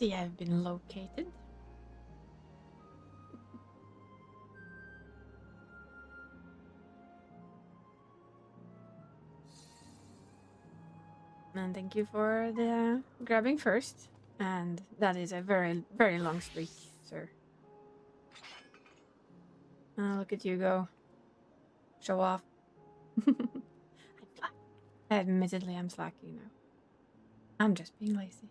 They have been located. And thank you for the grabbing first. And that is a very, very long streak, sir. Look at you go. Show off. Admittedly, I'm slacking now. I'm just being lazy.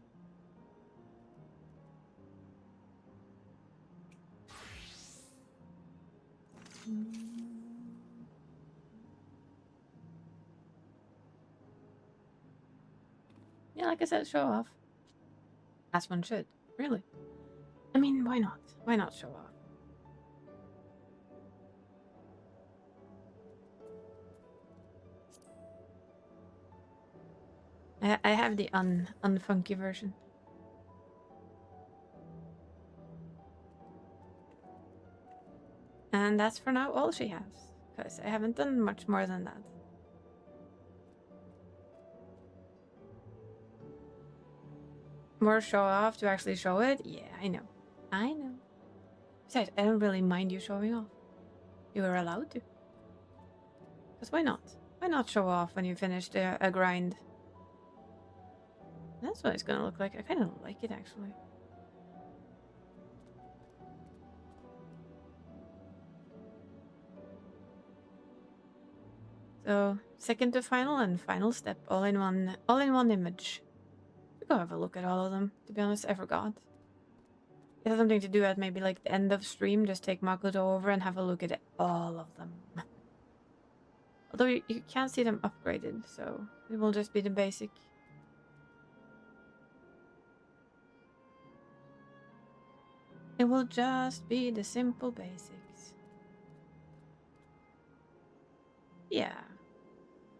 Yeah, like I said, show off. As one should, really. I mean, why not? Why not show off? I have the unfunky version. And that's for now all she has, because I haven't done much more than that. More show off to actually show it? Yeah, I know. I know. Besides, I don't really mind you showing off. You are allowed to. Because why not? Why not show off when you finished a grind? That's what it's gonna look like. I kind of like it, actually. So, second to final and final step, all in one image. Go have a look at all of them. To be honest, I forgot. It has something to do at maybe like the end of stream. Just take Makoto over and have a look at all of them. Although you can't see them upgraded, so it will just be the basic. It will just be the simple basics. Yeah.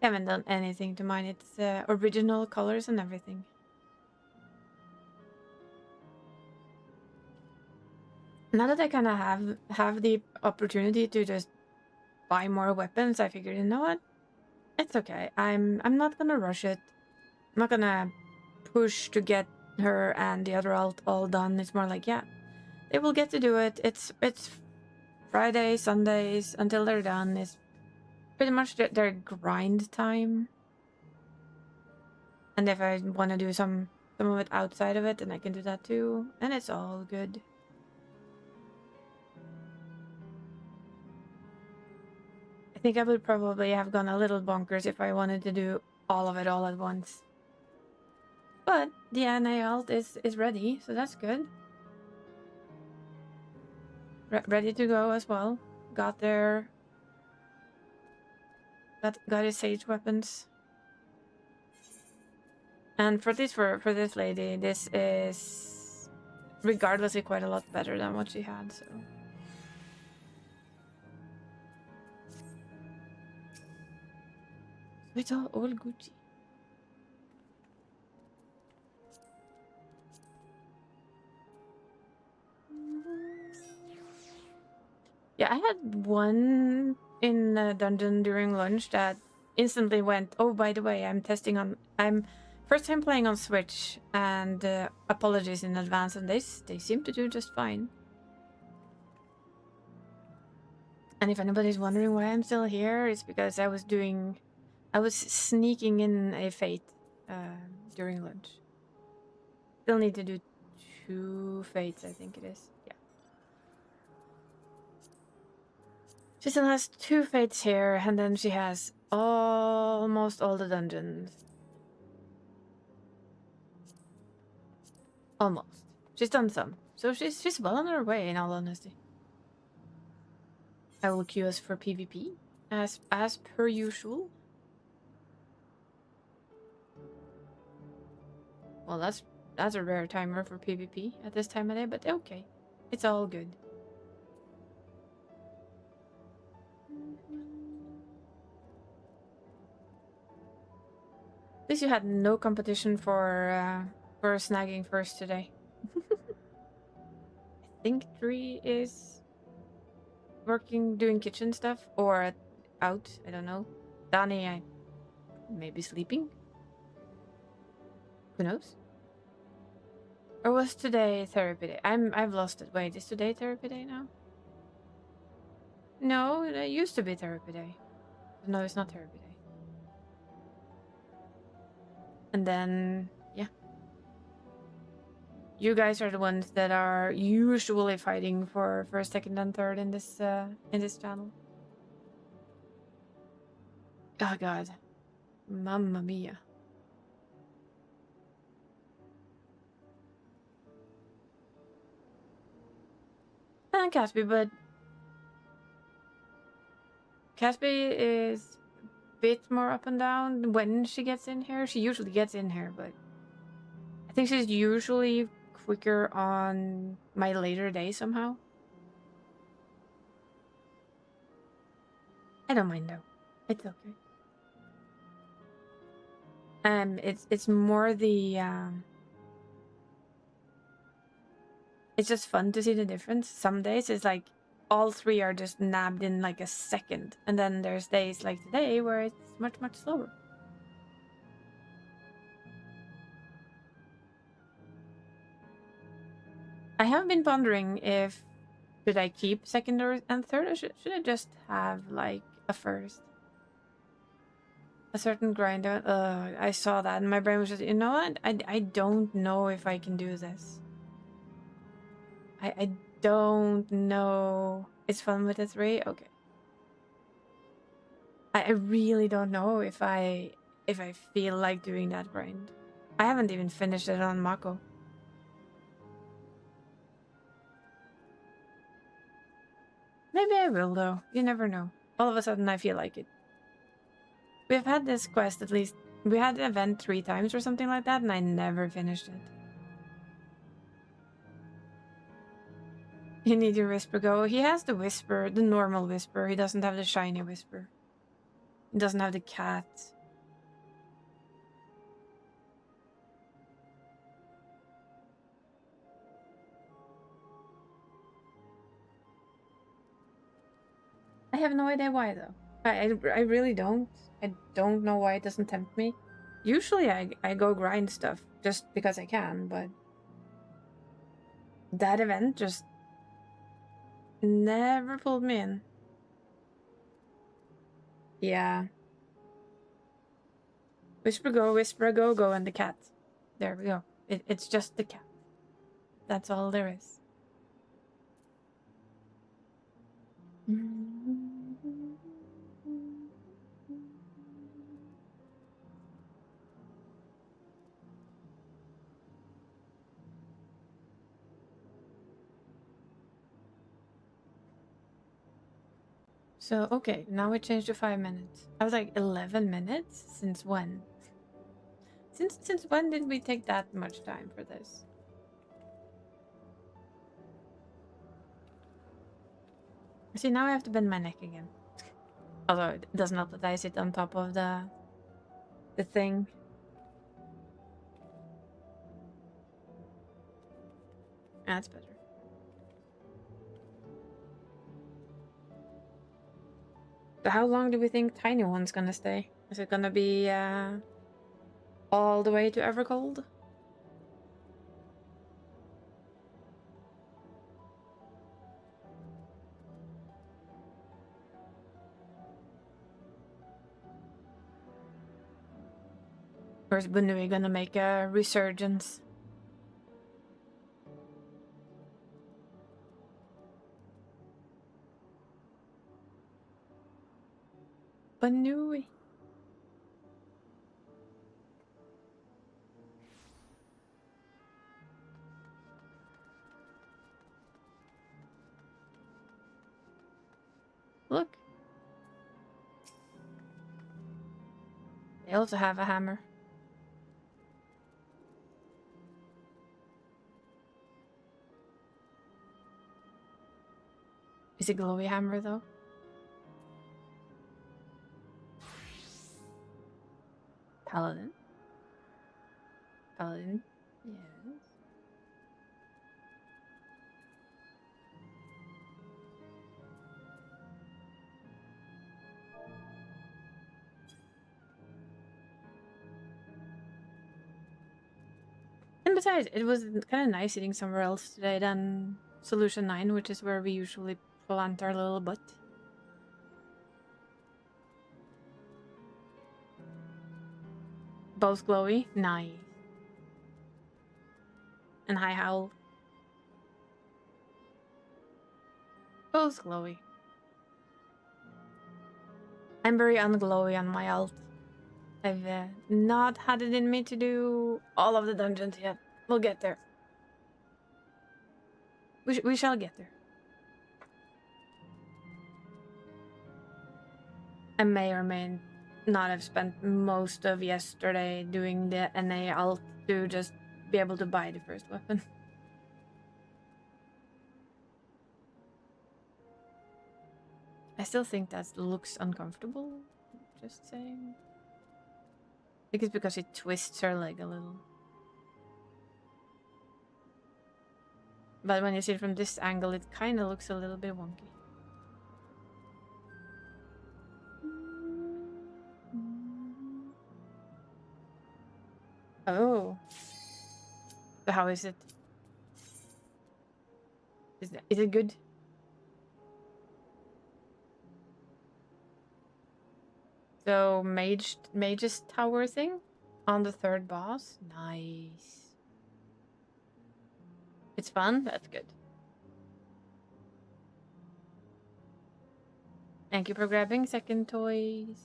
I haven't done anything to mine its original colors and everything. Now that I kind of have the opportunity to just buy more weapons, I figured, you know what? It's okay. I'm not gonna rush it. I'm not gonna push to get her and the other alt all done. It's more like, yeah, they will get to do it. It's Friday, Sundays until they're done. It's pretty much their grind time. And if I want to do some of it outside of it, then I can do that too. And it's all good. I think I would probably have gone a little bonkers if I wanted to do all of it all at once. But the NA alt is ready, so that's good. Ready to go as well. Got there. Got his sage weapons. And for this lady, this is regardlessly quite a lot better than what she had, so. It's all Gucci. Yeah, I had one in a dungeon during lunch that instantly went, oh, by the way, I'm first time playing on Switch, and apologies in advance on this. They seem to do just fine. And if anybody's wondering why I'm still here, it's because I was sneaking in a fate during lunch. Still need to do 2 fates, I think it is. Yeah. She still has 2 fates here, and then she has almost all the dungeons. Almost. She's done some. So she's well on her way, in all honesty. I will queue us for PvP, as per usual. Well, that's a rare timer for PvP at this time of day, but okay. It's all good. At least you had no competition for snagging first today. I think 3 is doing kitchen stuff, or out, I don't know. Danny, I may be sleeping. Who knows? Or was today therapy day? I've lost it. Wait, is today therapy day now? No, it used to be therapy day. No, it's not therapy day. And then yeah. You guys are the ones that are usually fighting for first, second, and third in this channel. Oh god. Mamma mia. And Caspi, but Caspi is a bit more up and down when she gets in here. She usually gets in here, but I think she's usually quicker on my later day somehow. I don't mind though. It's okay. It's more the it's just fun to see the difference. Some days it's like all three are just nabbed in like a second, and then there's days like today where it's much slower. I have been pondering if should I keep second and third, or should I just have like a first? A certain grinder. I saw that and my brain was just, you know what? I don't know if I can do this. I don't know. It's fun with the three? Okay. I really don't know if I feel like doing that grind. I haven't even finished it on Mako. Maybe I will though. You never know. All of a sudden I feel like it. We've had this quest at least. We had the event 3 times or something like that, and I never finished it. You need your whisper go. He has the whisper, the normal whisper. He doesn't have the shiny whisper. He doesn't have the cat. I have no idea why though. I really don't. I don't know why it doesn't tempt me. Usually I go grind stuff just because I can, but that event just never pulled me in. Yeah. Whisper go, go, and the cat. There we go. It's just the cat. That's all there is. So, okay, now we changed to 5 minutes. I was like, 11 minutes? Since when? Since when did we take that much time for this? See, now I have to bend my neck again. Although it doesn't help that I sit on top of the thing. That's better. So how long do we think Tiny One's gonna stay? Is it gonna be all the way to Evercold? Or is Bunui gonna make a resurgence? Bunui. Look. They also have a hammer. Is it glowy hammer though? Paladin. Paladin. Yes. And besides, it was kind of nice sitting somewhere else today than Solution 9, which is where we usually plant our little butt. Both glowy? Nice. And hi, Howl. Both glowy. I'm very unglowy on my alt. I've not had it in me to do all of the dungeons yet. We'll get there. We shall get there. I may or may not have spent most of yesterday doing the NA alt to just be able to buy the first weapon. I still think that looks uncomfortable. Just saying. I think it's because it twists her leg a little. But when you see it from this angle, it kind of looks a little bit wonky. Oh. So how is it? Is it good? So mage's tower thing on the third boss? Nice. It's fun? That's good. Thank you for grabbing second toys.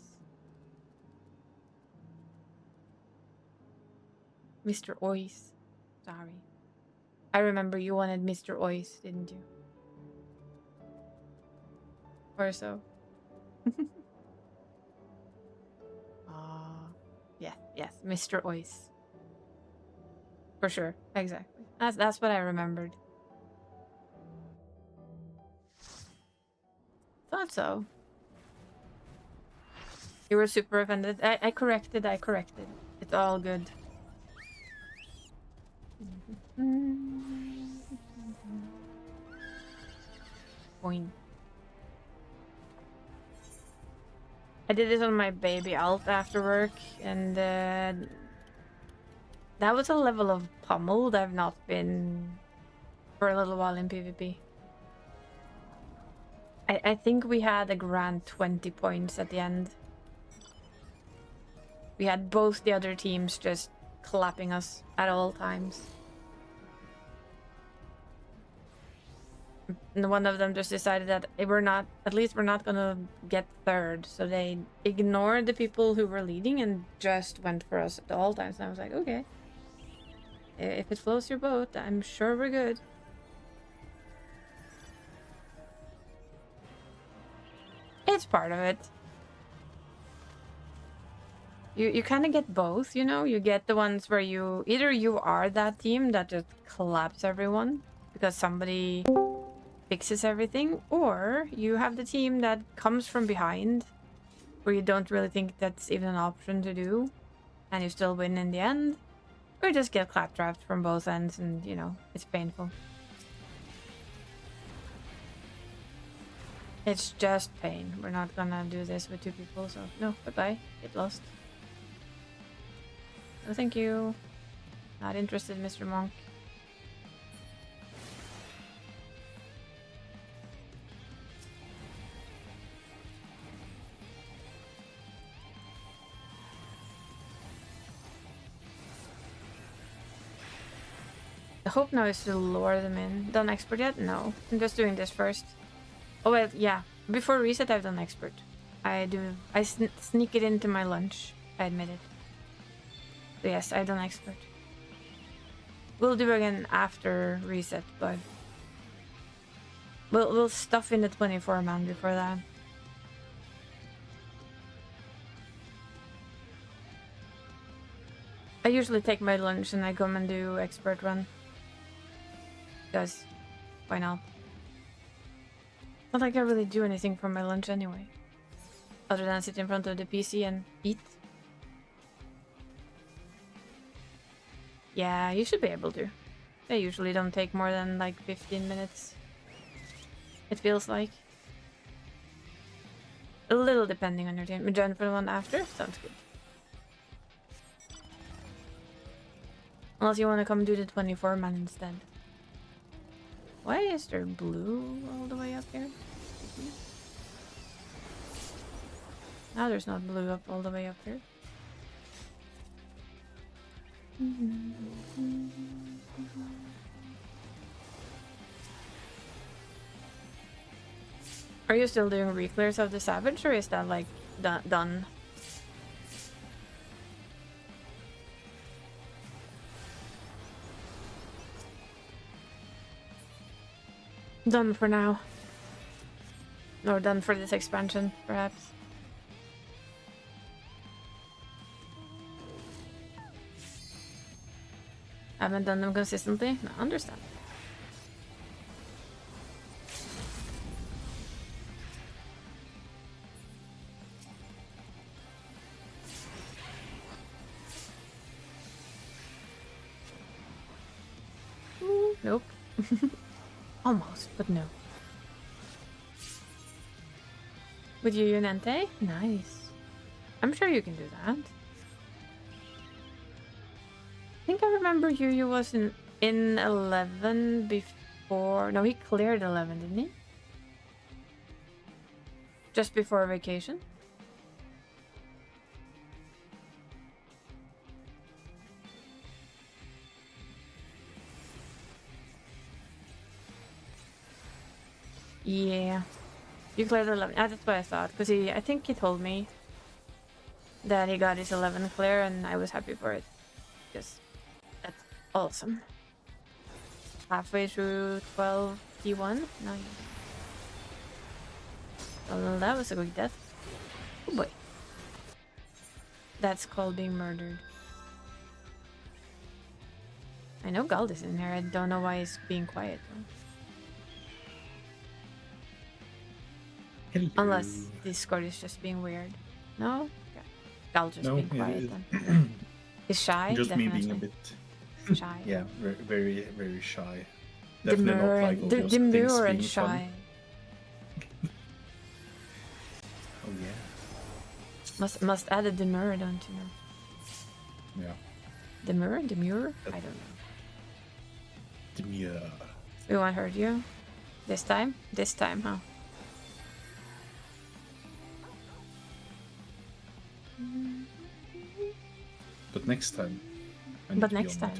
Mr. Ois. Sorry. I remember you wanted Mr. Ois, didn't you? Or so. Yes, Mr. Ois. For sure, exactly. That's what I remembered. Thought so. You were super offended. I corrected. It's all good. Point. I did this on my baby alt after work, and that was a level of pummeled I've not been for a little while in PvP. I think we had a grand 20 points at the end. We had both the other teams just clapping us at all times. And one of them just decided that we're not gonna get third, so they ignored the people who were leading and just went for us at all times. And I was like, okay, if it floats your boat, I'm sure we're good. It's part of it. You kind of get both, you know? You get the ones where either you are that team that just claps everyone because somebody fixes everything, or you have the team that comes from behind where you don't really think that's even an option to do and you still win in the end, or you just get claptrapped from both ends and, you know, it's painful. It's just pain. We're not gonna do this with two people, so no, bye-bye. Get lost. No, thank you. Not interested, Mr. Monk. The hope now is to lure them in. Done expert yet? No. I'm just doing this first. Oh, well, yeah. Before reset, I've done expert. I sneak it into my lunch. I admit it. So yes, I've done expert. We'll do again after reset, but we'll stuff in the 24-man before that. I usually take my lunch and I come and do expert run. Because why not? Not like I really do anything for my lunch anyway. Other than sit in front of the PC and eat. Yeah, you should be able to. They usually don't take more than like 15 minutes. It feels like. A little depending on your team. Join for the one after? Sounds good. Unless you want to come do the 24-man instead. Why is there blue all the way up here? Now there's not blue up all the way up here. Are you still doing reclears of the Savage, or is that like done? Done for now. Or done for this expansion, perhaps. Haven't done them consistently? No, understand. Nope. Almost, but no. With you and Ente? Nice. I'm sure you can do that. I think I remember Yu was in 11 before... No, he cleared 11, didn't he? Just before vacation? Yeah. You cleared 11. Ah, that's what I thought. Because I think he told me that he got his 11 clear, and I was happy for it. Because that's awesome. Halfway through 12 T1. Nice. Well, that was a quick death. Oh boy. That's called being murdered. I know Gald is in here. I don't know why he's being quiet though. Hello. Unless Discord is just being weird. No? Okay. Gald just being quiet then. He's shy? Just definitely. me being a bit shy. Yeah, very, very shy. Definitely Demure, not like all those things demure and being shy. fun. Oh yeah. Must add a demure, don't you know? Yeah. Demure? I don't know. Demure. We won't hurt you. This time? This time, huh? But next time. But next time.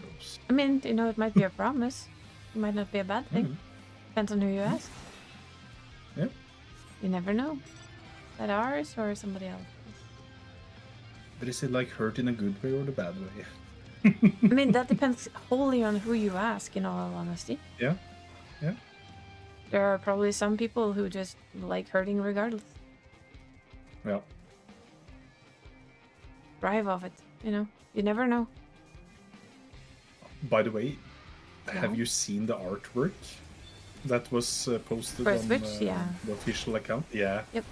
I mean, you know, it might be a promise. It might not be a bad thing. Depends on who you ask. Yeah. You never know. Is that ours or somebody else? But is it like hurt in a good way or the bad way? I mean, that depends wholly on who you ask, in all honesty. Yeah. Yeah. There are probably some people who just like hurting regardless. Yeah. Thrive off it, you know? You never know. By the way, Yeah. have you seen the artwork that was posted For on Switch? Yeah. the official account? Yeah. Yep.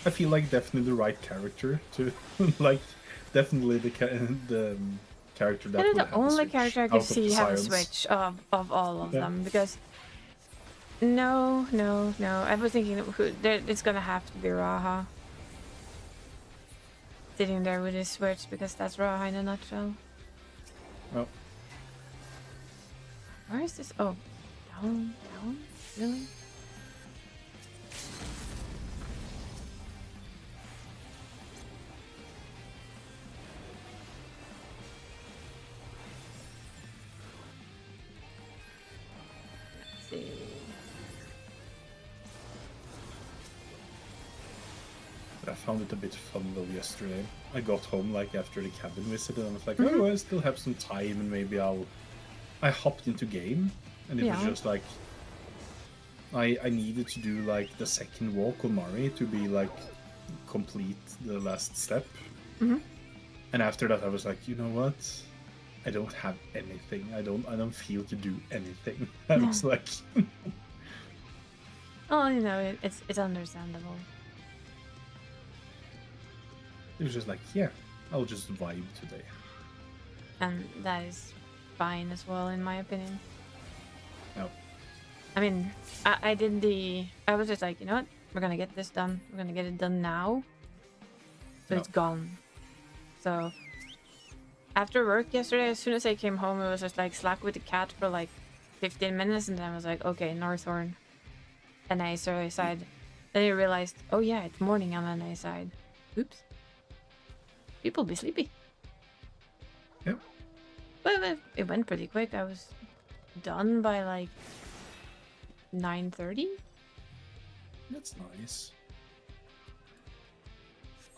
I feel like definitely the right character to like definitely the character that Kind of would the have a only Switch character I out could of the see have a Scions. Switch of all of Yeah. them, because no, I was thinking it's gonna have to be Raha sitting there with his Switch, because that's Raha in a nutshell. Well, Where is this? Oh, down, really? Let's see. I found it a bit fun though yesterday. I got home like after the cabin visit and I was like, oh, I still have some time and maybe I hopped into game and it was Yeah. just like I needed to do like the second walk on Mari to be like complete the last step. And after that I was like, you know what? I don't have anything. I don't feel to do anything. I was like Oh, you know, it's understandable. it was just like, yeah, I'll just vibe today. And that is fine as well, in my opinion. No. I mean, I was just like, you know what? We're gonna get this done. We're gonna get it done now. So No. it's gone. So after work yesterday, as soon as I came home, it was just like slack with the cat for like 15 minutes, and then I was like, okay, Northorn. And I side. Then I realized, oh yeah, it's morning on the nice side. Oops. People be sleepy. Yep. But it went pretty quick. I was done by like 9:30. That's nice.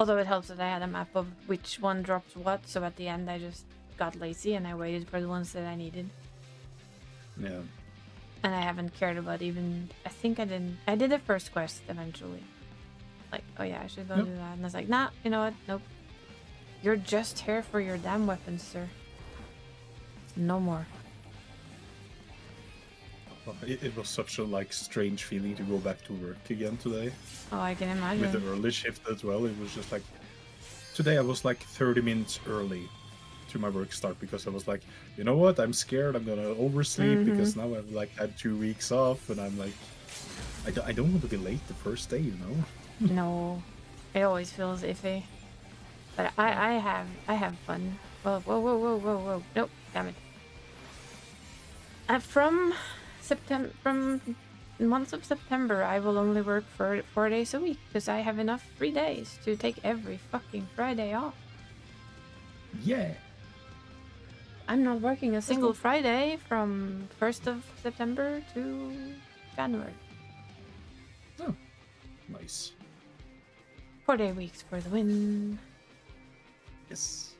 Although it helps that I had a map of which one dropped what, so at the end I just got lazy and I waited for the ones that I needed. Yeah. And I haven't cared about even... I think I didn't... I did the first quest eventually. Like, oh yeah, I should go do that. And I was like, nah, you know what? Nope. You're just here for your damn weapons, sir. No more. Well, it was such a like strange feeling to go back to work again today. Oh, I can imagine. With the early shift as well, it was just like... Today I was like 30 minutes early to my work start because I was like, you know what, I'm scared, I'm gonna oversleep because now I've like had 2 weeks off and I'm like, I don't want to be late the first day, you know? No, it always feels iffy. But I have fun. Whoa. Nope, damn it. From month of September, I will only work for 4 days a week because I have enough free days to take every fucking Friday off. Yeah. I'm not working a single Friday from 1st of September to January. Oh, nice. 4-day weeks for the win. Yes.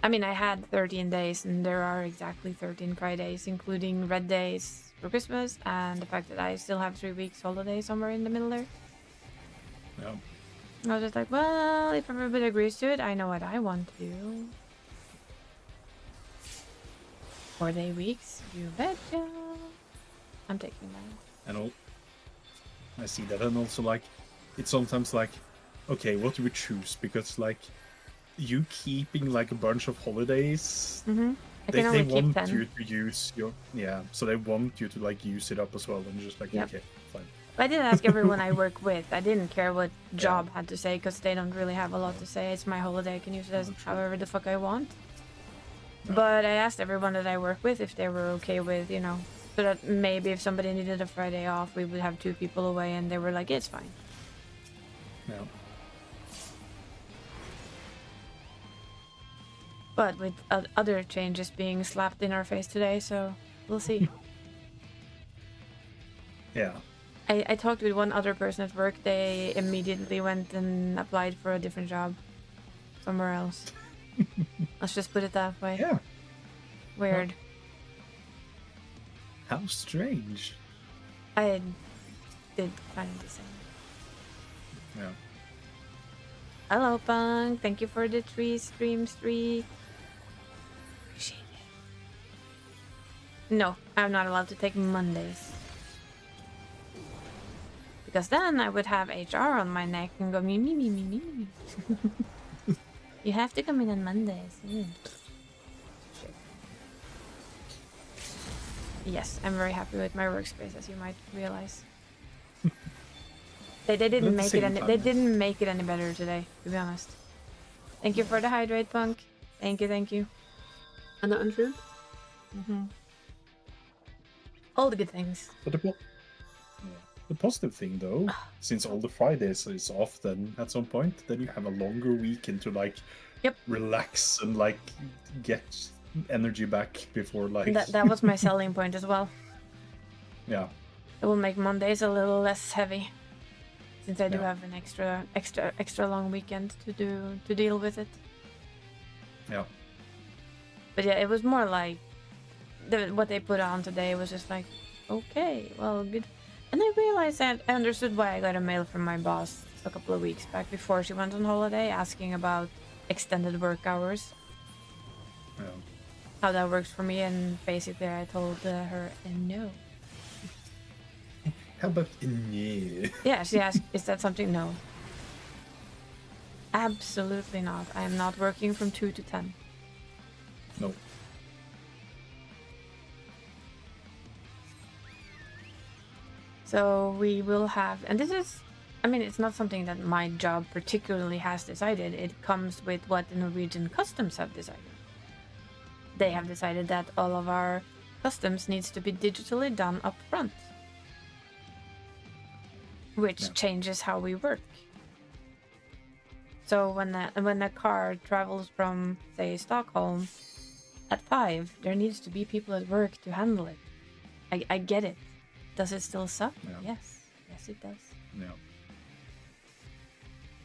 I mean, I had 13 days, and there are exactly 13 Fridays, including red days for Christmas, and the fact that I still have 3 weeks holiday somewhere in the middle there. Yeah. I was just like, well, if everybody agrees to it, I know what I want to do. 4-day weeks, you betcha. I'm taking that. And I see that, and also like, it's sometimes like, okay, what do we choose? Because like, you keeping like a bunch of holidays, they want 10. you to use your so they want you to like use it up as well, and you're just like, okay, fine. I did ask everyone I work with. I didn't care what job had to say because they don't really have a lot to say. It's my holiday. I can use it as however the fuck I want. No. But I asked everyone that I work with if they were okay with, you know, so that maybe if somebody needed a Friday off, we would have 2 people away, and they were like, it's fine. No. But with other changes being slapped in our face today, so we'll see. Yeah. I talked with one other person at work. They immediately went and applied for a different job somewhere else. Let's just put it that way. Yeah. Weird. How strange. I did kind of the same. Yeah. Hello, Punk. Thank you for the 3 stream streak. Appreciate it. No, I'm not allowed to take Mondays. Because then I would have HR on my neck and go, me. You have to come in on Mondays. Yes, I'm very happy with my workspace, as you might realize. They didn't make it any. They didn't make it any better today, to be honest. Thank you for the hydrate, Punk. Thank you. And the untrue? All the good things. But the positive thing, though, since all the Fridays is off, then at some point, then you have a longer weekend to like relax and like get energy back before like. That was my selling point as well. Yeah. It will make Mondays a little less heavy. Since I do have an extra long weekend to deal with it. Yeah. But yeah, it was more like what they put on today was just like, okay, well, good. And I realized that I understood why I got a mail from my boss a couple of weeks back before she went on holiday, asking about extended work hours. Yeah. How that works for me, and basically I told her no. How about no? Yeah, she asked, is that something? No. Absolutely not. I am not working from 2 to 10. No. So we will have, and this is, I mean, it's not something that my job particularly has decided. It comes with what the Norwegian customs have decided. they have decided that all of our customs needs to be digitally done up front, which changes how we work. So when a car travels from, say, Stockholm at 5, there needs to be people at work to handle it. I get it. Does it still suck? Yeah. Yes it does. Yeah.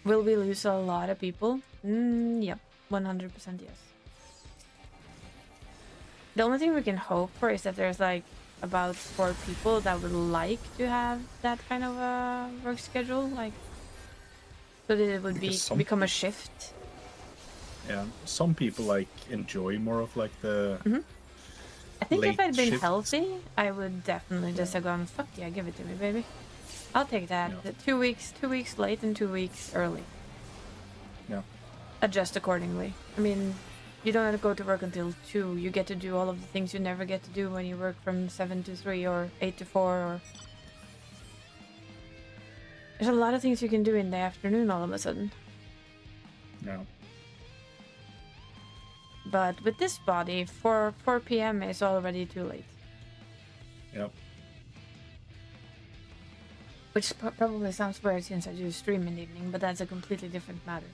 Will we lose a lot of people? Yep, 100% yes. The only thing we can hope for is that there's like about 4 people that would like to have that kind of a work schedule, like, so that it would become a shift. Yeah, some people like enjoy more of like the. I think if I'd been shifts. healthy, I would definitely just have gone, fuck yeah, give it to me, baby. I'll take that. Yeah. 2 weeks late and 2 weeks early. Yeah. Adjust accordingly. I mean, you don't have to go to work until 2. You get to do all of the things you never get to do when you work from 7 to 3 or 8 to 4 or... There's a lot of things you can do in the afternoon all of a sudden. Yeah. But with this body, 4 p.m. is already too late. Yep. Which probably sounds weird since I do stream in the evening, but that's a completely different matter.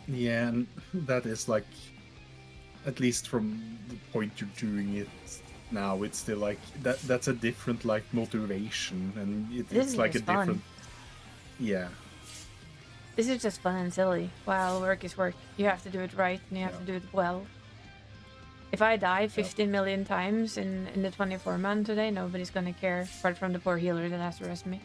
Yeah, and that is like, at least from the point you're doing it now, it's still like that's a different like motivation, and it's like a fun. different. Yeah. This is just fun and silly. While work is work, you have to do it right and you have to do it well. If I die 15 million times in the 24-man today, nobody's gonna care, apart from the poor healer that has to rest me.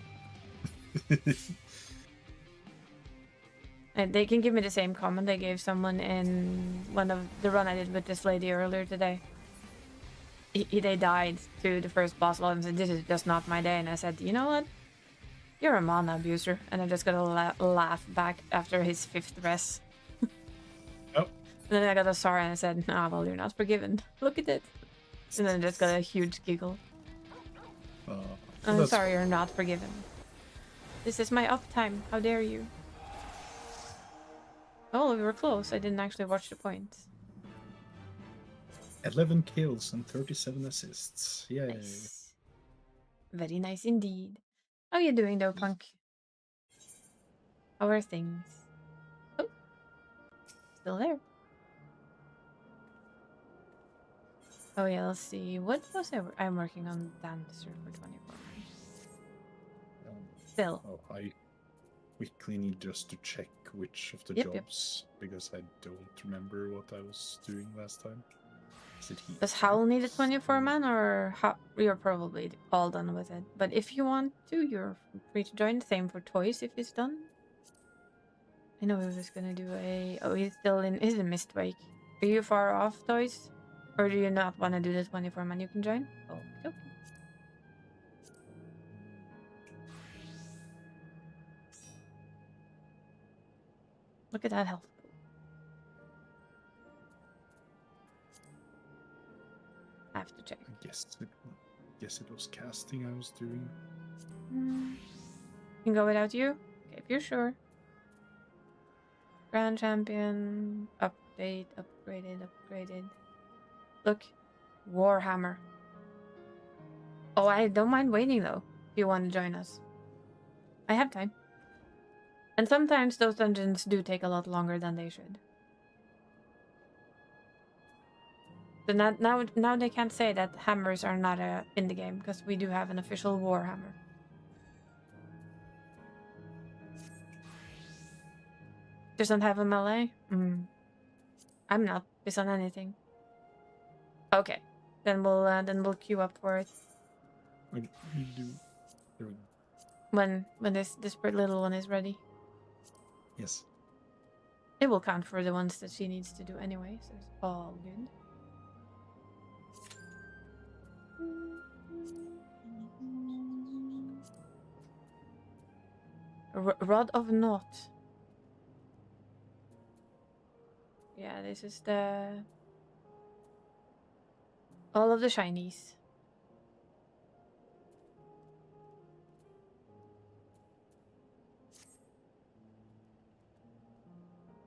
And they can give me the same comment they gave someone in one of the run I did with this lady earlier today. They died to the first boss level and said, this is just not my day. And I said, you know what? You're a mana abuser. And I just got a laugh back after his 5th res. Oh. And then I got a sorry and I said, nah, well, you're not forgiven. Look at it. And then I just got a huge giggle. I'm sorry, you're not forgiven. This is my uptime. How dare you? Oh, we were close. I didn't actually watch the points. 11 kills and 37 assists. Yay. Nice. Very nice indeed. How are you doing though, Punk? How are things? Oh, still there. Oh yeah, let's see. What was I'm working on Dancer for 24 months. Still. Oh, I quickly need just to check which of the jobs, because I don't remember what I was doing last time. Is it he? Does Howl need a 24-man, or you're probably all done with it? But if you want to, you're free to join. Same for Toys if it's done. I know he was gonna do a... Oh, he's still in... He's in Mistwake. Are you far off, Toys? Or do you not want to do the 24-man? You can join? Oh, okay. Look at that health. I have to check. I guess it was casting I was doing. Can go without you? Okay, if you're sure. Grand Champion. Update. Upgraded. Look. Warhammer. Oh, I don't mind waiting though. If you want to join us. I have time. And sometimes those dungeons do take a lot longer than they should. So now they can't say that hammers are not in the game, because we do have an official Warhammer. Doesn't have a melee? I'm not based on anything. Okay, then we'll queue up for it. What do you do? When this little one is ready. Yes. It will count for the ones that she needs to do anyway, so it's all good. Rod of Naught. Yeah, this is all of the shinies.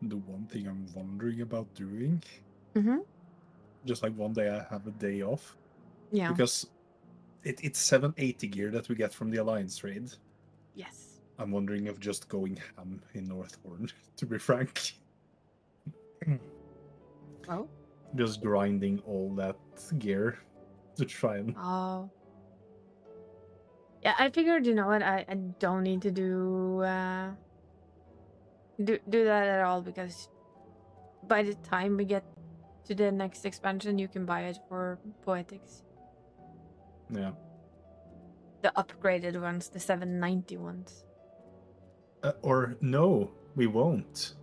The one thing I'm wondering about doing just like one day I have a day off. Yeah. Because it's 780 gear that we get from the Alliance raid. Yes. I'm wondering of just going ham in Northhorn, to be frank. Oh. Just grinding all that gear to try and... Oh. Yeah, I figured, you know what, I don't need to do that at all, because by the time we get to the next expansion, you can buy it for Poetics. Yeah. The upgraded ones, the 790 ones. Or no, we won't.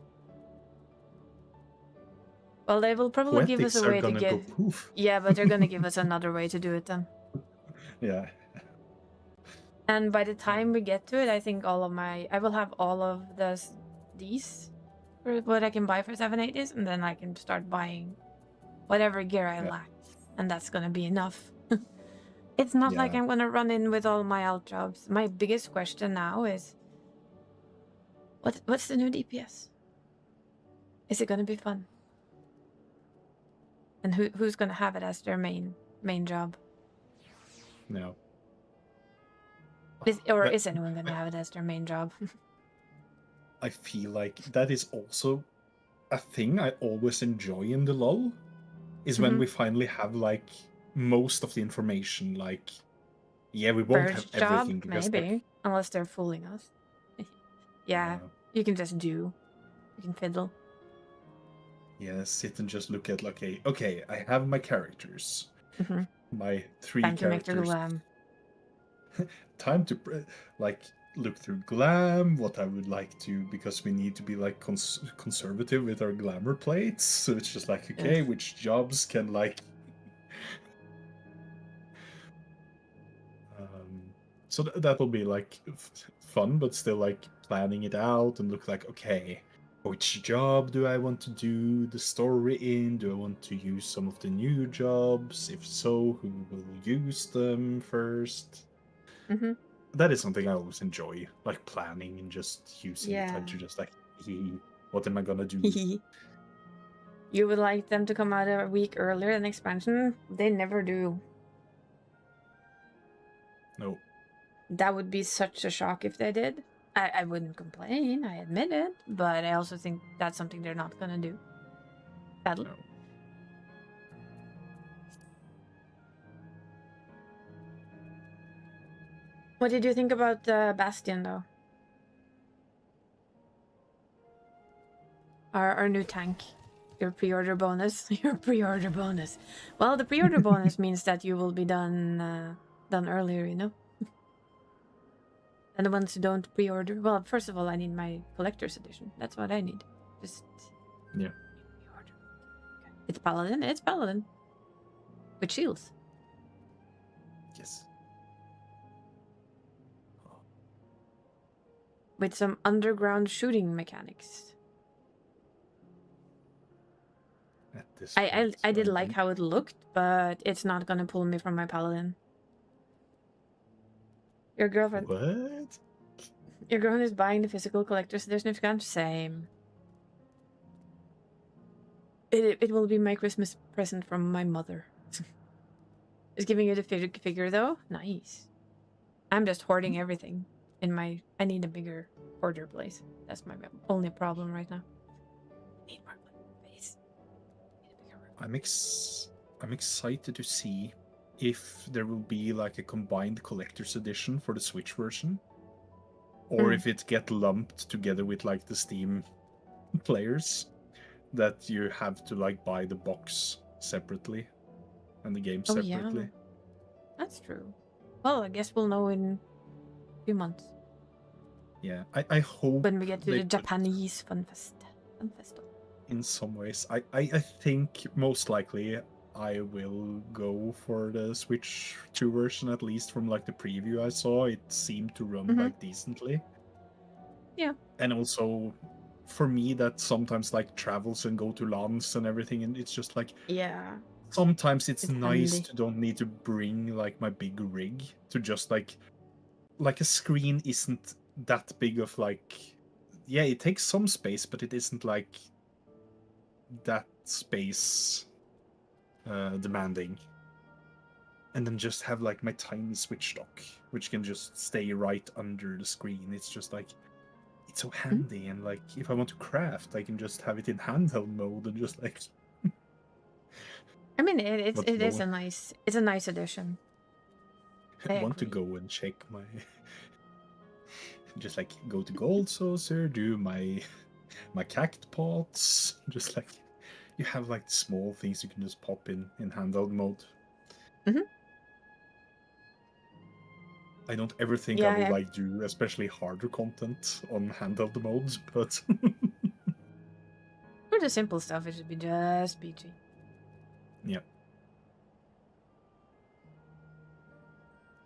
Well, they will probably give us a Poetics are way to gonna go get... poof. Yeah, but they're gonna give us another way to do it then. Yeah. And by the time we get to it, I think I will have all of these for what I can buy for 780s, and then I can start buying whatever gear I lack, and that's gonna be enough. It's not like I'm gonna run in with all my alt jobs. My biggest question now is, what's the new DPS? Is it gonna be fun? And who's gonna have it as their main job? No. Is anyone gonna have it as their main job? I feel like that is also a thing I always enjoy in the LoL, is when we finally have like most of the information. Like, yeah, we won't First have everything job, because maybe, like, unless they're fooling us. Yeah, you can just you can fiddle. Yeah, sit and just look at like, okay, I have my characters, my 3 Time to make characters. the glam. Time to like look through glam, what I would like to, because we need to be like conservative with our glamour plates. So it's just like, okay, which jobs can like so that will be like fun, but still like planning it out and look like, okay, which job do I want to do the story in? Do I want to use some of the new jobs? If so, who will use them first? That is something I always enjoy, like planning and just using the time to just like, what am I gonna do? You would like them to come out a week earlier than expansion? They never do. No. That would be such a shock if they did. I wouldn't complain, I admit it, but I also think that's something they're not gonna do. Sadly. No. What did you think about Bastion, though? Our new tank. Your pre-order bonus. Your pre-order bonus. Well, the pre-order bonus means that you will be done earlier, you know? And the ones who don't pre-order... Well, first of all, I need my collector's edition. That's what I need. Just... Yeah. Pre-order. Okay. It's Paladin. It's Paladin. With shields. Yes. With some underground shooting mechanics. I did like how it looked, but it's not gonna pull me from my Paladin. Your girlfriend... What? Your girlfriend is buying the physical collector's edition of Gun? Same. It will be my Christmas present from my mother. Is giving you the figure, though? Nice. I'm just hoarding everything in my... I need a bigger hoarder place. That's my only problem right now. I need more space. I'm excited to see if there will be like a combined collector's edition for the Switch version, or if it get lumped together with like the Steam players, that you have to like buy the box separately and the game separately. Yeah. That's true. Well, I guess we'll know in a few months. Yeah, I hope when we get to the Japanese Fun Festival. In some ways, I think most likely I will go for the Switch 2 version, at least from like the preview I saw. It seemed to run like decently. Yeah. And also, for me, that sometimes like travels and go to LANs and everything, and it's just like, yeah, sometimes it's nice handy. to don't need to bring like my big rig to just like a screen isn't that big of like, yeah, it takes some space, but it isn't like that space demanding. And then just have like my tiny Switch dock, which can just stay right under the screen. It's just like, it's so handy. And like, if I want to craft, I can just have it in handheld mode and just like. I mean, it is a nice addition. I want to agree. go and check my. Just like go to Gold Saucer, do my cact pots, just like you have like small things you can just pop in handheld mode. I don't ever think I will like do especially harder content on handheld modes, but for the simple stuff, it should be just peachy. Yeah.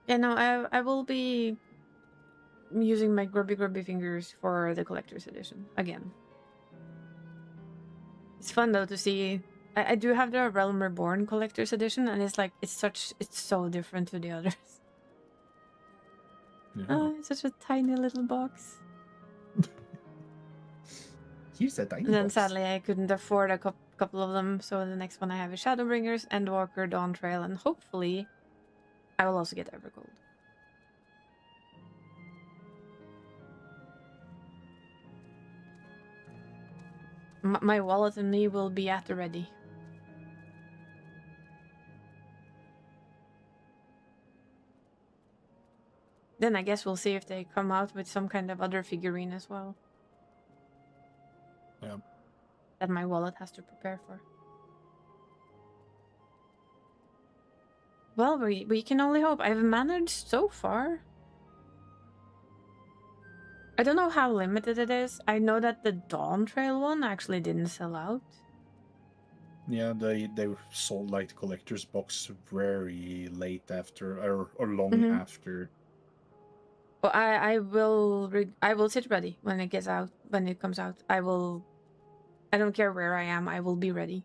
Yeah, no, I will be using my grubby fingers for the collector's edition again. It's fun though to see. I do have the Realm Reborn collector's edition, and it's like it's so different to the others. Yeah. Oh, it's such a tiny little box. Here's a tiny And then box. sadly I couldn't afford a couple of them, so the next one I have is Shadowbringers, Endwalker, Dawn Trail, and hopefully I will also get Evergold. My wallet and me will be at the ready. Then I guess we'll see if they come out with some kind of other figurine as well. Yeah. That my wallet has to prepare for. Well, we can only hope. I've managed so far. I don't know how limited it is. I know that the Dawn Trail one actually didn't sell out. Yeah, they sold like the collector's box very late after or long after. Well, I will sit ready when it gets out, when it comes out. I don't care where I am, I will be ready.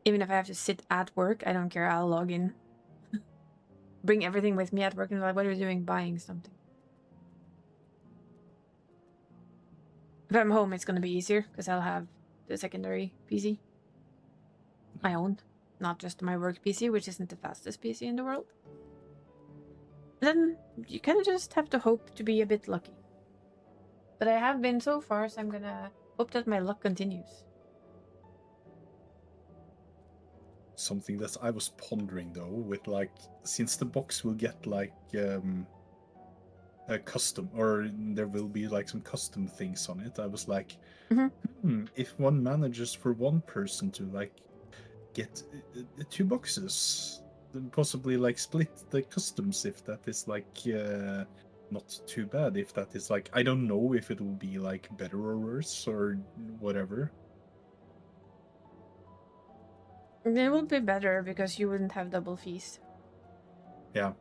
Even if I have to sit at work, I don't care, I'll log in. Bring everything with me at work and like, what are you doing? Buying something. If I'm home, it's gonna be easier because I'll have the secondary PC. My own, not just my work PC, which isn't the fastest PC in the world. Then you kind of just have to hope to be a bit lucky. But I have been so far, so I'm gonna hope that my luck continues. Something that I was pondering though, with like, since the box will get like a custom, or there will be like some custom things on it, I was like, if one manages for one person to like get 2 boxes, then possibly like split the customs, if that is like not too bad, if that is like, I don't know if it will be like better or worse or whatever. It will be better because you wouldn't have double fees. Yeah.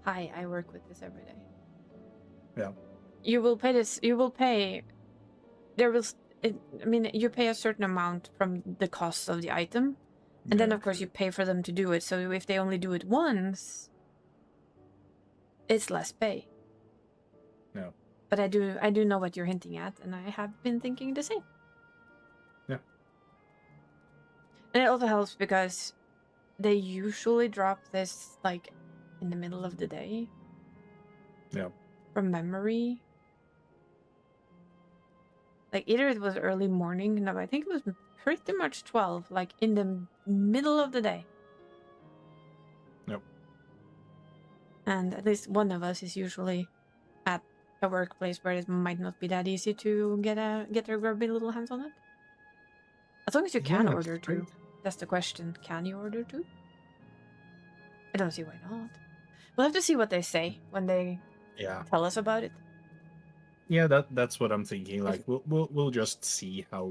Hi, I work with this every day. Yeah. You will pay this. You will pay. There will. I mean, you pay a certain amount from the cost of the item, and then of course you pay for them to do it. So if they only do it once, it's less pay. Yeah. But I do know what you're hinting at, and I have been thinking the same. Yeah. And it also helps because they usually drop this like in the middle of the day. Yeah. From memory. Like either it was early morning, no, I think it was pretty much 12, like in the middle of the day. Yep. And at least one of us is usually at a workplace where it might not be that easy to get their grubby little hands on it. As long as you can order too. That's the question. Can you order too? I don't see why not. We'll have to see what they say when they tell us about it. Yeah, that's what I'm thinking. Like we'll just see how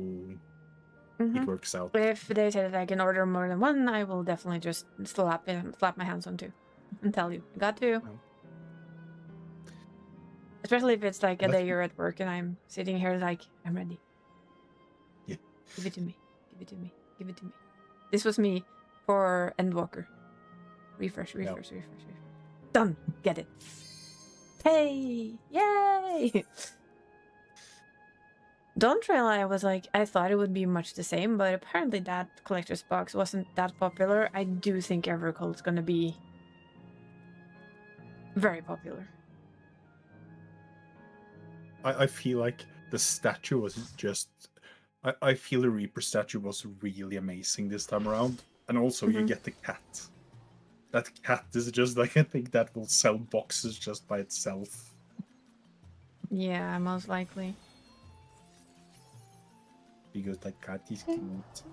it works out. If they say that I can order more than one, I will definitely just slap my hands on 2 and tell you I got 2. Especially if it's like a day you're at work and I'm sitting here like I'm ready. Yeah. Give it to me. Give it to me. Give it to me. This was me for Endwalker. Refresh. Done. Get it. Hey! Yay! Dawn Trail, I was like, I thought it would be much the same, but apparently that collector's box wasn't that popular. I do think Evercold's gonna be very popular. I feel like the statue was just... I feel the Reaper statue was really amazing this time around. And also you get the cat. That cat is just like, I think that will sell boxes just by itself. Yeah, most likely. Because that cat is cute.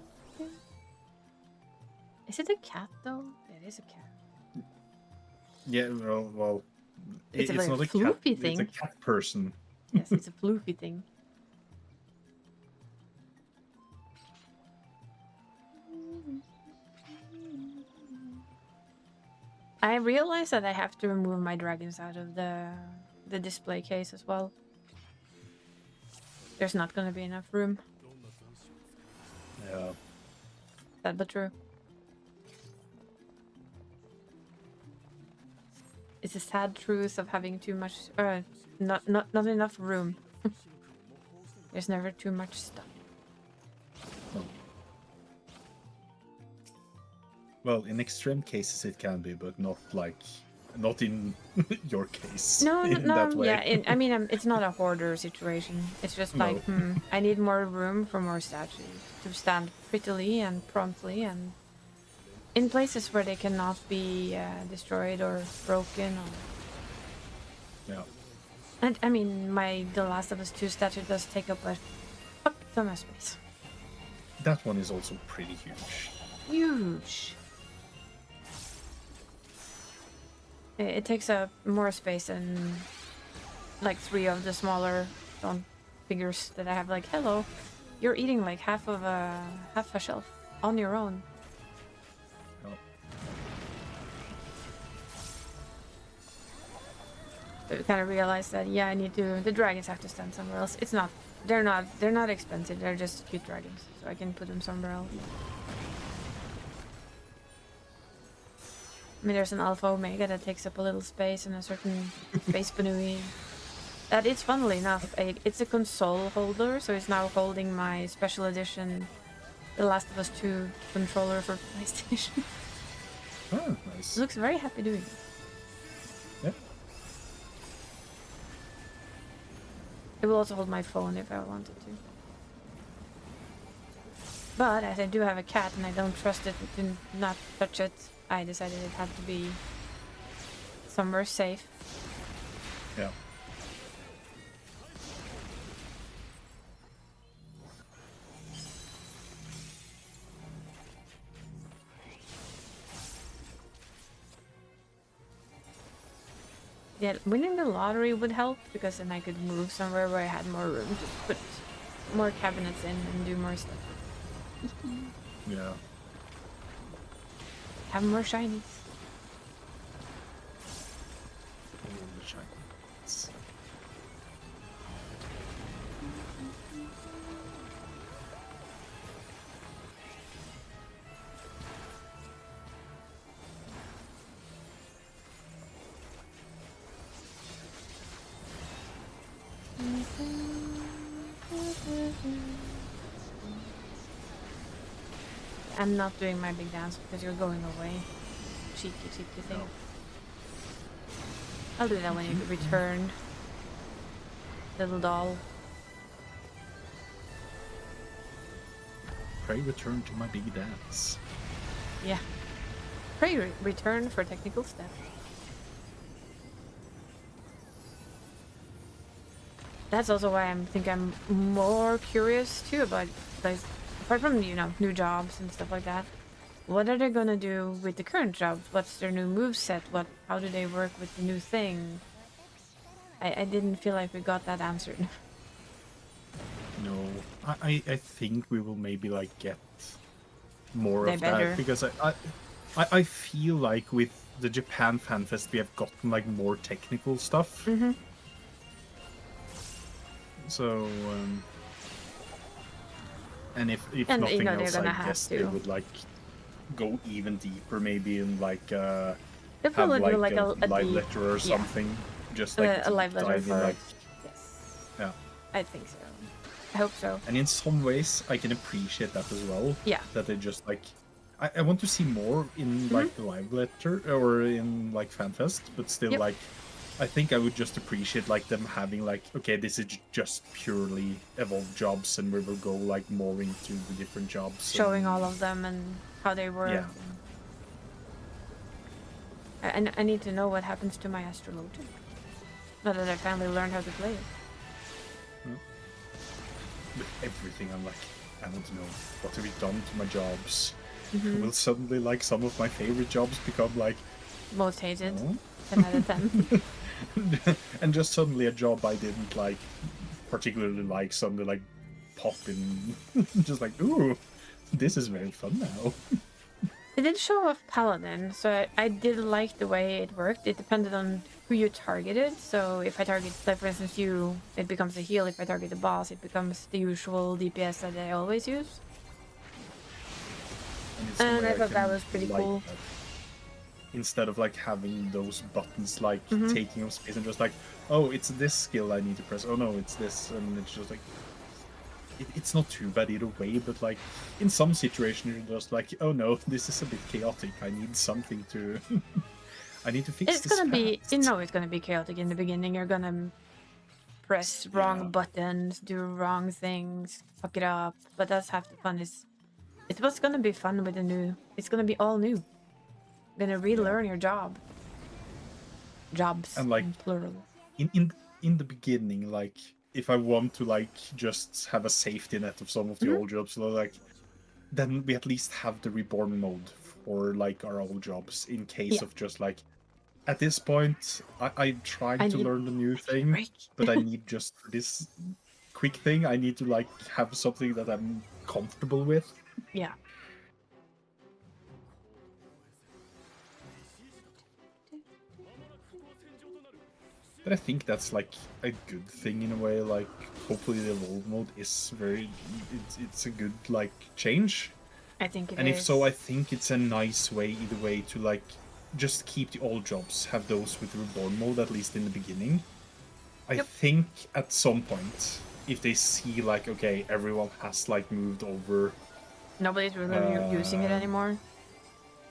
Is it a cat though? It is a cat. Yeah, well it's a not very a cat. floofy thing. It's a cat person. Yes, it's a floofy thing. I realized that I have to remove my dragons out of the display case as well. There's not gonna be enough room. Yeah. Sad but true. It's a sad truth of having too much, not enough room. There's never too much stuff. Oh. Well, in extreme cases it can be, but not in your case. No, that way. yeah. I mean, it's not a hoarder situation. It's just like, I need more room for more statues to stand prettily and promptly and in places where they cannot be destroyed or broken. Yeah. And I mean, The Last of Us 2 statue does take up a fuck ton of space. That one is also pretty huge. Huge. It takes up more space than like 3 of the smaller figures that I have. Like, hello, you're eating like half a shelf on your own. Oh. But we kind of realized that I need to. The dragons have to stand somewhere else. It's not. They're not expensive. They're just cute dragons, so I can put them somewhere else. I mean, there's an Alpha Omega that takes up a little space and a certain Space Banui. That is, funnily enough, it's a console holder, so it's now holding my special edition The Last of Us 2 controller for PlayStation. Oh, nice. It looks very happy doing it. Yeah. It will also hold my phone if I wanted to. But as I do have a cat and I don't trust it to not touch it, I decided it had to be somewhere safe. Yeah. Yeah, winning the lottery would help because then I could move somewhere where I had more room to put more cabinets in and do more stuff. Yeah. Have more shinies. All the shinies. I'm not doing my big dance because you're going away. Cheeky thing. No. I'll do that when you return. Little doll. Pray return to my big dance. Yeah. Pray return for technical step. That's also why I'm more curious too about, like, apart from, new jobs and stuff like that. What are they gonna do with the current jobs? What's their new moveset? How do they work with the new thing? I didn't feel like we got that answered. No, I think we will maybe get more They of better. that because I feel like with the Japan Fan Fest we have gotten more technical stuff. Mm-hmm. So and if And, nothing they're else, gonna I have guess to. they would go even deeper, maybe in They'll have probably do a a live deep- letter or something. Just a live letter dive in, for it. Yes. yeah. I think so. I hope so. And in some ways, I can appreciate that as well. Yeah. That they just like, I want to see more in like the live letter or in like FanFest, but still like, I think I would just appreciate like them having like, okay, this is just purely evolved jobs, and we will go like more into the different jobs. Showing all of them and how they work. Yeah. And I need to know what happens to my astrologian. Now that I finally learned how to play it. With everything, I'm like, I want to know what have you done to my jobs. Will suddenly like some of my favorite jobs become like most hated? 10 out of 10. And just suddenly a job I didn't like particularly like suddenly like pop in. Just like, ooh, this is very fun now. It did show off Paladin, so I did like the way it worked. It depended on who you targeted. So if I target, like for instance you, it becomes a heal. If I target the boss, it becomes the usual DPS that I always use. And I thought that was pretty cool. That. Instead of like having those buttons like taking up space and just like, oh, it's this skill I need to press. Oh no, it's this, and it's just like, it's not too bad either way. But like in some situations, you're just like, oh no, this is a bit chaotic. I need something to, I need to fix this. It's gonna be, you know, it's gonna be chaotic in the beginning. You're gonna press wrong buttons, do wrong things, fuck it up. But that's half the fun. It's what's gonna be fun with the new. It's gonna be all new. You're gonna relearn your job. Jobs, and like plural. In the beginning, like if I want to like just have a safety net of some of the old jobs, like then we at least have the reborn mode for like our old jobs in case of just like at this point I'm trying to learn the new thing, but I need just for this quick thing I need to like have something that I'm comfortable with. Yeah. But I think that's like a good thing in a way. Like hopefully the evolve mode is very, it's a good like change. I think it is. And if so, I think it's a nice way either way to like just keep the old jobs, have those with reborn mode at least in the beginning. I think at some point if they see like, okay, everyone has like moved over, nobody's really using it anymore.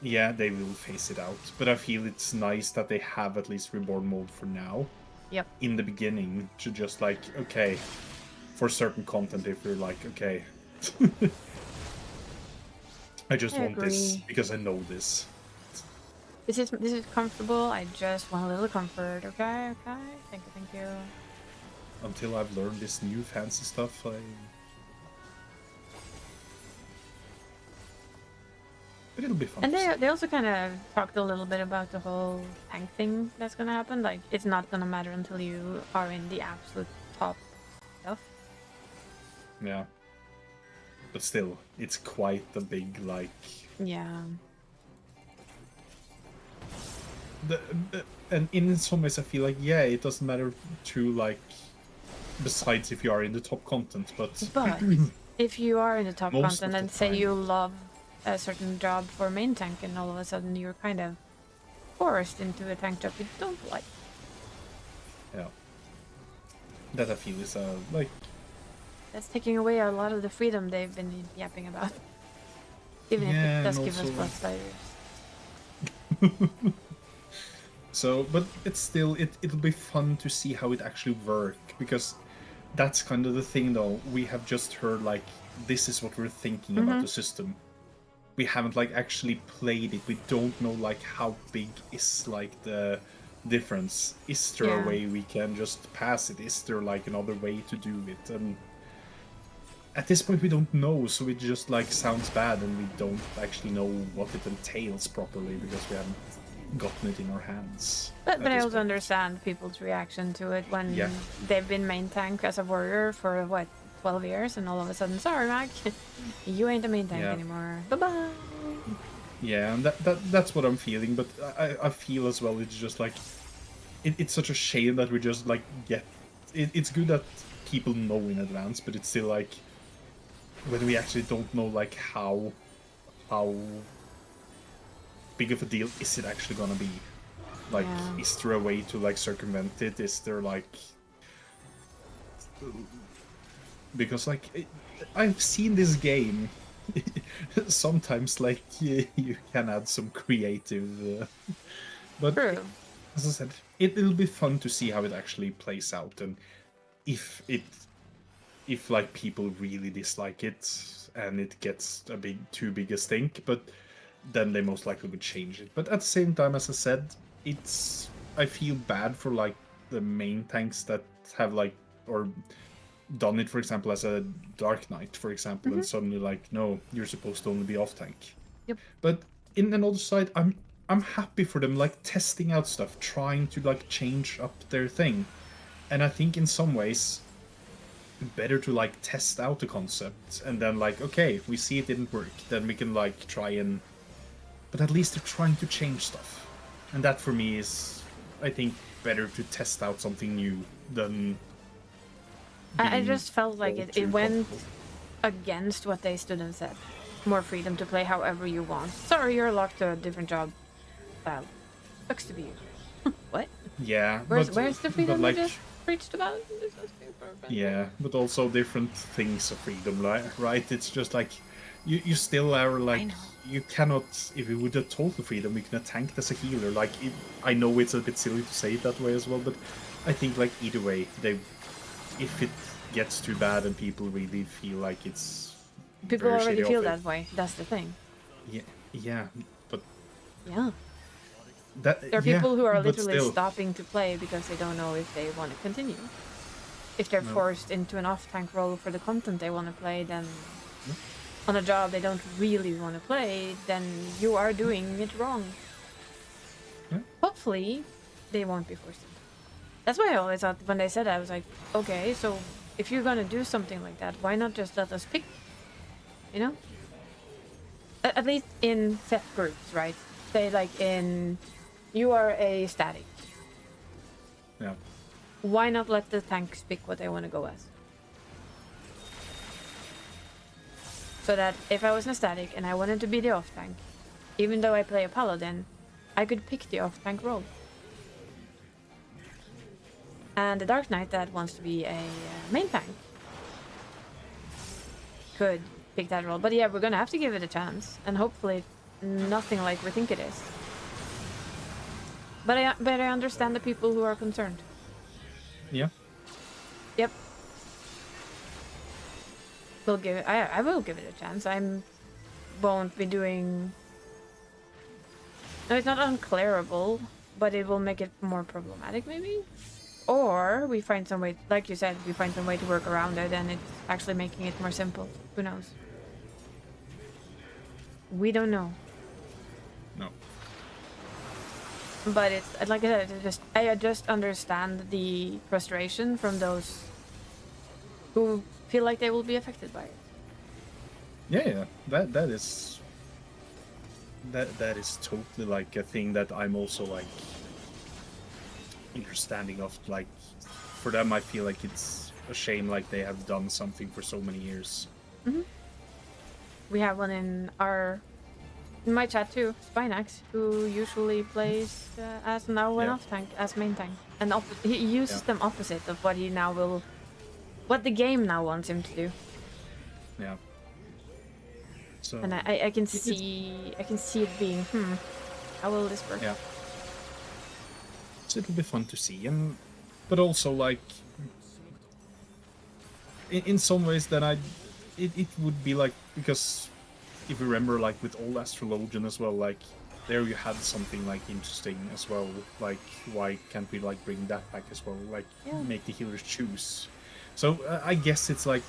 Yeah, they will phase it out. But I feel it's nice that they have at least reborn mode for now. Yep. In the beginning, to just like, okay, for certain content, if you're like, okay, I just want this because I know this. This is comfortable. I just want a little comfort. Okay, okay. Thank you. Until I've learned this new fancy stuff, but it'll be fun. And they also kind of talked a little bit about the whole tank thing that's gonna happen. Like, it's not gonna matter until you are in the absolute top stuff. Yeah. But still, it's quite a big, like... Yeah. And in some ways I feel like, yeah, it doesn't matter to, like... Besides if you are in the top content, but... But if you are in the top content and say you love a certain job for main tank and all of a sudden you're kind of forced into a tank job you don't like. Yeah. That I feel is like... That's taking away a lot of the freedom they've been yapping about. Even if it does give us plus sliders. So, but it's still, it'll be fun to see how it actually works, because that's kind of the thing though. We have just heard like, this is what we're thinking about the system. We haven't like actually played it. We don't know like how big is like the difference. Is there a way we can just pass it? Is there like another way to do it? And at this point we don't know, so it just like sounds bad and we don't actually know what it entails properly because we haven't gotten it in our hands. But I also understand people's reaction to it when they've been main tank as a warrior for what, 12 years, and all of a sudden, sorry Mac, you ain't a main tank anymore. Bye-bye. Yeah, and that's what I'm feeling, but I feel as well it's just like it's such a shame that we just like get it's good that people know in advance, but it's still like when we actually don't know like how big of a deal is it actually gonna be. Like, is there a way to like circumvent it? Is there like because like I've seen this game. Sometimes like you can add some creative, but True. as I said, it'll be fun to see how it actually plays out, and if like people really dislike it and it gets too big a stink, but then they most likely would change it. But at the same time, as I said, I feel bad for like the main tanks that have like or done it, for example, as a Dark Knight, for example, and suddenly like, no, you're supposed to only be off tank. Yep. But in another side, I'm happy for them like testing out stuff, trying to like change up their thing. And I think in some ways better to like test out the concept and then like, okay, we see it didn't work, then we can like try and, but at least they're trying to change stuff. And that for me is, I think, better to test out something new than I just felt like all it too went comfortable. against what they stood and said. More freedom to play however you want. Sorry, you're locked to a different job. Well, sucks to be you. What? Yeah, Where's but, the freedom but you like, just preached about? yeah, but also different things of freedom, right? It's just like you still are like, you cannot, if you would have total freedom, you can tank as a healer. Like I know it's a bit silly to say it that way as well, but I think like either way, if it gets too bad and people really feel like it's People very already shitty feel of it, that way. That's the thing. yeah, but Yeah. that There are people who are but literally still, stopping to play because they don't know if they want to continue. If they're No. forced into an off-tank role for the content they want to play, then No. on a job they don't really want to play, then you are doing it wrong. Yeah. Hopefully, they won't be forced into. That's why I always thought when they said that, I was like, okay, so if you're gonna do something like that, why not just let us pick? You know? At least in set groups, right? Say like you are a static. Yeah. Why not let the tanks pick what they want to go as? So that if I was a static and I wanted to be the off tank, even though I play a paladin, I could pick the off tank role. And the Dark Knight that wants to be a main tank could pick that role. But yeah, we're gonna have to give it a chance, and hopefully nothing like we think it is. But I understand the people who are concerned. Yeah. Yep. We'll give it. I will give it a chance. Won't be doing. No, it's not unclearable, but it will make it more problematic, maybe. Or we find some way, like you said, we find some way to work around it, and it's actually making it more simple. Who knows? We don't know. No. But it's like I said, I just understand the frustration from those who feel like they will be affected by it. Yeah. That is totally like a thing that I'm also like understanding of. Like for them, I feel like it's a shame like they have done something for so many years. We have one in my chat too, Spinax, who usually plays as now an off tank, as main tank, and he uses them opposite of what what the game now wants him to do. Yeah. So. And I can see it being how will this work? Yeah. So it'll be fun to see, but also like in some ways then it would be like, because if you remember like with old Astrologian as well, like there you had something like interesting as well, like why can't we like bring that back as well, like make the healers choose. So I guess it's like,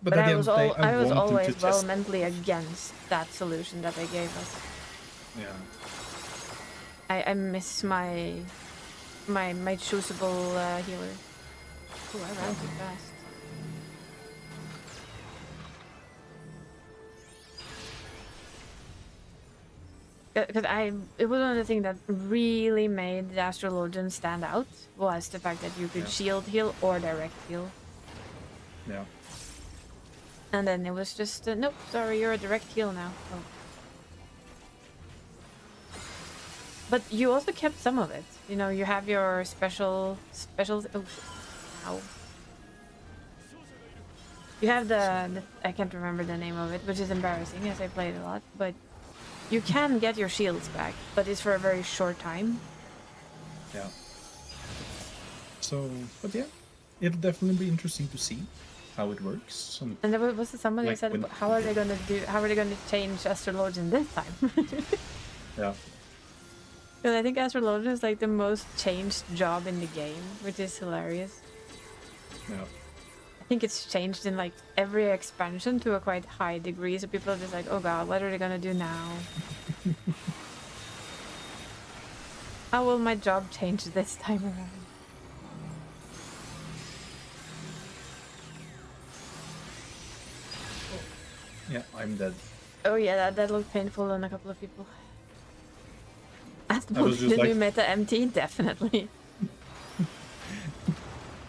but at the end of the day, I was always well test. mentally against that solution that they gave us. Yeah. I miss my choosable healer. Oh, I ran too fast. Because it was one of the things that really made the Astrologian stand out, was the fact that you could shield heal or direct heal. Yeah. And then it was just, nope, sorry, you're a direct heal now. Oh. But you also kept some of it. You know, you have your special. Oh, ow. You have I can't remember the name of it, which is embarrassing as I play it a lot, but you can get your shields back, but it's for a very short time. Yeah. So, but yeah, it'll definitely be interesting to see how it works. And there was somebody like said, how are they gonna change Astrologian this time? Yeah. Because I think Astrologian is like the most changed job in the game, which is hilarious. Yeah. I think it's changed in like every expansion to a quite high degree, so people are just like, oh god, what are they gonna do now? How will my job change this time around? Yeah, I'm dead. Oh yeah, that looked painful on a couple of people. just like... we made the MT, definitely.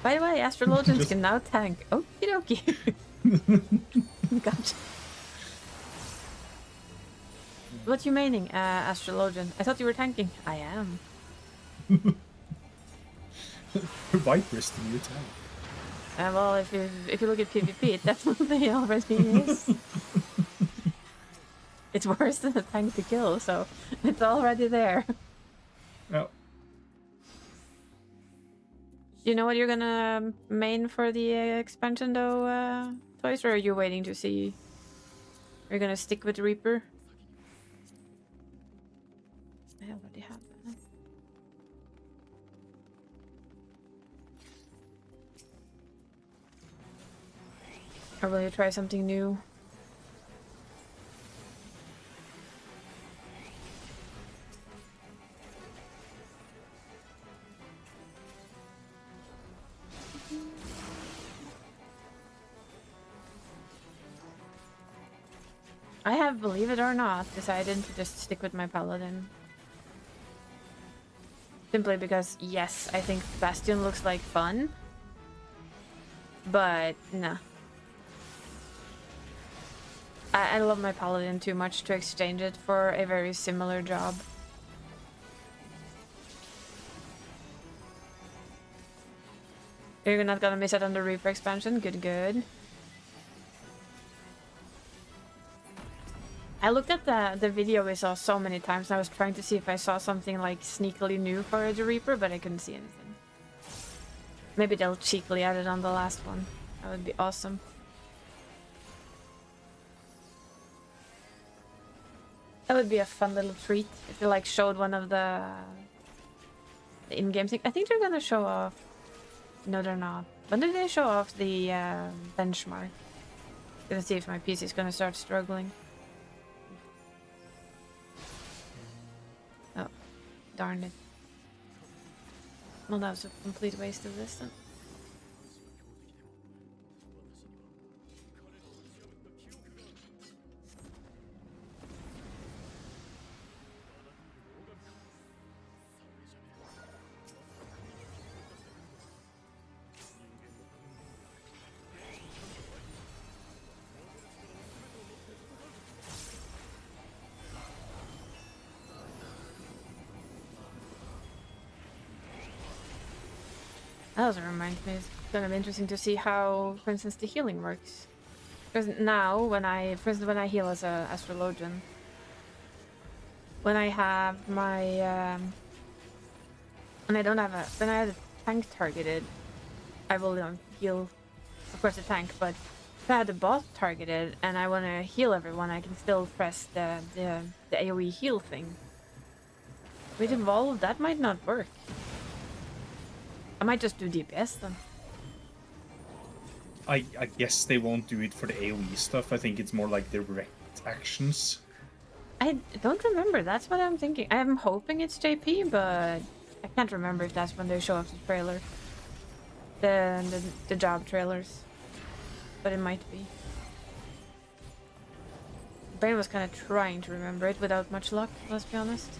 By the way, Astrologians can now tank. Okie dokie. Gotcha. What you meaning, Astrologian? I thought you were tanking. I am. Vipers in your tank. Well, if you look at PvP, it definitely already is. It's worse than a tank to kill, so it's already there. Yeah. You know what you're gonna main for the expansion though, Toys, or are you waiting to see? Are you gonna stick with Reaper? I already have that. Or will you try something new? I have, believe it or not, decided to just stick with my Paladin. Simply because, yes, I think Bastion looks like fun. But, nah. I love my Paladin too much to exchange it for a very similar job. You're not gonna miss out on the Reaper expansion? Good, good. I looked at the video we saw so many times, and I was trying to see if I saw something like sneakily new for the Reaper, but I couldn't see anything. Maybe they'll cheekily add it on the last one. That would be awesome. That would be a fun little treat if they like showed one of the in-game things. I think they're gonna show off. No, they're not. When did they show off the benchmark? Gonna see if my PC is gonna start struggling. Oh, darn it. Well, that was a complete waste of this then. That also reminds me, it's kind of interesting to see how, for instance, the healing works. Because now, when for instance, when I heal as a Astrologian, when I have my, when I have a tank targeted, I will heal, of course, the tank, but if I have the boss targeted and I want to heal everyone, I can still press the AoE heal thing. With Evolve, that might not work. I might just do DPS then. I guess they won't do it for the AoE stuff. I think it's more like direct actions. I don't remember. That's what I'm thinking. I'm hoping it's JP, but I can't remember if that's when they show off the trailer. The job trailers. But it might be. Brain was kind of trying to remember it without much luck, let's be honest.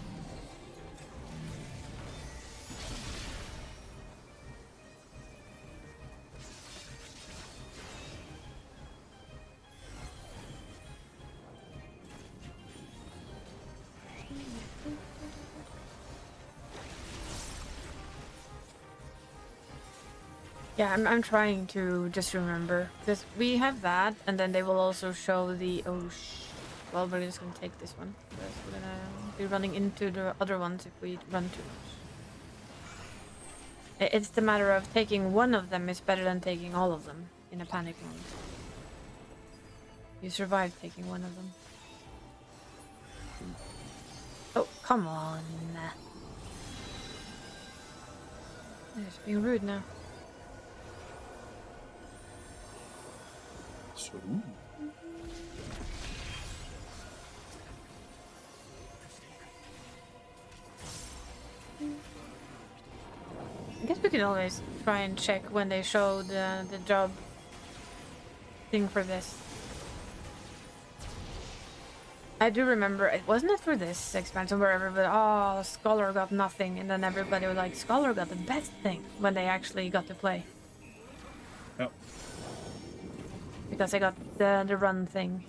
Yeah, I'm trying to just remember because we have that, and then they will also show the well, we're just gonna take this one because we're gonna be running into the other ones if we run too much. It's the matter of taking one of them is better than taking all of them in a panic mode. You survive taking one of them. Oh, come on. They're just being rude now. So. I guess we could always try and check when they show the job thing for this. I do remember, it wasn't for this expansion where everybody, oh, Scholar got nothing, and then everybody was like, Scholar got the best thing when they actually got to play. Yep. Because I got the run thing.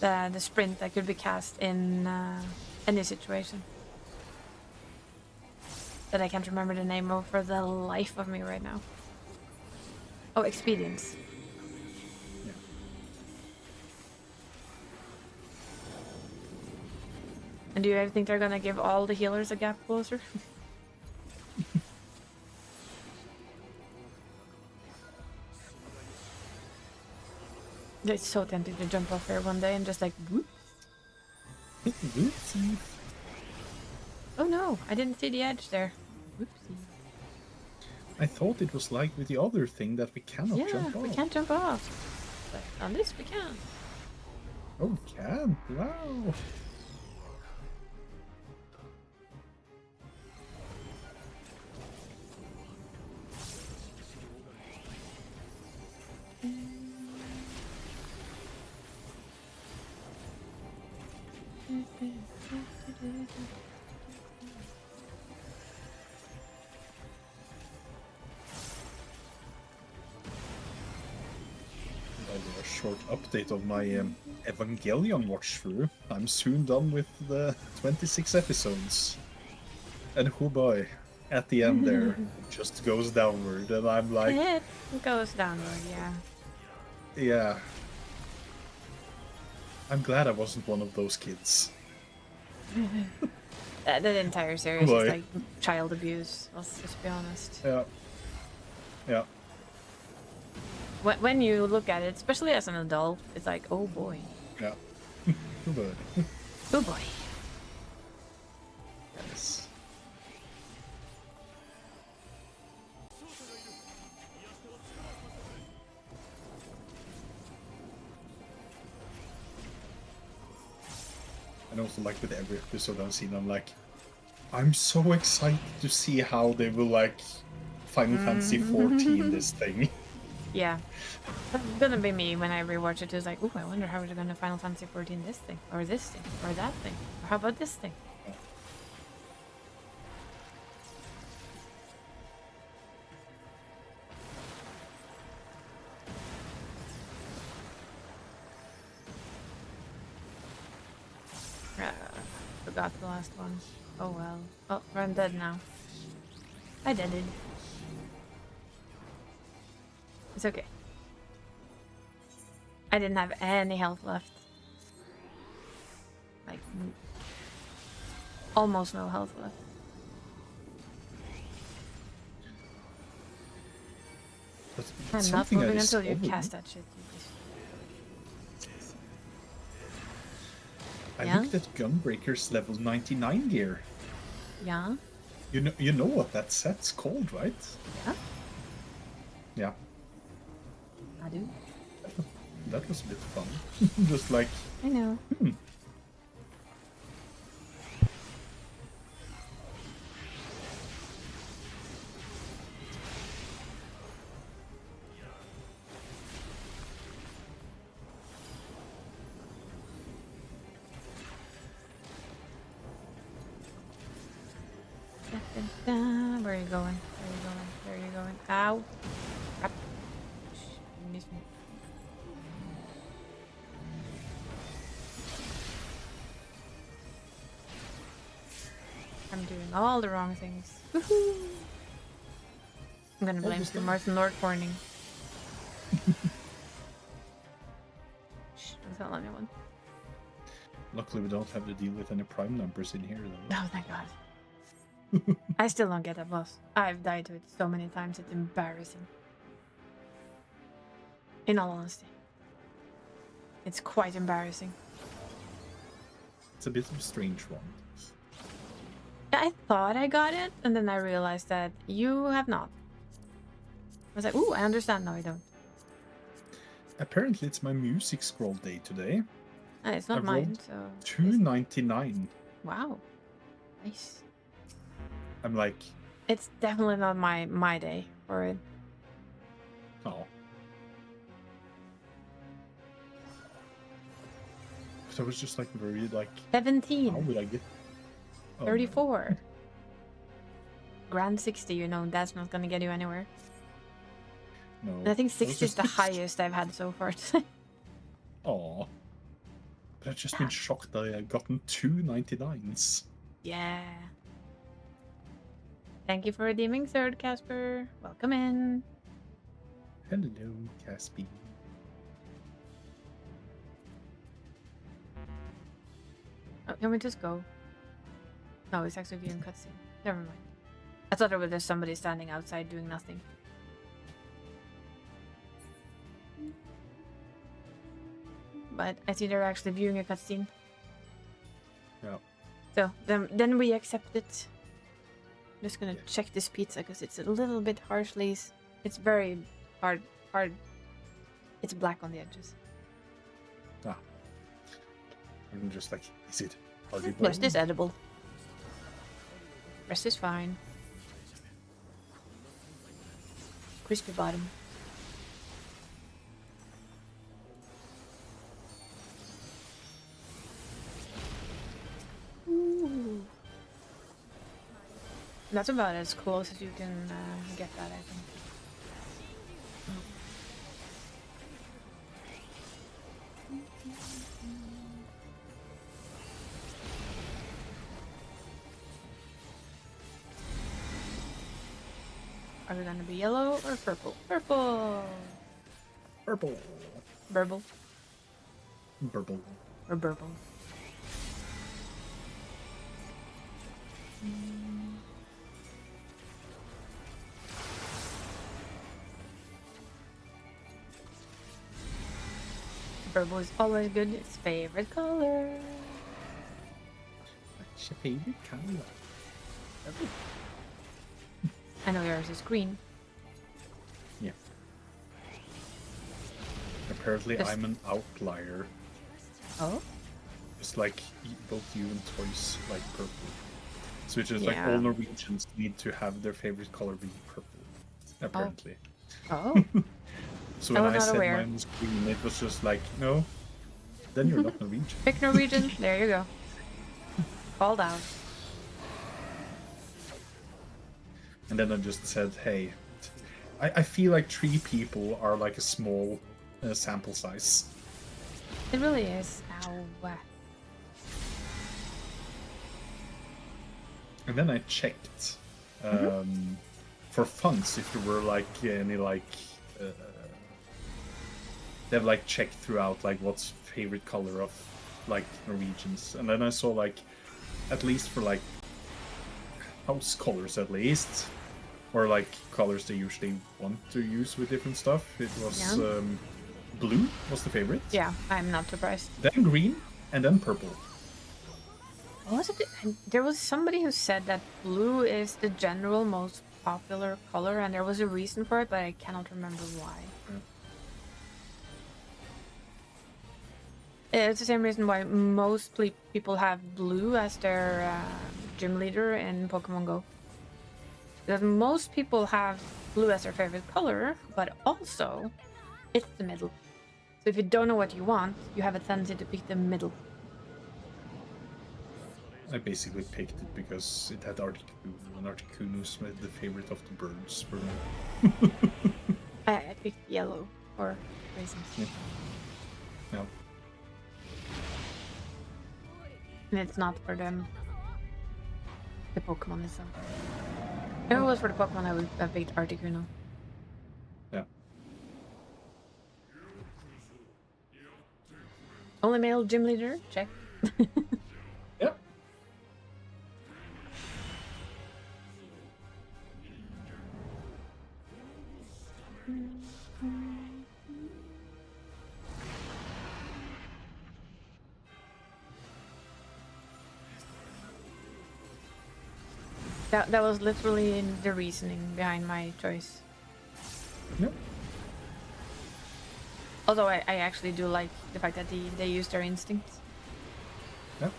The sprint that could be cast in any situation. That I can't remember the name of for the life of me right now. Oh, Expedience. Yeah. And do you ever think they're gonna give all the healers a gap closer? It's so tempting to jump off here one day and just like whoop. Whoopsie. Oh no, I didn't see the edge there. Whoopsie. I thought it was like with the other thing that we cannot jump off. We can't jump off. But on this we can. Oh, we can? Wow. A short update of my Evangelion watch through. I'm soon done with the 26 episodes. And oh boy, at the end there, it just goes downward, and I'm like... It goes downward, yeah. Yeah. I'm glad I wasn't one of those kids. The entire series Boy. is like child abuse, let's just be honest. Yeah. Yeah. When you look at it, especially as an adult, it's like, oh boy. Yeah. Oh boy. Oh boy. Yes. And also, like, with every episode I've seen, I'm like, I'm so excited to see how they will, like, Final Fantasy 14 this thing. Yeah. That's gonna be me when I rewatch it. It's like, ooh, I wonder how they're gonna Final Fantasy 14 this thing, or this thing, or that thing. Or how about this thing? Forgot the last one. Oh well. Oh, I'm dead now. I did it. It's okay. I didn't have any health left. Like, almost no health left. But I'm not moving until you cast that shit. I looked at Gunbreaker's level 99 gear. Yeah? You know what that set's called, right? Yeah? Yeah. I do. That was a bit fun. Just like... I know. Where are you going? Where are you going? Where are you going? Ow! Crap. You missed me. I'm doing all the wrong things. Woohoo! I'm gonna blame some Martin Lord Corning. Shh, don't tell anyone. Luckily, we don't have to deal with any prime numbers in here, though. Oh, thank God. I still don't get that boss. I've died to it so many times, it's embarrassing. In all honesty. It's quite embarrassing. It's a bit of a strange one. I thought I got it, and then I realized that you have not. I was like, ooh, I understand. No, I don't. Apparently, it's my music scroll day today. It's not mine, so... $2.99. Wow. Nice. I'm like... It's definitely not my day for it. Oh. So I was just like very like... 17. How would I get... Oh, 34. No. Grand 60, you know, that's not gonna get you anywhere. No. And I think 60 is the highest I've had so far today. Aw. But I've just been shocked that I've gotten 2.99s. Yeah. Thank you for redeeming third, Casper. Welcome in. Hello, Caspi. Oh, can we just go? No, it's actually viewing cutscene. Never mind. I thought there was just somebody standing outside doing nothing. But I see they're actually viewing a cutscene. Yeah. So then we accept it. I'm just gonna check this pizza because it's a little bit harshly. It's very hard. It's black on the edges. Ah. I'm just like, is it hardly Rest is edible. Rest is fine. Crispy bottom. Ooh. That's about as close as you can get that, I think. Are we gonna be yellow or purple? Purple! Purple. Burble. Purple. Or burble. Purple is always good. It's favorite color. What's your favorite color? Purple. I know yours is green. Yeah. Apparently, Just... I'm an outlier. Oh? It's like both you and Toys like purple. So it's just like all Norwegians need to have their favorite color be purple. Apparently. Oh. So when I said mine was green, it was just like, no, then you're not Norwegian. Pick Norwegian. There you go. Called out. And then I just said, hey, I feel like 3 people are like a small sample size. It really is. Ow. And then I checked for funds if there were like any like they've like checked throughout like what's favorite color of like Norwegians, and then I saw like at least for like house colors at least, or like colors they usually want to use with different stuff. It was blue was the favorite. Yeah, I'm not surprised. Then green, and then purple. What was it? There was somebody who said that blue is the general most popular color, and there was a reason for it, but I cannot remember why. Yeah. It's the same reason why most people have blue as their gym leader in Pokemon Go. Because most people have blue as their favorite color, but also it's the middle. So if you don't know what you want, you have a tendency to pick the middle. I basically picked it because it had Articuno, and Articuno was the favorite of the birds for me. I picked yellow for reasons. Yeah. No. And it's not for them. The Pokemon itself. If it was for the Pokemon, I would have picked Articuno. Yeah. Only male gym leader? Check. Yep. That was literally the reasoning behind my choice. Yep. Although I actually do like the fact that they use their instincts. Yep.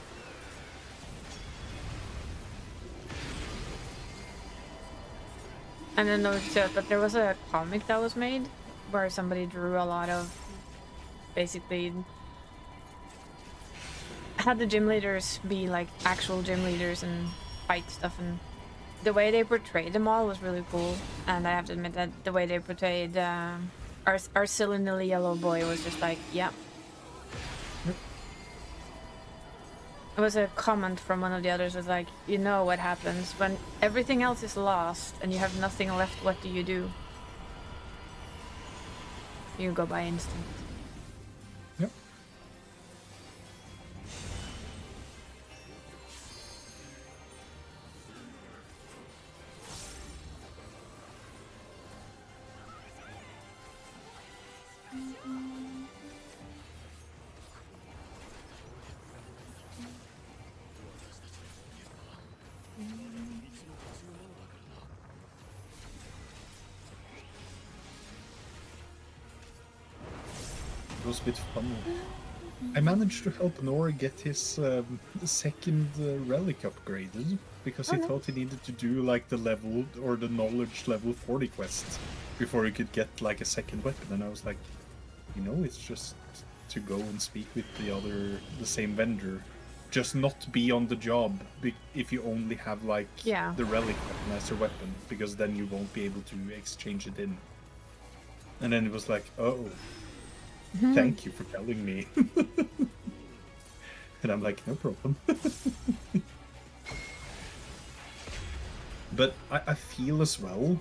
And then noticed that there was a comic that was made where somebody drew a lot of basically had the gym leaders be like actual gym leaders and fight stuff, and the way they portrayed them all was really cool. And I have to admit that the way they portrayed our silly yellow boy was just like, yeah. It was a comment from one of the others was like, you know what happens when everything else is lost and you have nothing left, what do? You go by instinct. Yep. It was a bit fun. I managed to help Nora get his second relic upgraded because he thought he needed to do like the level or the knowledge level 40 quest before he could get like a second weapon. And I was like, you know, it's just to go and speak with the same vendor. Just not be on the job if you only have like the relic weapon as your weapon, because then you won't be able to exchange it in. And then it was like, oh. Thank you for telling me. And I'm like, no problem. But I feel as well,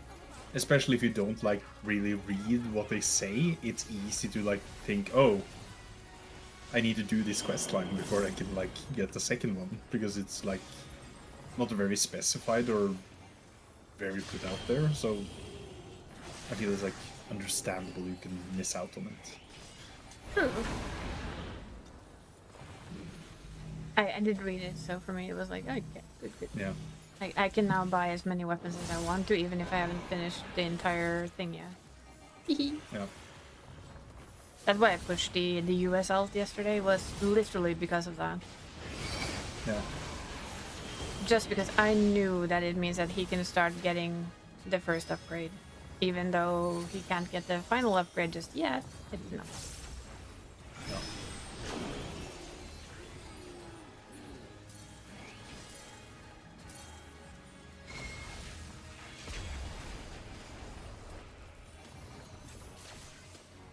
especially if you don't like really read what they say, it's easy to like think, oh, I need to do this quest line before I can like get the second one, because it's like not very specified or very put out there. So I feel it's like understandable you can miss out on it. True. I did read it, so for me it was like, okay, good. Yeah. I can now buy as many weapons as I want to, even if I haven't finished the entire thing yet. Yeah. That's why I pushed the US alt yesterday, was literally because of that. Yeah. Just because I knew that it means that he can start getting the first upgrade. Even though he can't get the final upgrade just yet, it's enough. Yeah.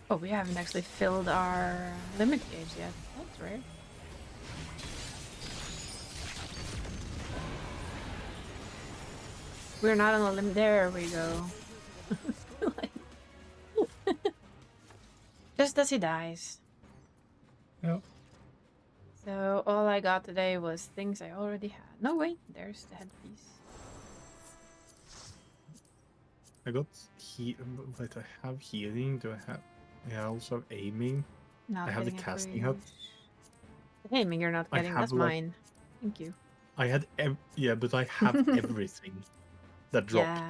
Oh, we haven't actually filled our limit gauge yet. That's rare. We're not on the limit. There we go. Just as he dies. Yeah. So all I got today was things I already had. No, wait, there's the headpiece. I got wait, I have healing. Do I have? Yeah, I also have aiming. Not I have the casting hat. The aiming you're not getting. That's mine. Thank you. I had yeah, but I have everything that dropped. Yeah.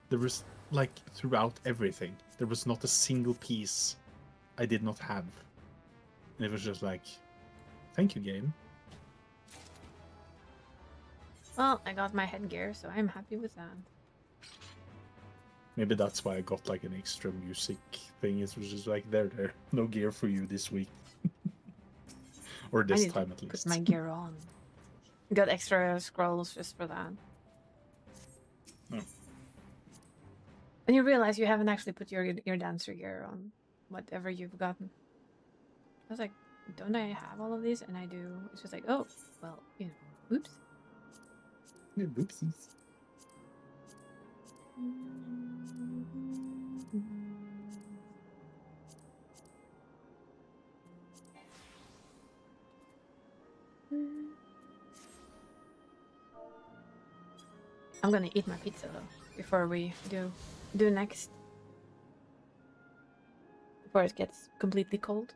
There was like throughout everything, there was not a single piece I did not have, and it was just like, thank you, game. Well, I got my headgear, so I'm happy with that. Maybe that's why I got like an extra music thing. It was just like, there, no gear for you this week. Or this time at least. Put my gear on. Got extra scrolls just for that. Oh. And you realize you haven't actually put your dancer gear on whatever you've gotten. I was like, don't I have all of these? And I do. It's just like, oh, well, you know, oops. Yeah, oopsies. I'm gonna eat my pizza though before we do next. Before it gets completely cold.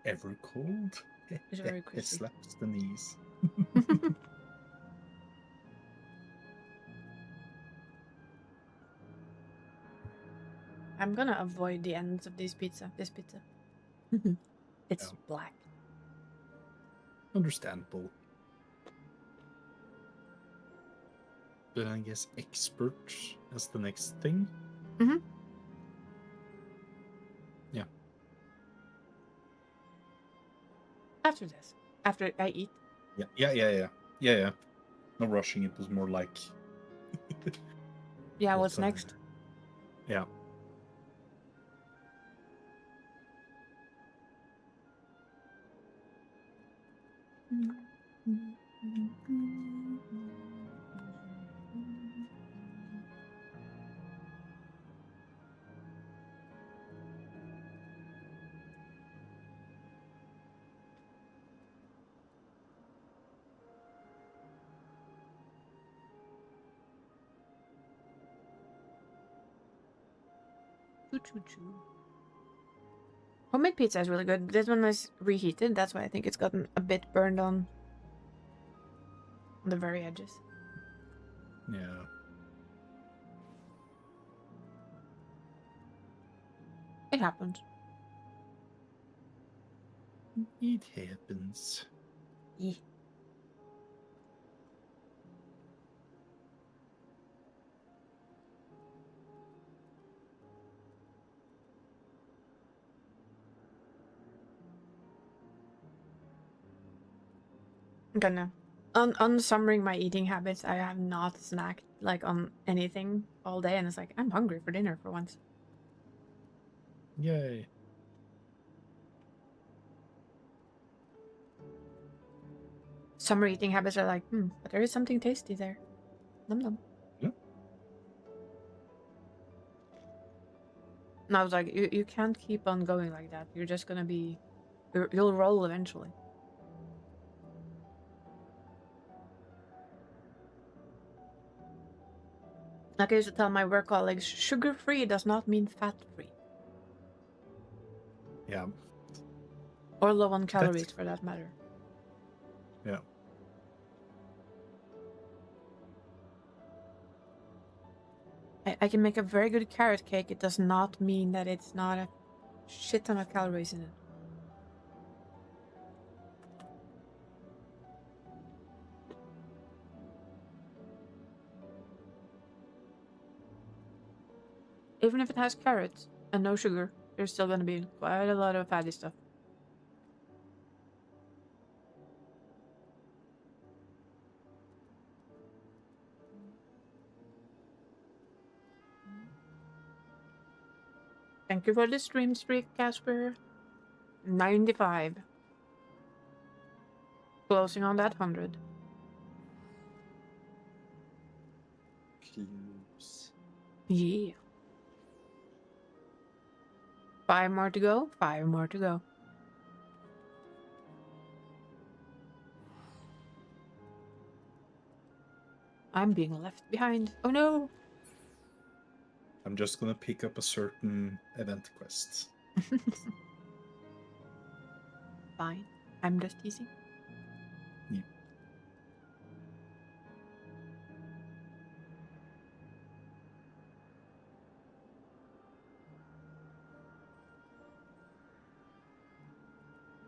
Ever cold? It's very It crispy. slaps the knees. I'm gonna avoid the ends of this pizza. It's black. Understandable. But I guess expert as the next thing. Mm-hmm. Yeah. After this. After I eat. Yeah. No rushing, it was more like... Yeah, what's next? Yeah. Choo-choo-choo. Homemade pizza is really good. This one is reheated. That's why I think it's gotten a bit burned on the very edges. Yeah. It happens. It happens. Yeah. I'm gonna on summering my eating habits. I have not snacked like on anything all day, and it's like I'm hungry for dinner for once. Yay. Summer eating habits are like, but there is something tasty there. Num num. Yeah. And I was like, you can't keep on going like that. You're just gonna be, you'll roll eventually. Like I used to tell my work colleagues, sugar-free does not mean fat-free. Yeah. Or low on calories, for that matter. Yeah. I can make a very good carrot cake. It does not mean that it's not a shit ton of calories in it. Even if it has carrots and no sugar, there's still gonna be quite a lot of fatty stuff. Thank you for the stream streak, Casper. 95. Closing on that 100. Close. Yeah. 5 more to go. 5 more to go. I'm being left behind. Oh no! I'm just gonna pick up a certain event quest. Fine. I'm just teasing. Yeah.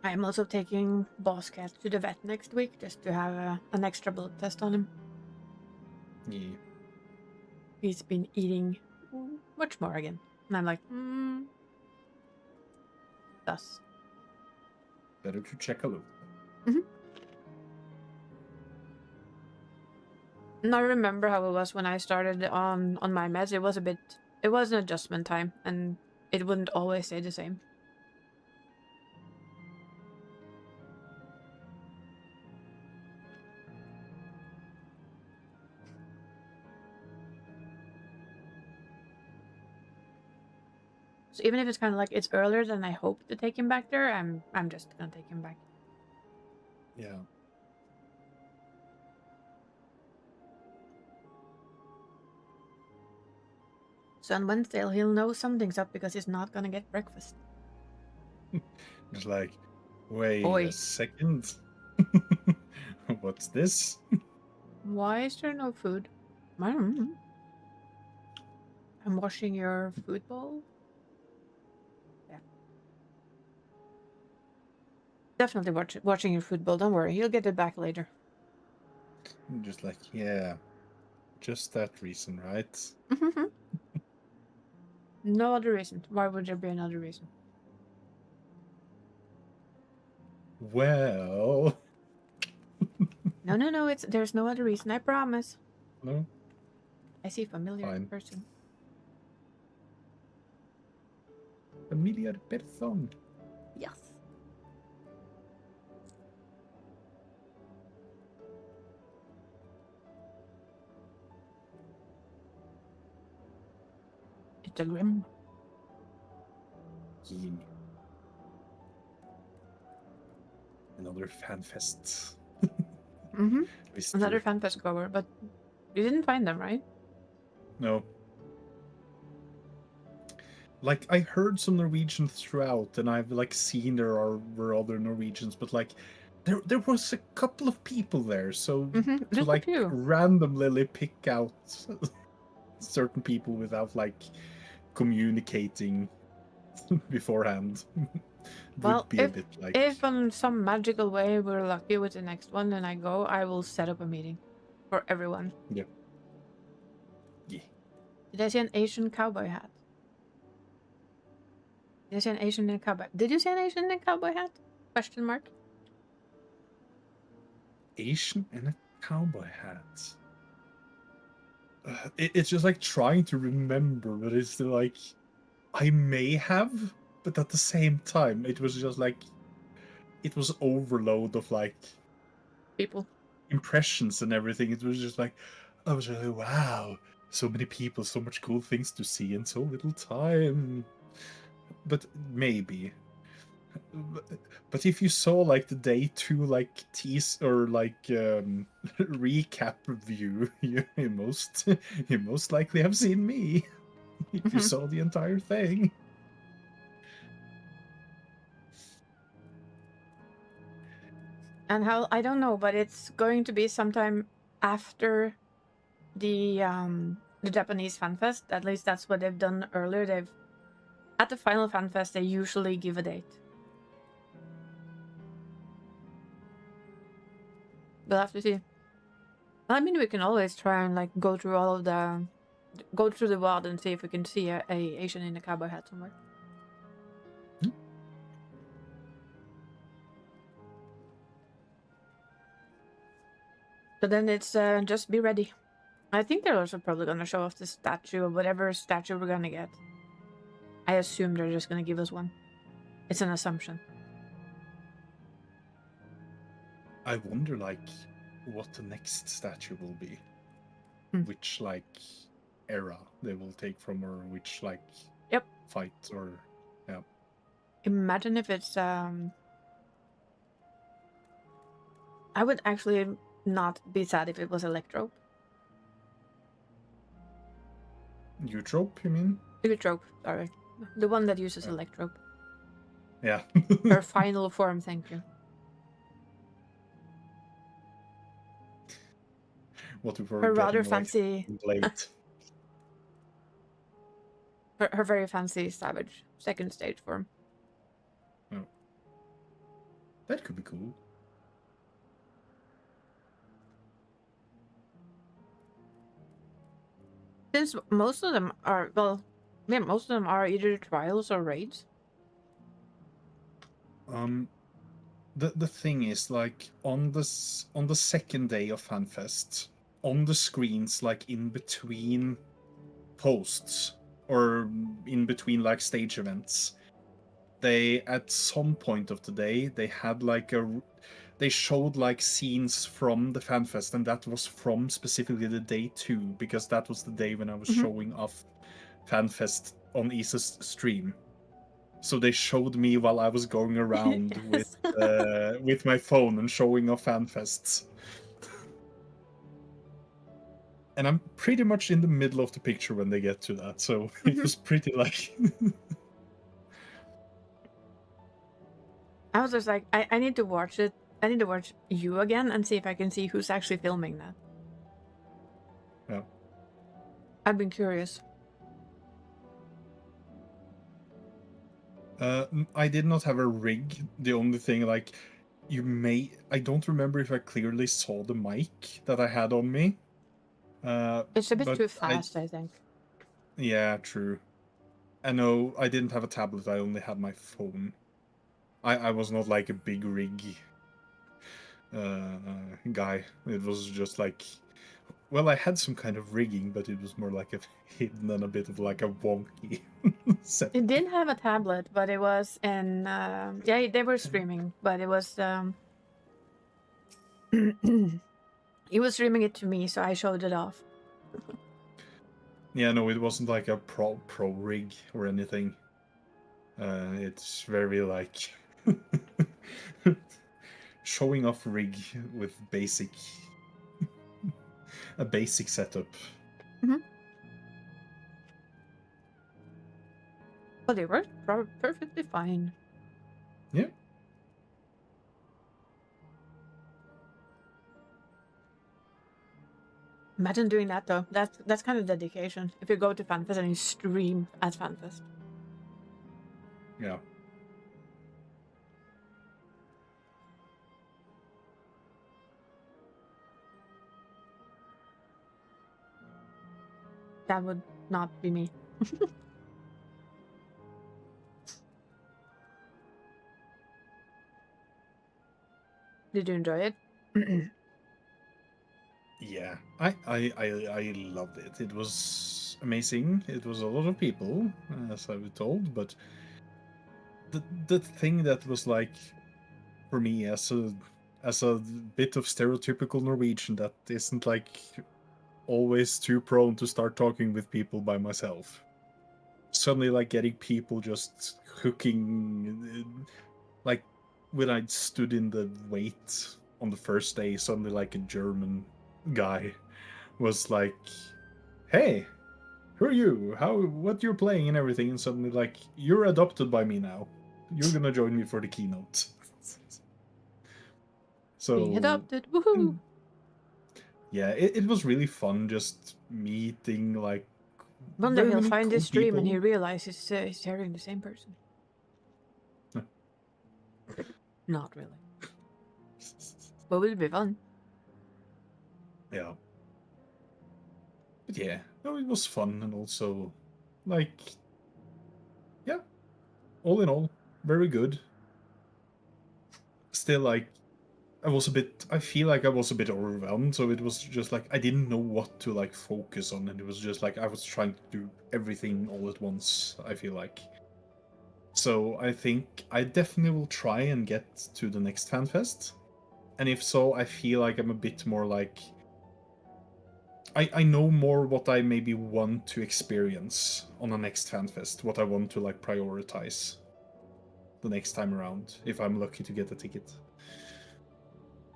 I am also taking Boss Cat to the vet next week just to have an extra blood test on him. Yeah. He's been eating much more again. And I'm like, thus. Better to check a look. And I remember how it was when I started on my meds. It was an adjustment time, and it wouldn't always stay the same. So even if it's kind of like it's earlier than I hope to take him back there, I'm just gonna take him back. Yeah. So on Wednesday he'll know something's up because he's not gonna get breakfast. Just like, wait Oi. a second. What's this? Why is there no food? I don't know. I'm washing your food bowl. Yeah. Definitely watching your food bowl. Don't worry, he'll get it back later. Just like, yeah, just that reason, right? No other reason. Why would there be another reason? Well. No. There's no other reason. I promise. No. I see familiar Fine. person. Familiar person. Yes. It's a grim. Yeah. Another fan fest. Another FanFest cover, but you didn't find them, right? No. Like, I heard some Norwegians throughout, and I've like seen were other Norwegians, but like there was a couple of people there, so to Just like a few. randomly pick out certain people without like communicating beforehand Well, would be a bit like. if in some magical way we're lucky with the next one and I go, I will set up a meeting for everyone. Yeah. Yeah. Did I see an Asian cowboy hat? Did I see an Asian in a cowboy? Did you see an Asian in a cowboy hat? Question mark. Asian in a cowboy hat. It's just like trying to remember, but it's still like I may have, but at the same time, it was just like it was overload of like People. Impressions and everything. It was just like I was like, wow, so many people, so much cool things to see in so little time. But maybe. But if you saw like the day 2 like tease or like recap view, you most likely have seen me if you saw the entire thing. And how I don't know, but it's going to be sometime after the Japanese FanFest. At least that's what they've done earlier. At the final FanFest they usually give a date. We'll have to see. I mean, we can always try and like go through the world and see if we can see a Asian in a cowboy hat somewhere. So then it's just be ready. I think they're also probably gonna show off the statue of whatever statue we're gonna get. I assume they're just gonna give us one. It's an assumption. I wonder like what the next statue will be. Which like era they will take from, or which like fight, or yeah. Imagine if it's I would actually not be sad if it was Electrope. Eutrope, you mean? Eutrope, sorry. The one that uses Electrope. Yeah. Her final form, thank you. What we were her rather getting, fancy late. her very fancy savage second stage form. Oh. That could be cool. Since most of them are, well, yeah, most of them are either trials or raids. The thing is, like, on the second day of FanFest, on the screens, like in between posts or in between like stage events, they at some point of the day they had like they showed like scenes from the FanFest, and that was from specifically the day 2, because that was the day when I was showing off FanFest on Isa's stream. So they showed me while I was going around Yes. with my phone and showing off FanFests. And I'm pretty much in the middle of the picture when they get to that, so it was pretty like... I was just like, I need to watch it. I need to watch you again and see if I can see who's actually filming that. Yeah. I've been curious. I did not have a rig. The only thing, like, I don't remember if I clearly saw the mic that I had on me. It's a bit But too fast, I think. Yeah, true. I know I didn't have a tablet, I only had my phone. I was not like a big rig guy. It was just like... Well, I had some kind of rigging, but it was more like a hidden and a bit of like a wonky setup. It did have a tablet, but it was in... yeah, they were streaming, but it was... he was streaming it to me, so I showed it off. Yeah, no, it wasn't like a pro rig or anything. It's very like showing off rig with basic a basic setup. But they worked perfectly fine. Yeah. Imagine doing that though. That's kind of dedication. If you go to FanFest and you stream at FanFest. Yeah. That would not be me. Did you enjoy it? Yeah, I loved it. It was amazing. It was a lot of people, as I was told, but the thing that was like, for me as a bit of stereotypical Norwegian that isn't like always too prone to start talking with people by myself. Suddenly, like, getting people just hooking, like when I stood in the wait on the first day, suddenly like a German guy was like, "Hey, who are you? What you're playing and everything?" And suddenly like, "You're adopted by me now. You're gonna join me for the keynote." So Being adopted, woohoo! Yeah, it was really fun just meeting like One day very he'll many find cool this stream people. and he realizes he's hearing the same person. Not really. But it would be fun. Yeah. But yeah, no, it was fun and also like, yeah, all in all, very good. Still, like, I feel like I was a bit overwhelmed, so it was just like, I didn't know what to like focus on, and it was just like, I was trying to do everything all at once, I feel like. So I think I definitely will try and get to the next FanFest. And if so, I feel like I'm a bit more like, I know more what I maybe want to experience on the next FanFest, what I want to like prioritize the next time around, if I'm lucky to get a ticket.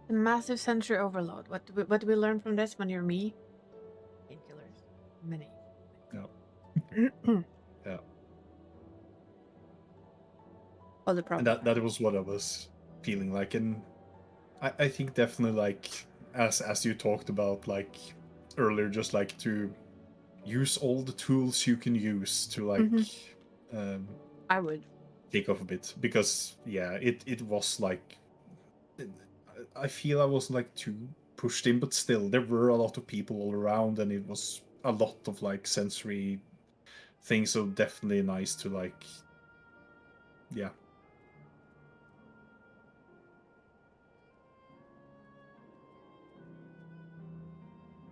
The massive sensory overload. What do we learn from this when you're me? Painkillers. Many. Yeah. Yeah. All the And problems. that was what I was feeling like. And I think definitely like, as you talked about like earlier, just like to use all the tools you can use to like I would take off a bit, because yeah, it was like, I feel I was like too pushed in, but still there were a lot of people all around and it was a lot of like sensory things, so definitely nice to like, yeah.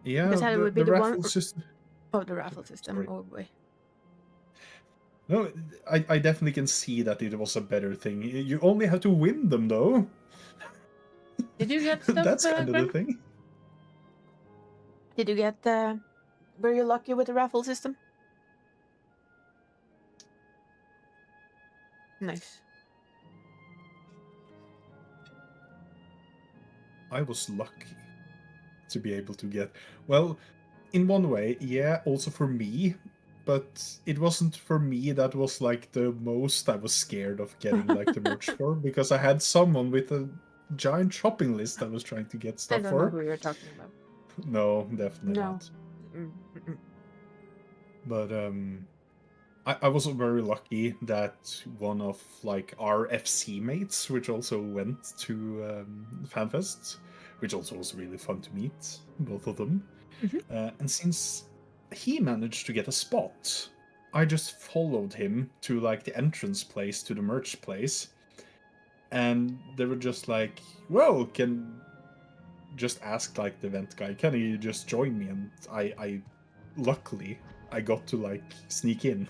Yeah, because it would be the the one. raffle system. Oh, the raffle system. Sorry. Oh boy. No, I definitely can see that it was a better thing. You only have to win them, though. Did you get stuff, That's kind of the Grim? thing. Did you get were you lucky with the raffle system? Nice. I was lucky to be able to get, well, in one way, yeah, also for me, but it wasn't for me that was like the most I was scared of getting like the merch for, because I had someone with a giant shopping list I was trying to get I stuff don't know for. who you're talking about. No, definitely No. not. Mm-mm. But I was very lucky that one of like our FC mates, which also went to FanFest, which also was really fun to meet, both of them. And since he managed to get a spot, I just followed him to like the entrance place to the merch place. And they were just like, well, can just ask like the event guy, can he just join me? And I luckily I got to like sneak in.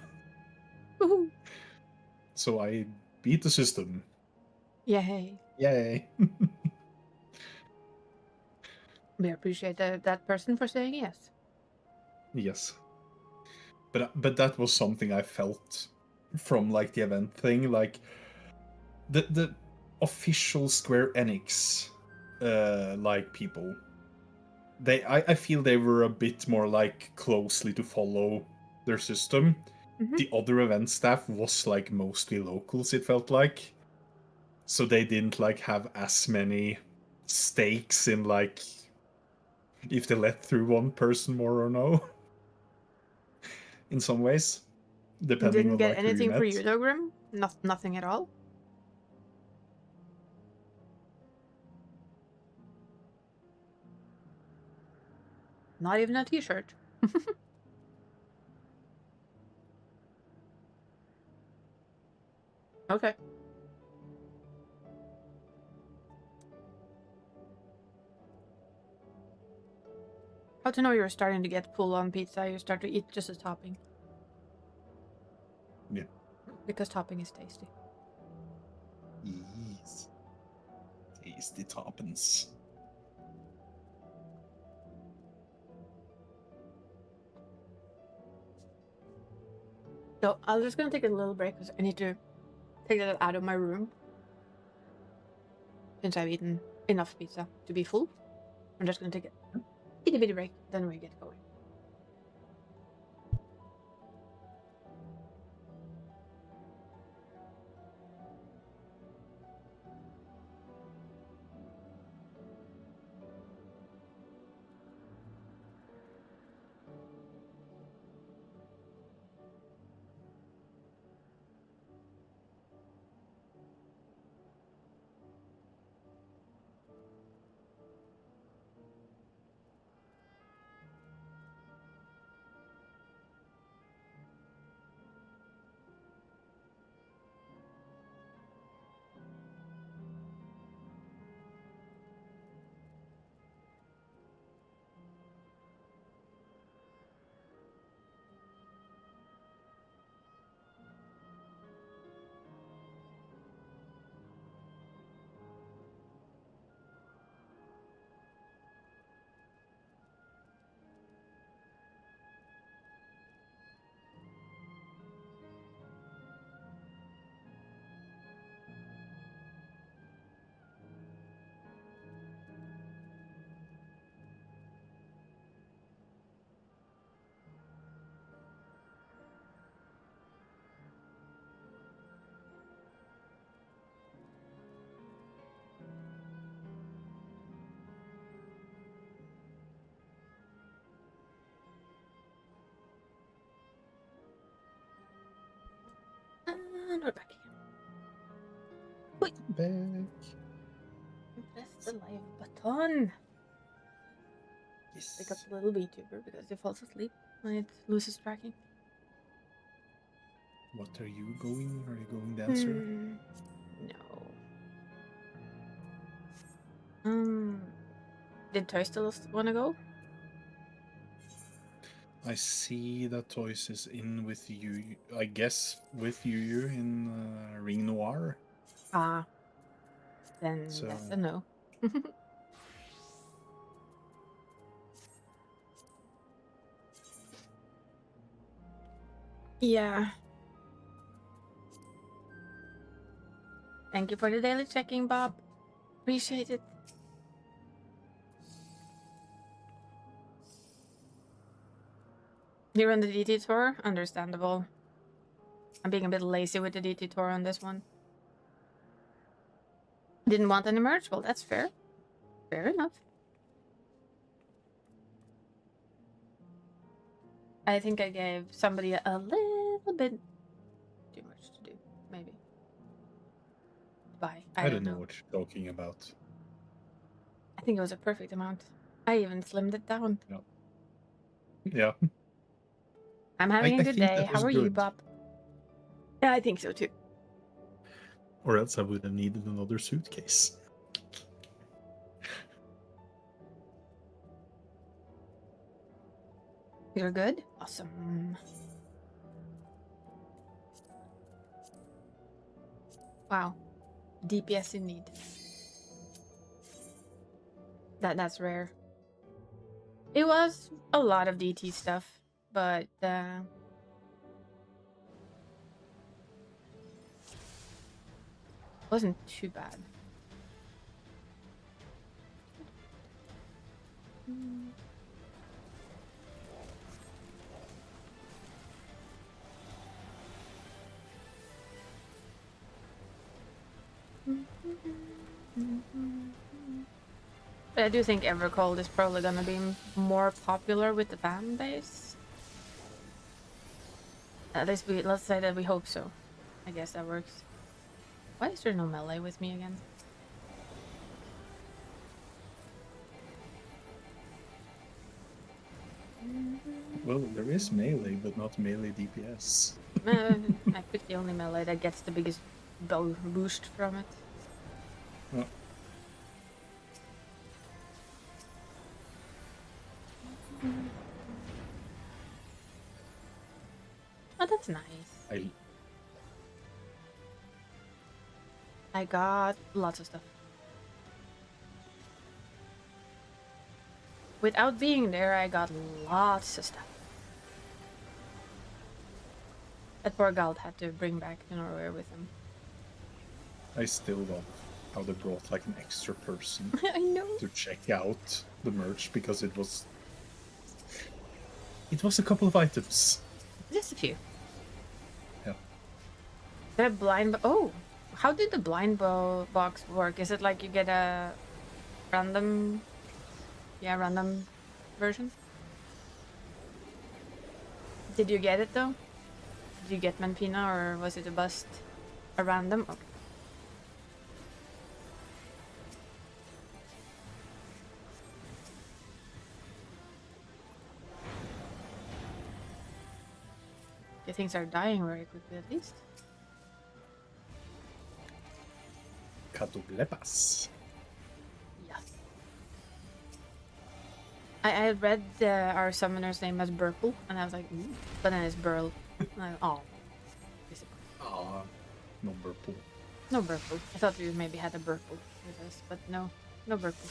Woohoo. So I beat the system. Yay. Yay. We appreciate that person for saying yes. Yes. But that was something I felt from like the event thing, like the official Square Enix like people. I feel they were a bit more like closely to follow their system. The other event staff was like mostly locals, it felt like. So they didn't like have as many stakes in like if they let through one person more or no. In some ways, depending Didn't on get like who you anything for met. you though, Grim? Nothing at all? Not even a t-shirt. Okay. How to know you're starting to get full on pizza? You start to eat just a topping. Yeah. Because topping is tasty. Yes. Tasty toppings. So I'm just gonna take a little break because I need to take that out of my room. Since I've eaten enough pizza to be full. I'm just gonna take a itty bitty break, then we get going. And we're back again. Wait. Back. Press the live button. Yes. Wake up the little VTuber because it falls asleep when it loses tracking. What are you going? Are you going dancer? No. Did Toy still wanna go? I see that Toys is in with you. I guess with you in Ring Noir. Ah. Then So that's a no. Yeah. Thank you for the daily checking, Bob. Appreciate it. You're on the DT tour? Understandable. I'm being a bit lazy with the DT tour on this one. Didn't want any merch? Well, that's fair. Fair enough. I think I gave somebody a little bit too much to do, maybe. Bye. I don't know what you're talking about. I think it was a perfect amount. I even slimmed it down. Yeah. I'm having a good day. How are you, Bob? Yeah, I think so too. Or else I would have needed another suitcase. You're good? Awesome. Wow. DPS in need. That's rare. It was a lot of DT stuff, but wasn't too bad. But I do think Evercold is probably gonna be more popular with the fan base. At least let's say that we hope so. I guess that works. Why is there no melee with me again? Well, there is melee, but not melee DPS. I picked the only melee that gets the biggest boost from it. Oh. Oh, that's nice. I got lots of stuff. Without being there, I got lots of stuff. That poor Gald had to bring back to Norway with him. I still love how they brought like an extra person I know. to check out the merch because it was a couple of items. Just a few. Yeah. Did a blind oh, how did the blind box work? Is it like you get a random version? Did you get it though? Did you get Manpina or was it a bust? A random? Okay. Okay, things are dying very quickly at least. Catoblepas. Yes. I read our summoner's name as Burple, and I was like, ooh. But then it's Burl. Oh. Ah, no Burple. No Burple. I thought we maybe had a Burple with us, but no. No Burple.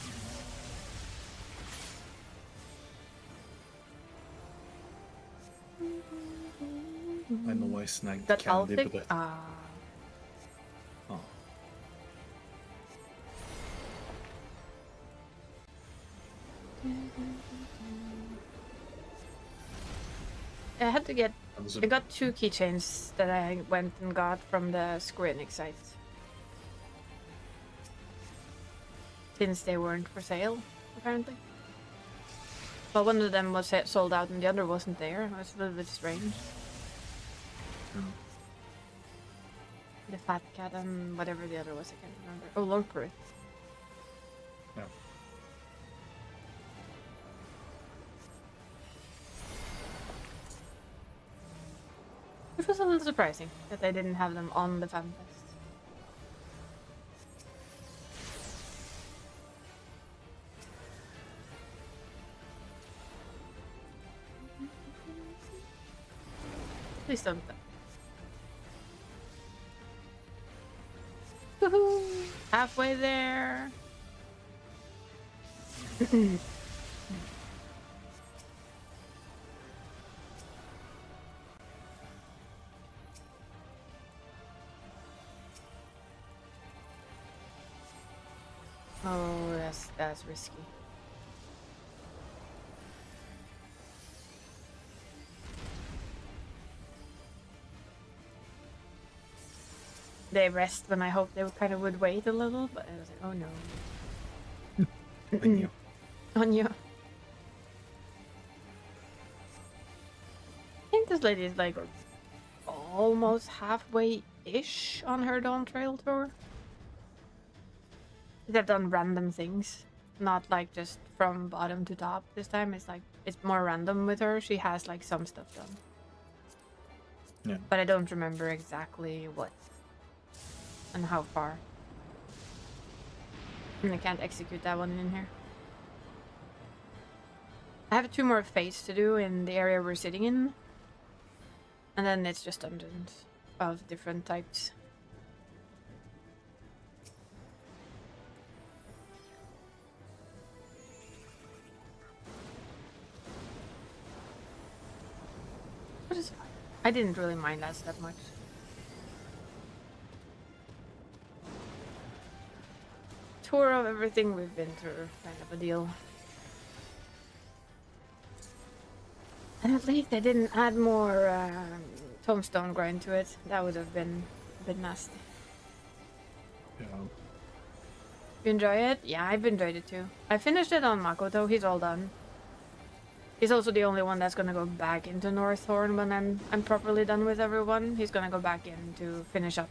I know I snagged That candy, Altic? but Ah. Oh. I had to get... I got 2 keychains that I went and got from the Square Enix site. Since they weren't for sale, apparently. Well, one of them was sold out and the other wasn't there. It was a little bit strange. The Fat Cat and whatever the other was, I can't remember. Oh, Lorprit. Yeah. Which was a little surprising that they didn't have them on the fan fest. Please don't. Woohoo! Halfway there. Oh, that's risky. They rest when I hoped they kind of would wait a little, but I was like, oh no. On you. On you. I think this lady is like almost halfway-ish on her Dawn Trail tour. They've done random things, not like just from bottom to top this time. It's like, it's more random with her. She has like some stuff done. Yeah. But I don't remember exactly what and how far. And I can't execute that one in here. I have 2 more fates to do in the area we're sitting in. And then it's just dungeons of different types. But it's fine. I didn't really mind that step much. Tour of everything we've been through, kind of a deal. And at least they didn't add more tombstone grind to it. That would have been a bit nasty. Yeah. You enjoy it? Yeah, I've enjoyed it too. I finished it on Makoto. He's all done. He's also the only one that's gonna go back into Northhorn when I'm properly done with everyone. He's gonna go back in to finish up.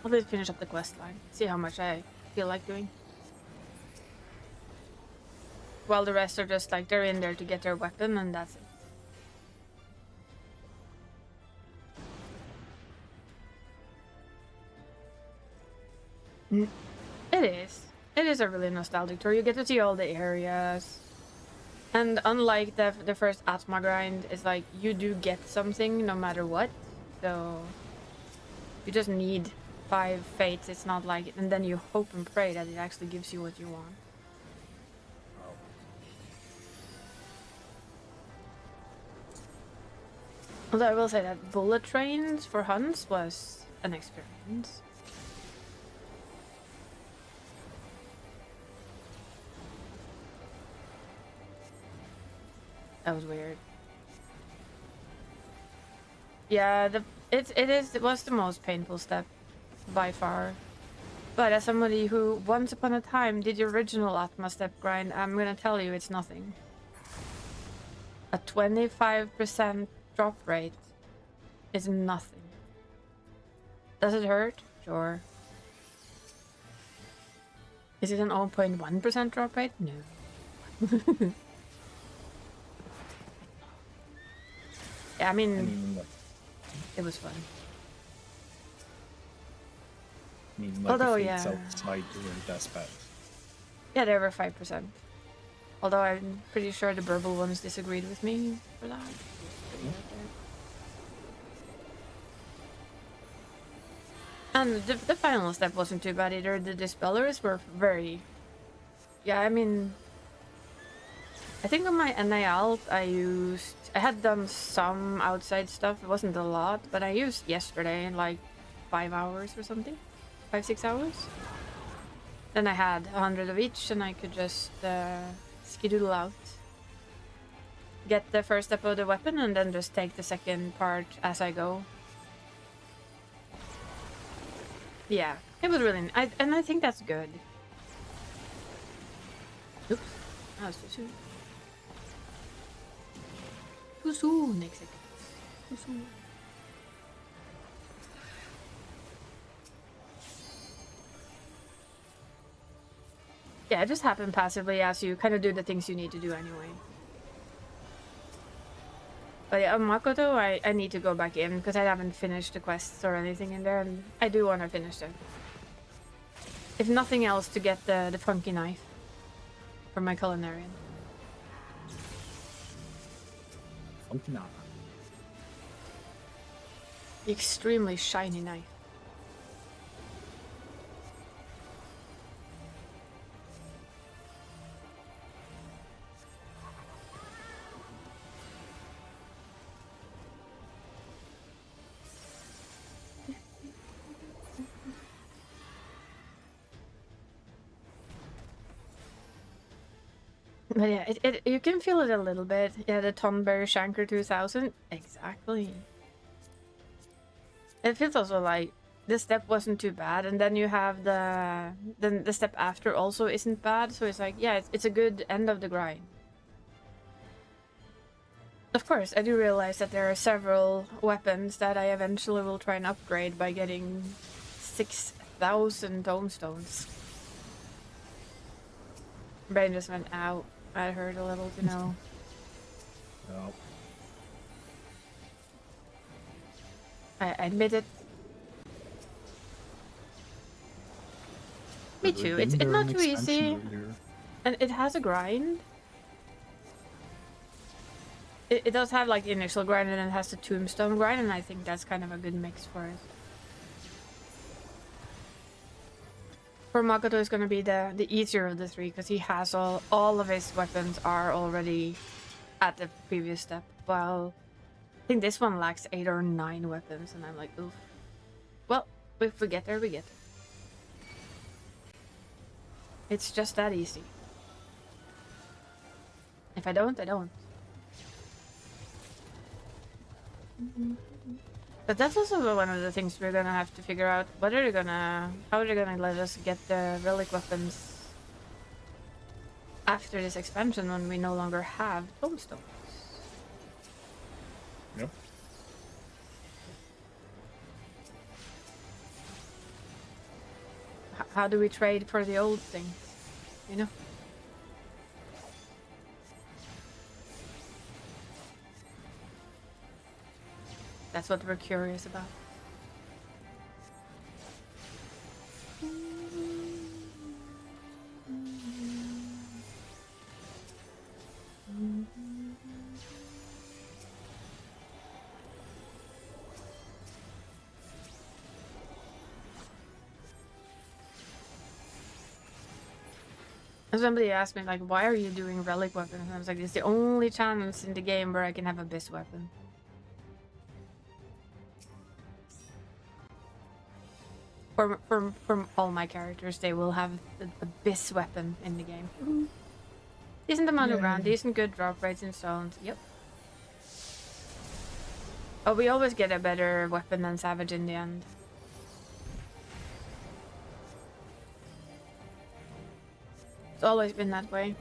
I'll just finish up the quest line. See how much I feel like doing. While the rest are just like, they're in there to get their weapon and that's it. It is. It is a really nostalgic tour. You get to see all the areas. And unlike the first Atma grind, it's like you do get something no matter what. So you just need 5 fates. It's not like, and then you hope and pray that it actually gives you what you want. Although I will say that bullet trains for hunts was an experience. That was weird. Yeah, it was the most painful step by far. But as somebody who once upon a time did the original Atma step grind, I'm gonna tell you it's nothing. A 25% drop rate is nothing. Does it hurt? Sure. Is it an 0.1% drop rate? No. Yeah, I mean, it was fun. I mean, like although, the fates yeah, outside weren't as bad. Yeah, they were 5%. Although I'm pretty sure the Burble ones disagreed with me for that. And the final step wasn't too bad either. The Dispellers were very... Yeah, I mean... I think on my NAL I had done some outside stuff. It wasn't a lot, but I used yesterday in like 5 hours or something. 5-6 hours. Then I had 100 of each and I could just skidoodle out. Get the first step of the weapon and then just take the second part as I go. Yeah, it was really... and I think that's good. Oops, that was too soon. Too soon, executives. Too soon. Yeah, it just happened passively as you kind of do the things you need to do anyway. But yeah, on Makoto, I need to go back in because I haven't finished the quests or anything in there, and I do want to finish them. If nothing else, to get the funky knife for my culinarian. Funky knife. The extremely shiny knife. But yeah, you can feel it a little bit. Yeah, the Tonberry Shanker 2000. Exactly. It feels also like this step wasn't too bad, and then you have then the step after also isn't bad. So it's like, yeah, it's a good end of the grind. Of course, I do realize that there are several weapons that I eventually will try and upgrade by getting 6,000 tomestones. Brain just went out. I heard a little to know. No. I admit it. Me too. It's not too easy. And it has a grind. It does have like the initial grind and it has the tombstone grind, and I think that's kind of a good mix for it. For Makoto is gonna be the easier of the three because he has all of his weapons are already at the previous step. While I think this one lacks 8 or 9 weapons, and I'm like, oof. Well, if we get there, we get there. It's just that easy. If I don't, I don't. But that's also one of the things we're gonna have to figure out. How are they gonna let us get the relic weapons after this expansion when we no longer have tomestones? Yep. How do we trade for the old things? You know? That's what we're curious about. Somebody asked me, like, why are you doing relic weapons? And I was like, it's the only chance in the game where I can have a bis weapon. From all my characters, they will have a bis weapon in the game. Mm-hmm. Decent amount of ground, decent good drop rates in zones. Yep. Oh, we always get a better weapon than Savage in the end. It's always been that way.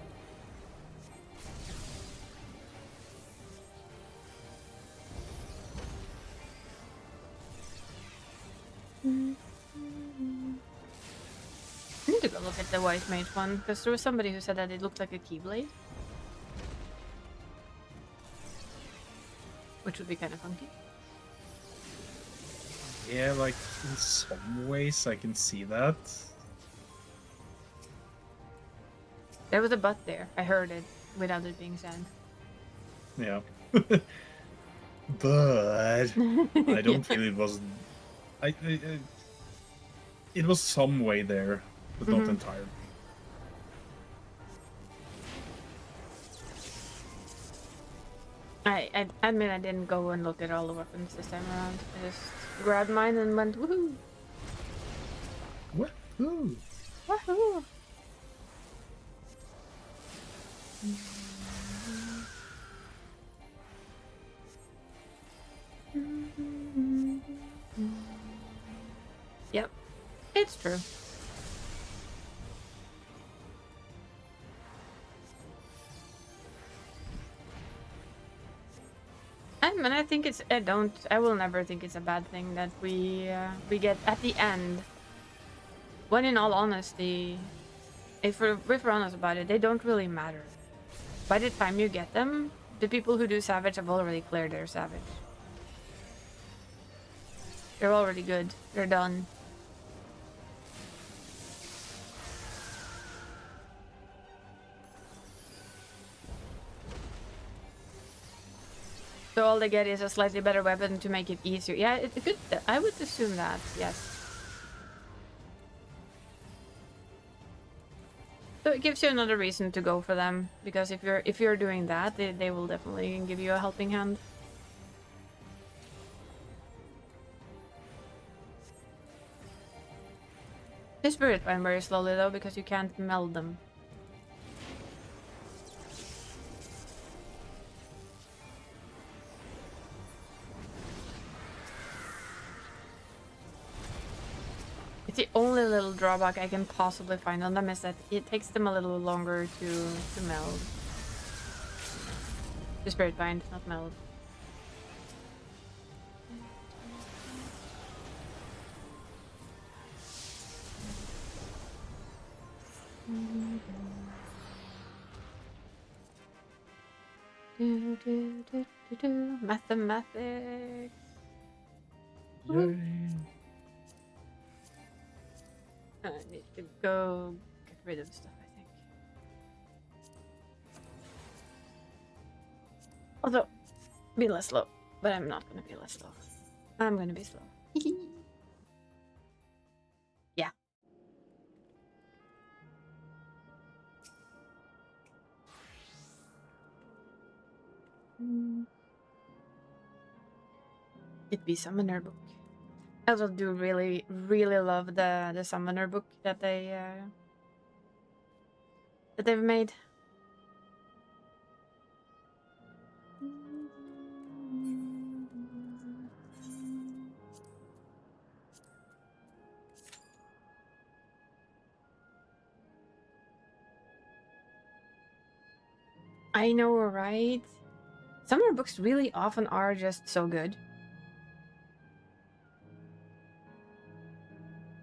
I need to go look at the Wise Mage one, because there was somebody who said that it looked like a Keyblade. Which would be kind of funky. Yeah, like, in some ways I can see that. There was a but there. I heard it without it being said. Yeah. But I don't feel it was... it was some way there, but not entirely. I admit I didn't go and look at all the weapons this time around. I just grabbed mine and went woohoo! Woohoo! Woohoo! Yep, it's true. And I think it's I will never think it's a bad thing that we get at the end. When in all honesty, if we're honest about it, they don't really matter. By the time you get them, the people who do Savage have already cleared their Savage. They're already good. They're done. So all they get is a slightly better weapon to make it easier. Yeah, it could. I would assume that. Yes. So it gives you another reason to go for them, because if you're doing that, they will definitely give you a helping hand. They spirit bind very slowly though, because you can't meld them. It's the only little drawback I can possibly find on them is that it takes them a little longer to meld. The spirit bind, not meld. Mathematics. Yay. I need to go get rid of stuff, I think. Although, be less slow. But I'm not gonna be less slow. I'm gonna be slow. Yeah. It'd be Summoner book. I also do really, really love the Summoner book that they've made. I know, right? Summoner books really often are just so good.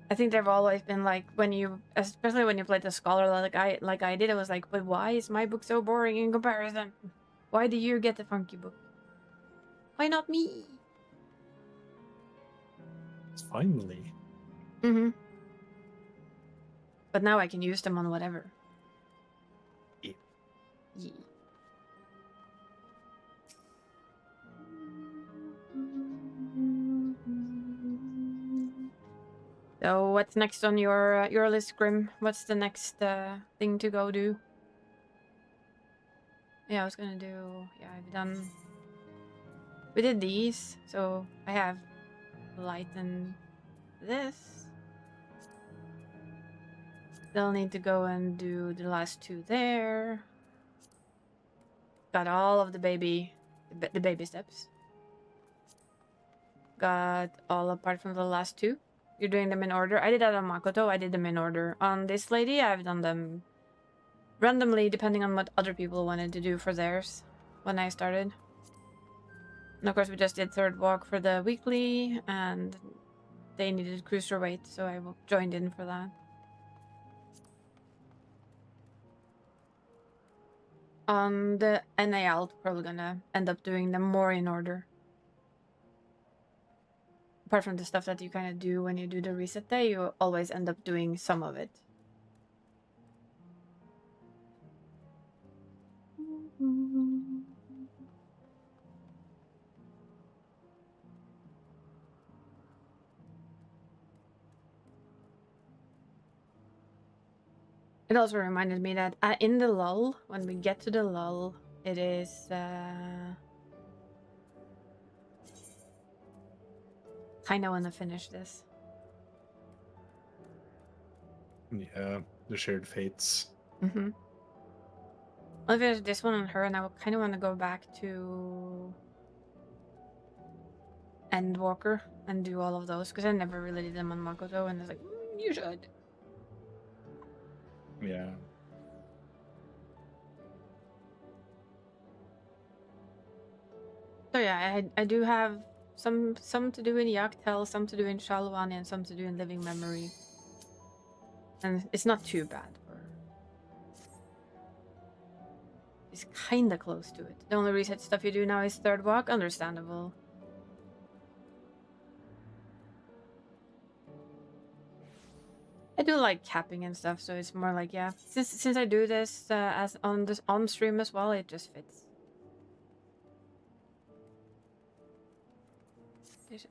I think they've always been like when you, especially when you played the scholar like I did, I was like, but why is my book so boring in comparison? Why do you get the funky book? Why not me? Finally. Mm-hmm. But now I can use them on whatever. Yeah. Yeah. So what's next on your list, Grim? What's the next thing to go do? Yeah, I was gonna do. Yeah, I've done. We did these, so I have light and this. Still need to go and do the last two there. Got all of the baby steps. Got all apart from the last two. You're doing them in order. I did that on Makoto. I did them in order. On this lady, I've done them randomly depending on what other people wanted to do for theirs when I started. And of course, we just did third walk for the weekly, and they needed cruiserweight, so I joined in for that. On the NAL, probably gonna end up doing them more in order. Apart from the stuff that you kind of do when you do the reset day, you always end up doing some of it. It also reminded me that in the lull, when we get to the lull, it is kind of want to finish this. Yeah, the shared fates. Mm-hmm. I'll finish this one on her, and I kind of want to go back to Endwalker and do all of those, because I never really did them on Makoto, and it's like, you should. Yeah. So yeah, I do have some to do in Yaktel, some to do in Shalwani, and some to do in Living Memory. And it's not too bad. It's kinda close to it. The only reset stuff you do now is third walk, understandable. I do like capping and stuff, so it's more like, yeah. Since I do this as on stream as well, it just fits.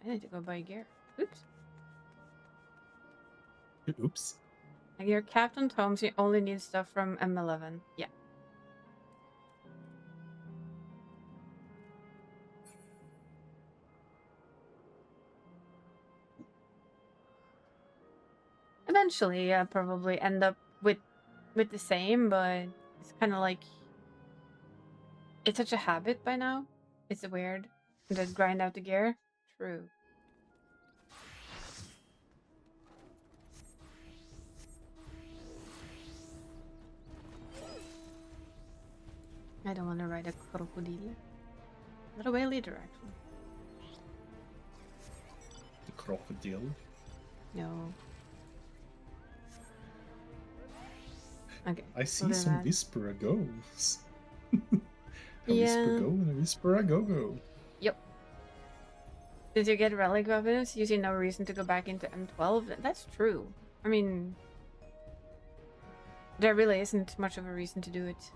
I need to go buy gear. Oops. Oops. Like your Captain Tomes, you only need stuff from M11. Yeah. Eventually, I'll probably end up with the same, but it's kind of like it's such a habit by now. It's weird. Just grind out the gear. True. I don't want to ride a crocodile. Not a whale either, actually. The crocodile? No. Okay. I see some Whisperer goes. A Yeah. Whisper go and a Whisperer go. Yep. Did you get relic weapons? You see no reason to go back into M12? That's true. I mean, there really isn't much of a reason to do it.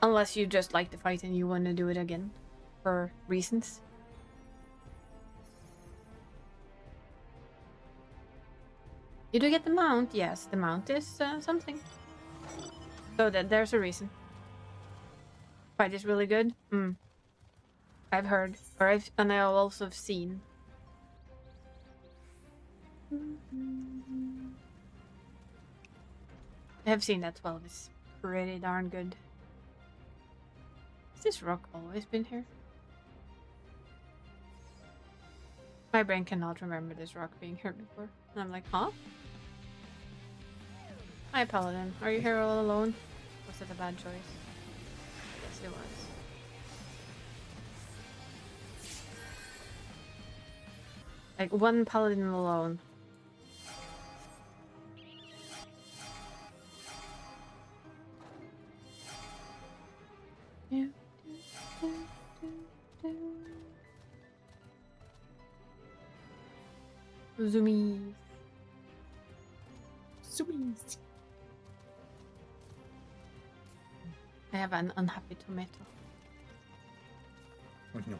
Unless you just like the fight and you want to do it again. For reasons. You do get the mount? Yes, the mount is something. So there's a reason. Fight is really good? I've heard. And I've also seen. I have seen that 12 is pretty darn good. Has this rock always been here? My brain cannot remember this rock being here before. And I'm like, huh? Hi, Paladin. Are you here all alone? Was it a bad choice? Yes, it was. Like, one Paladin alone. Zoomies. Zoomies. I have an unhappy tomato. Oh no.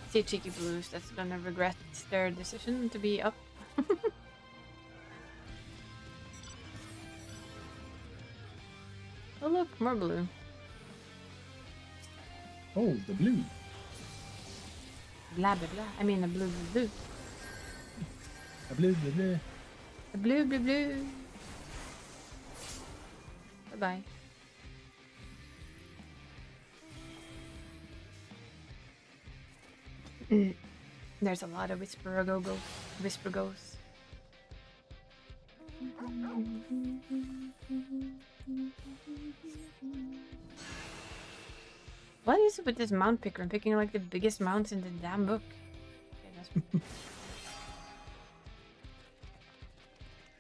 See cheeky blues that's gonna regret their decision to be up. Oh look, more blue. Oh, the blue. Blah blah blah. I mean a blue blue blue. A blue blue blue. A blue blue blue. Bye bye. There's a lot of whisper goes. What is it with this mount picker? I'm picking like the biggest mounts in the damn book. Okay, that's...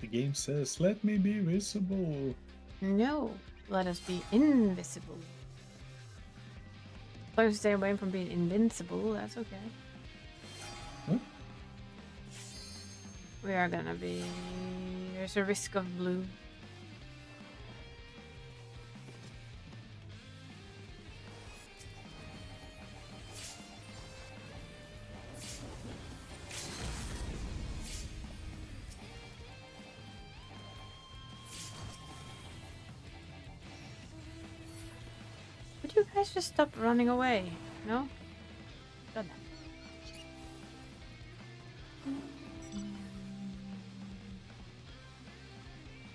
The game says, let me be visible. No, let us be invisible. As long as you stay away from being invincible, that's okay. Huh? We are gonna be... There's a risk of blue. Would you guys just stop running away? No? Done that.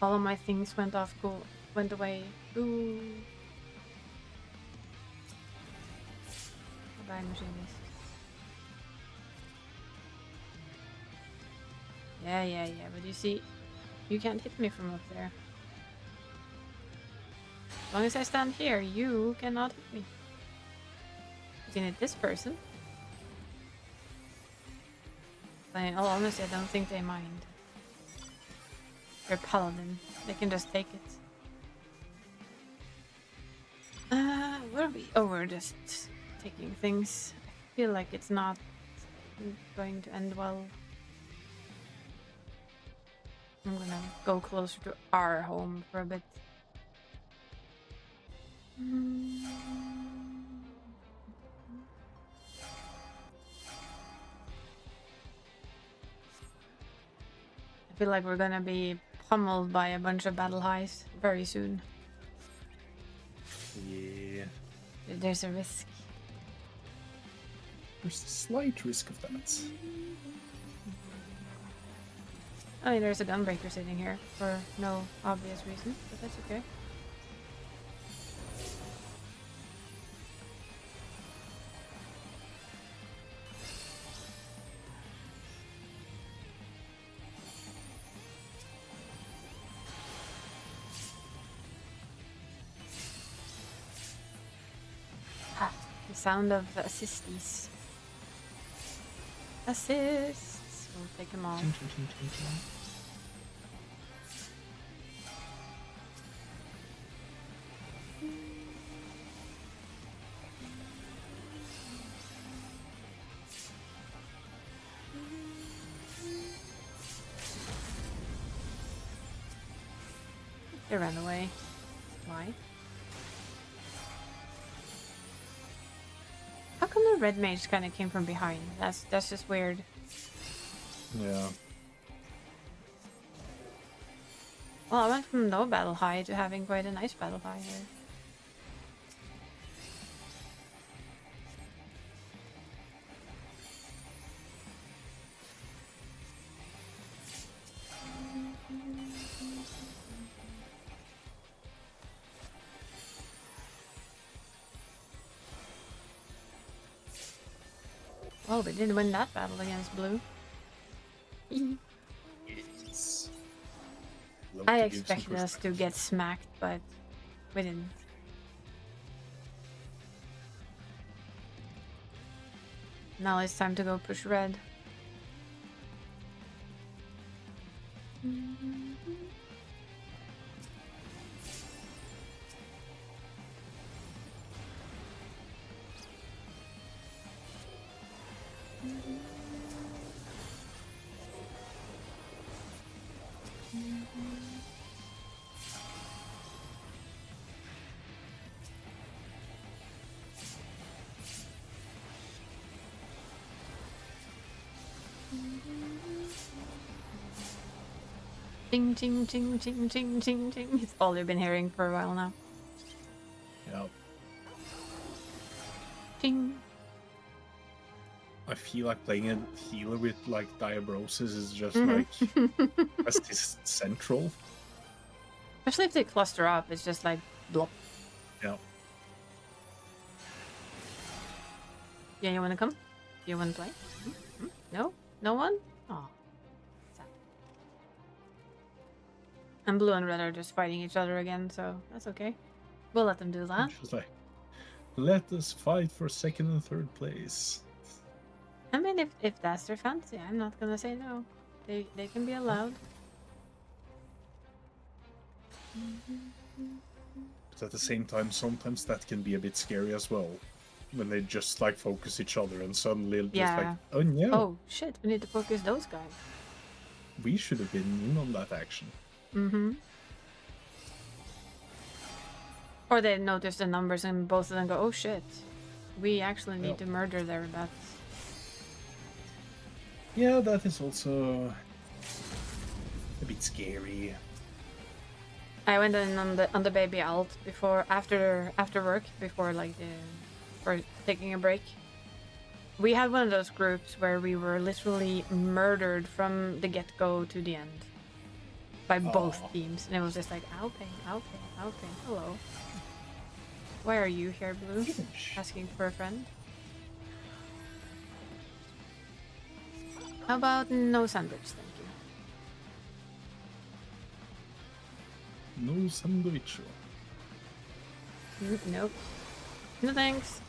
All of my things went away. Ooh. Bye, machinist. Yeah, but you see, you can't hit me from up there. As long as I stand here, you cannot hit me. You can hit this person. But in all honesty, I don't think they mind. They're paladin. They can just take it. What are we? Oh, we're just taking things. I feel like it's not going to end well. I'm gonna go closer to our home for a bit. I feel like we're gonna be pummeled by a bunch of battle highs very soon. Yeah. There's a risk. There's a slight risk of that. I mean, there's a gunbreaker sitting here for no obvious reason, but that's okay. sound of assisties. Assists. We'll take them all. Ching, ching, ching, ching, ching. They ran away. Why? How come the red mage kind of came from behind? That's just weird. Yeah. Well, I went from no battle high to having quite a nice battle high here. Oh, we didn't win that battle against blue. Yes. Love I to give some expected us to perspective. get smacked, but we didn't. Now it's time to go push red. Ching, ching, ching, ching, ching, ching, ching. It's all you've been hearing for a while now. Yeah. Ching. I feel like playing a healer with like Diabrosis is just like assist central. Especially if they cluster up, it's just like blop. Yeah. Yeah, you wanna come? You wanna play? No? No one? Oh. Sad. And blue and red are just fighting each other again, so that's okay. We'll let them do that. Just like, let us fight for second and third place. I mean, if that's their fancy, I'm not gonna say no. They can be allowed. But at the same time, sometimes that can be a bit scary as well. When they just like focus each other and suddenly just Yeah. like, oh no, Oh shit, we need to focus those guys. we should have been in on that action. Mm-hmm. Or they notice the numbers and both of them go, oh shit. We actually need to murder their bats. Yeah, that is also a bit scary. I went in on the baby alt before after work before like for taking a break. We had one of those groups where we were literally murdered from the get-go to the end by both teams, and it was just like okay, hello. Why are you here, Blue? Asking for a friend. How about no sandwich, thank you. No sandwich. Nope. No thanks.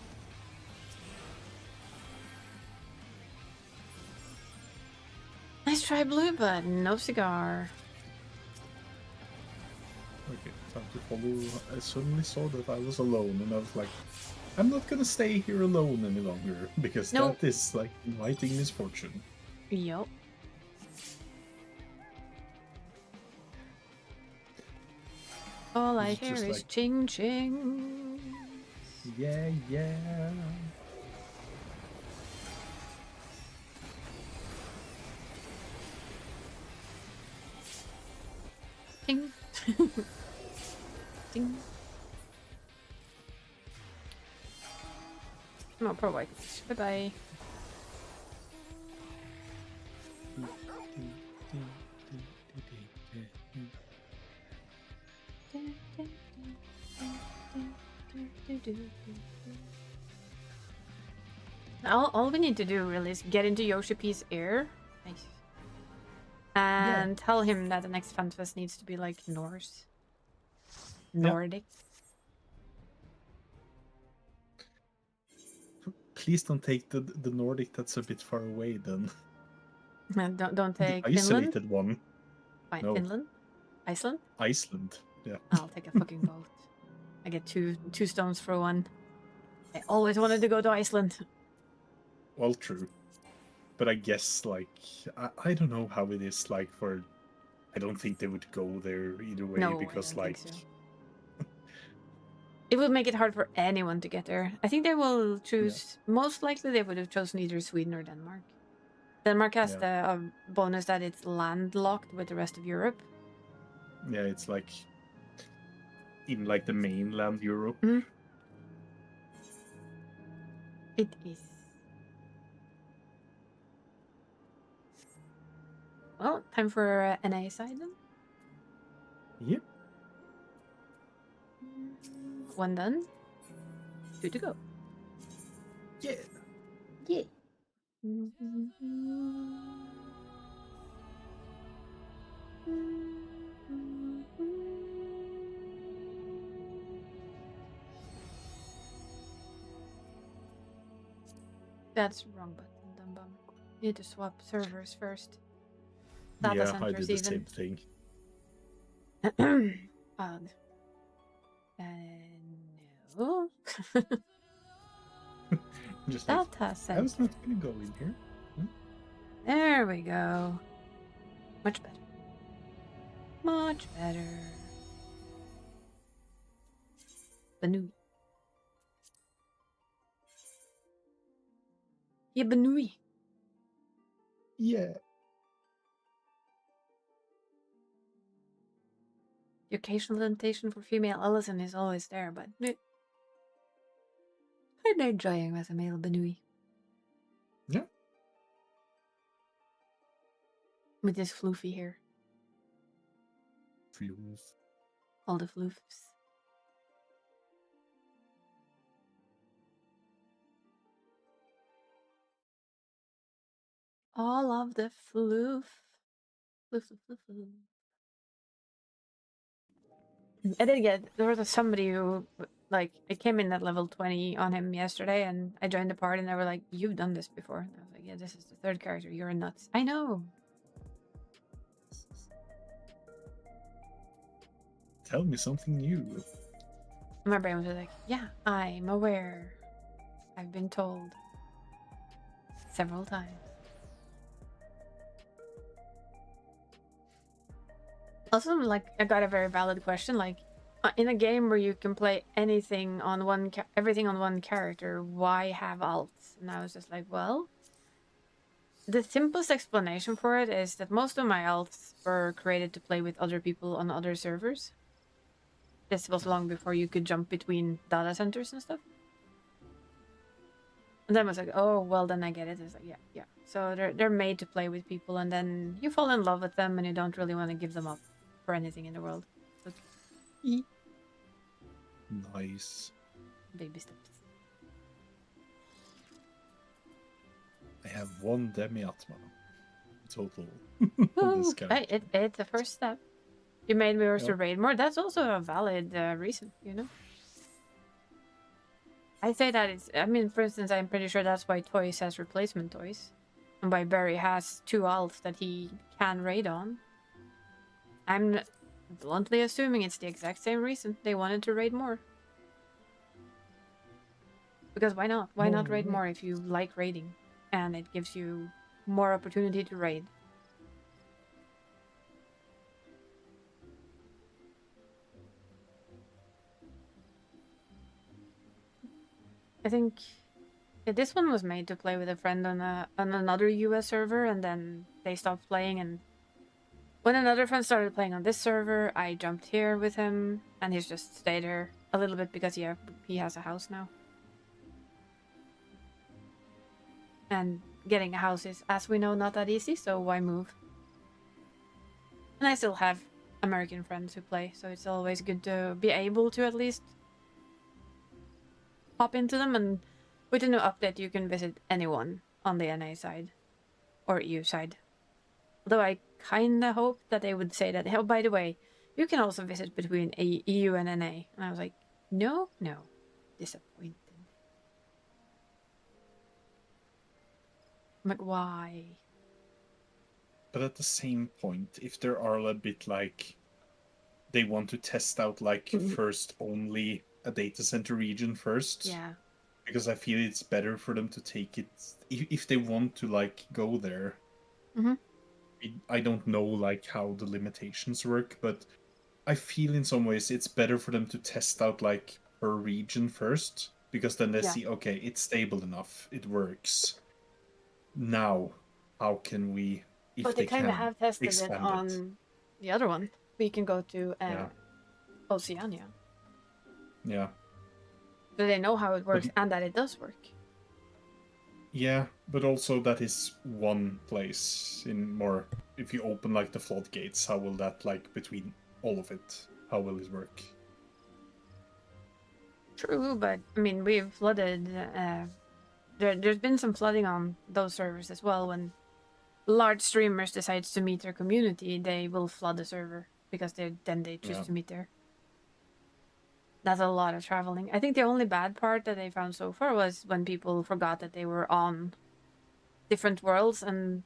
Nice try, Blue, but no cigar. Okay, time to follow. I suddenly saw that I was alone, and I was like, I'm not gonna stay here alone any longer, because Nope. that is like inviting misfortune. Yup. All I It's hear just is like- ching ching. Yeah, yeah. Ding. Ding. No, pro white. Bye bye. All we need to do really is get into Yoshi P's ear. Nice. And tell him that the next FanFest needs to be like Norse. Nordic. please don't take the Nordic that's a bit far away then. Don't The take isolated Finland. one. Fine, No. Finland, Iceland. Iceland. Yeah. I'll take a fucking boat. I get two stones for one. I always wanted to go to Iceland. Well, true. But I guess, like, I don't know how it is, like, for... I don't think they would go there either way, No, because, I don't like... think so. It would make it hard for anyone to get there. I think they will choose... Yeah. Most likely they would have chosen either Sweden or Denmark. Denmark has the bonus that it's landlocked with the rest of Europe. Yeah, it's like... in, like, the mainland Europe. Mm. It is. Well, time for NA side then. Yep. One done. 2 to go. Yeah. Yeah. That's wrong button, dumb bum. You need to swap servers first. Data centers I did the same thing. Odd. No. Just Data like, center. I was not gonna go in here. There we go. Much better. Much better. Banui. Yeah, Banui. Yeah. The occasional temptation for female Ellison is always there, but I'm enjoying with a male Banui. Yeah. With this floofy hair. Floof. All the floofs. All of the floof. Floof, floof, floof, floof. I did get, there was somebody who, like, I came in at level 20 on him yesterday, and I joined the party, and they were like, you've done this before. And I was like, yeah, this is the 3rd character, you're nuts. I know. Tell me something new. My brain was like, yeah, I'm aware. I've been told. Several times. Also, like, I got a very valid question, like, in a game where you can play anything on everything on one character, why have alts? And I was just like, well, the simplest explanation for it is that most of my alts were created to play with other people on other servers. This was long before you could jump between data centers and stuff. And then I was like, oh, well, then I get it. It's like, yeah. So they're made to play with people, and then you fall in love with them, and you don't really want to give them up for anything in the world. Okay. Nice. Baby steps. I have 1 demi-atma total. Ooh, hey, it's a first step. You made me to raid more. That's also a valid reason, you know? I say that it's... I mean, for instance, I'm pretty sure that's why Toys has replacement toys. And why Barry has 2 alts that he can raid on. I'm bluntly assuming it's the exact same reason. They wanted to raid more. Because why not? Why not raid more if you like raiding? And it gives you more opportunity to raid. I think this one was made to play with a friend on another US server, and then they stopped playing, and when another friend started playing on this server, I jumped here with him, and he's just stayed here a little bit because he has a house now. And getting a house is, as we know, not that easy, so why move? And I still have American friends who play, so it's always good to be able to at least hop into them. And with the new update, you can visit anyone on the NA side or EU side. Although I kinda hope that they would say that, oh, by the way, you can also visit between EU and NA. And I was like, no. Disappointed. I'm like, why? But at the same point, if there are a bit like they want to test out like first only a data center region first. Yeah. Because I feel it's better for them to take it if they want to like go there. I don't know like how the limitations work, but I feel in some ways it's better for them to test out like per region first, because then they see, okay, it's stable enough, it works. Now, how can we, if but they kind of can, have tested it expand on the other one. We can go to Yeah. Oceania. Yeah. So they know how it works and that it does work. Yeah, but also that is one place in more. If you open like the floodgates, how will that like between all of it? How will it work? True, but I mean we've flooded. There's been some flooding on those servers as well. When large streamers decides to meet their community, they will flood the server because they choose to meet there. That's a lot of traveling. I think the only bad part that they found so far was when people forgot that they were on different worlds and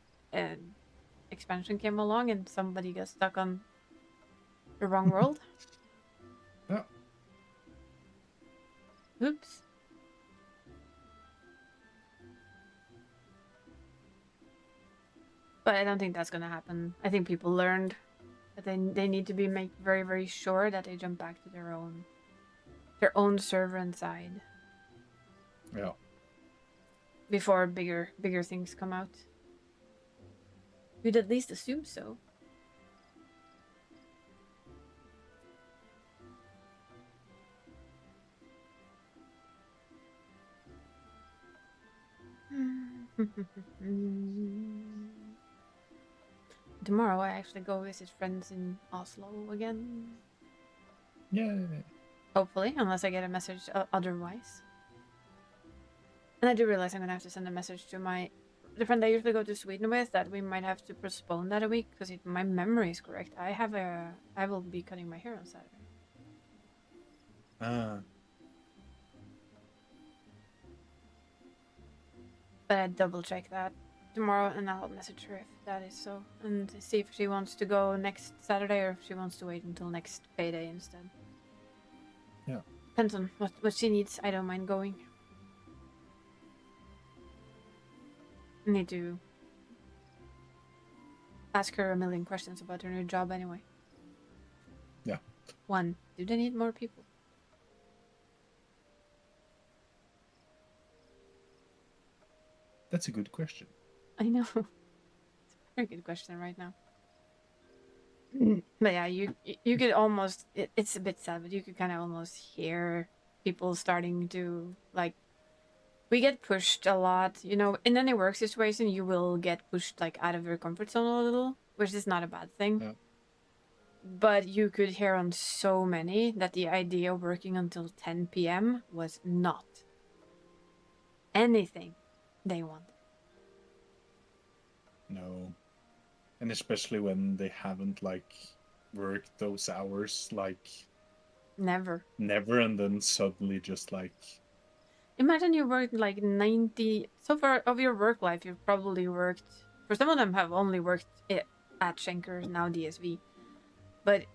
expansion came along and somebody got stuck on the wrong world. Yeah. Oops. But I don't think that's gonna happen. I think people learned that they need to be very, very sure that they jump back to their own server inside. Yeah. Before bigger things come out. You'd at least assume so. Tomorrow I actually go visit friends in Oslo again. Yeah. Hopefully, unless I get a message otherwise. And I do realize I'm gonna have to send a message to the friend I usually go to Sweden with that we might have to postpone that a week because if my memory is correct, I will be cutting my hair on Saturday. But I double check that tomorrow and I'll message her if that is so and see if she wants to go next Saturday or if she wants to wait until next payday instead. Yeah. Depends on what she needs. I don't mind going. I need to ask her a million questions about her new job anyway. Yeah. 1, do they need more people? That's a good question. I know. It's a very good question right now. But yeah, you could almost, it's a bit sad, but you could kind of almost hear people starting to, like, we get pushed a lot, you know, in any work situation, you will get pushed, like, out of your comfort zone a little, which is not a bad thing. Yeah. But you could hear on so many that the idea of working until 10 p.m. was not anything they wanted. No. And especially when they haven't like worked those hours, like Never, and then suddenly just like imagine you worked like 90 so far of your work life. You've probably worked, for some of them have only worked at Schenker's, now DSV, but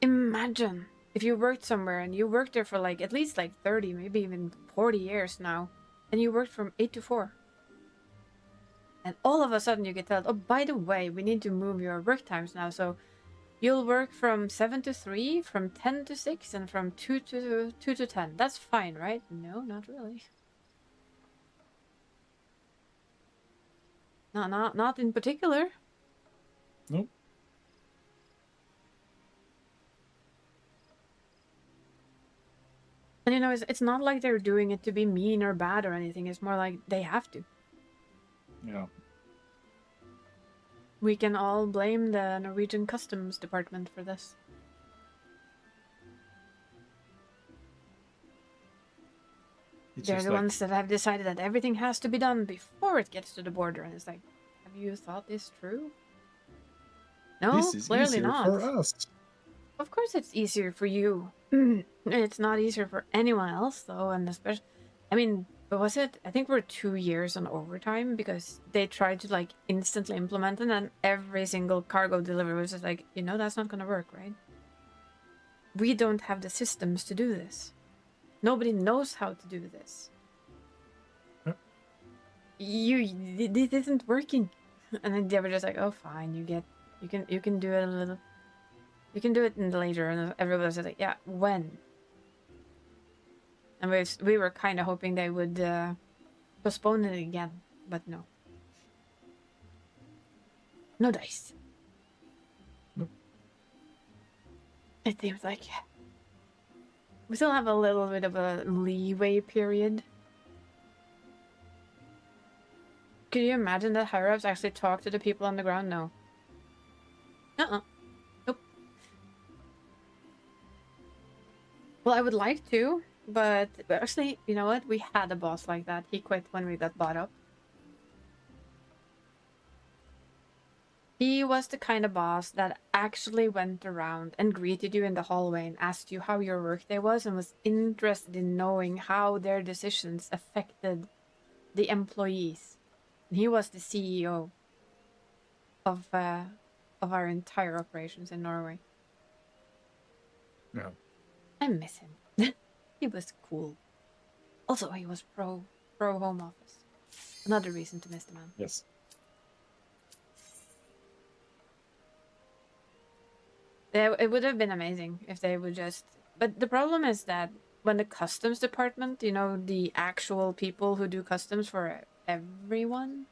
imagine if you worked somewhere and you worked there for like at least like 30, maybe even 40 years now, and you worked from 8 to 4. And all of a sudden you get told, oh, by the way, we need to move your work times now. So you'll work from 7 to 3, from 10 to 6, and from 2 to 10. That's fine, right? No, not really. Not in particular. Nope. And you know, it's not like they're doing it to be mean or bad or anything. It's more like they have to. Yeah. We can all blame the Norwegian Customs Department for this. They're the ones that have decided that everything has to be done before it gets to the border. And it's like, have you thought this through? No, this is clearly easier not. for us. Of course it's easier for you. It's not easier for anyone else, though. And especially, I mean, but was it? I think we're 2 years on overtime because they tried to like instantly implement it, and then every single cargo delivery was just like, you know, that's not gonna work, right? We don't have the systems to do this. Nobody knows how to do this. This isn't working. And then they were just like, oh, fine, you can do it a little. You can do it later. And everybody was like, yeah, when? And we were kind of hoping they would postpone it again, but no. No dice. Nope. It seems like we still have a little bit of a leeway period. Could you imagine that higher-ups actually talk to the people on the ground? No. Nope. Well, I would like to, but actually, you know what? We had a boss like that. He quit when we got bought up. He was the kind of boss that actually went around and greeted you in the hallway and asked you how your workday was and was interested in knowing how their decisions affected the employees. And he was the CEO of our entire operations in Norway. Yeah. I miss him. He was cool. Also, he was pro home office. Another reason to miss the man. Yes. It would have been amazing if they would just... But the problem is that when the customs department, you know, the actual people who do customs for everyone,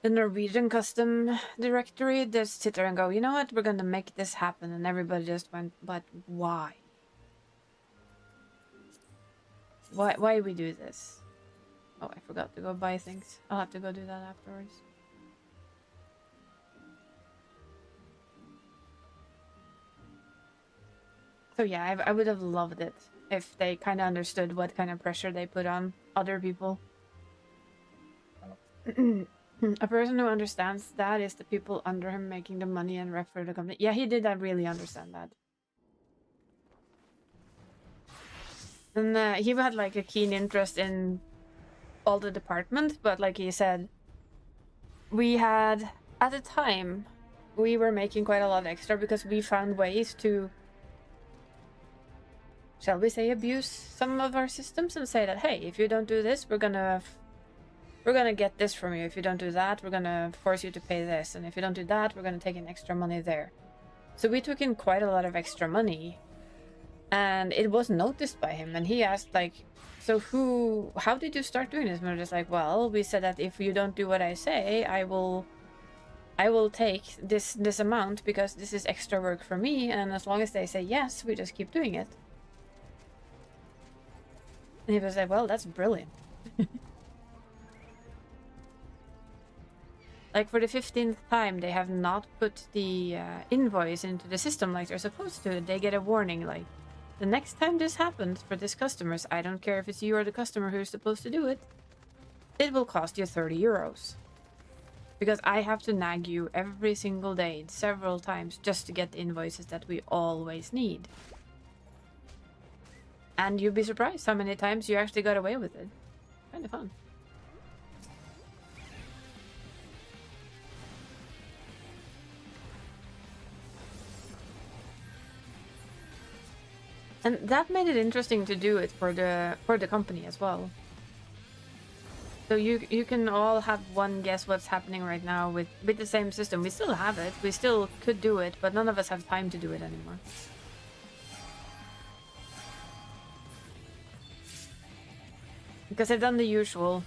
the Norwegian custom directory just sit there and go, you know what, we're going to make this happen. And everybody just went, but why? Why we do this? Oh, I forgot to go buy things. I'll have to go do that afterwards. So yeah, I would have loved it if they kind of understood what kind of pressure they put on other people. A person who understands that is the people under him making the money and rep for the company. Yeah, he did. I really understand that. And he had like a keen interest in all the department, but like he said, we had, at the time, we were making quite a lot extra because we found ways to, shall we say, abuse some of our systems and say that, hey, if you don't do this, we're gonna get this from you. If you don't do that, we're gonna force you to pay this. And if you don't do that, we're gonna take in extra money there. So we took in quite a lot of extra money. And it was noticed by him. And he asked, like, so how did you start doing this? And we're just like, well, we said that if you don't do what I say, I will take this amount because this is extra work for me. And as long as they say yes, we just keep doing it. And he was like, well, that's brilliant. Like, for the 15th time, they have not put the invoice into the system like they're supposed to. They get a warning, like, the next time this happens for this customer, I don't care if it's you or the customer who's supposed to do it, it will cost you 30 euros. Because I have to nag you every single day, several times, just to get the invoices that we always need. And you'd be surprised how many times you actually got away with it. Kind of fun. And that made it interesting to do it for the company as well. So you can all have one guess what's happening right now with the same system. We still have it. We still could do it, but none of us have time to do it anymore. Because they've done the usual.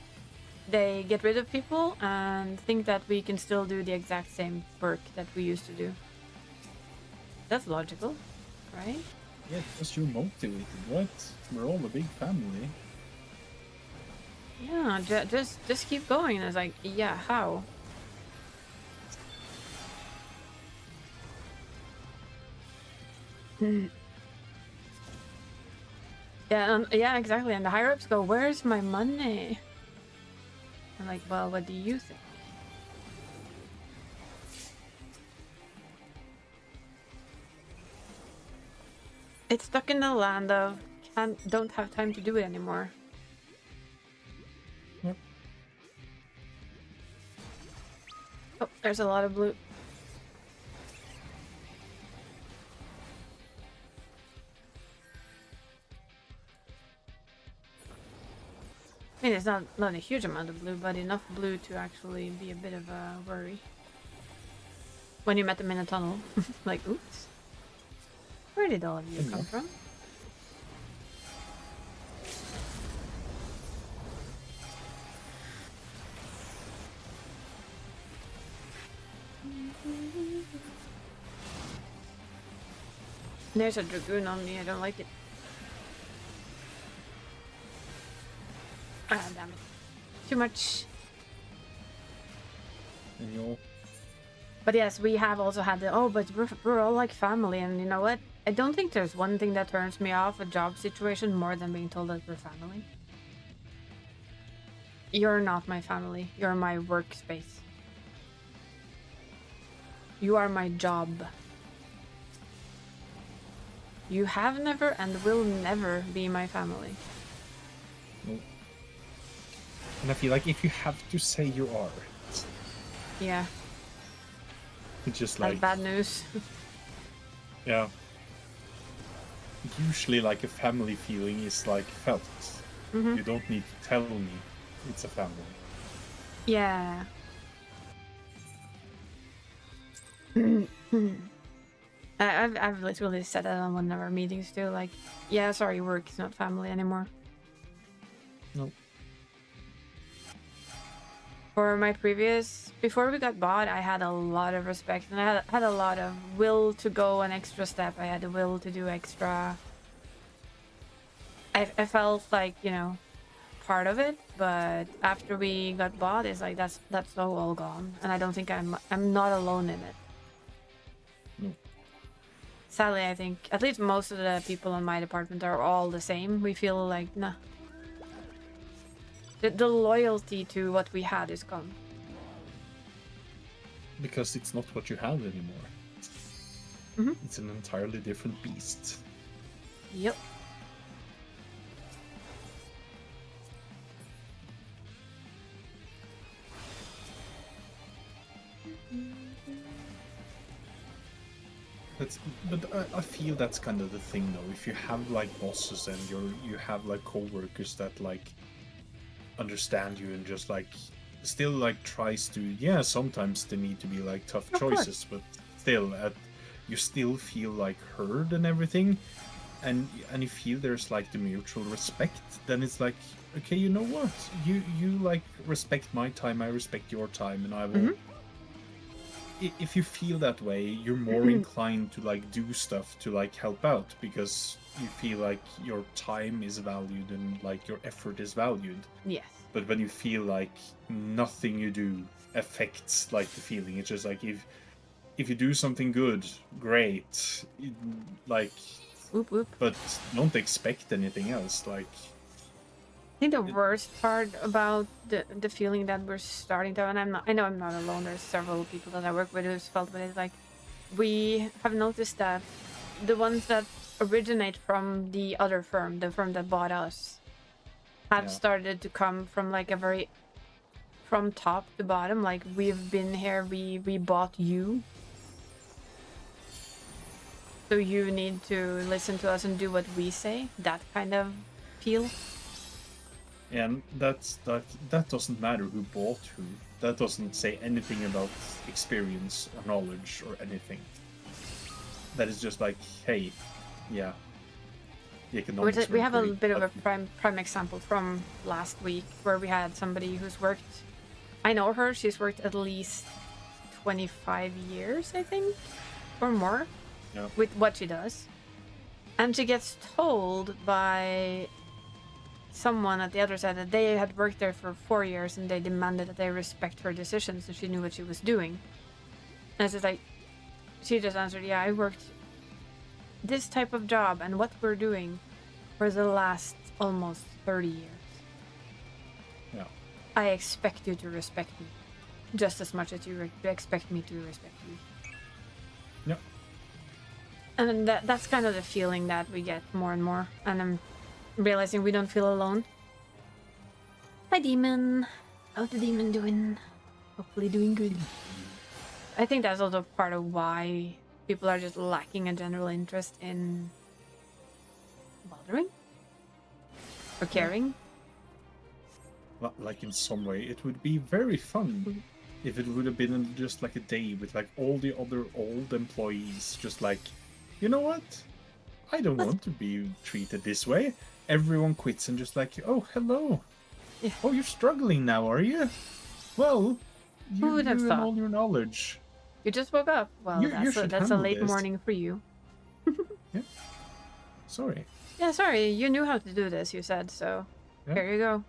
They get rid of people and think that we can still do the exact same work that we used to do. That's logical, right? Yeah, because you're motivated, right? We're all a big family. Yeah, just keep going. And it's like, yeah, how? Yeah, yeah, exactly. And the higher ups go, "Where's my money?" I'm like, well, what do you think? It's stuck in the land of don't have time to do it anymore. Oh, there's a lot of blue. I mean, it's not a huge amount of blue, but enough blue to actually be a bit of a worry. When you met them in a tunnel. Like, oops. Where did all of you come from? There's a dragoon on me, I don't like it. Ah, damn it. Too much. But yes, we have also had the, oh, but we're all like family, and you know what? I don't think there's one thing that turns me off a job situation more than being told that we're family. You're not my family. You're my workspace. You are my job. You have never and will never be my family. Nope. And I feel like if you have to say you are, yeah, it's just that's like bad news. yeah. Usually, like a family feeling is like felt. You don't need to tell me it's a family. Yeah. I've literally said that on one of our meetings too. Like, yeah, sorry, work is not family anymore. Nope. For my previous, before we got bought, I had a lot of respect and I had a lot of will to go an extra step. I had the will to do extra. I felt like, you know, part of it, but after we got bought, it's like that's so all gone, and I don't think I'm not alone in it. No. Sadly, I think at least most of the people in my department are all the same. We feel like, nah. The loyalty to what we had is gone. Because it's not what you have anymore. It's an entirely different beast. Yep. But I feel that's kind of the thing, though. If you have like bosses and you have like co-workers that like understand you and just like still like tries to, yeah, sometimes they need to be like tough choices, but still you still feel like heard and everything, and you feel there's like the mutual respect, then it's like, okay, you know what, you like respect my time, I respect your time, and I will if you feel that way, you're more inclined to like do stuff to like help out because you feel like your time is valued and like your effort is valued. Yes. But when you feel like nothing you do affects like the feeling, it's just like if you do something good, great, like Whoop whoop. but don't expect anything else. Like I think the worst part about the feeling that we're starting to, and I know I'm not alone, there's several people that I work with who's felt with it, like we have noticed that the ones that originate from the other firm, the firm that bought us, have started to come from like a very from top to bottom, like we've been here, we bought you, so you need to listen to us and do what we say, that kind of feel. And that doesn't matter who bought who. That doesn't say anything about experience or knowledge or anything. That is just like, hey, yeah. The economics We have a great, bit of a prime example from last week where we had somebody who's worked. I know her. She's worked at least 25 years, I think, or more, with what she does, and she gets told by someone at the other side that they had worked there for 4 years and they demanded that they respect her decisions and she knew what she was doing. And it's just like, she just answered, yeah, I worked this type of job and what we're doing for the last almost 30 years. Yeah. I expect you to respect me just as much as you expect me to respect you. Yep. And that's kind of the feeling that we get more and more, and I'm realizing we don't feel alone. Hi, Demon. How's the Demon doing? Hopefully doing good. I think that's also part of why people are just lacking a general interest in bothering or caring. Well, like in some way, it would be very fun if it would have been just like a day with like all the other old employees, just like, you know what? I don't want to be treated this way. Everyone quits and just like, oh, hello. Yeah. Oh, you're struggling now, are you? Well, Who would have and thought? all your knowledge. You just woke up. Well, You should that's a handle late this. morning for you. Yeah. Sorry. Yeah, sorry. You knew how to do this, you said, so Yeah. here you go.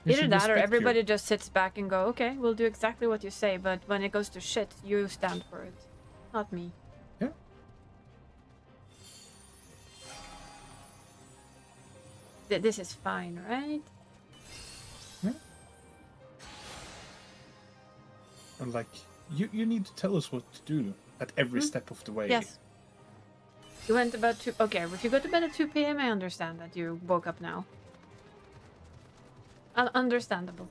You Either should that or respect everybody just sits back and go, okay, we'll do exactly what you say, but when it goes to shit, you stand for it. Not me. Yeah. This is fine, right? Yeah. And like, you need to tell us what to do at every step of the way. Yes. You went about 2... Okay, if you go to bed at 2 p.m., I understand that you woke up now. Understandable.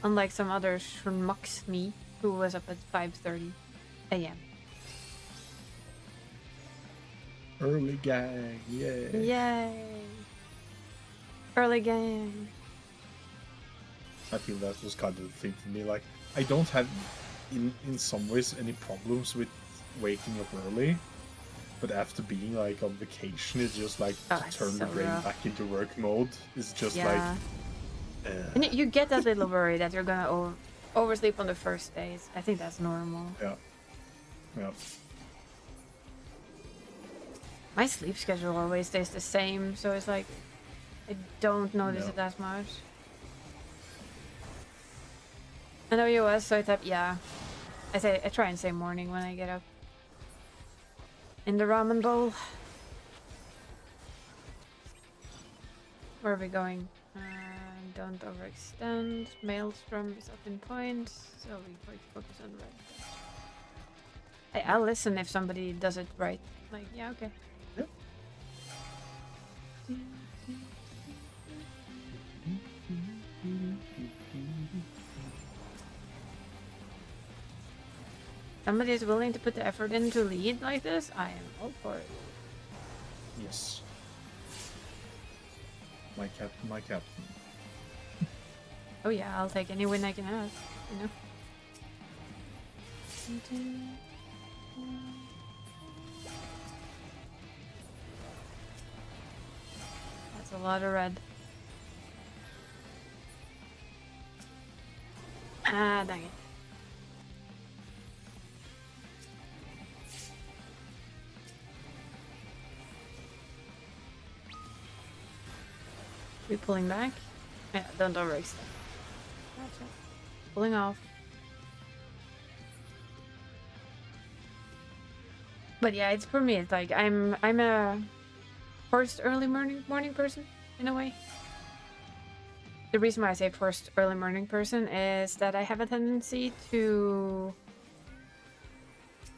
Unlike some other schmucks, me, who was up at 5:30 a.m. Early gang, yeah. Yay! Early gang. I feel that was kind of the thing for me. Like, I don't have, in some ways, any problems with waking up early. But after being like on vacation, it's just like to turn the brain back into work mode. It's just like. And you get that little worry that you're gonna oversleep on the first days. I think that's normal. Yeah. Yeah. My sleep schedule always stays the same, so it's like I don't notice it as much. I know you was, so I thought, yeah. I try and say morning when I get up. In the ramen bowl. Where are we going? Don't overextend. Maelstrom is up in points, so we focus on red. I'll listen if somebody does it right. Like, yeah, okay. Yep. Somebody is willing to put the effort in to lead like this, I am all for it. Yes. My captain, my captain. Oh yeah, I'll take any win I can have, you know? That's a lot of red. Ah, dang it. We pulling back? Yeah, don't overextend. Gotcha. Pulling off. But yeah, it's for me. It's like I'm a first early morning person in a way. The reason why I say first early morning person is that I have a tendency to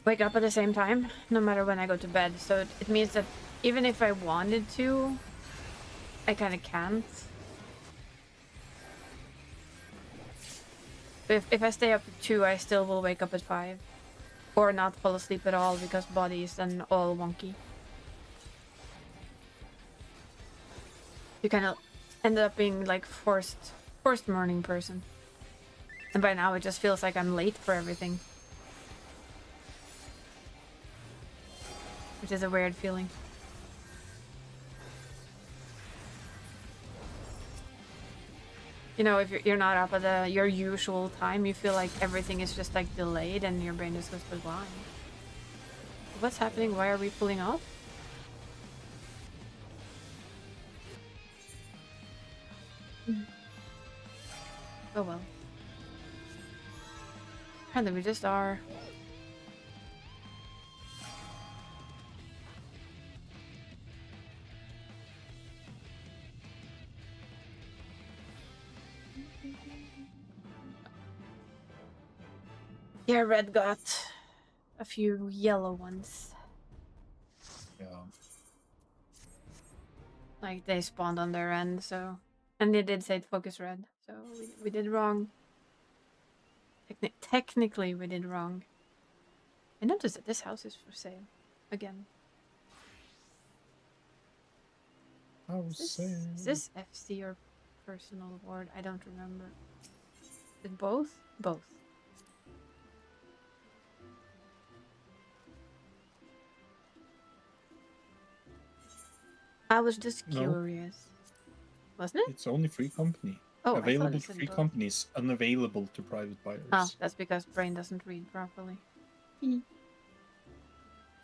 wake up at the same time, no matter when I go to bed. So it means that even if I wanted to, I kind of can't. If I stay up at 2, I still will wake up at 5. Or not fall asleep at all because body is then all wonky. You kind of end up being like forced morning person. And by now it just feels like I'm late for everything. Which is a weird feeling. You know, if you're not up at your usual time, you feel like everything is just like delayed and your brain just goes blind. What's happening? Why are we pulling off? Oh well. Apparently we just are. Yeah, red got a few yellow ones. Yeah. Like they spawned on their end, so And they did say focus red, so we did wrong. Technically, we did wrong. I noticed that this house is for sale again. Is this FC or personal ward? I don't remember. Is it both? Both. I was just curious. Wasn't it? It's only free company. Oh, available to free companies, unavailable to private buyers. Oh, that's because brain doesn't read properly.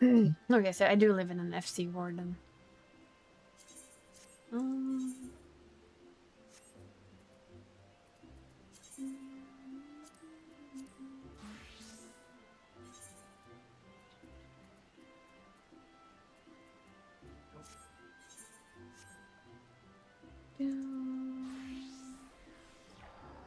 Okay, so I do live in an FC ward then.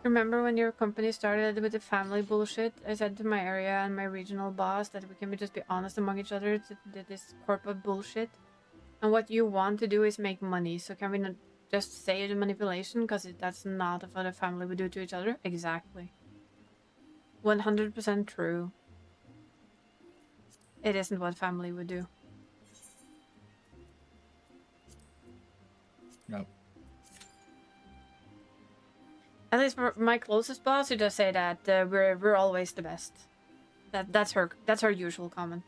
Remember when your company started with the family bullshit? I said to my area and my regional boss that we can just be honest among each other to this corporate bullshit. And what you want to do is make money. So can we not just say the manipulation? Because that's not what a family would do to each other. Exactly. 100% true. It isn't what family would do. No. At least for my closest boss, who does say that we're always the best. That's her usual comment.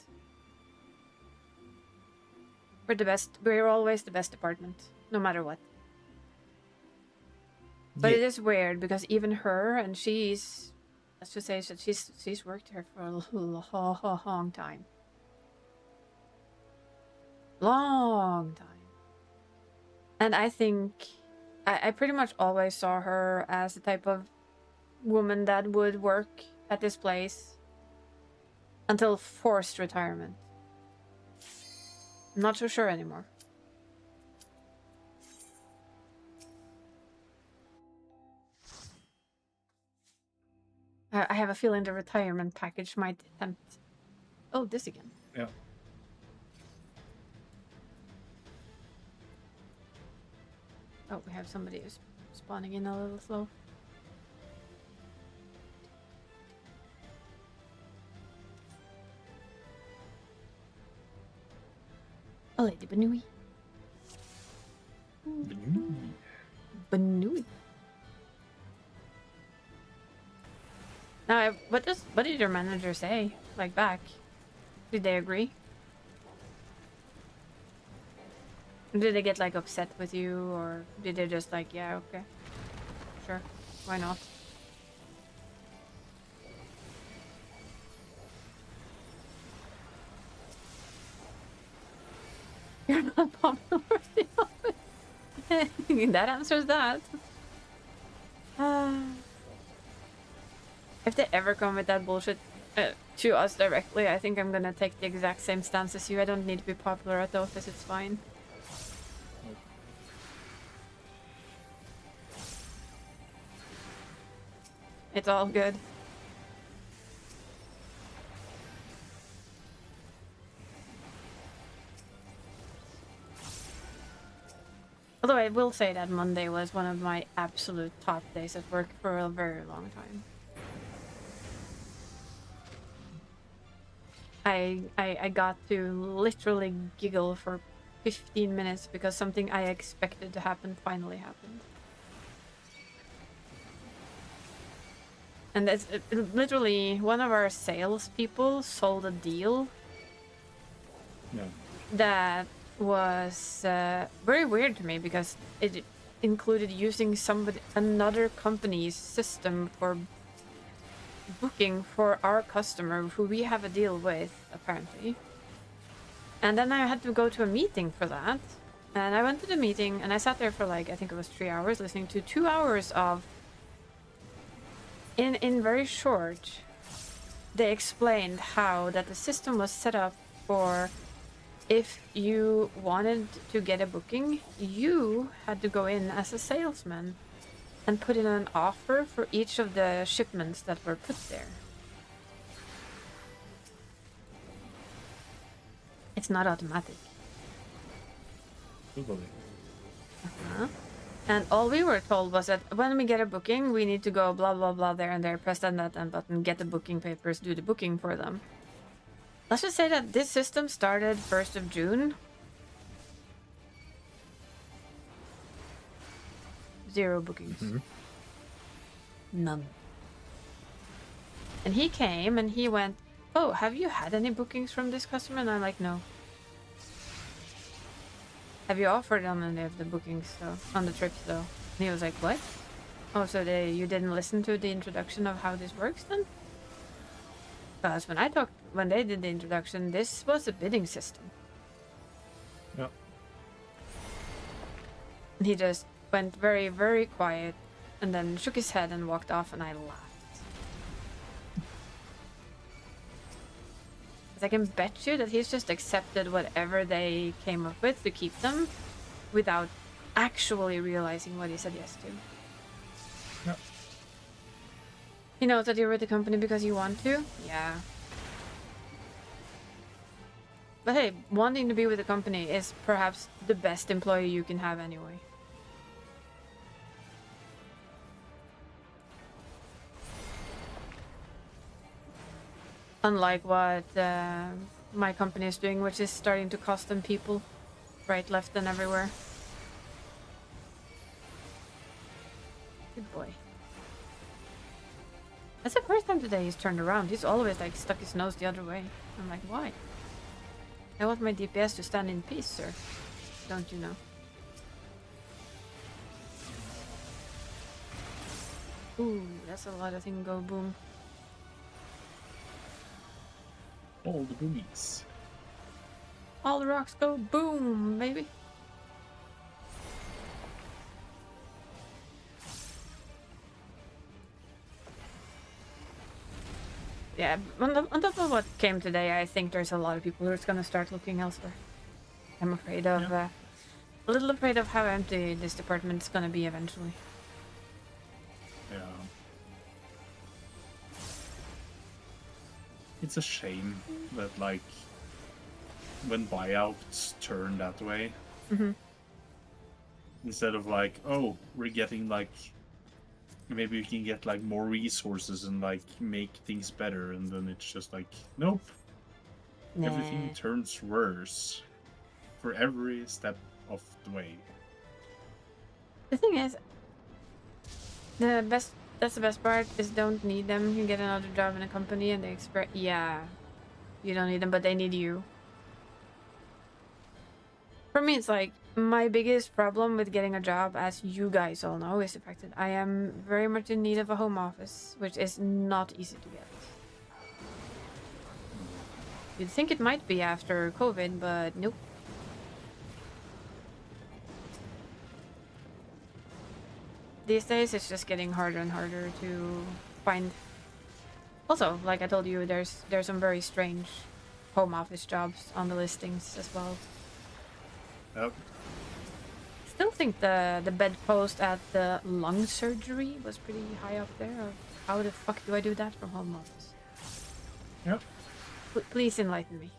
We're the best. We're always the best department, no matter what. But it is weird because even her, and she's, let's just say that she's worked here for a long time. Long time. And I think I pretty much always saw her as the type of woman that would work at this place until forced retirement. I'm not so sure anymore. I have a feeling the retirement package might tempt. Oh, this again. Yeah. Oh, we have somebody who's spawning in a little slow. A lady Banui. Banui. Now, what did your manager say? Like back? Did they agree? Did they get like upset with you, or did they just like, yeah, okay, sure, why not? You're not popular in the office. That answers that. If they ever come with that bullshit to us directly, I think I'm gonna take the exact same stance as you. I don't need to be popular at the office, it's fine. It's all good. Although I will say that Monday was one of my absolute top days at work for a very long time. I got to literally giggle for 15 minutes because something I expected to happen finally happened. And it's literally one of our salespeople sold a deal that was very weird to me because it included using another company's system for booking for our customer who we have a deal with, apparently. And then I had to go to a meeting for that. And I went to the meeting and I sat there for like, I think it was 3 hours, listening to 2 hours of in very short, they explained how that the system was set up for if you wanted to get a booking, you had to go in as a salesman and put in an offer for each of the shipments that were put there. It's not automatic. Totally. And all we were told was that when we get a booking, we need to go blah, blah, blah there and there, press that and button, get the booking papers, do the booking for them. Let's just say that this system started 1st of June. 0 bookings. None. And he came and he went, "Oh, have you had any bookings from this customer?" And I'm like, "No." "Have you offered on any of the bookings though, on the trips though?" And he was like, "What? Oh, so you didn't listen to the introduction of how this works then?" Because when they did the introduction, this was a bidding system. Yeah. And he just went very, very quiet and then shook his head and walked off, and I laughed. I can bet you that he's just accepted whatever they came up with to keep them without actually realizing what he said yes to. Yeah. He knows that you're with the company because you want to? Yeah. But hey, wanting to be with the company is perhaps the best employee you can have anyway. Unlike what my company is doing, which is starting to cost them people right, left, and everywhere. Good boy. That's the first time today he's turned around. He's always like stuck his nose the other way. I'm like, why? I want my DPS to stand in peace, sir. Don't you know? Ooh, that's a lot of things go boom. All the boomies. All the rocks go boom, baby. Yeah, on top of what came today, I think there's a lot of people who are going to start looking elsewhere. I'm afraid of, a little afraid of how empty this department is going to be eventually. Yeah. It's a shame that, like, when buyouts turn that way, instead of like, oh, we're getting like, maybe we can get like more resources and like make things better, and then it's just like, nope, everything turns worse for every step of the way. The thing is, that's the best part, is don't need them. You get another job in a company and they expect, yeah, you don't need them, but they need you. For me, it's like, my biggest problem with getting a job, as you guys all know, is the fact that I am very much in need of a home office, which is not easy to get. You'd think it might be after COVID, but nope. These days, it's just getting harder and harder to find. Also, like I told you, there's some very strange home office jobs on the listings as well. Yep. Still think the bedpost at the lung surgery was pretty high up there. How the fuck do I do that from home office? Yep. Please enlighten me.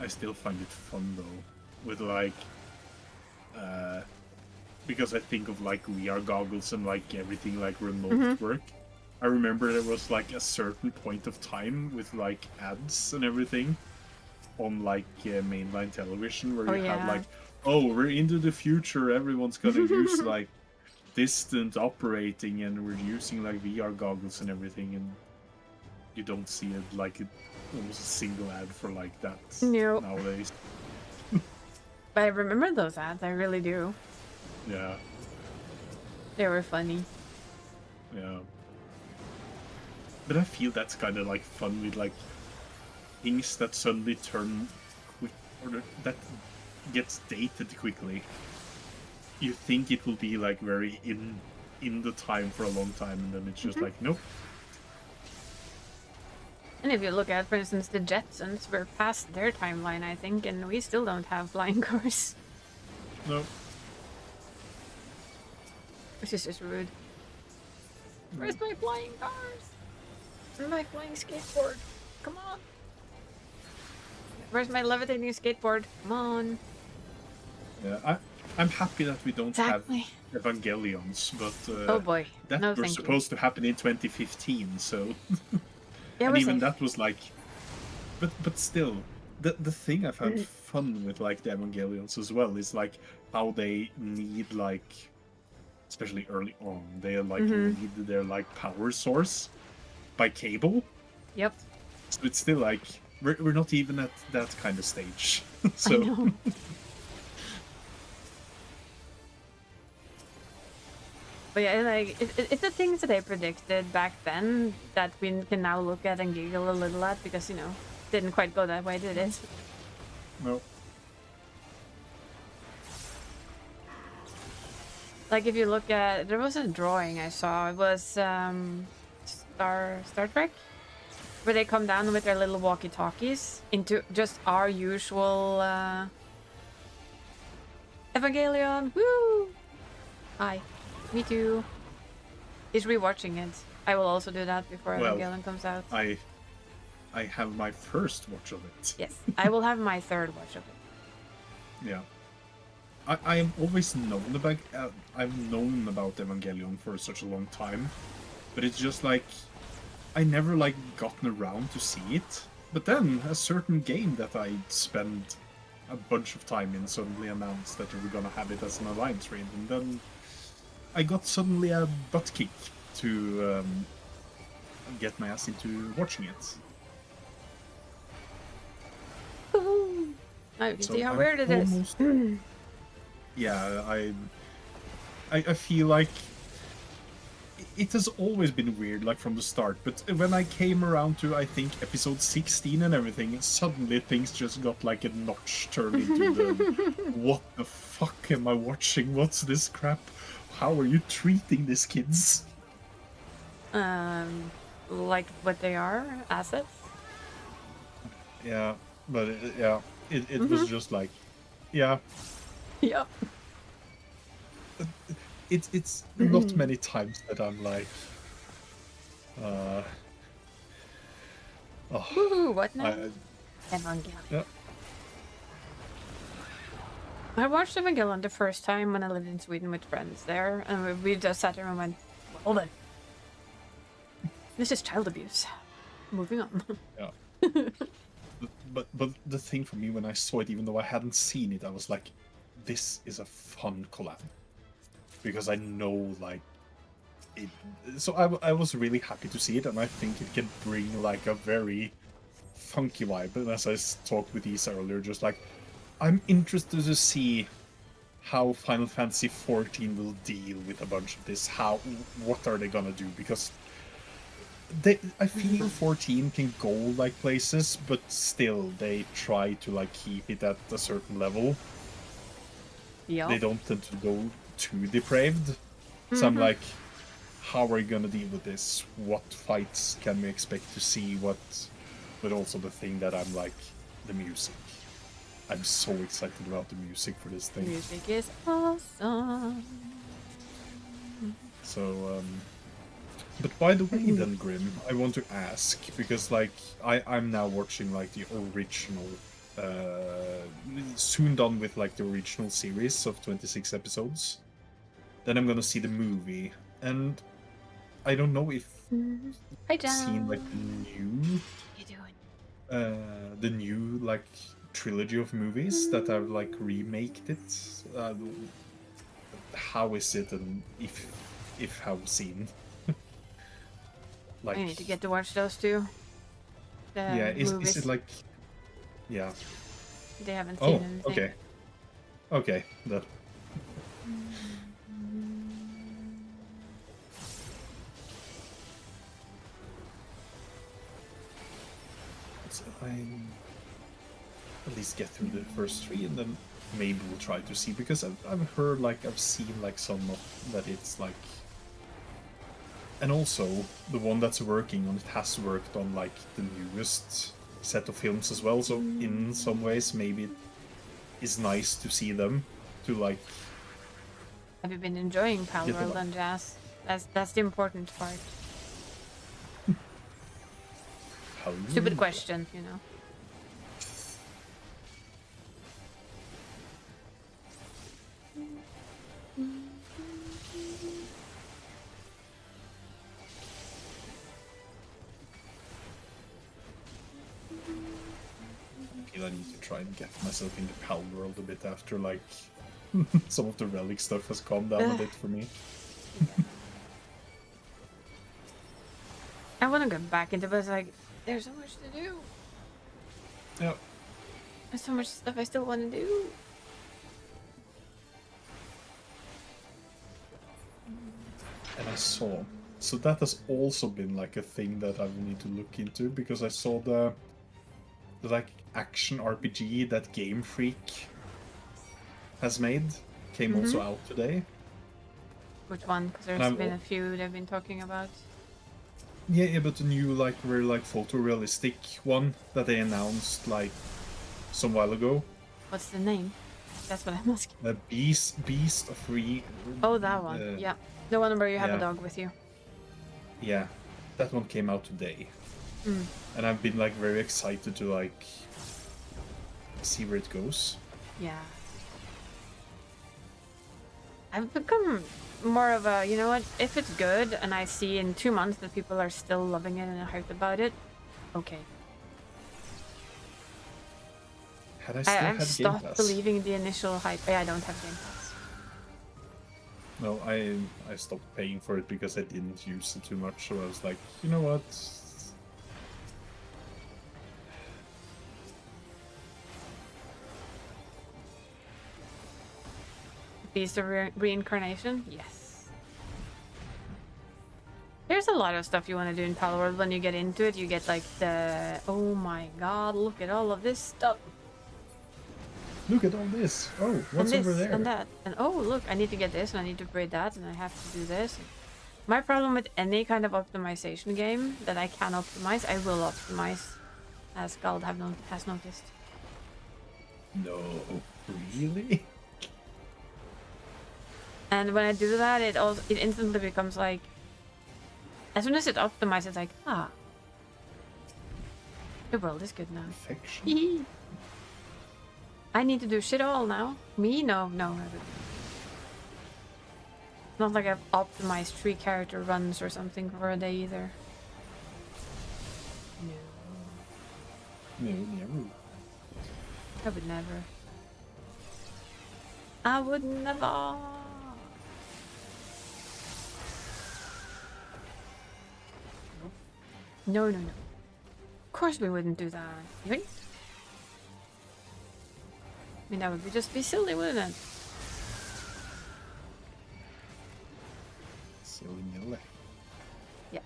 I still find it fun though, with like, because I think of like VR goggles and like everything like remote work. I remember there was like a certain point of time with like ads and everything on like mainline television where you had like, oh, we're into the future, everyone's gonna use like distant operating and we're using like VR goggles and everything, and you don't see it like almost a single ad for like that nowadays. But I remember those ads, I really do. Yeah. They were funny. Yeah. But I feel that's kind of like fun with like things that suddenly turn quick, or that gets dated quickly. You think it will be like very in the time for a long time, and then it's just like, nope. And if you look at, for instance, the Jetsons, we're past their timeline, I think, and we still don't have flying cars. Nope. Which is just rude. Where's my flying cars? Where's my flying skateboard? Come on. Where's my levitating skateboard? Come on. Yeah, I'm happy that we don't Exactly. have Evangelions, but Oh boy. that No, were thank you. supposed to happen in 2015. So, Yeah, and we're even safe. that was like, but still, the thing I found fun with like the Evangelions as well is like how they need like, especially early on, they like need their like power source by cable. Yep. So it's still like we're not even at that kind of stage. I know. But yeah, like it's the things that they predicted back then that we can now look at and giggle a little at because didn't quite go that way, did it? No. Like if you look at, there was a drawing I saw. It was Star Trek, where they come down with their little walkie-talkies into just our usual Evangelion. Woo! Hi. Me too. He's rewatching it. I will also do that before Evangelion comes out. I have my first watch of it. Yes, I will have my third watch of it. Yeah. I have always known about I've known about Evangelion for such a long time, but it's just like I never like gotten around to see it. But then a certain game that I spent a bunch of time in suddenly announced that they were gonna have it as an alliance raid, and then I got suddenly a butt kick to get my ass into watching it. Now you can see how weird it is. Yeah, I feel like it has always been weird, like from the start. But when I came around to, I think, episode 16 and everything, suddenly things just got like a notch turned into the what the fuck am I watching? What's this crap? How are you treating these kids? Like what they are, assets. Yeah, but it was just like, yeah. Yep. It's not many times that I'm like, Woohoo, what now? Evangelion. Yeah. I watched Evangelion the first time when I lived in Sweden with friends there, and we just sat there and went, hold on. This is child abuse. Moving on. Yeah. but the thing for me when I saw it, even though I hadn't seen it, I was like, this is a fun collab. Because I know, like, it... So I was really happy to see it, and I think it can bring, like, a very funky vibe. And as I talked with Isa earlier, just like, I'm interested to see how Final Fantasy XIV will deal with a bunch of this. What are they gonna do? Because I feel 14 can go like places, but still they try to like keep it at a certain level. Yeah. They don't tend to go too depraved. So I'm like, how are you gonna deal with this? What fights can we expect to see? But also the thing that I'm like, the music. I'm so excited about the music for this thing. Music is awesome. So, but by the way then, Grim, I want to ask, because like, I'm now watching like the original, soon done with like the original series of 26 episodes. Then I'm gonna see the movie, and I don't know if Hi, you've seen like the new, How you doing? the new like trilogy of movies that have like remaked it. How is it, and if have seen? Like, I need to get to watch those two. yeah, is movies. it like, yeah? They haven't seen Oh, anything. okay, that. So I'm at least get through the first three, and then maybe we'll try to see, because I've heard, like, I've seen like some of that it's like, and also the one that's working on it has worked on like the newest set of films as well. So in some ways, maybe it is nice to see them to like. Have you been enjoying Get Palworld them and Jazz? That's the important part. How Stupid question, you know. I need to try and get myself into Pal World a bit after, like, some of the relic stuff has calmed down a bit for me. Yeah. I want to go back into, but it's like, there's so much to do. Yeah. There's so much stuff I still want to do. And I saw, so that has also been like a thing that I will need to look into, because I saw the like action RPG that Game Freak has made came also out today. Which one? Because there's been a few they've been talking about. Yeah, but the new like very like photorealistic one that they announced like some while ago. What's the name? That's what I'm asking. The Beast of Free. Oh, that one. Yeah, the one where you have a yeah. dog with you. Yeah, that one came out today, and I've been like very excited to like see where it goes. Yeah. I've become more of a, you know what, if it's good and I see in 2 months that people are still loving it and are hyped about it, okay. Had I still had Game Pass? I've stopped believing the initial hype. Yeah, I don't have Game Pass. No, I stopped paying for it because I didn't use it too much, so I was like, you know what? Beast of Reincarnation? Yes. There's a lot of stuff you want to do in Pal World. When you get into it, you get like the, oh my god, look at all of this stuff. Look at all this. Oh, what's over there? And that. And oh, look, I need to get this and I need to upgrade that and I have to do this. My problem with any kind of optimization game that I can optimize, I will optimize, as Gald has noticed. No, really? And when I do that, it instantly becomes like, as soon as it optimizes, it's like, the world is good now. Perfection. I need to do shit all now. Me? No. Not like I've optimized 3 character runs or something for a day either. No, never. I would never. I would never. No. Of course we wouldn't do that. You think? I mean, that would just be silly, wouldn't it? Silly nilly. Yeah.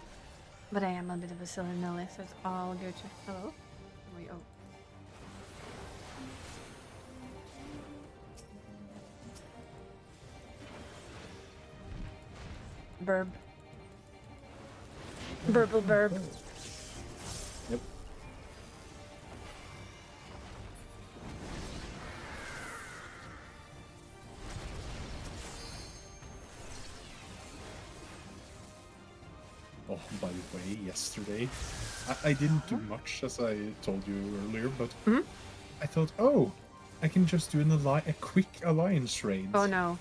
But I am a bit of a silly nilly, so it's all good. Hello? Oh. Burb. Burble burb. Yep. Oh, by the way, yesterday, I didn't do much, as I told you earlier, but I thought, oh, I can just do a quick alliance raid. Oh no.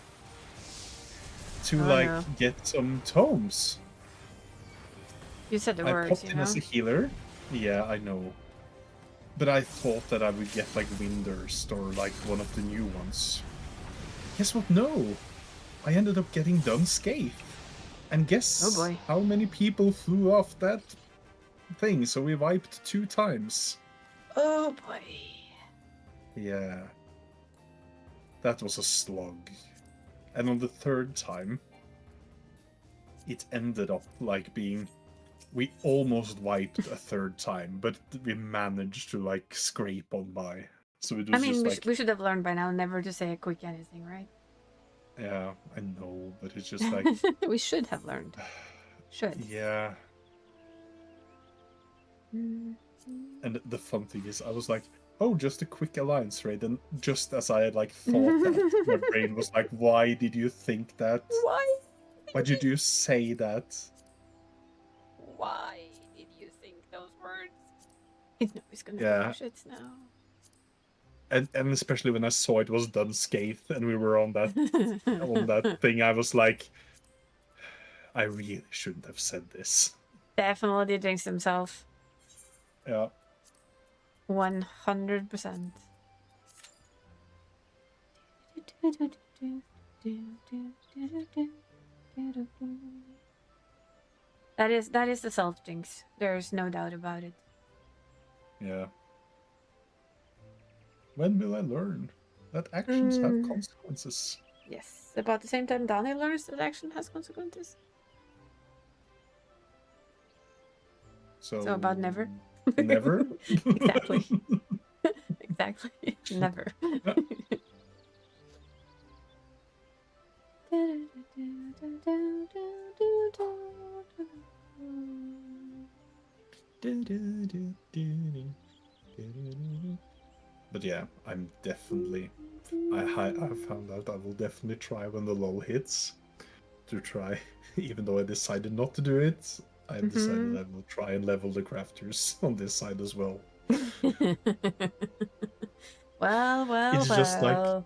To get some tomes. You said the I words, popped you in know? as a healer. Yeah, I know. But I thought that I would get like Windurst or like one of the new ones. Guess what? No! I ended up getting done Scathe. And guess how many people flew off that thing? So we wiped 2 times. Oh boy. Yeah. That was a slug. And on the 3rd time, it ended up like being... We almost wiped a 3rd time, but we managed to like scrape on by. So it was just like... we should have learned by now never to say a quick anything, right? Yeah, I know, but it's just like... We should have learned. Should. Yeah. And the fun thing is, I was like, oh, just a quick alliance raid, and just as I had like thought that, my brain was like, why did you think that? Why did you say that? Why did you think those words? It's always gonna be shits now. And especially when I saw it was done Scathe and we were on that thing, I was like, I really shouldn't have said this. Definitely jinxed himself. Yeah. 100%. That is the self jinx. There's no doubt about it. Yeah. When will I learn that actions have consequences? Yes, about the same time Danny learns that action has consequences. So about never. Never? Exactly. Exactly. Never. But yeah, I'm definitely... I found out I will definitely try when the lull hits. To try, even though I decided not to do it, I have decided I will try and level the crafters on this side as well. Well. It's just like...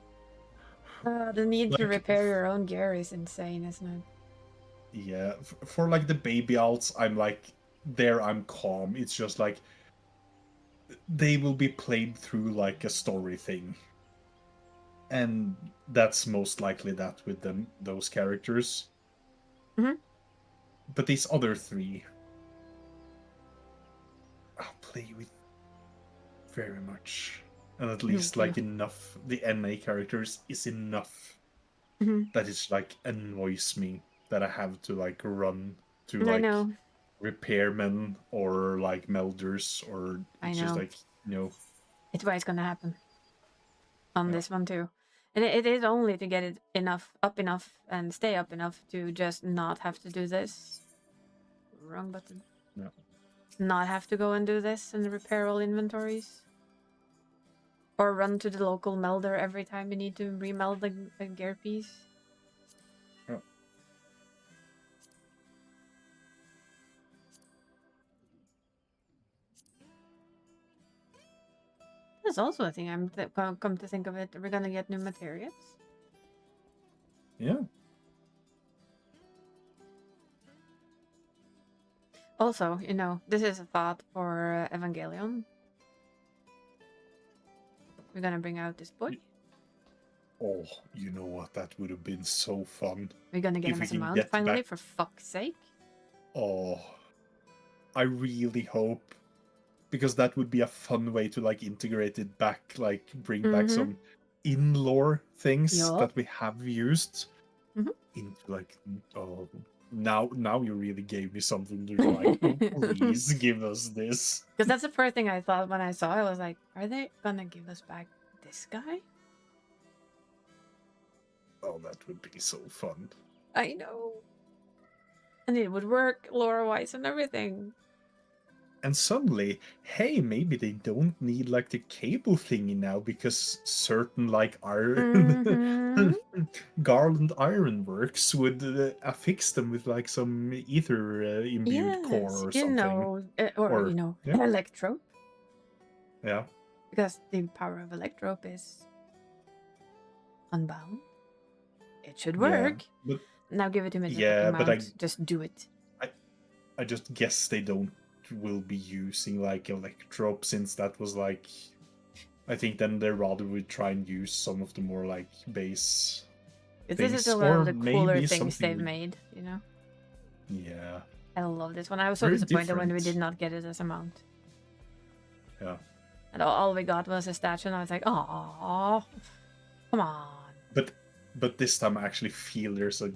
The need to repair your own gear is insane, isn't it? Yeah, for like the baby alts, I'm like, there I'm calm. It's just like, they will be played through like a story thing. And that's most likely that with them, those characters. But these other three, I'll play with very much. And at least like enough, the NA characters is enough that it's like annoys me that I have to like run to like repairmen or like melders, or it's just like, it's why it's gonna happen on this one too. And it is only to get it up enough and stay up enough to just not have to do this. Wrong button. No. Not have to go and do this and repair all inventories. Or run to the local melder every time you need to remeld the gear piece. Oh. That's also a thing I'm come to think of it. We're gonna get new materials. Yeah. Also, this is a thought for Evangelion. We're gonna bring out this boy. Oh, you know what? That would have been so fun. We're gonna get him as a mount finally, for fuck's sake. Oh, I really hope, because that would be a fun way to like integrate it back, like bring back some in-lore things that we have used into like, oh, now you really gave me something to like, please give us this. Because that's the first thing I thought when I saw it. I was like, are they gonna give us back this guy? Oh, that would be so fun. I know. And it would work lore-wise and everything. And suddenly, hey, maybe they don't need like the cable thingy now, because certain like iron Garland Ironworks would affix them with like some ether imbued core or something. Or Electrope. Yeah. Because the power of Electrope is unbound. It should work. Yeah, but, now give it to me. Yeah, but just do it. I just guess they will be using like Electrope, since that was like, I think then they rather would try and use some of the more like base This things, is still one of the cooler things they've made, Yeah. I love this one. I was so disappointed when we did not get it as a mount. Yeah. And all we got was a statue, and I was like, oh, come on. But this time I actually feel there's a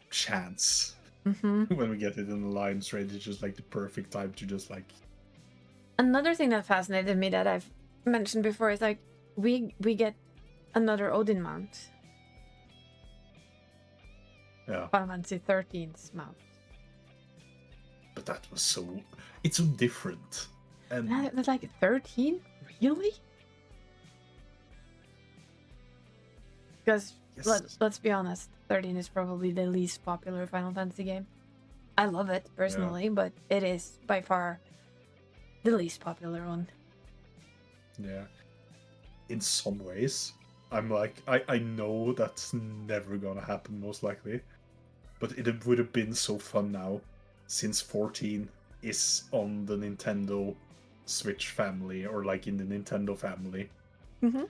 chance when we get it in the Alliance raid. It's just like the perfect time to just like... Another thing that fascinated me that I've mentioned before is like, we get another Odin mount. Yeah. Final Fantasy 13's mount. But that was so... It's so different. And that was like 13? Really? Because let's be honest, 13 is probably the least popular Final Fantasy game. I love it personally, but it is by far the least popular one. Yeah. In some ways, I'm like, I know that's never gonna happen most likely, but it would have been so fun now, since 14 is on the Nintendo Switch family or like in the Nintendo family. Mm-hmm.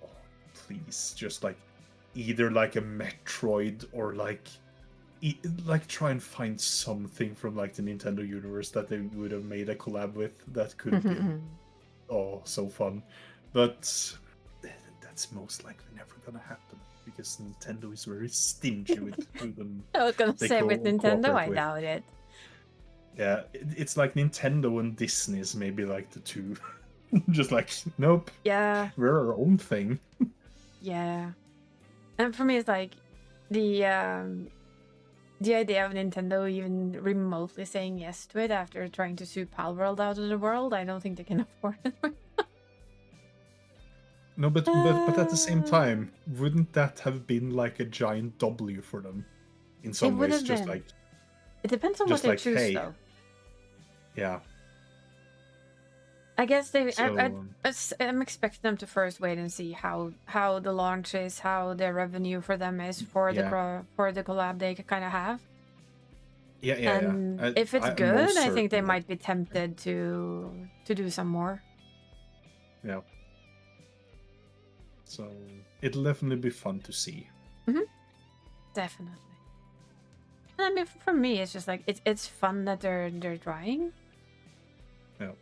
Oh, please, just like either like a Metroid or like try and find something from like the Nintendo universe that they would have made a collab with that could have been so fun. But that's most likely never gonna happen because Nintendo is very stingy with who them. I was gonna say with Nintendo, I doubt it. Yeah, it's like Nintendo and Disney is maybe like the two. Just like, nope. Yeah. We're our own thing. Yeah. And for me, it's like the idea of Nintendo even remotely saying yes to it after trying to sue Palworld out of the world, I don't think they can afford it. No, but at the same time, wouldn't that have been like a giant W for them? In some ways, just like... It depends on what they choose, hey, though. Yeah. I guess I'm expecting them to first wait and see how the launch is, how the revenue for them is for the collab they kind of have. And if it's good, I think they might be tempted to do some more. Yeah. So it'll definitely be fun to see. Mm-hmm. Definitely. I mean, for me, it's just like it's fun that they're trying. Yeah.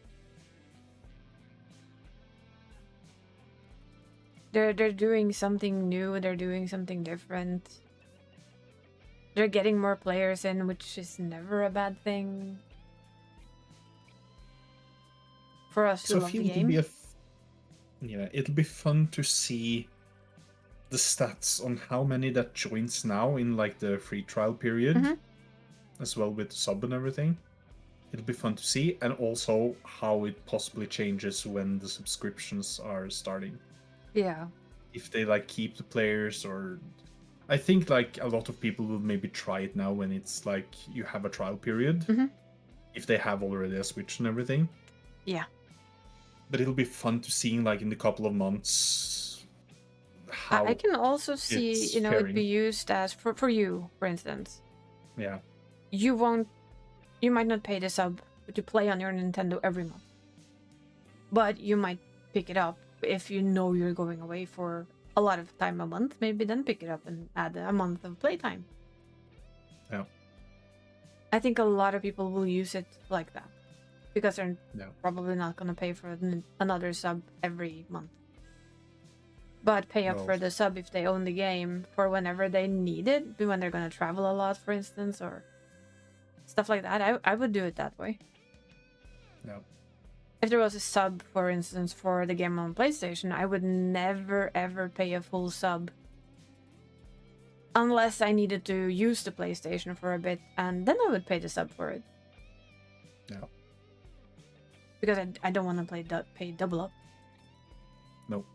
They're doing something new. They're doing something different. They're getting more players in, which is never a bad thing for us to love the game. It'll be fun to see the stats on how many that joins now in like the free trial period, as well with the sub and everything. It'll be fun to see, and also how it possibly changes when the subscriptions are starting. Yeah. If they like keep the players, or I think like a lot of people will maybe try it now when it's like you have a trial period. If they have already a Switch and everything. Yeah. But it'll be fun to see like in a couple of months how I can also see, it be used as for you, for instance. Yeah. You might not pay the sub to play on your Nintendo every month. But you might pick it up if you know you're going away for a lot of time a month. Maybe then pick it up and add a month of playtime. Yeah. I think a lot of people will use it like that. Because they're probably not going to pay for another sub every month. But pay up for the sub if they own the game for whenever they need it. When they're going to travel a lot, for instance, or stuff like that. I would do it that way. Yeah. If there was a sub, for instance, for the game on PlayStation, I would never, ever pay a full sub. Unless I needed to use the PlayStation for a bit, and then I would pay the sub for it. Yeah. Because I don't want to pay double up. Nope.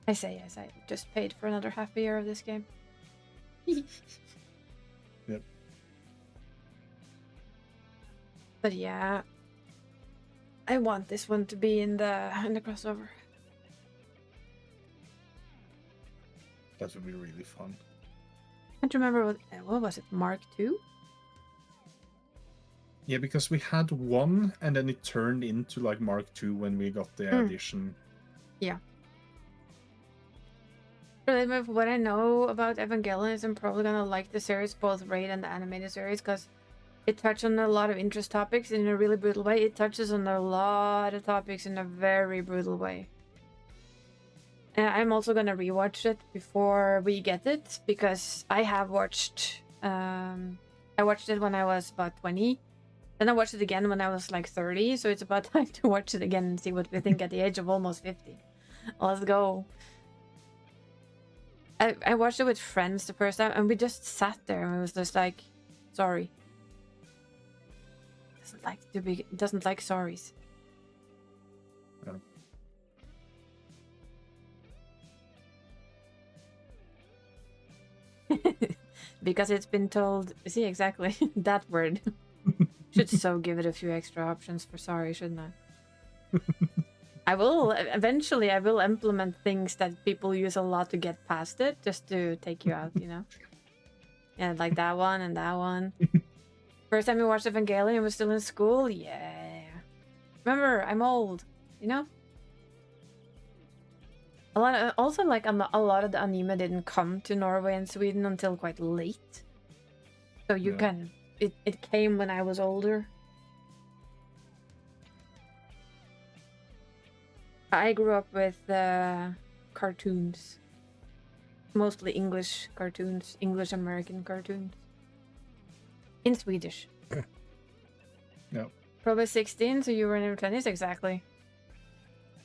I just paid for another half a year of this game. Yep. But yeah, I want this one to be in the crossover. That would be really fun. I can't remember what was it, Mark II? Yeah, because we had one, and then it turned into like Mark II when we got the edition. Yeah. Really, with what I know about Evangelion, I'm probably gonna like the series, both Raid and the animated series, because it touches on a lot of interest topics in a really brutal way. It touches on a lot of topics in a very brutal way. And I'm also gonna rewatch it before we get it, because I have watched... I watched it when I was about 20. Then I watched it again when I was like 30, so it's about time to watch it again and see what we think at the age of almost 50. Let's go. I watched it with friends the first time, and we just sat there and it was just like, sorry. Doesn't like sorries. Yeah. Because it's been told... See, exactly. That word. Should so give it a few extra options for sorry, shouldn't I? Eventually I will implement things that people use a lot to get past it, just to take you out, Yeah, like that one and that one. First time we watched Evangelion, was still in school. Yeah. Remember, I'm old, you know? Also, like, a lot of the anime didn't come to Norway and Sweden until quite late. So you can... It came when I was older. I grew up with cartoons. Mostly English cartoons. English-American cartoons. In Swedish. No. Probably 16, so you were in your 20s? Exactly.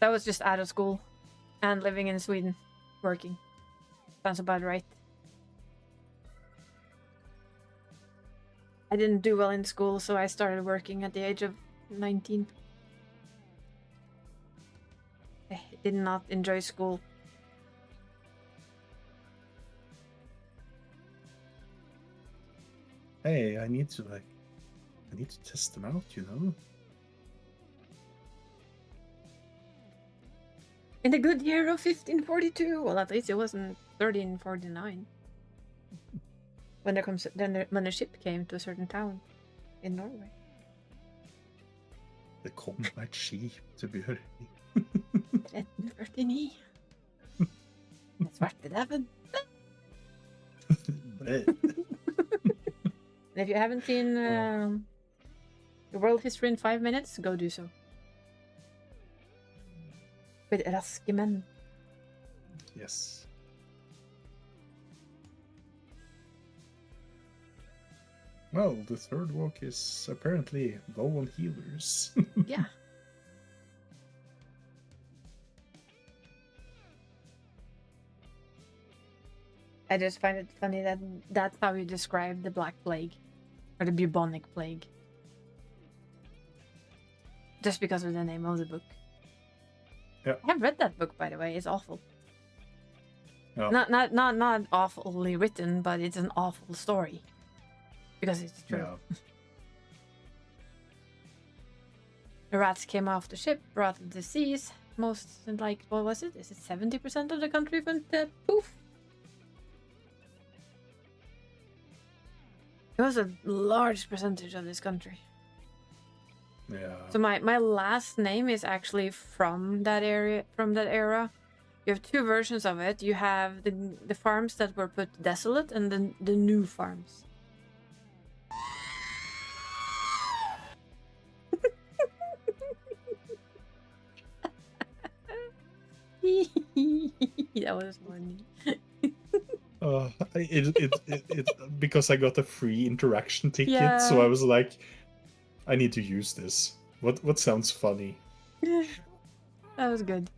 That was just out of school. And living in Sweden. Working. Sounds about right. I didn't do well in school, so I started working at the age of 19. I did not enjoy school. Hey, I need to test them out, you know? In the good year of 1542. Well, at least it wasn't 1349. When the ship came to a certain town in Norway. Det kom et skip til Bjørn. 1349. Svartedauden. If you haven't seen the world history in 5 minutes, go do so. With raske menn. Yes. Well, the third walk is apparently low on healers. Yeah. I just find it funny that that's how you describe the Black Plague. Or the bubonic plague. Just because of the name of the book. Yeah. I have read that book, by the way. It's awful. Yeah. Not awfully written, but it's an awful story. Because it's true. Yeah. The rats came off the ship, brought the disease. Most, like, what was it? Is it 70% of the country went poof? It was a large percentage of this country. Yeah. So my last name is actually from that area, from that era. You have two versions of it. You have the farms that were put desolate and then the new farms. That was funny. It because I got a free interaction ticket, so I was like, I need to use this. What sounds funny? That was good.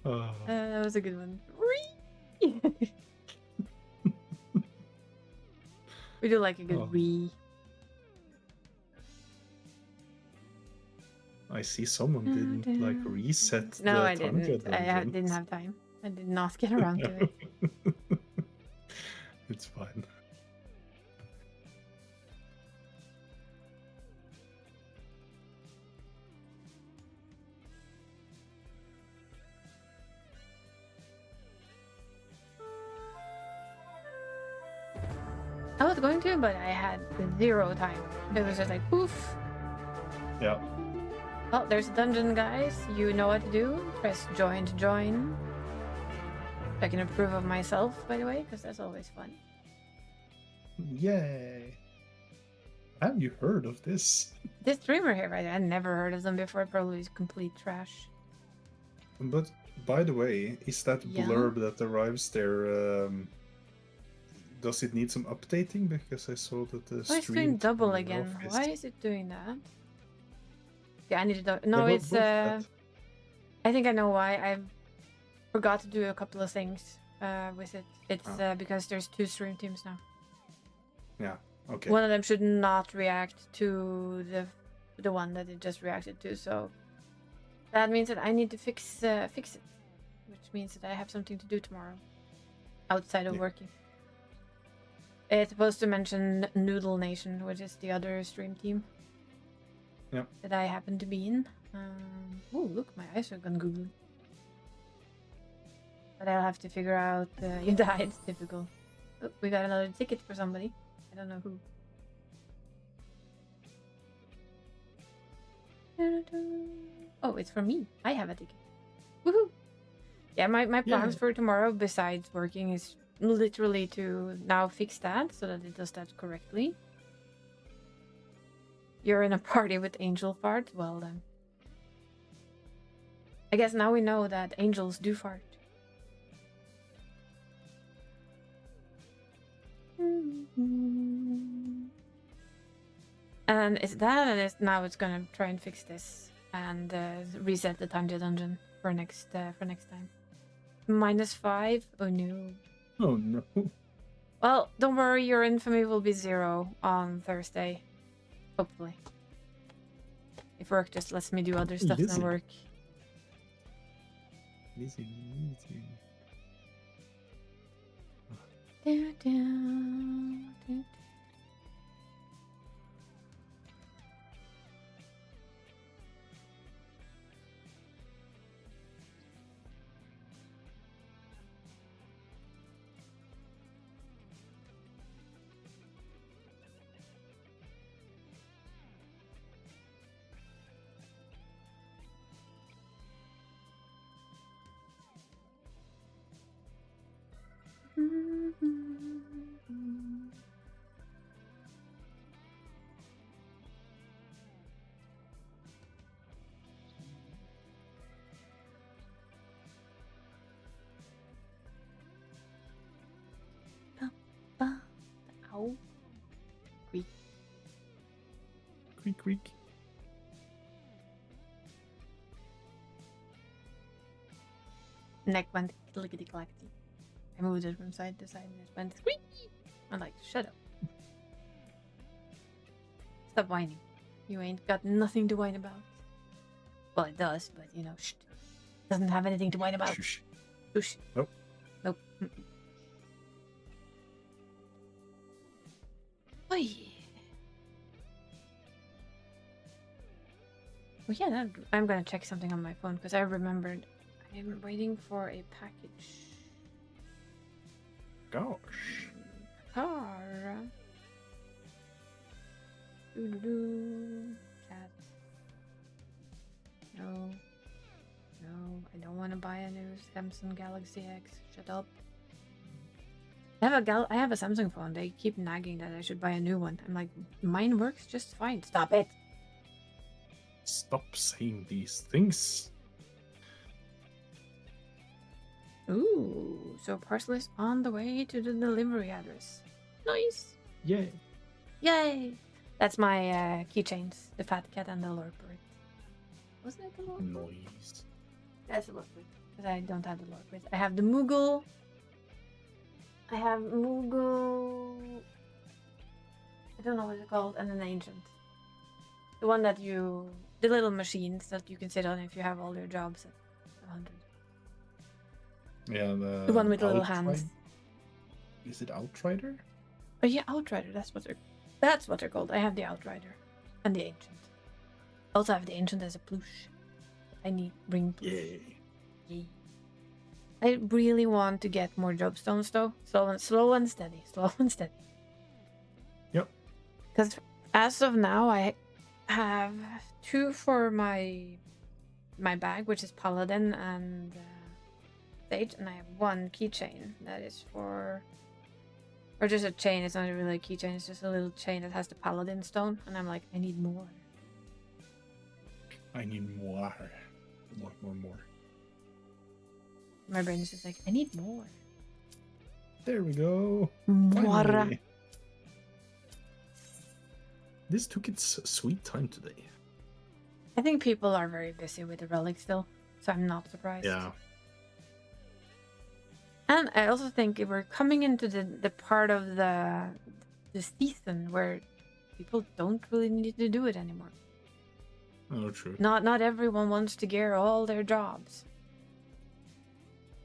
Uh, That was a good one. We do like a good wee. I see someone didn't like reset. No, the I didn't. I didn't have time. I did not get around to it. It's fine. I was going to, but I had zero time. It was just like poof. Yeah. Oh, there's a dungeon, guys. You know what to do. Press join to join. I can approve of myself, by the way, because that's always fun. Yay! Have you heard of this? This streamer here, right? I never heard of them before. Probably is complete trash. But by the way, is that blurb that arrives there? Does it need some updating? Because I saw that the stream. It's doing double again. Why is it doing that? Yeah, I need to. No, it's. I think I know why. I forgot to do a couple of things with it. It's because there's two stream teams now. Yeah. Okay. One of them should not react to the one that it just reacted to. So that means that I need to fix it, which means that I have something to do tomorrow outside of working. It's supposed to mention Noodle Nation, which is the other stream team. Yep. That I happen to be in. Oh, look, my eyes are gone googly. But I'll have to figure out. You died. It's difficult. Oh, we got another ticket for somebody. I don't know who. Oh, it's for me. I have a ticket. Woohoo! Yeah, my plans for tomorrow, besides working, is literally to now fix that so that it does that correctly. You're in a party with angel farts? Well then. I guess now we know that angels do fart. And it's that, and now it's gonna try and fix this and reset the time to dungeon for next time. -5. Oh no. Oh no. Well, don't worry, your infamy will be 0 on Thursday. Hopefully. If work just lets me do other stuff than work. Easy. Ow. Creak. Creak, creak. Neck went clickety clackety. I moved it from side to side and it went squeaky. I'm like, shut up. Stop whining. You ain't got nothing to whine about. Well, it does, but you know, shh. Doesn't have anything to whine about. Shush. Shush. Nope. Nope. Oh yeah, I'm gonna check something on my phone because I remembered I'm waiting for a package. Gosh. Car. Doo-doo-doo. Cat. No. No, I don't want to buy a new Samsung Galaxy X. Shut up. I have a Samsung phone. They keep nagging that I should buy a new one. I'm like, mine works just fine. Stop it. Stop saying these things. Ooh, so parcel is on the way to the delivery address. Nice. Yay. Yay. That's my keychains. The fat cat and the lorprit. Wasn't it the lorprit? Noise. That's the lorprit. Because I don't have the lorprit. I have the Moogle. I have Moogle. I don't know what it's called. And an ancient. The one that you... The little machines that you can sit on if you have all your jobs at 100. Yeah, The one with the little hands. Is it Outrider? Oh yeah, Outrider. That's what they're called. I have the Outrider and the Ancient. Also have the Ancient as a plush. I need ring plush. Yay. I really want to get more job stones though. Slow and steady. Slow and steady. Yep. Because as of now, I have 2 for my bag, which is Paladin and Sage, and I have 1 keychain that is for, or just a chain. It's not really a keychain. It's just a little chain that has the Paladin stone, and I'm like, I need more. I need more. More. My brain is just like, I need more. There we go. More. Finally. This took its sweet time today. I think people are very busy with the relic still, so I'm not surprised. Yeah. And I also think we're coming into the part of the season where people don't really need to do it anymore. Oh, true. Not everyone wants to gear all their jobs.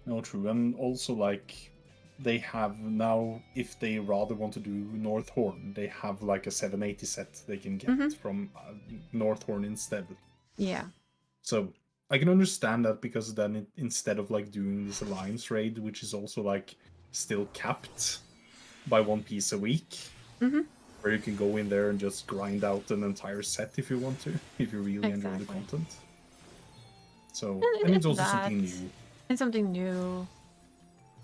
No, true. And also, like, they have now, if they rather want to do North Horn, they have like a 780 set they can get from North Horn instead. Yeah. So I can understand that, because then instead of like doing this Alliance raid, which is also like still capped by 1 piece a week, where you can go in there and just grind out an entire set if you want to, if you really enjoy the Exactly. content. So, And and it's it's also that. something new. And something new.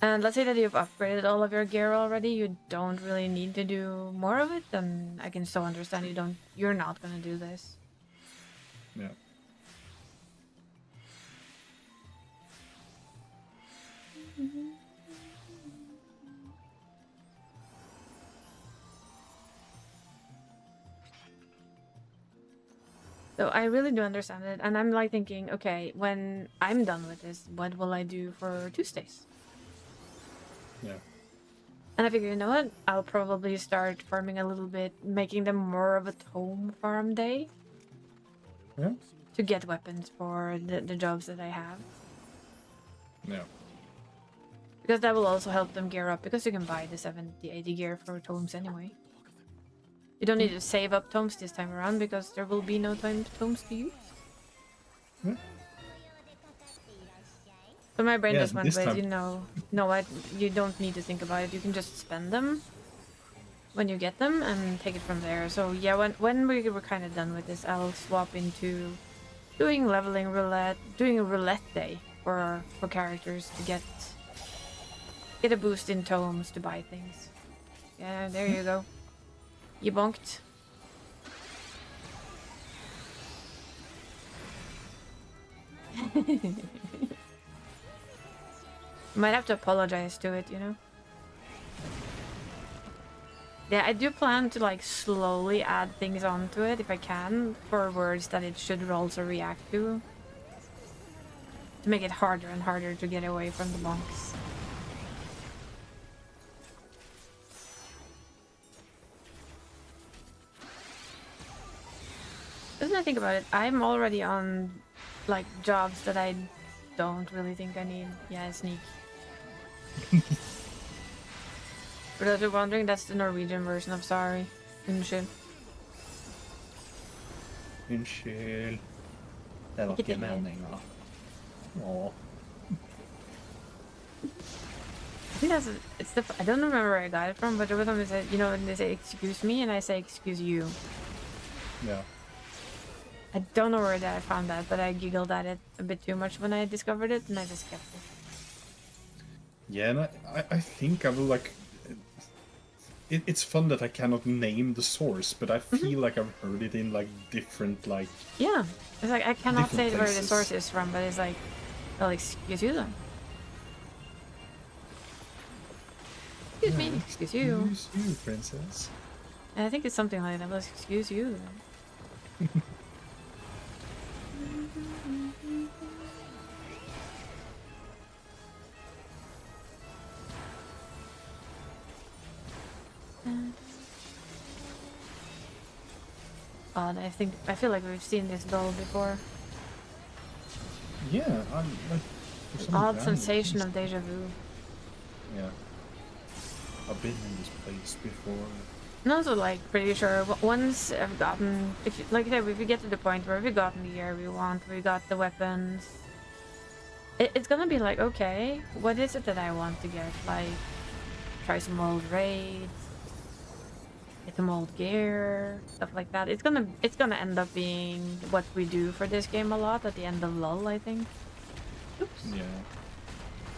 And let's say that you've upgraded all of your gear already, you don't really need to do more of it, then I can so understand you're not gonna do this. Yeah. So I really do understand it, and I'm like thinking, okay, when I'm done with this, what will I do for Tuesdays? Yeah. And I figure, you know what? I'll probably start farming a little bit, making them more of a tome farm day. Yeah. To get weapons for the jobs that I have. Yeah. Because that will also help them gear up, because you can buy the 70, 80 gear for tomes anyway. You don't need to save up tomes this time around, because there will be no tomes to use. Yeah. So my brain Yeah, just went this with, time- you know, you don't need to think about it. You can just spend them when you get them and take it from there. So yeah, when we were kind of done with this, I'll swap into doing leveling roulette, doing a roulette day for characters to get a boost in tomes to buy things. Yeah, there you go. You bonked. Might have to apologize to it, you know? Yeah, I do plan to like slowly add things onto it if I can for words that it should also react to make it harder and harder to get away from the bonks. Doesn't I think about it, I'm already on like jobs that I don't really think I need. Yeah, sneak. For those who are wondering, that's the Norwegian version of sorry. Unnskyld. Unnskyld. Det var ikke meninga. Åh. I think it's the, I don't remember where I got it from, but there was something that said, you know, when they say excuse me and I say excuse you. Yeah. I don't know where that I found that, but I giggled at it a bit too much when I discovered it, and I just kept it. Yeah, and I think I will like... It's fun that I cannot name the source, but I feel like I've heard it in like different like... Yeah, it's like I cannot say different where the places. source is from, but it's like, well, excuse you then. Excuse me, excuse you. Excuse you, princess. And I think it's something like that, but excuse you then. Odd, I feel like we've seen this doll before. Yeah, I'm like... for some Odd random sensation reason. of deja vu. Yeah. I've been in this place before. And also, like, pretty sure once I've gotten, if like I said, if we get to the point where we've gotten the gear we want, we got the weapons, it's gonna be like, okay, what is it that I want to get? Like, try some old raids, get some old gear, stuff like that. It's gonna end up being what we do for this game a lot at the end of LOL, I think. Oops. Yeah.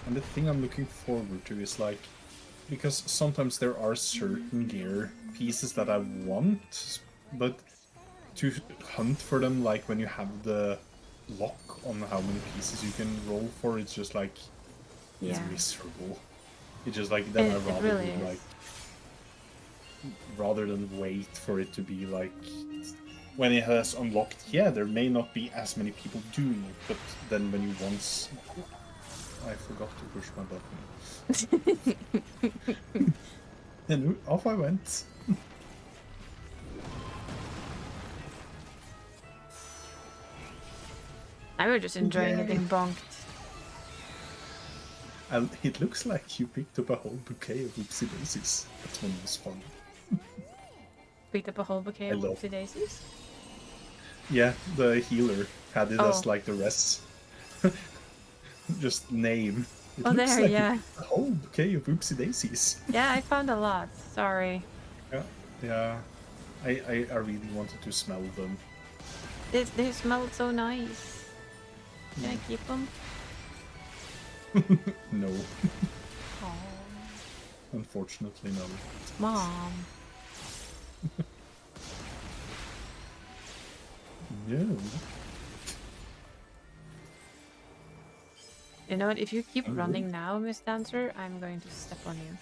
And the thing I'm looking forward to is like, because sometimes there are certain gear pieces that I want, but to hunt for them, like when you have the lock on how many pieces you can roll for, it's just like, it's Yeah. miserable. It's just like, then I'd rather really do, is. like, rather than wait for it to be like, when it has unlocked, yeah, there may not be as many people doing it, but then when you once... I forgot to push my button. And off I went. I was just enjoying Yay. getting bonked. And it looks like you picked up a whole bouquet of oopsie daisies. That one was fun. Picked up a whole bouquet of I love- whoopsie daisies. Yeah, the healer had it as Oh. like the rest. Just name. It Oh, looks there, like yeah. a whole bouquet of oopsie daisies. Yeah, I found a lot. Sorry. Yeah, yeah. I really wanted to smell them. They smell so nice. Can I keep them? No. Oh, Unfortunately, no. Mom. No. You know what? If you keep Mhm. running now, Miss Dancer, I'm going to step on you.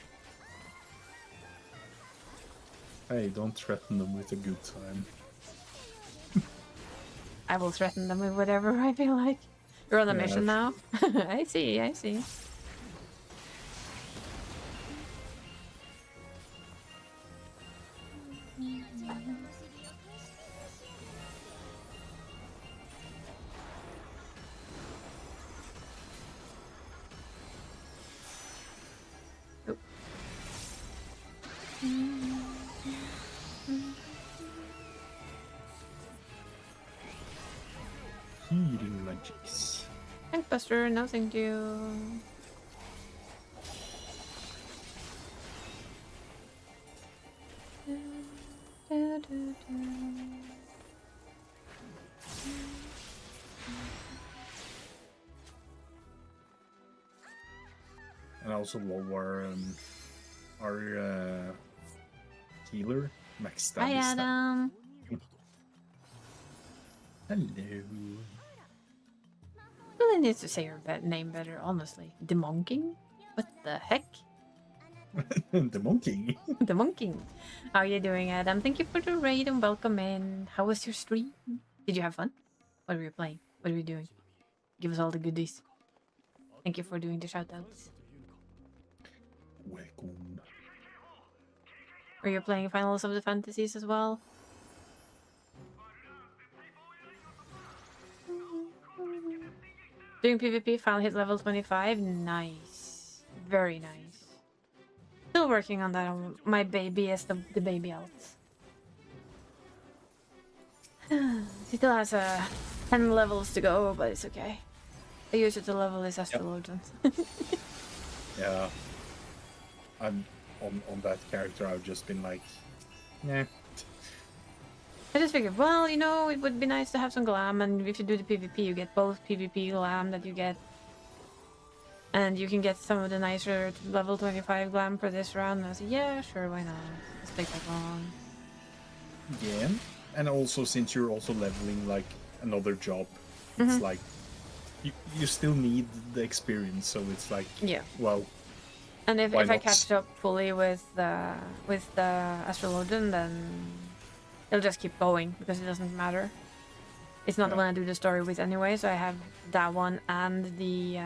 Hey, don't threaten them with a good time. I will threaten them with whatever I feel like. You're on a Yeah, mission now? I see, I see. Oh. Healing magics. Thanks, Buster. No, thank you. And I also love our healer, Max Hi, Stabby Stab. Adam. Hello. Really needs to say your name better, honestly. The Monking? What the heck? The monkey. The Monking. How are you doing, Adam? Thank you for the raid and welcome in. How was your stream? Did you have fun? What were you playing? What were you doing? Give us all the goodies. Thank you for doing the shoutouts. Welcome. Are you playing Finals of the Fantasies as well? Doing PvP, finally hit level 25. Nice. Very nice. Still working on that. My baby is the baby else. She still has 10 levels to go, but it's okay. I use it to level his Astrologent. Yeah. I'm on that character. I've just been like, nah. I just figured, well, you know, it would be nice to have some glam, and if you do the PvP, you get both PvP glam that you get. And you can get some of the nicer level 25 glam for this round. And I was like, yeah, sure, why not? Let's take that long. Yeah. And also, since you're also leveling like another job, it's like you still need the experience. So it's like, yeah. Well. And if I not? catch up fully with the Astrologian, then it'll just keep going because it doesn't matter. It's not the one I do the story with anyway, so I have that one and the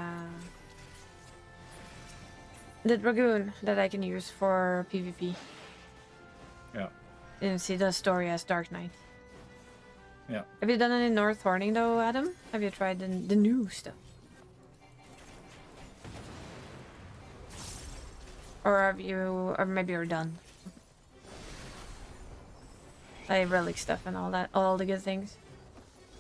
Dragoon that I can use for PvP. Yeah. And see the story as Dark Knight. Yeah. Have you done any North Horning though, Adam? Have you tried the new stuff? Or have you, or maybe you're done? Like relic stuff and all that, all the good things.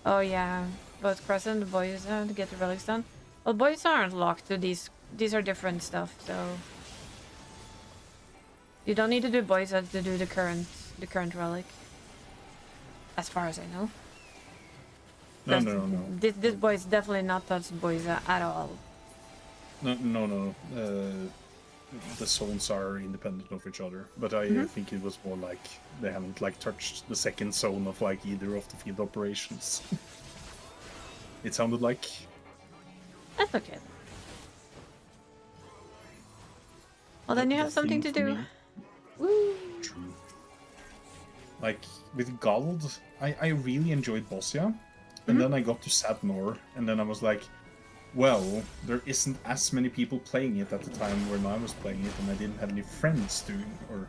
Oh yeah, both Crescent and boys to get the relics done. Well, boys aren't locked to these. These are different stuff, so you don't need to do boys to do the current relic. As far as I know. No. This boys definitely not touch boys at all. No. The zones are independent of each other, but I think it was more like they haven't like touched the second zone of like either of the field operations. It sounded like. That's okay. Well, then you have something to do. Woo! True. Like with Gold, I really enjoyed Bossia, and then I got to Sadnor, and then I was like, well, there isn't as many people playing it at the time when I was playing it, and I didn't have any friends doing, or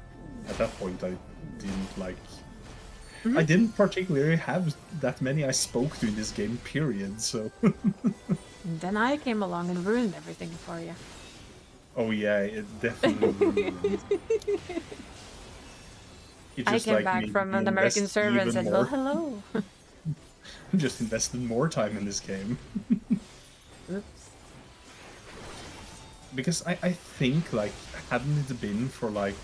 at that point I didn't like... I didn't particularly have that many I spoke to in this game, period, so... Then I came along and ruined everything for you. Oh yeah, it definitely ruined. It I just, came like, back made from me an American invest server and even said, well, more. hello. Just invested more time in this game. Oops. Because I think, like, hadn't it been for, like,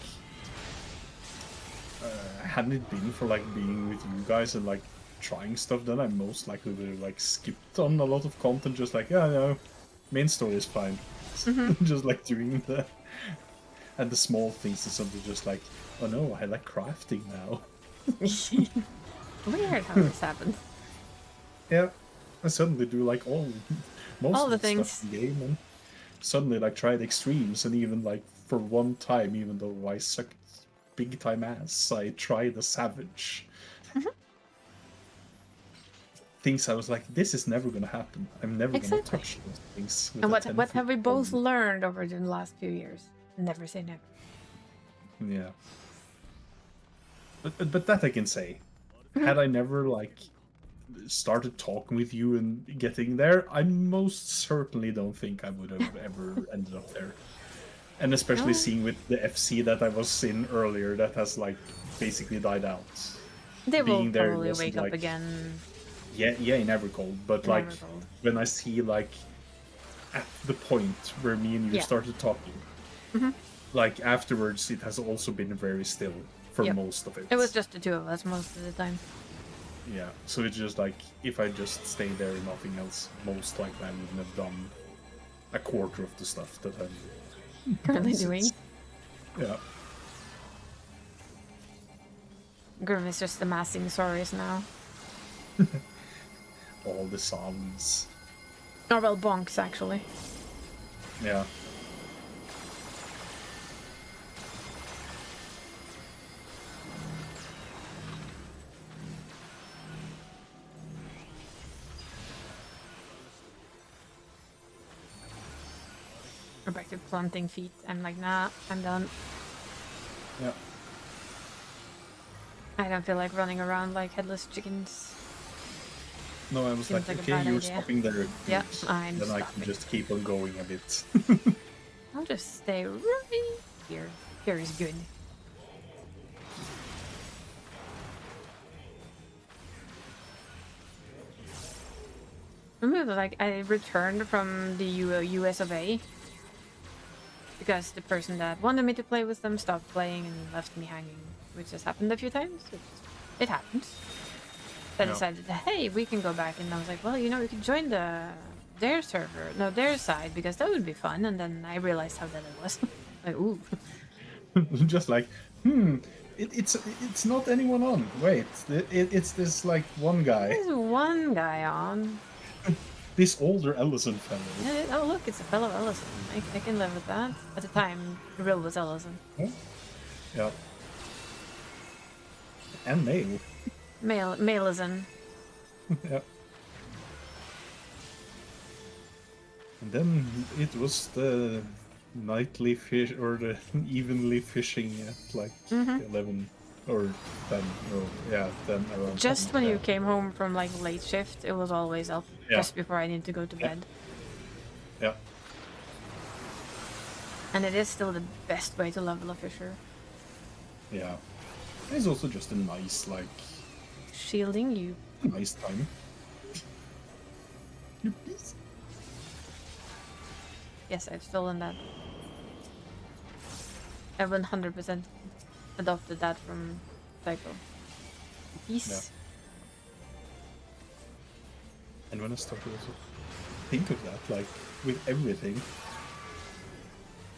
hadn't it been for like being with you guys and like trying stuff, then I most likely would have like skipped on a lot of content, just like, yeah, no, main story is fine. Just like doing the small things is something just like, oh no, I like crafting now. Weird how this happened. Yeah, I suddenly do like most All of the the stuff in the game, and suddenly like tried extremes, and even like for one time, even though I sucked big time ass, I tried a savage. Things I was like, this is never gonna happen. I'm never gonna touch those things. And what have we both learned over the last few years? Never say never. Yeah. But that I can say. Had I never like started talking with you and getting there, I most certainly don't think I would have ever ended up there. And especially seeing with the FC that I was in earlier, that has like basically died out. They will Being there probably wasn't, wake up like, again. Yeah, in Evercold. But like Evercold. when I see like at the point where me and you started talking, like afterwards, it has also been very still for most of it. It was just the two of us most of the time. Yeah, so it's just like, if I just stayed there and nothing else, most likely I wouldn't have done a quarter of the stuff that I'm Currently doing. Yeah. Grim is just amassing stories now. All the songs. Oh, well, bonks, actually. Yeah. We're back to planting feet. I'm like, nah, I'm done. Yeah. I don't feel like running around like headless chickens. No, I was Seems like, like a okay, bad you're idea. stopping there. Yeah, Good. I'm Then I stopping. can just keep on going a bit. I'll just stay right here. Here is good. Remember, like, I returned from the US of A because the person that wanted me to play with them stopped playing and left me hanging, which has happened a few times. It happens. I decided, hey, we can go back, and I was like, well, you know, we could join their server, no, their side, because that would be fun. And then I realized how dead it was. Like, ooh. Just like, it's not anyone on. Wait, it's this like one guy. There's one guy on. This older Ellison fellow. Yeah, oh, look, it's a fellow Ellison. I can live with that. At the time, the real was Ellison. Yeah. And male. Maleison. Yeah. And then it was the nightly fish, or the evenly fishing at like 11 or 10, or 10 around. Just 10, when yeah. you came home from like late shift, it was always up. Just before I need to go to bed. Yeah. And it is still the best way to level a fisher. Yeah. It's also just a nice, like, Shielding you. nice time. You please? Yes, I've stolen that. I 100% adopted that from Psycho. Peace. Yeah. And when I started to think of that, like, with everything,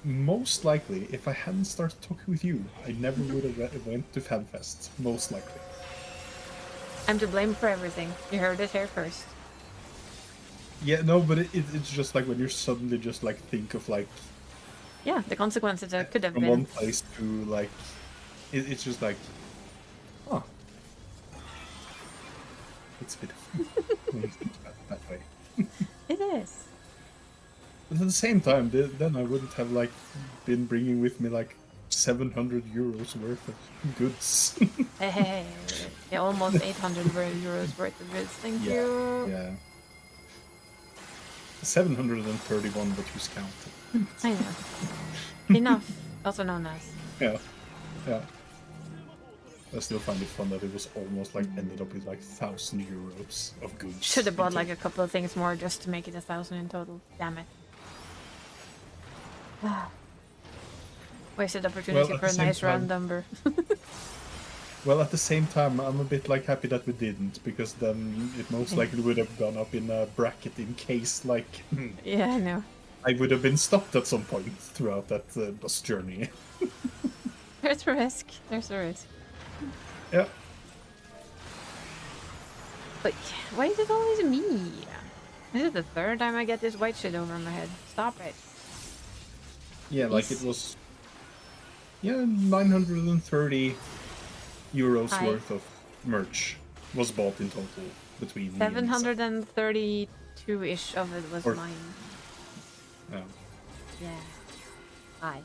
most likely, if I hadn't started talking with you, I never would have went to FanFest. Most likely. I'm to blame for everything. You heard it here first. Yeah, no, but it's just like when you suddenly just like think of like Yeah, the consequences that could have from been. one place to like, it's just like, oh, it's a bit when you think about it that way. It is. But at the same time, then I wouldn't have like been bringing with me like 700 euros worth of goods. Hey, yeah, almost 800 euros worth of goods. Thank you. Yeah. 731, but who's counting? I know. Enough, also known as. Yeah. I still find it fun that it was almost like ended up with like 1,000 euros of goods. Should have bought like a couple of things more just to make it 1,000 in total. Damn it. Wasted opportunity for a nice round number. Well, at the same time, I'm a bit like happy that we didn't, because then it most likely would have gone up in a bracket in case, like, Yeah, I know. I would have been stopped at some point throughout that bus journey. There's a risk. There's a risk. Yeah. But why is it always me? This is the third time I get this white shit over my head. Stop it. Yeah, like it was... Yeah, 930 euros worth of merch was bought in total between 732-ish of it was mine. Yeah. Yeah. Hi.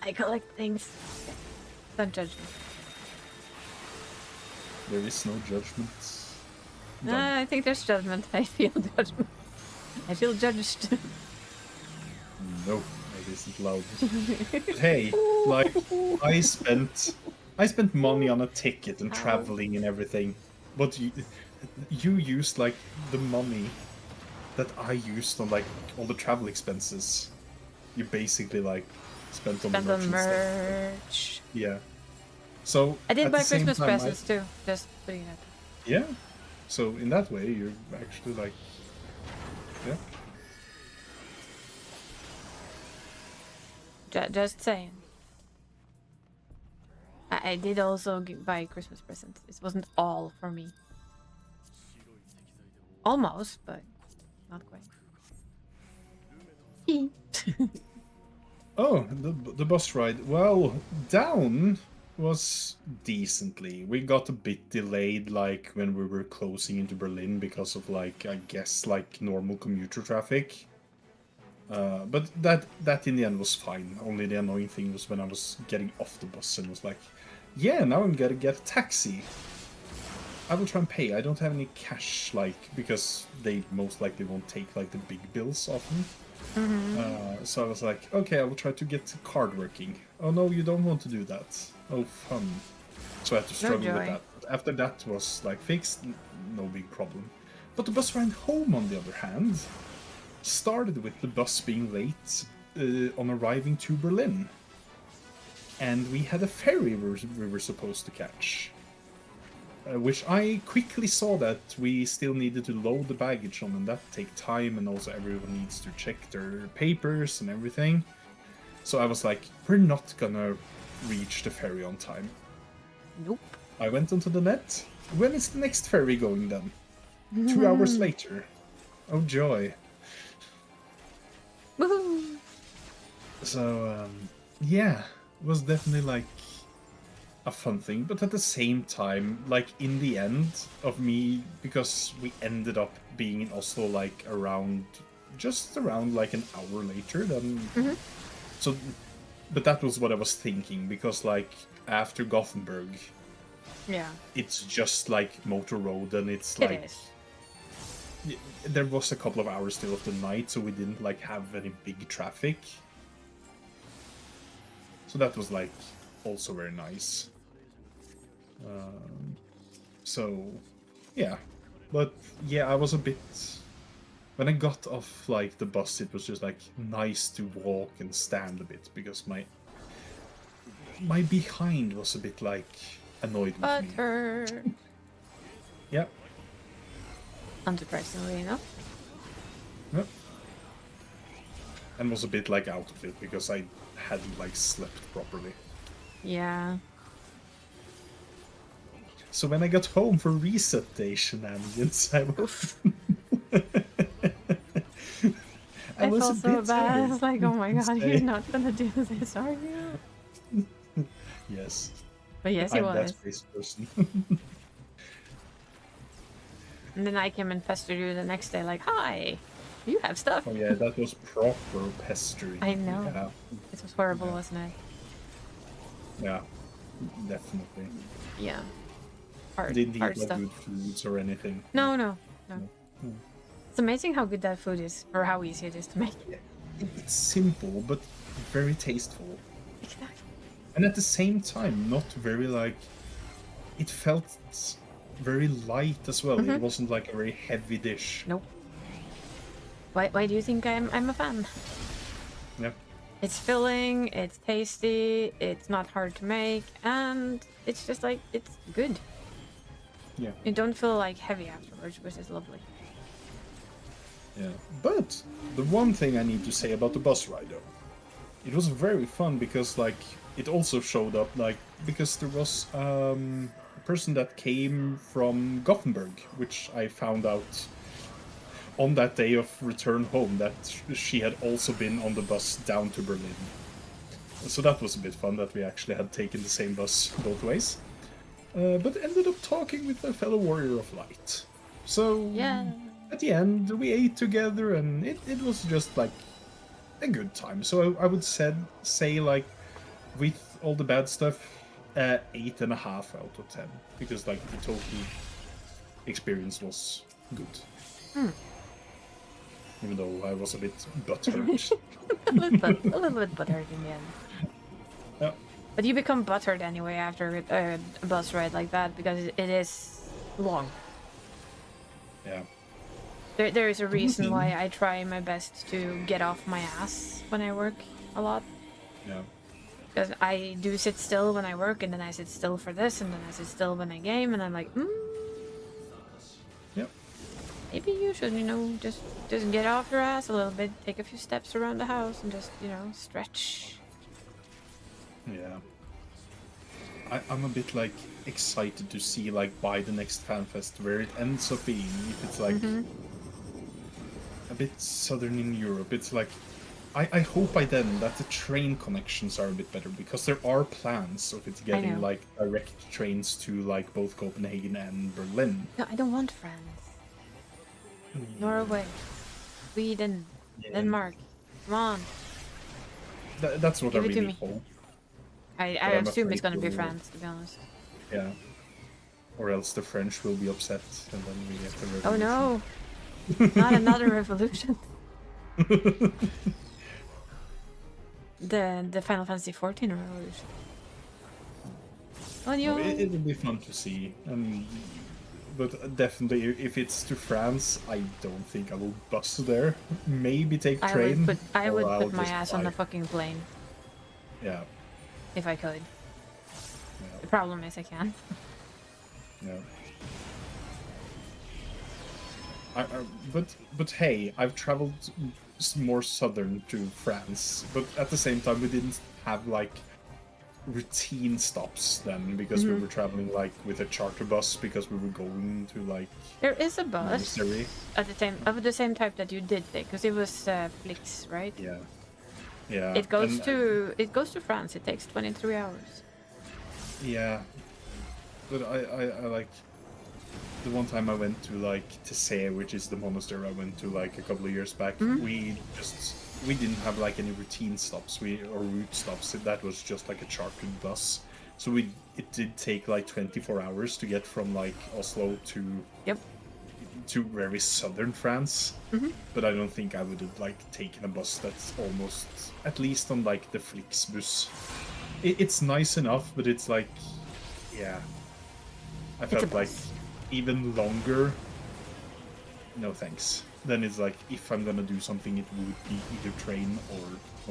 I collect things. Don't judge me. There is no judgment. I think there's judgment. I feel judgment. I feel judged. No, that isn't loud. But hey, like I spent money on a ticket and traveling and everything, but you used like the money that I used on like all the travel expenses. You basically like spent on merch. Yeah. So I did buy Christmas presents too. Just putting it out there. Yeah. So in that way, you're actually like, yeah. Just saying. I did also buy Christmas presents. It wasn't all for me. Almost, but not quite. Oh, the bus ride. Well, down was decently. We got a bit delayed, like when we were closing into Berlin because of like, I guess, like normal commuter traffic. But that in the end was fine. Only the annoying thing was when I was getting off the bus and was like, yeah, now I'm gonna get a taxi. I will try and pay. I don't have any cash, like, because they most likely won't take like the big bills often. So I was like, okay, I will try to get the card working. Oh no, you don't want to do that. Oh, fun. So I had to struggle with that. But after that was like fixed, no big problem. But the bus ride home, on the other hand, started with the bus being late on arriving to Berlin. And we had a ferry we were supposed to catch. Which I quickly saw that we still needed to load the baggage on, and that take time, and also everyone needs to check their papers and everything. So I was like, we're not gonna reach the ferry on time. Nope. I went onto the net. When is the next ferry going then? 2 hours later. Oh joy. Woohoo! So, yeah, it was definitely like a fun thing, but at the same time, like in the end of me, because we ended up being in Oslo like just around like an hour later than. So, but that was what I was thinking, because like after Gothenburg, yeah, it's just like motor road, and it's like there was a couple of hours still of the night, so we didn't like have any big traffic. So that was like also very nice. So yeah, but yeah, I was a bit, when I got off like the bus, it was just like nice to walk and stand a bit, because my behind was a bit like annoyed with me. Yeah. Unsurprisingly enough. Yep. And was a bit like out of it because I hadn't like slept properly. Yeah. So when I got home for reset day shenanigans, I was I felt so bad. I was like, oh my god, you're not gonna do this, are you? Yes. But yes, he was. I'm that space person. And then I came and pestered you the next day, like, hi, you have stuff. Oh yeah, that was proper pestering. I know. Yeah. It was horrible, wasn't it? Yeah, definitely. Yeah. Hard, didn't eat hard like stuff. good foods or anything. No. It's amazing how good that food is, or how easy it is to make. It's simple, but very tasteful. Exactly. And at the same time, not very like... It felt very light as well. It wasn't like a very heavy dish. Nope. Why do you think I'm a fan? Yeah. It's filling, it's tasty, it's not hard to make, and it's just like, it's good. Yeah. You don't feel like heavy afterwards, which is lovely. Yeah. But the one thing I need to say about the bus ride, though, it was very fun because, like, it also showed up, like, because there was a person that came from Gothenburg, which I found out on that day of return home, that she had also been on the bus down to Berlin. So that was a bit fun that we actually had taken the same bus both ways. But ended up talking with a fellow warrior of light. So Yeah. at the end, we ate together, and it was just like a good time. So I would say like, with all the bad stuff, 8.5 out of 10, because like the total experience was good. Even though I was a bit butthurt. a little bit butthurt in the end. Yeah. But you become butthurt anyway after a bus ride like that, because it is long. Yeah. There is a reason why I try my best to get off my ass when I work a lot. Yeah. Because I do sit still when I work, and then I sit still for this, and then I sit still when I game, and I'm like, Yep. maybe you should, just get off your ass a little bit, take a few steps around the house, and just, stretch. Yeah. I'm a bit like excited to see like by the next FanFest where it ends up being. If it's like a bit southern in Europe, it's like I hope by then that the train connections are a bit better, because there are plans of it getting like direct trains to like both Copenhagen and Berlin. No, I don't want France. Norway, Sweden, Denmark. Come on. That's what Give I it to really me. hope. I I'm assume it's afraid gonna be we'll- France, to be honest. Yeah. Or else the French will be upset, and then we get the Oh revolution. no! Not another revolution. The Final Fantasy XIV revolution. Oh no! It'll be fun to see. But definitely, if it's to France, I don't think I will bus there. Maybe take train. I would or I'll put my just ass on fly. the fucking plane Yeah. if I could. Yeah. The problem is I can't. Yeah. But hey, I've traveled more southern to France, but at the same time we didn't have like routine stops then, because we were traveling like with a charter bus, because we were going to like There is a bus monastery. at the time of the same type that you did take, because it was Flix, right? Yeah. Yeah. It goes to France. It takes 23 hours. Yeah. But I like the one time I went to like Tessé, which is the monastery I went to like a couple of years back. We didn't have like any routine stops or route stops. That was just like a chartered bus. So it did take like 24 hours to get from like Oslo to very southern France. But I don't think I would have like taken a bus that's almost, at least on like the Flixbus. It's nice enough, but it's like, yeah, I felt like even longer. No thanks. Then it's like, if I'm gonna do something, it would be either train or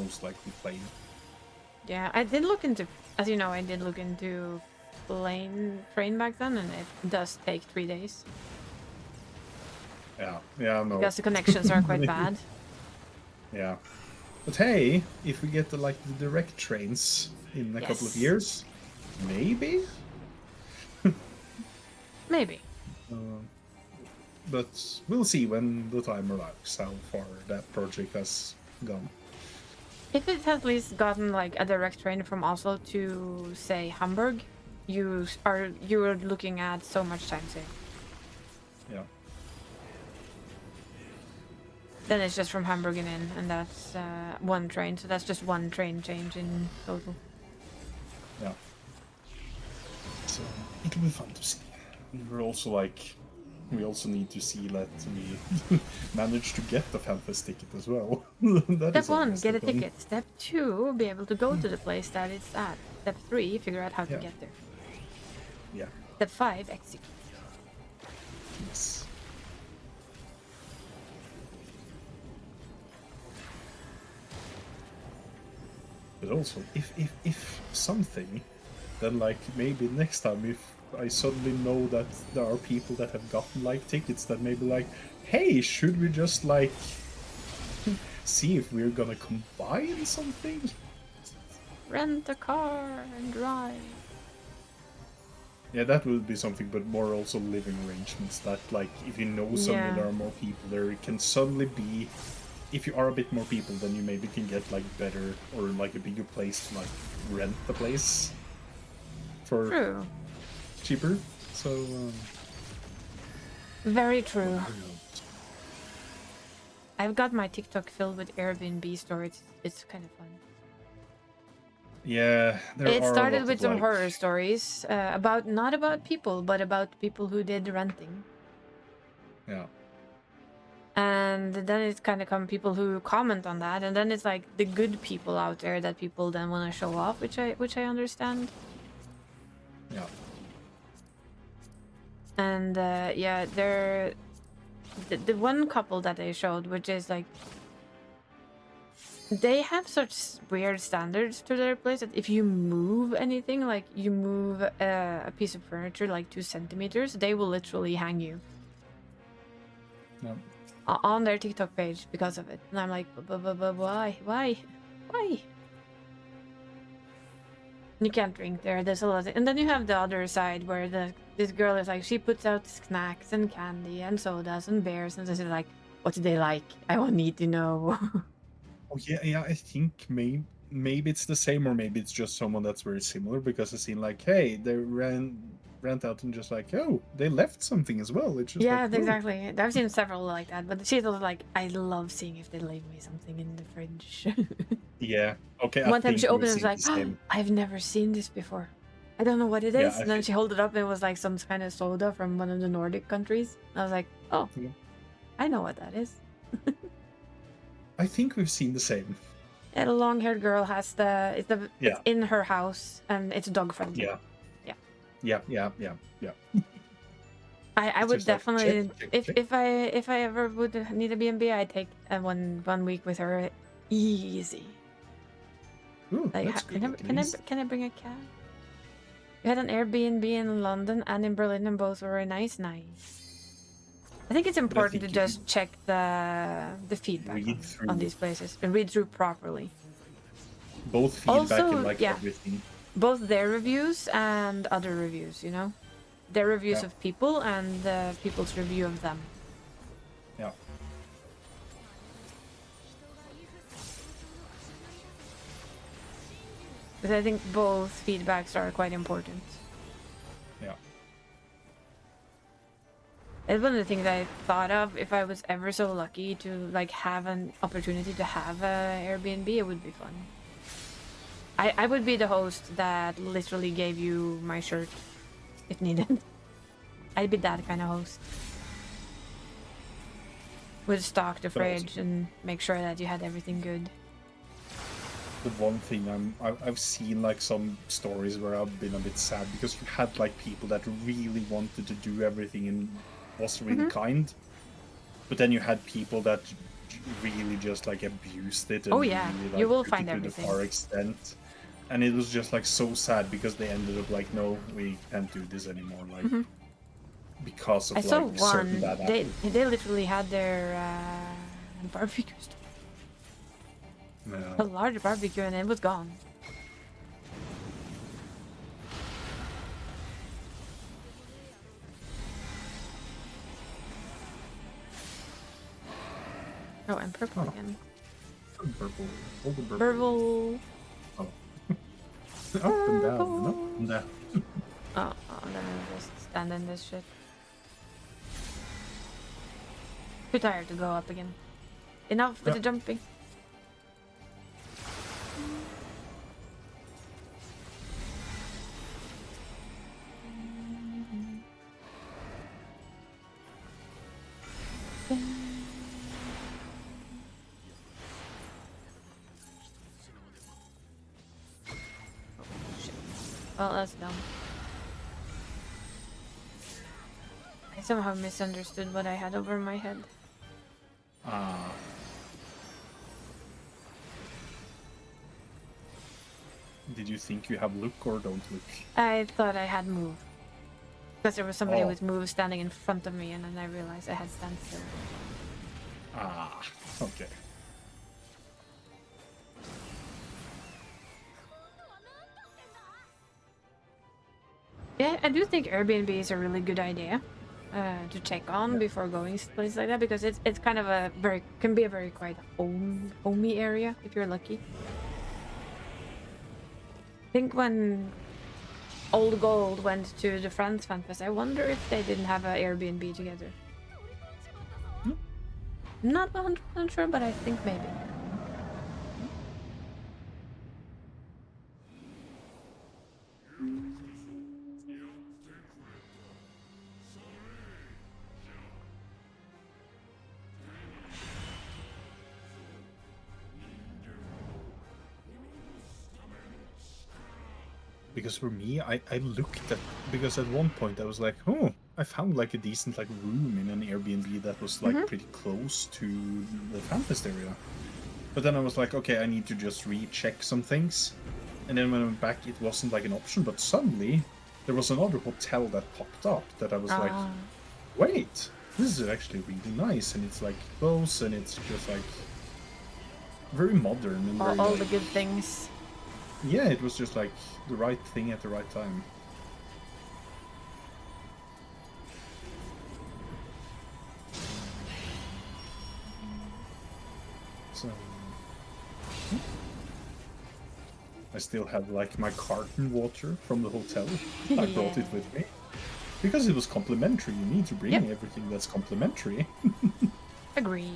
most likely plane. Yeah, I did look into, as you know, I did look into train back then, and it does take 3 days. Yeah, no. Because the connections are quite bad. Yeah. But hey, if we get the direct trains in a couple of years, maybe? Maybe. But we'll see when the time arrives how far that project has gone. If it has at least gotten like a direct train from Oslo to, say, Hamburg, you are looking at so much time saved. Yeah. Then it's just from Hamburg and in, and that's one train, so that's just one train change in total. Yeah. So it'll be fun to see. And we're also like, we also need to see that we manage to get the FanFest ticket as well. Step 1, get a ticket. Step 2, be able to go to the place that it's at. Step 3, figure out how to get there. Yeah. Step 5, execute. Yes. But also, if something, then like maybe next time if I suddenly know that there are people that have gotten like tickets that maybe like, hey, should we just like see if we're gonna combine something? Rent a car and drive. Yeah, that would be something, but more also living arrangements that like if you know suddenly there are more people there, it can suddenly be, if you are a bit more people, then you maybe can get like better or like a bigger place to like rent the place for True. cheaper. So Very true. I've got my TikTok filled with Airbnb stories. It's kind of fun. yeah, It started with some horror stories about not about people, but about people who did renting. Yeah. And then it's kind of come people who comment on that, and then it's like the good people out there that people then want to show off, which I understand. Yeah. And yeah, they're the one couple that they showed, which is like they have such weird standards to their place that if you move anything, like you move a piece of furniture like 2 centimeters, they will literally hang you. Yeah. On their TikTok page because of it. And I'm like, why? You can't drink there. There's a lot of, and then you have the other side where this girl is like, she puts out snacks and candy and sodas and beers, and this is like, what do they like? I will need to know. Oh yeah, I think maybe it's the same, or maybe it's just someone that's very similar, because I seen like, hey, they rent out and just like, oh, they left something as well. It's just yeah, like, exactly. I've seen several like that, but she's also like, I love seeing if they leave me something in the fridge. yeah, okay. One time she opened it, it was like, oh, I've never seen this before. I don't know what it is. Yeah, And then she held it up and it was like some kind of soda from one of the Nordic countries. I was like, oh, yeah. I know what that is. I think we've seen the same. Yeah, the long-haired girl has it's in her house and it's dog friendly. Yeah. I would definitely like, if I ever would need a B&B, I'd take one week with her easy. Ooh, Like, that's good, can I bring a cat? We had an Airbnb in London and in Berlin, and both were nice. I think it's important to just check the feedback on these places and read through properly. Both feedback and like everything. Both their reviews and other reviews, you know? Their reviews of people and people's review of them. Yeah. Because I think both feedbacks are quite important. Yeah. It's one of the things I thought of if I was ever so lucky to like have an opportunity to have a Airbnb, it would be fun. I would be the host that literally gave you my shirt if needed. I'd be that kind of host. Would stock the fridge and make sure that you had everything good. The one thing I've seen like some stories where I've been a bit sad because you had like people that really wanted to do everything and was really kind, but then you had people that really just like abused it. And oh yeah, really, like, you will took find it to everything. the far extent, and it was just like so sad because they ended up like, no, we can't do this anymore, like because of I saw like one. certain bad They literally had their barbecue stuff. Yeah. A large barbecue and it was gone. Oh, and purple again. Purple. All the purple. Purple. Oh. Up and down, and up and down. Oh, then I just stand in this shit. Too tired to go up again. Enough with the jumping. Well, that's dumb. I somehow misunderstood what I had over my head. Did you think you have look or don't look? I thought I had move. Because there was somebody Oh. with move standing in front of me, and then I realized I had standstill. Ah, okay. Yeah, I do think Airbnb is a really good idea to check on before going to places like that, because it's kind of can be a very quite homey area if you're lucky. I think when Old Gold went to the France Fan Fest, I wonder if they didn't have an Airbnb together. Not 100% sure, but I think maybe. Because for me, I looked at, because at one point I was like, oh, I found like a decent like room in an Airbnb that was like pretty close to the FanFest area. But then I was like, okay, I need to just recheck some things. And then when I went back, it wasn't like an option, but suddenly there was another hotel that popped up that I was like, wait, this is actually really nice. And it's like close, and it's just like very modern and very, All like, the good things. yeah, it was just like the right thing at the right time. So I still have like my carton water from the hotel. I brought it with me. Because it was complimentary, you need to bring everything that's complimentary. Agreed.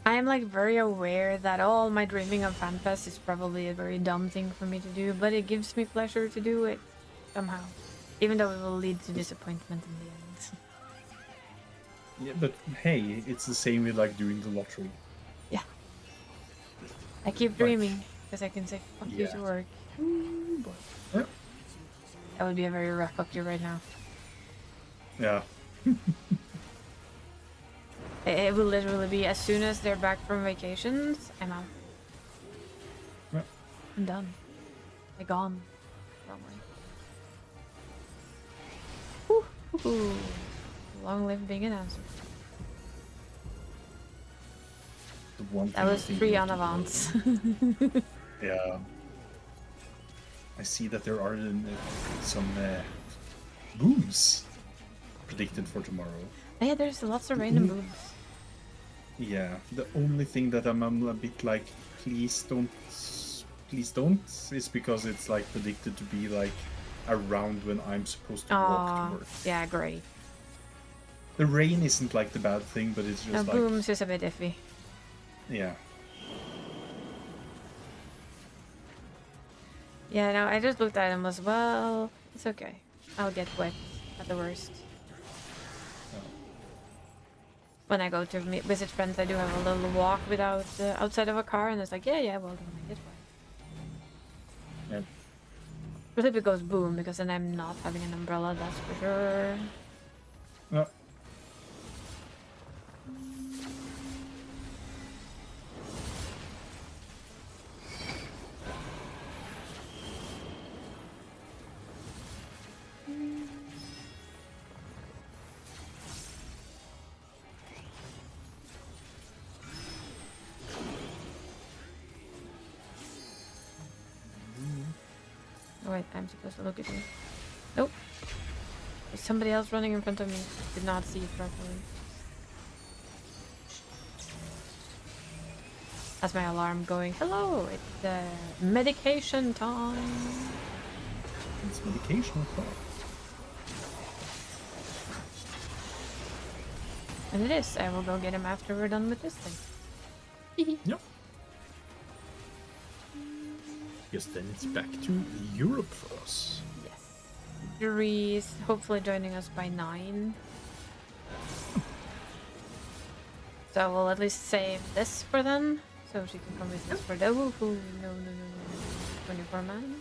I am like very aware that all my dreaming of FanFest is probably a very dumb thing for me to do, but it gives me pleasure to do it somehow, even though it will lead to disappointment in the end. Yeah, but hey, it's the same with like doing the lottery. Yeah. I keep dreaming because I can say fuck you to work. Yeah. That would be a very rough fuck you right now. Yeah. It will literally be as soon as they're back from vacations, I'm out. Yeah. I'm done. I'm gone. Whew. Woo-hoo. Long live being an answer. The one That was 3 on avance. Yeah. I see that there are some booms predicted for tomorrow. Yeah, there's lots of random booms. Yeah, the only thing that I'm a bit like, please don't, is because it's like predicted to be like around when I'm supposed to walk to work. Yeah, great. The rain isn't like the bad thing, but it's just like... booms is a bit iffy. Yeah. Yeah, no, I just looked at him as well. It's okay. I'll get wet at the worst. When I go to visit friends, I do have a little walk without outside of a car, and it's like, yeah, well, then I get wet. Yeah. But if it goes boom, because then I'm not having an umbrella, that's for sure. Yeah. Oh, wait, I'm supposed to look at you. Nope. There's somebody else running in front of me. Did not see it properly. That's my alarm going, hello, it's medication time. It's medication o'clock. And it is. I will go get him after we're done with this thing. Yep. Yes, then it's back to Europe for us. Yes. Jury is hopefully joining us by 9. So we'll at least save this for then. So she can come with us for the woohoo. No. 24 man.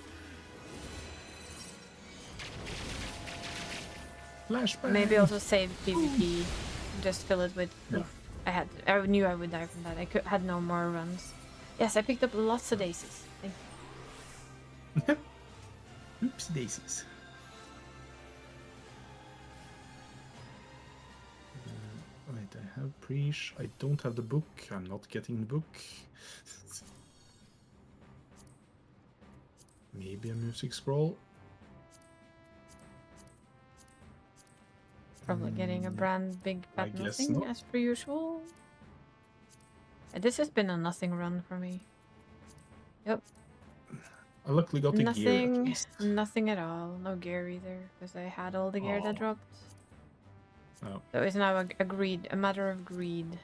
Flashbang. Maybe also save PvP. Just fill it with. Yeah. Oof, I knew I would die from that. Had no more runs. Yes, I picked up lots of daisies. Thank you. Oops, daisies. Wait, I have Preach. I don't have the book. I'm not getting the book. Maybe a music scroll. Probably getting a brand big I fat guess nothing not. as per usual. This has been a nothing run for me. Yep. I luckily got the gear at Nothing. least. Nothing at all. No gear either, because I had all the gear that Oh. dropped. Oh. So it's now a matter of greed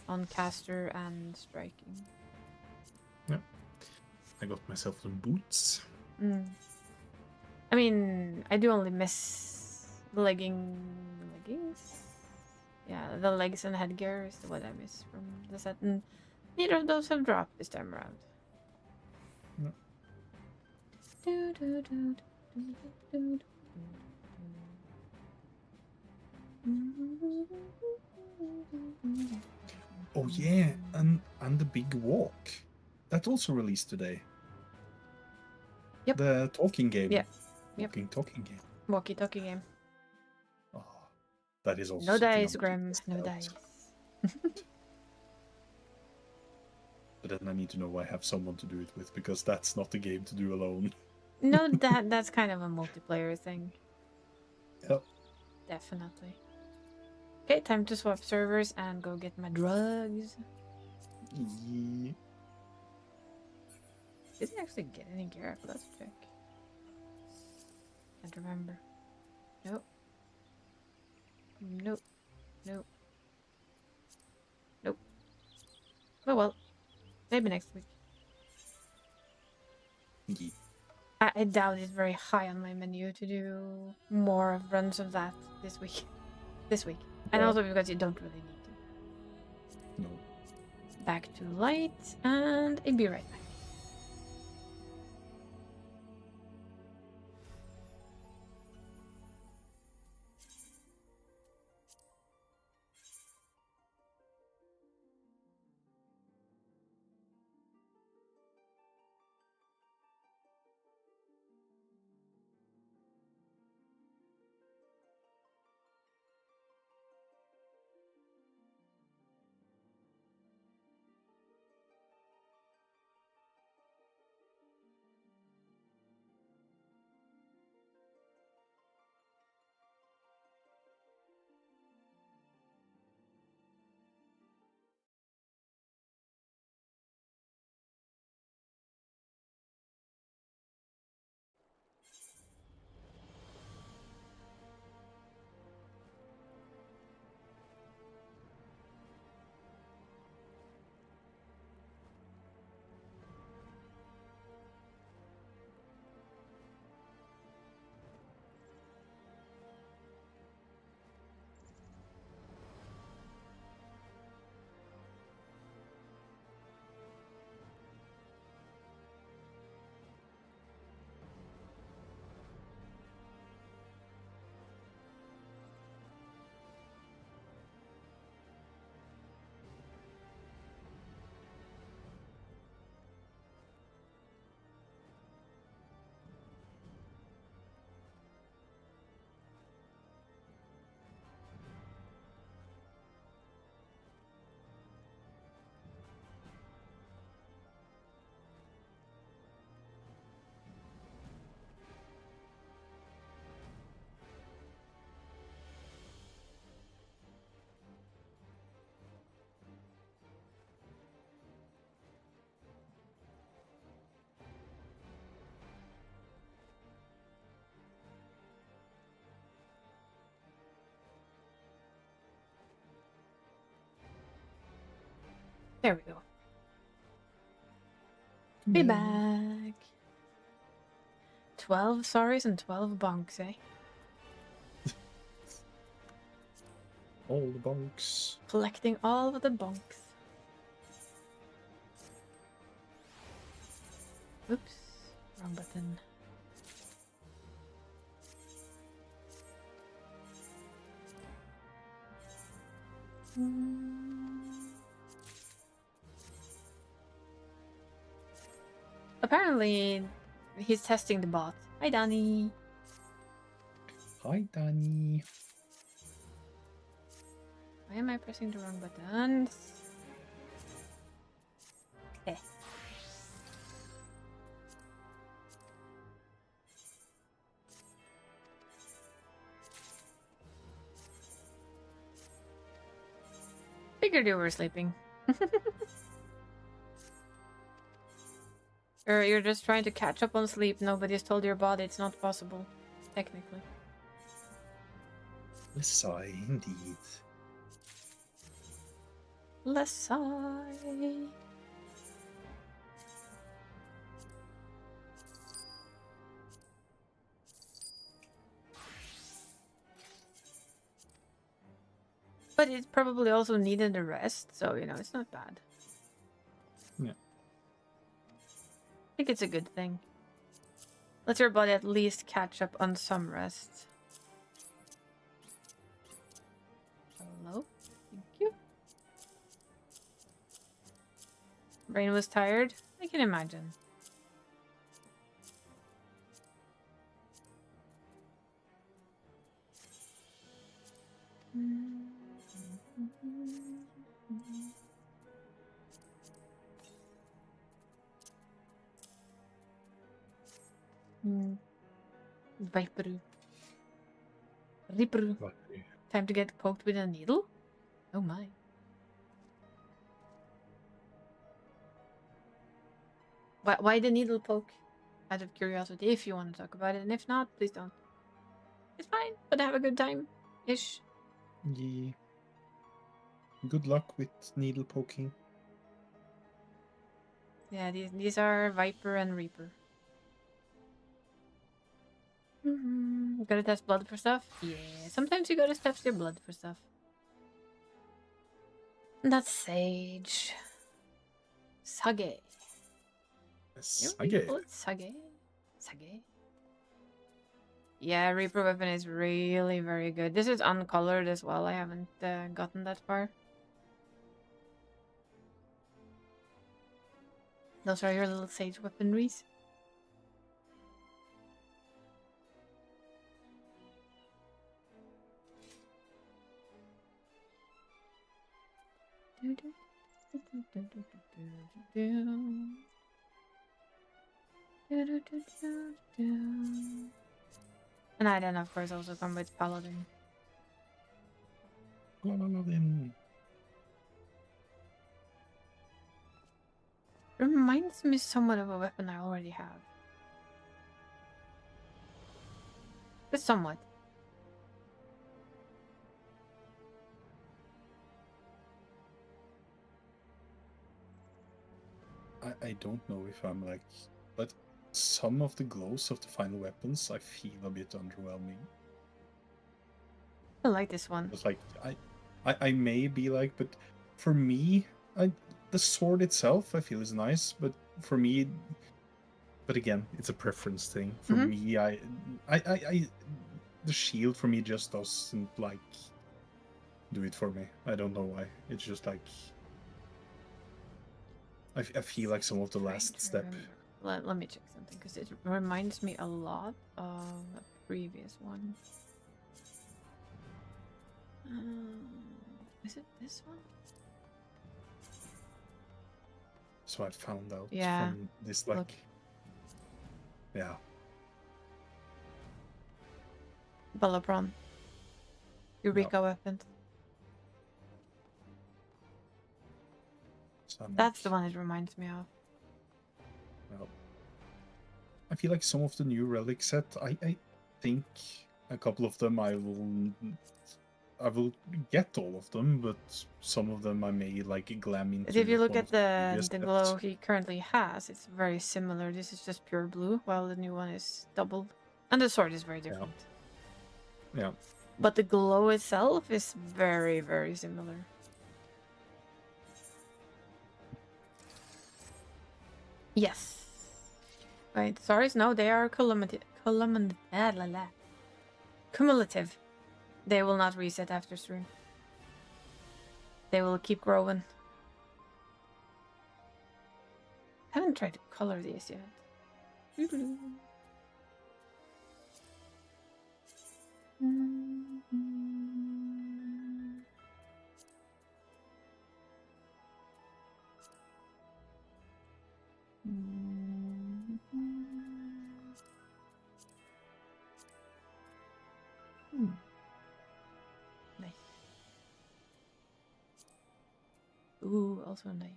on caster and striking. Yeah. I got myself some boots. I mean, I do only miss the leggings. Yeah, the legs and headgear is what I miss from the set, and neither of those have dropped this time around. No. Oh yeah, and the big walk. That also released today. Yep. The talking game. Yep. Talking game. Walkie-talkie game. Oh, that is also No something dice, I'm Grim. test No out. dice. But then I need to know I have someone to do it with, because that's not a game to do alone. No, that's kind of a multiplayer thing. Yep. Definitely. Okay, time to swap servers and go get my drugs. Yeah. Did I actually get any gear? Let's check. Can't remember. Nope. Nope. Nope. Nope. Oh well. Maybe next week. Yeah. I doubt it's very high on my menu to do more runs of that this week. And Yeah. also because you don't really need to. No. Back to light, and I'll be right back. There we go. Be back. 12 sorries and 12 bonks, eh? All the bonks. Collecting all of the bonks. Oops. Wrong button. Apparently, he's testing the bot. Hi, Danny. Hi, Danny. Why am I pressing the wrong buttons? Eh. Figured you were sleeping. Or you're just trying to catch up on sleep. Nobody's told your body it's not possible, technically. Yes, sigh, indeed. Less sigh. But it probably also needed a rest, so, you know, it's not bad. Yeah. I think it's a good thing. Let your body at least catch up on some rest. Hello? Thank you. Brain was tired? I can imagine. Viper. Reaper. Time to get poked with a needle? Oh my. Why the needle poke? Out of curiosity, if you want to talk about it, and if not, please don't. It's fine, but have a good time. Ish. Yeah. Good luck with needle poking. Yeah, these are Viper and Reaper. Gotta test blood for stuff? Yeah, sometimes you gotta test your blood for stuff. And that's Sage. Sage. Sage. Sage. Sage. Yeah, Reaper weapon is really very good. This is uncolored as well. I haven't gotten that far. Those are your little Sage weaponries. And I then of course also come with Paladin. Paladin. Reminds me somewhat of a weapon I already have. But somewhat. I don't know if I'm like, but some of the glows of the final weapons I feel a bit underwhelming. I like this one. It's like I may be like, but for me, the sword itself I feel is nice, but for me, but again, it's a preference thing. For me, I the shield for me just doesn't like do it for me. I don't know why. It's just like I feel like some of the last step. Let me check something because it reminds me a lot of a previous one. Is it this one? So I found out from this like, yeah. Bellapron. Eureka weapons. That's the one it reminds me of. Well, I feel like some of the new relic set, I think a couple of them I will get all of them, but some of them I may like glam into. But if you look at the glow he currently has, it's very similar. This is just pure blue, while the new one is doubled. And the sword is very different. Yeah. But the glow itself is very, very similar. Yes. Wait, sorry, no, they are cumulative. They will not reset after stream. they will keep growing. I haven't tried to color these yet. Nice. Ooh, also nice.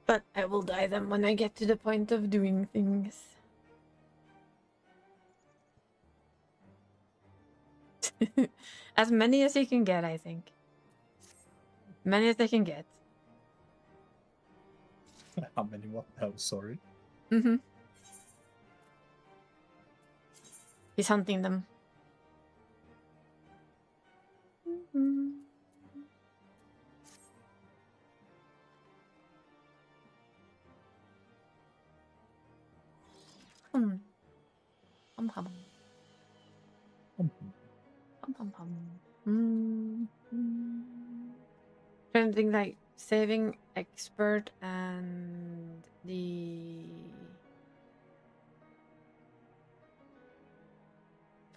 But I will dye them when I get to the point of doing things. As many as you can get, I think. Many as they can get. How many what? Oh, sorry. Mm-hmm. He's hunting them. Hum hum. Hum hum hum. Trying to think like saving expert and the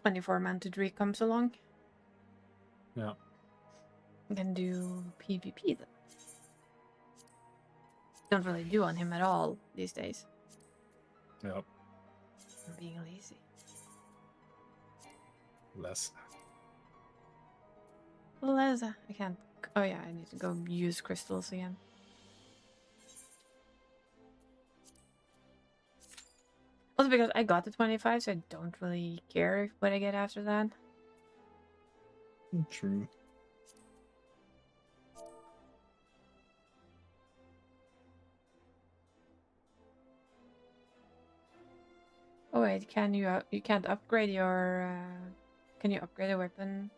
24-man to 3 comes along. Yeah. I can do PvP then. Don't really do on him at all these days. Yeah. I'm being lazy. Less. I can't. Oh yeah, I need to go use crystals again. Also because I got the 25, so I don't really care what I get after that. True. Oh wait, you can't upgrade your can you upgrade a weapon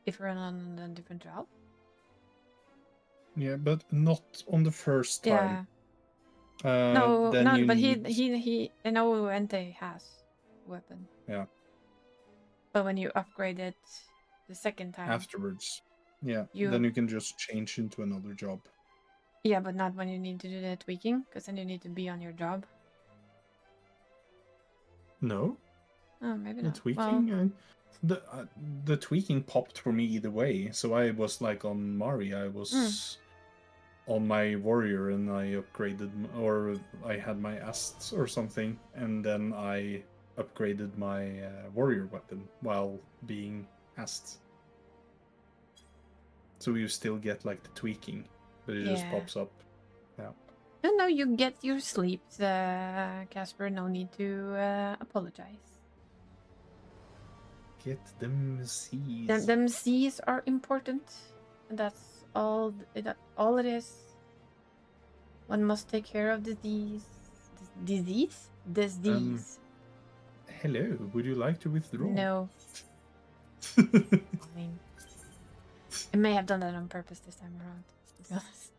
if you're on a different job? Yeah, but not on the first time. Yeah. No, but he I know Ente has a weapon. Yeah. But when you upgrade it the second time Afterwards. Yeah. Then you can just change into another job. Yeah, but not when you need to do the tweaking, because then you need to be on your job. No. Oh, maybe the not. Tweaking. Well, the tweaking popped for me either way. So I was like on Mari. I was on my warrior, and I upgraded, or I had my ast or something, and then I upgraded my warrior weapon while being ast. So you still get like the tweaking, but it just pops up. Yeah. No, you get your sleep, Casper. No need to apologize. Get them C's. Them C's are important. That's all. All it is. One must take care of disease. Disease. Hello. Would you like to withdraw? No. Fine. I may have done that on purpose this time around. To be honest.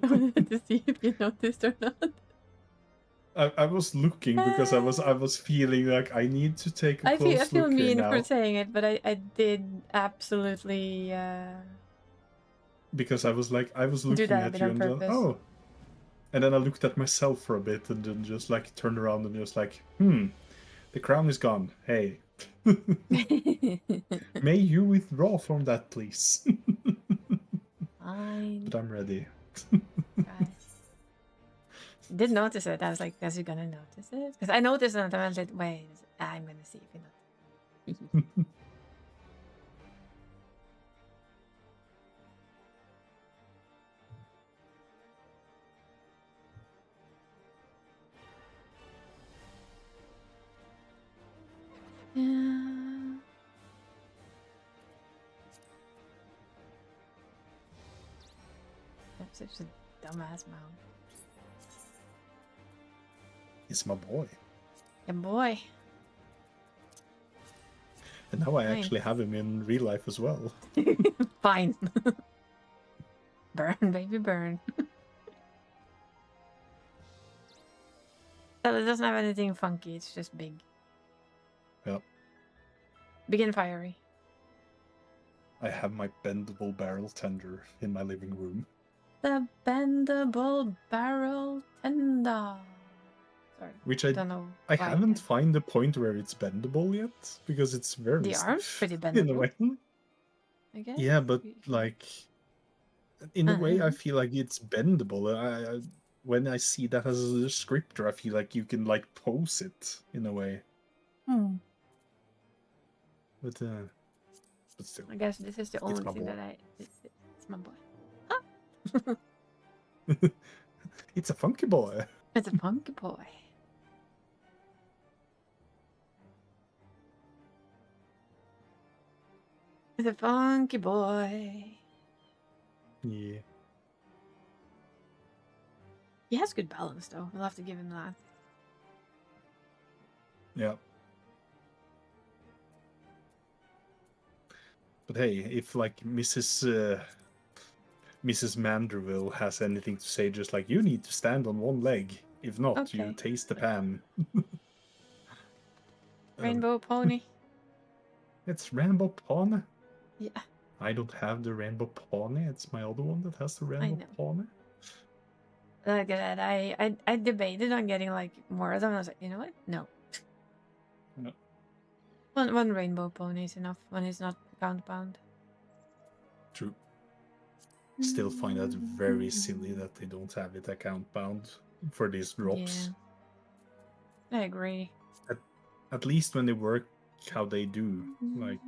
I wanted to see if you noticed or not. I was looking because I was feeling like I need to take a close look. I feel mean now. for saying it, but I did absolutely because I was looking at you and just, oh, and then I looked at myself for a bit and then just like turned around and just like, the crown is gone. Hey, may you withdraw from that, please? Fine. But I'm ready. Did notice it. I was like, "Is he gonna notice it?" Because I noticed it, and I was like, "Wait, I'm gonna see if he notices." Yeah. That's such a dumbass mount. It's my boy. Yeah, boy. And now I Fine. actually have him in real life as well. Fine. Burn, baby, burn. So it doesn't have anything funky, it's just big. Yeah. Big and fiery. I have my bendable barrel tender in my living room. The bendable barrel tender. Sorry. Which don't know. I why haven't can't. found the point where it's bendable yet, because it's very The arm's stiff pretty in a bendable, way. I guess. Yeah, but like in a way, I Uh-huh. feel like it's bendable. When I see that as a descriptor, I feel like you can like pose it in a way. But still, I guess this is the only my thing boy. that it's my boy. It's a funky boy. It's a funky boy. It's a funky boy. Yeah. He has good balance, though. We'll have to give him that. Yeah. But hey, if like Mrs. Manderville has anything to say, just like, you need to stand on one leg. If not, you Okay. taste the pan. Rainbow pony. It's Rainbow Pony. Yeah. I don't have the Rainbow Pony. It's my other one that has the Rainbow know. Pony. Like I said, I debated on getting like more of them. I was like, you know what? No. No. One rainbow pony is enough when it's not pound. True. Still find that very silly that they don't have it account bound for these drops. Yeah. I agree. At least when they work how they do, like.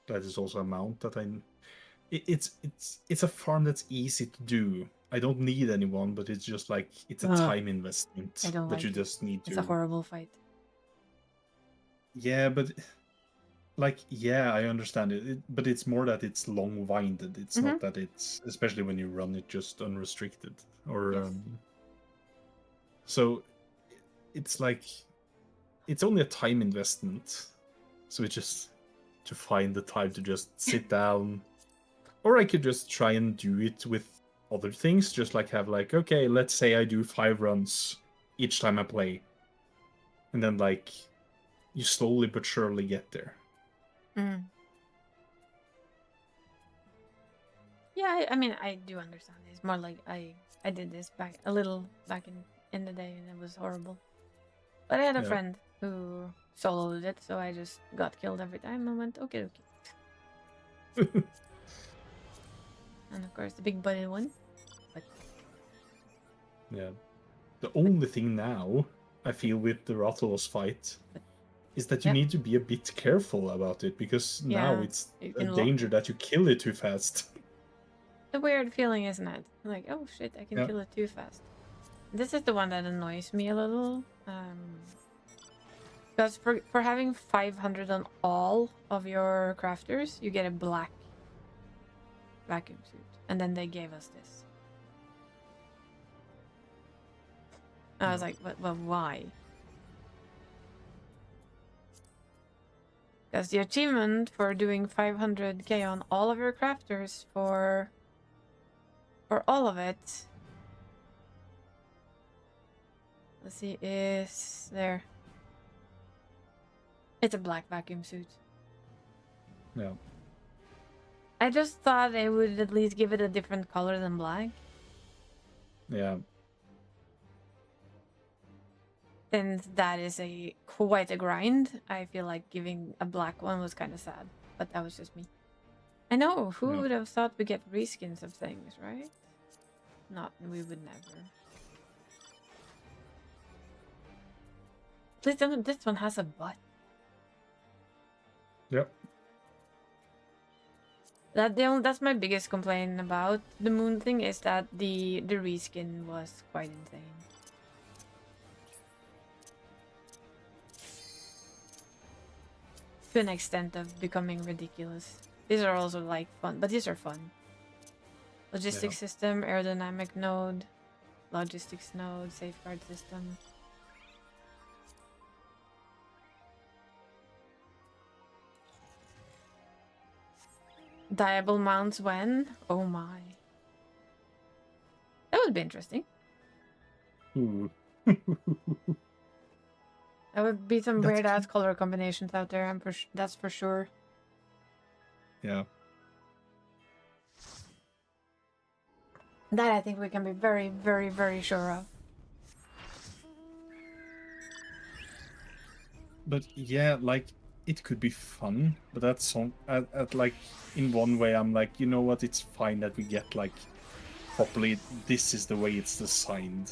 That is also a mount that it's a farm that's easy to do. I don't need anyone, but it's just like it's a time investment that you just need to. It's a horrible fight. Yeah, but like, yeah, I understand it, but it's more that it's long-winded. It's not that it's, especially when you run it just unrestricted or Yes. So it's like it's only a time investment. So it's just to find the time to just sit down, or I could just try and do it with other things, just like have like, okay, let's say I do 5 runs each time I play, and then like you slowly but surely get there. Yeah, I mean, I do understand. It's more like I did this back in the day, and it was horrible. But I had a friend who soloed it, so I just got killed every time and went, okay. And of course, the big buddy one. But... Yeah. The only thing now, I feel, with the Rathalos fight is that you need to be a bit careful about it, because now it's a danger that you kill it too fast. The weird feeling, isn't it? Like, oh shit, I can kill it too fast. This is the one that annoys me a little. Because for having 500 on all of your crafters, you get a black vacuum suit. And then they gave us this. I was like, well, why? Because the achievement for doing 500k on all of your crafters for all of it, let's see, is there. It's a black vacuum suit. Yeah. I just thought they would at least give it a different color than black. Yeah. Since that is quite a grind, I feel like giving a black one was kind of sad. But that was just me. I know, who would have thought we get reskins of things, right? Not, we would never. Please don't, this one has a butt. Yep. That's my biggest complaint about the moon thing, is that the reskin was quite insane. To an extent of becoming ridiculous. These are also like fun, but these are fun. Logistics system, aerodynamic node, logistics node, safeguard system. Diable mounts when? Oh my. That would be interesting. Ooh. There would be some That's weird ass color combinations out there. That's for sure. Yeah. That I think we can be very, very, very sure of. But yeah, like it could be fun, but that's some at like in one way I'm like, you know what, it's fine that we get like properly this is the way it's designed.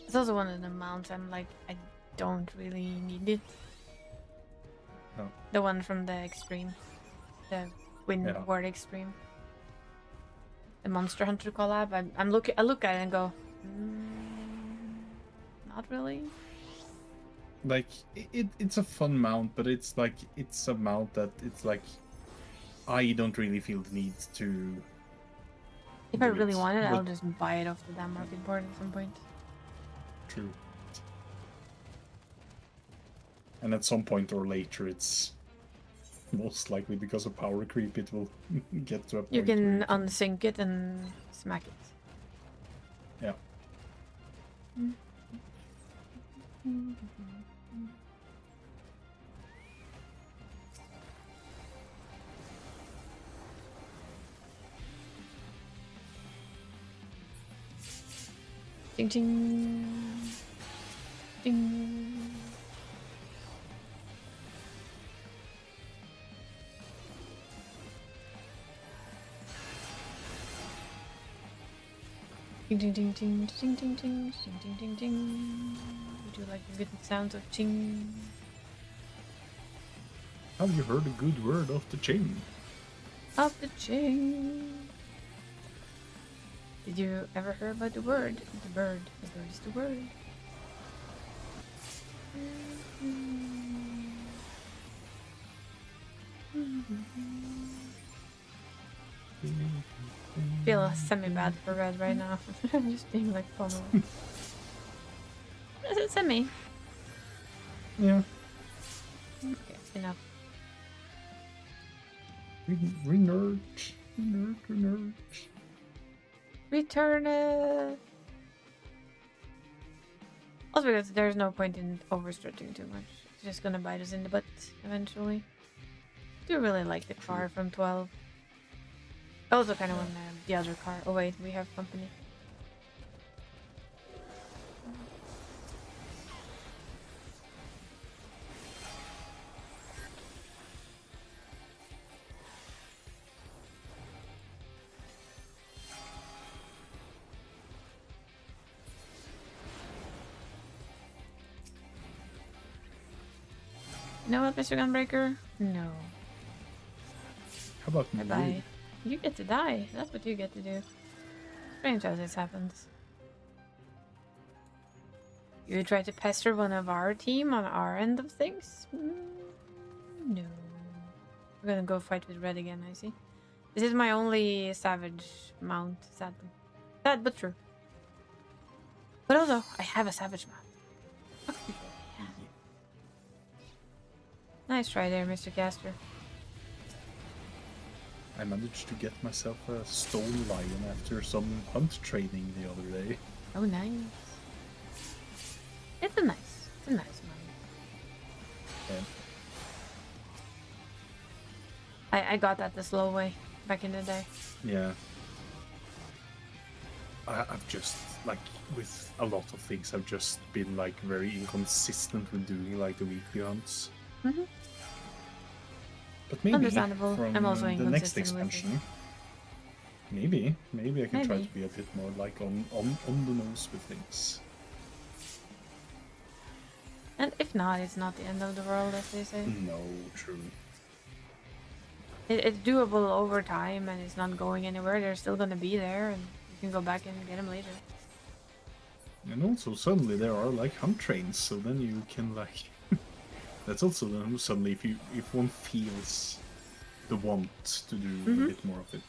It's also one of the mounts I'm like, I don't really need it. No. The one from the Extreme. The Windward Extreme. The Monster Hunter collab. I look at it and go, not really. Like it's a fun mount, but it's like it's a mount that it's like I don't really feel the need to. If I really want it, I'll just buy it off the damn market board at some point. True. And at some point or later, it's most likely because of power creep, it will get to a point. You can unsync it and smack it. Yeah. Ding ding. Ding. Ding ding ding ding ding ding ding ding ding ding ding. Would you like the good sounds of ching? Have you heard a good word of the ching? Of the ching. Did you ever hear about the word? The bird. The bird is the word. Feel semi-bad for Red right now. I'm just being like pummeled. Is it semi? Yeah. Okay, enough. We nerd. Nerd. Return it! Also because there's no point in overstretching too much. It's just gonna bite us in the butt eventually. I do really like the car from 12. I also kind of want the other car. Oh wait, we have company. You know what, Mr. Gunbreaker? No. How about Bye-bye. You get to die. That's what you get to do. Strange how this happens. You try to pester one of our team on our end of things? No. We're gonna go fight with Red again, I see. This is my only savage mount, sadly. Sad but true. But also, I have a savage mount. Yeah. Nice try there, Mr. Caster. I managed to get myself a stone lion after some hunt training the other day. Oh, nice. It's a nice mount. Yeah. I got that the slow way back in the day. Yeah. I've just, like, with a lot of things, I've just been, like, very inconsistent with doing, like, the weekly hunts. Mm-hmm. But maybe Understandable. from I'm also the next inconsistent with expansion, maybe I can try Maybe. to be a bit more, like, on the nose with things. And if not, it's not the end of the world, as they say. No, true. It's doable over time, and it's not going anywhere. They're still gonna be there, and you can go back and get them later. And also, suddenly there are, like, hunt trains, so then you can, like... That's also then suddenly if one feels the want to do a bit more of it.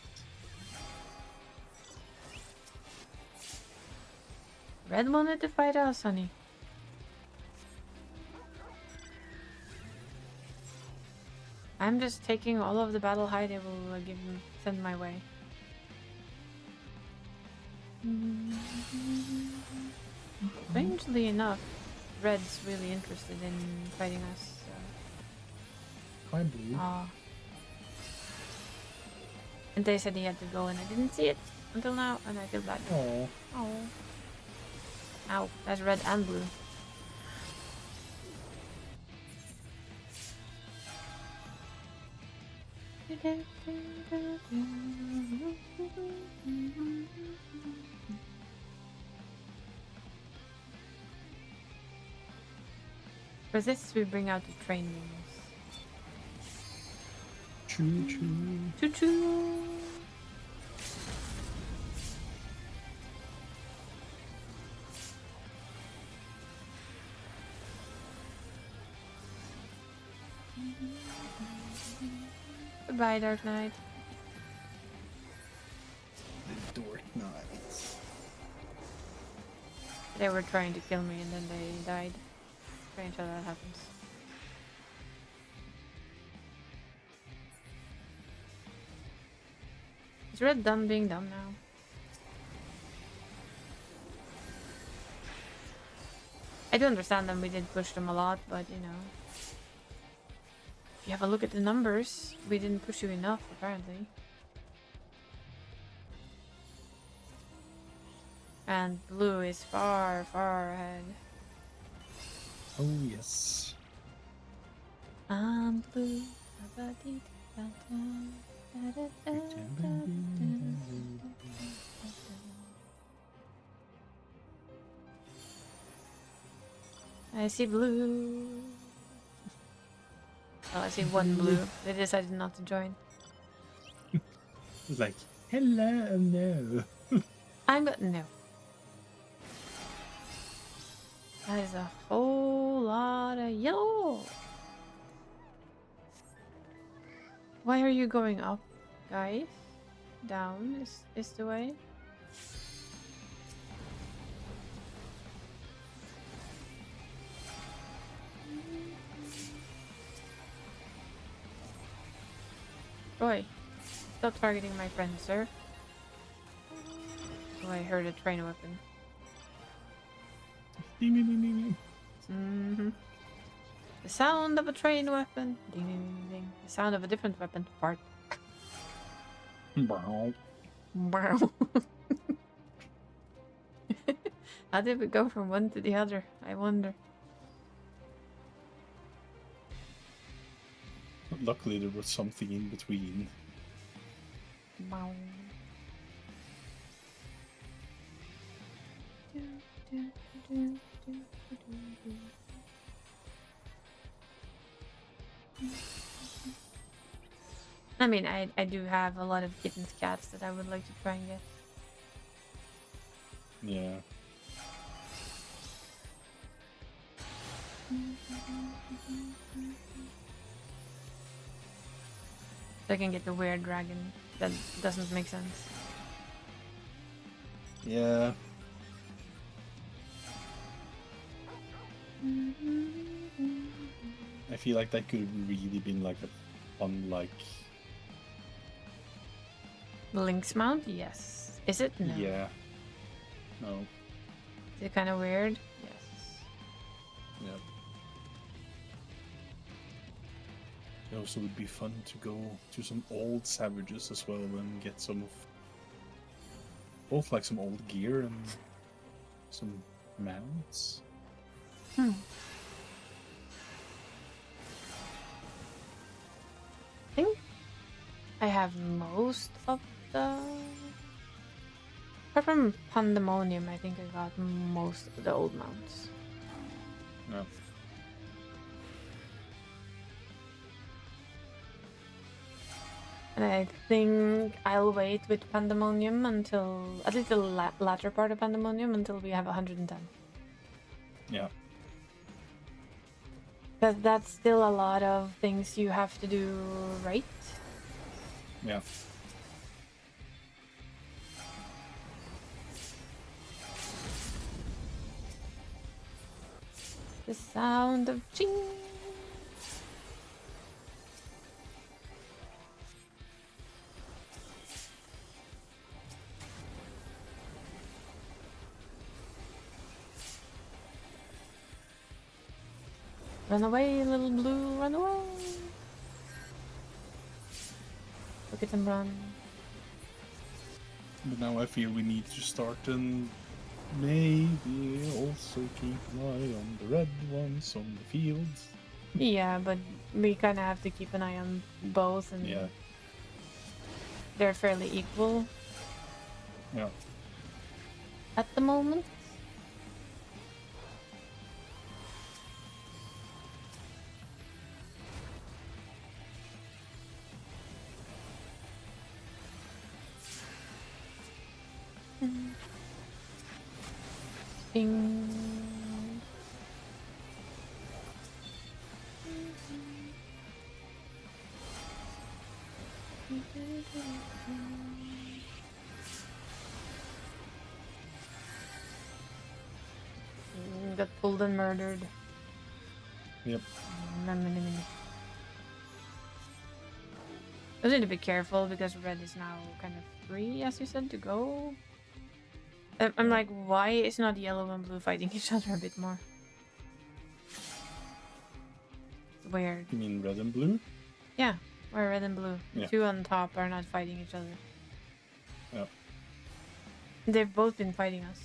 Red wanted to fight us, honey. I'm just taking all of the battle high they will send my way. Strangely enough, Red's really interested in fighting us. So. Hi, Blue. Oh. And they said he had to go, and I didn't see it until now, and I feel bad. Oh. Oh. Ow, that's red and blue. For this, we bring out the train wings. Choo choo. Choo choo. Goodbye, Dark Knight. The Dark Knight. They were trying to kill me and then they died. Strange how that happens. Is Red done being dumb now? I do understand them, we did push them a lot, but you know. If you have a look at the numbers, we didn't push you enough, apparently. And blue is far, far ahead. Oh, yes. I'm blue. I see blue. Well, I see one blue. They decided not to join. It's like, hello, no. No. That is a whole lot of yellow. Why are you going up, guys? Down is the way. Roy, stop targeting my friend, sir. Oh, I heard a train weapon. Ding, ding, ding, ding, Mm-hmm. The sound of a train weapon. Ding, ding, ding, ding. The sound of a different weapon. Fart. ding. Bow. Wow. How did we go from one to the other? I wonder. Luckily, there was something in between. Wow. I mean, I do have a lot of kittens, cats that I would like to try and get. Yeah. So I can get the weird dragon. That doesn't make sense. Yeah. I feel like that could have really been like a fun, like... Link's mount? Yes. Is it? No. Yeah. No. Is it kind of weird? Yes. Yeah. It also would be fun to go to some old savages as well and get some of both like some old gear and some mounts. I think I have most of the... Apart from Pandemonium, I think I got most of the old mounts. No. And I think I'll wait with Pandemonium until... At least the latter part of Pandemonium until we have 110. Yeah. Because that's still a lot of things you have to do right. Yeah. The sound of ching. Run away, little blue, run away. Look at them run. But now I feel we need to start and maybe also keep an eye on the red ones on the fields. Yeah, but we kind of have to keep an eye on both, and Yeah. they're fairly equal. Yeah. At the moment. Bing. Got pulled and murdered. Yep. I need to be careful because red is now kind of free, as you said, to go. I'm like, why is not yellow and blue fighting each other a bit more? It's weird. You mean red and blue? Yeah, why red and blue? The Yeah. two on top are not fighting each other. Yeah. They've both been fighting us.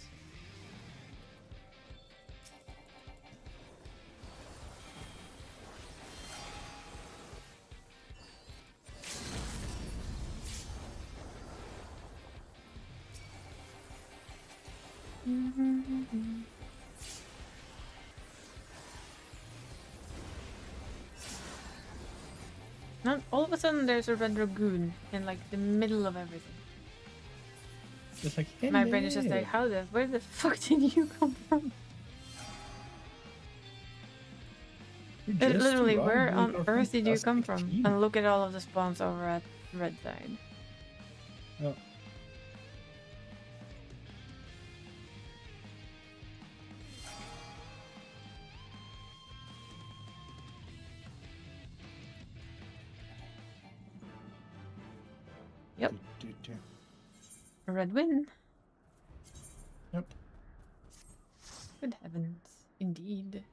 Not all of a sudden there's a red dragoon in like the middle of everything. It's like, My brain is just like, where the fuck did you come from? Literally, where on earth did you come from? Team. And look at all of the spawns over at red side. Yeah. Yep. A red win. Yep. Good heavens, indeed.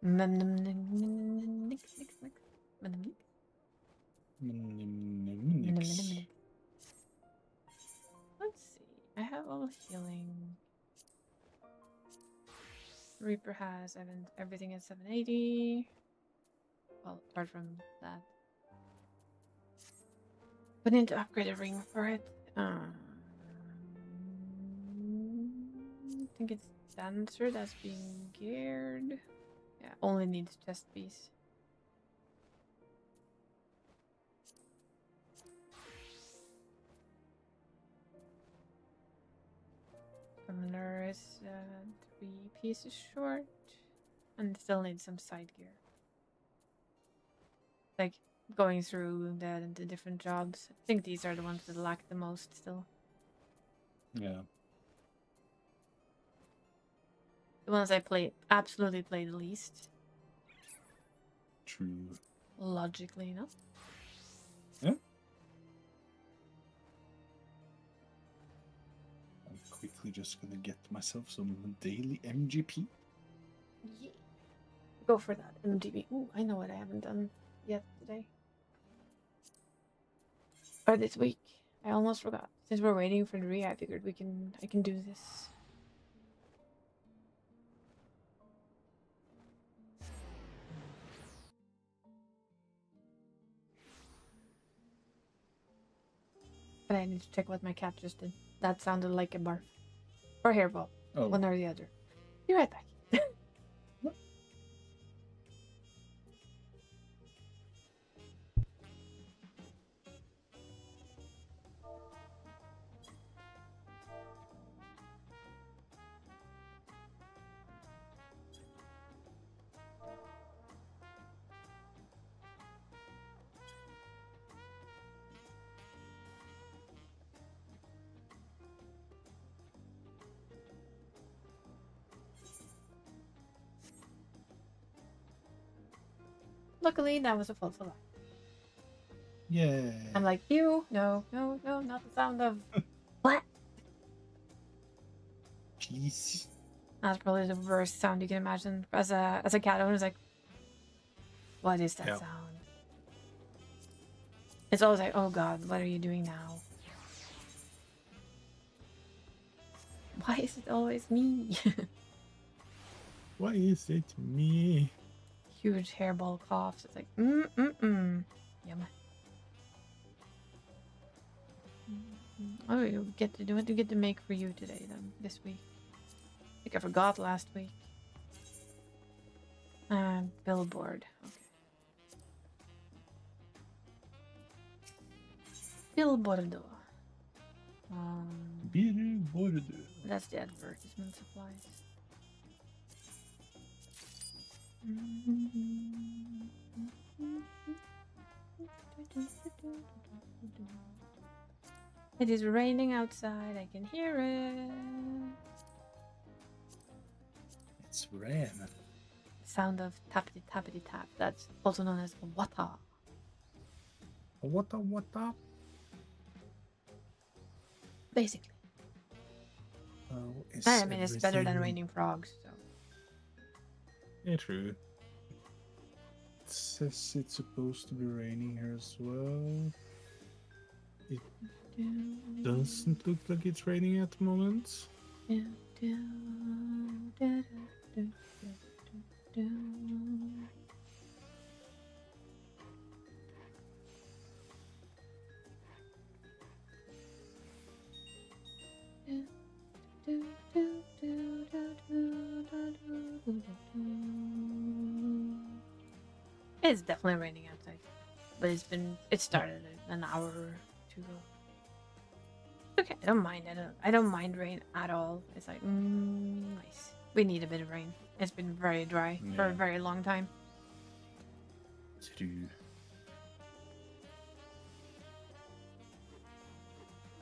Let's see. I have all healing. Reaper has everything at 780. Well, apart from that. We need to upgrade a ring for it. I think it's Dancer that's being geared. Yeah, only needs chest piece. Summoner is 3 pieces short. And still needs some side gear. Like going through the different jobs. I think these are the ones that lack the most still. Yeah. The ones I absolutely play the least. True. Logically enough. Yeah. I'm quickly just gonna get myself some daily MGP. Yeah. Go for that MGB. Ooh, I know what I haven't done yet today. Or this week. I almost forgot. Since we're waiting for the re, I figured I can do this. But I need to check what my cat just did. That sounded like a barf. Or hairball. Oh. One or the other. Be right back. luckily that was a false alarm. Yeah. I'm like, you? No, not the sound of what? Peace. That's probably the worst sound you can imagine. As a cat owner, it's like, what is that sound? It's always like, oh god, what are you doing now? Why is it always me? Why is it me? Huge hairball coughs. It's like, Yum. What do you get to do? What do you get to make for you today then? This week? I think I forgot last week. Billboard. Okay. Billboardo. Billboard. That's the advertisement supplies. It is raining outside. I can hear it. It's rain. Sound of tappity tappity tap. That's also known as water. What up? Basically. I mean, it's better than raining frogs. So. Yeah, true. It says it's supposed to be raining here as well. It doesn't look like it's raining at the moment. It's definitely raining outside, but it started an hour or two ago. Okay, I don't mind. I don't mind rain at all. It's like nice. We need a bit of rain. It's been very dry for a very long time. True.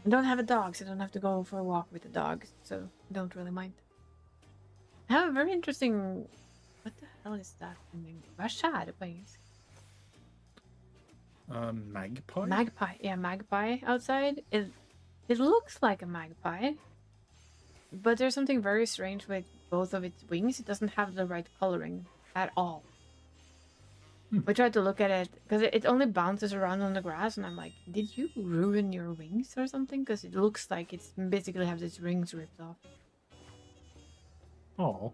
I don't have a dog, so I don't have to go for a walk with the dog, so I don't really mind. I have a very interesting... What the hell is that? Vad skär på engelska? Magpie? Magpie. Yeah, magpie outside. It looks like a magpie, but there's something very strange with both of its wings. It doesn't have the right coloring at all. We tried to look at it because it only bounces around on the grass, and I'm like, did you ruin your wings or something? Because it looks like it's basically have its rings ripped off. Oh.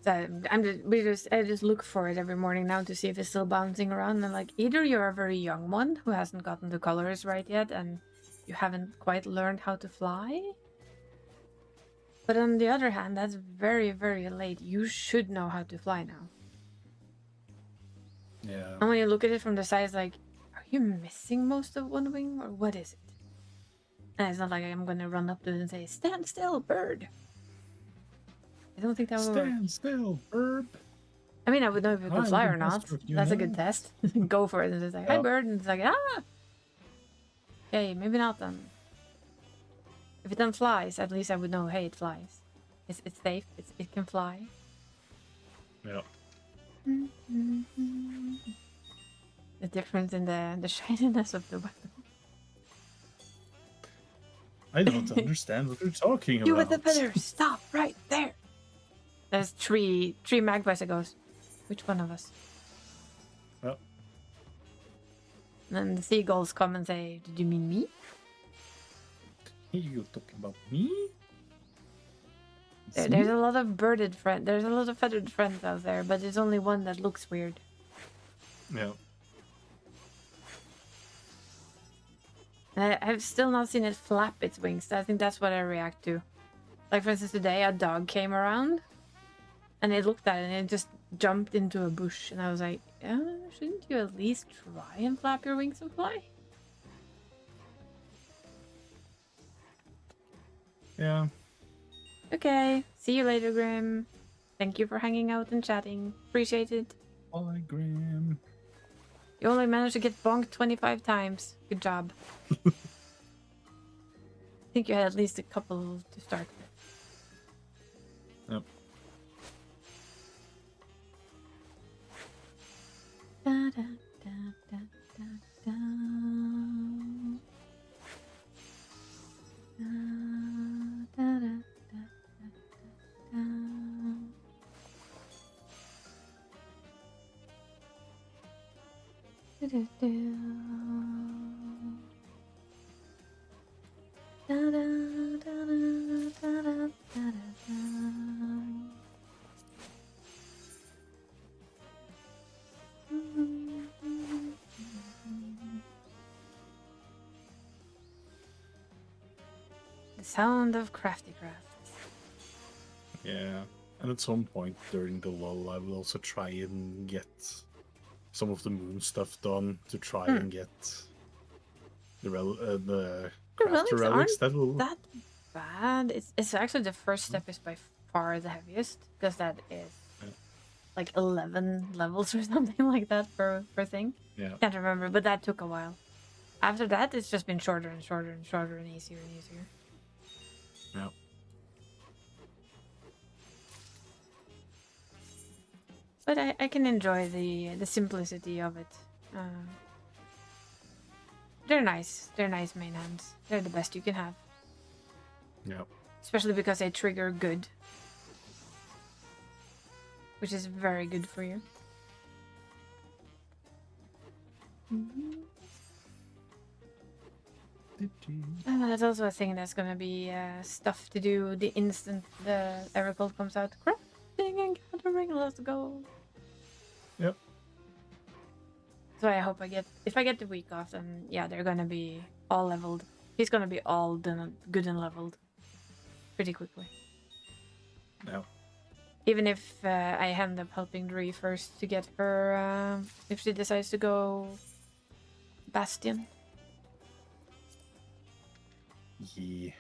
So I just look for it every morning now to see if it's still bouncing around. And I'm like, either you're a very young one who hasn't gotten the colors right yet, and you haven't quite learned how to fly. But on the other hand, that's very, very late. You should know how to fly now. Yeah. And when you look at it from the side, it's like, are you missing most of one wing, or what is it? And it's not like I'm gonna run up to it and say, stand still, bird. I don't think that would work. Stand still, bird. I mean, I would know if it could fly or not. That's a good test. Go for it and just like, hi, bird. And it's like, ah! Okay, maybe not then. If it then flies, at least I would know, hey, it flies. It's safe. It can fly. Yeah. The difference in the shininess of the weapon. I don't understand what you're talking about. You with the feathers, stop right there. There's three magpies that goes, which one of us? Well. And then the seagulls come and say, did you mean me? You talking about me? There's a lot of birded friends. There's a lot of feathered friends out there, but there's only one that looks weird. Yeah. And I've still not seen it flap its wings. I think that's what I react to. Like, for instance, today a dog came around and it looked at it and it just jumped into a bush. And I was like, shouldn't you at least try and flap your wings and fly? Yeah. Okay. See you later, Grim. Thank you for hanging out and chatting. Appreciate it. Bye, Graham. You only managed to get bonked 25 times. Good job. I think you had at least a couple to start with. Yep. The sound of crafty crafts. Yeah, and at some point during the lull, I will also try and get some of the moon stuff done to try and get the crafter relics. That will that bad. It's actually the first step is by far the heaviest because that is like 11 levels or something like that per thing. Yeah. Can't remember, but that took a while. After that, it's just been shorter and shorter and shorter and easier and easier. Yeah. But I can enjoy the simplicity of it. They're nice. They're nice main hands. They're the best you can have. Yeah. Especially because they trigger good. Which is very good for you. That's also a thing that's gonna be stuff to do the instant the Evercold comes out. Crafting and gathering, let's go. Yep. So I hope if I get the week off, then yeah, they're gonna be all leveled. He's gonna be all done, good and leveled pretty quickly. No. Even if I end up helping Dree first to get her, if she decides to go Bastion. Yeah.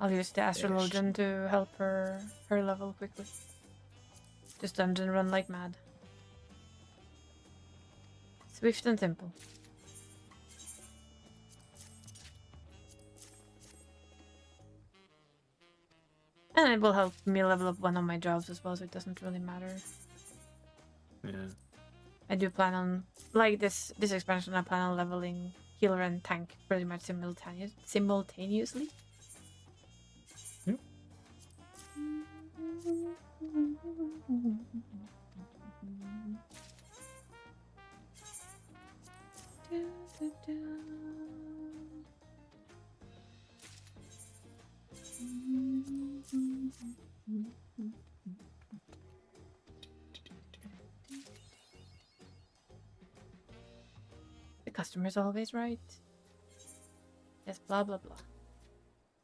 I'll use the Astrologian to help her level quickly. Just dungeon run like mad. Swift and simple. And it will help me level up one of my jobs as well, so it doesn't really matter. Yeah. I do plan on, like this expansion, I plan on leveling healer and tank pretty much simultaneously. Yep. The customer's always right. Yes, blah blah blah.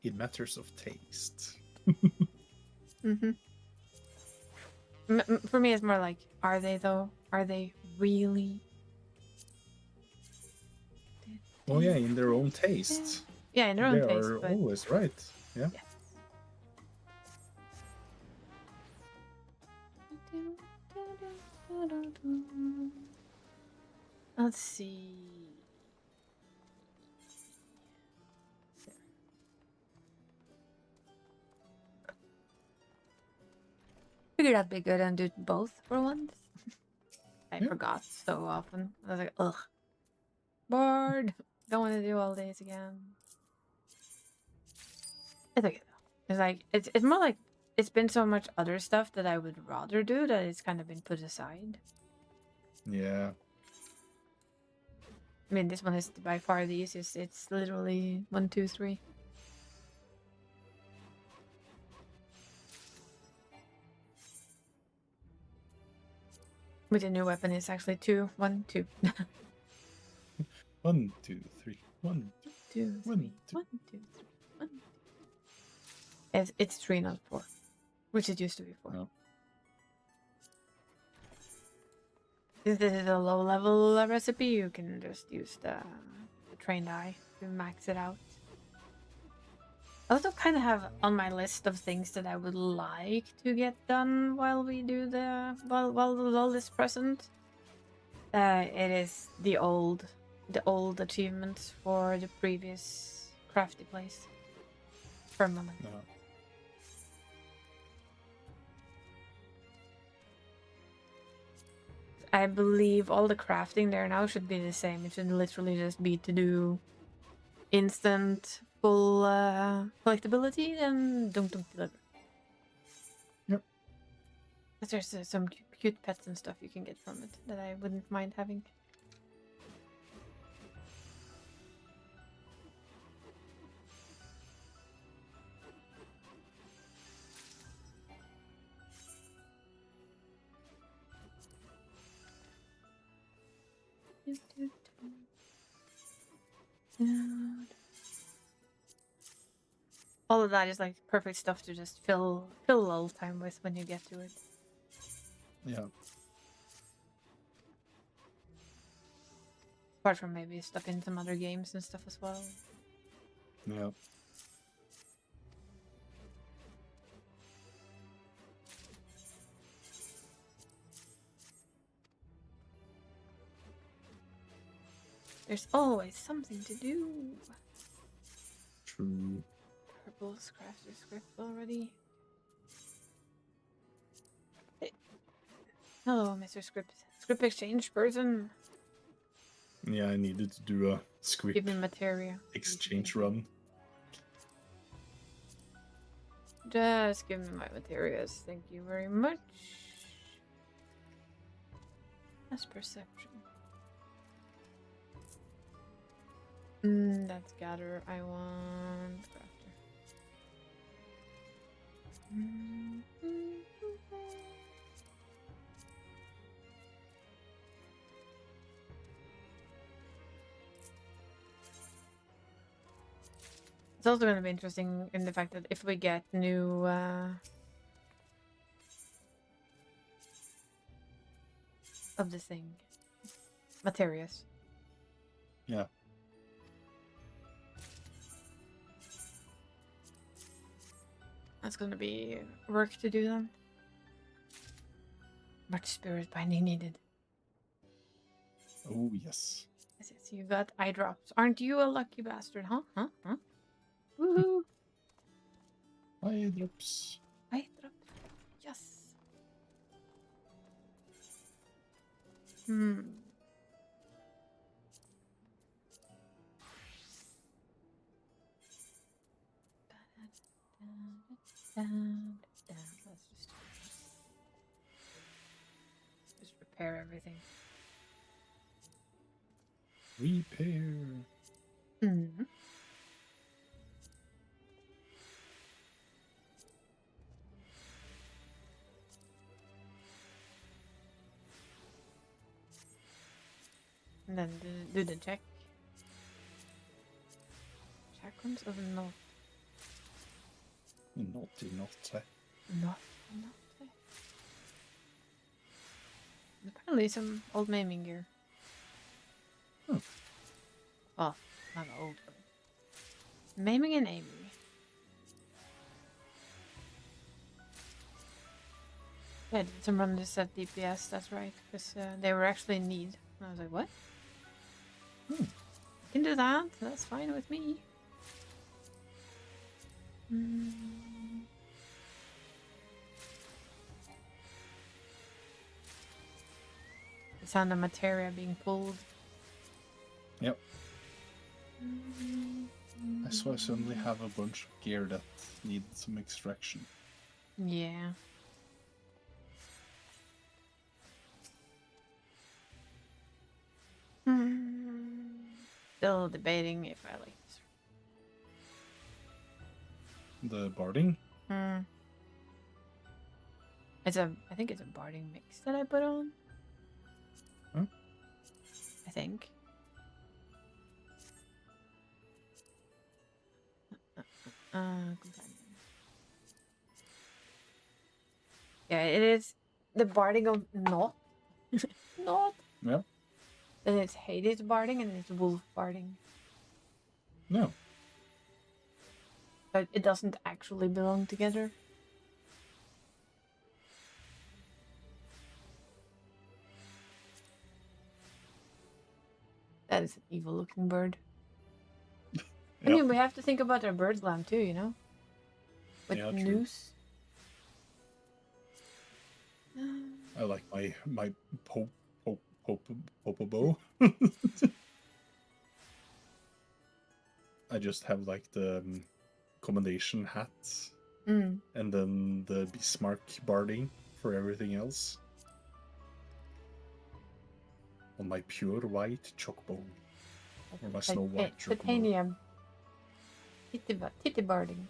In matters of taste. For me, it's more like, are they though? Are they really? Oh yeah, in their own taste. Yeah, in their own taste. They are but... always right. Yeah. Yes. Let's see. Figured I'd be good and do both for once. I forgot so often. I was like, ugh. Bored. Don't want to do all days again. It's okay though. It's like it's more like it's been so much other stuff that I would rather do that it's kind of been put aside. Yeah. I mean, this one is by far the easiest. It's literally 1, 2, 3. With a new weapon, it's actually 2, 1, 2. 1, 2, 3. 1, 2, 3. 1, 2. 1, 2, 3. 1. It's 3, not 4, which it used to be 4. No. Since this is a low-level recipe, you can just use the trained eye to max it out. I also kind of have on my list of things that I would like to get done while we do while the lull is present. It is the old achievements for the previous crafty place. Firmament. No. I believe all the crafting there now should be the same. It should literally just be to do instant full collectability and dunk deliver. Yep. There's some cute pets and stuff you can get from it that I wouldn't mind having. All of that is like perfect stuff to just fill lull time with when you get to it. Yeah. Apart from maybe stuck in some other games and stuff as well. Yeah. There's always something to do. True. Purple's crafter script already. Hey. Hello, Mr. Script exchange person. Yeah, I needed to do a script Give me materia. exchange run. Just give me my materials. Thank you very much. That's perception. That's gather. I want crafter. It's also going to be interesting in the fact that if we get new of this thing, materials. Yeah. That's going to be work to do them. Much spirit binding needed. Oh, yes. Yes, you got eye drops. Aren't you a lucky bastard, huh? Huh? Woohoo! Eye drops. Eye drops. Yes. Let's just repair everything. Repair. Mm-hmm. And then do the check. Chakrams of not. Naughty, naughty. Not. Apparently some old maiming gear. Oh. Well, not old, but maiming and aiming. Yeah, I did some run this at DPS, that's right, because they were actually in need. And I was like, what? I can do that, that's fine with me. The sound of materia being pulled. Yep. So I suddenly have a bunch of gear that needs some extraction. Yeah. Still debating if I like this. The barding? I think it's a barding mix that I put on. Huh? I think. Companion. Yeah, it is the barding of not. Not. Yeah. Then it's Hades barding and it's wolf barding. No. But it doesn't actually belong together. That is an evil looking bird. I mean, we have to think about our bird glam too, you know? With Yeah, true. noose. I like my bow. I just have like the commendation hat and then the Bismarck barding for everything else. On my pure white chocobo. Or my snow white chocobo. Titanium. Titty barding.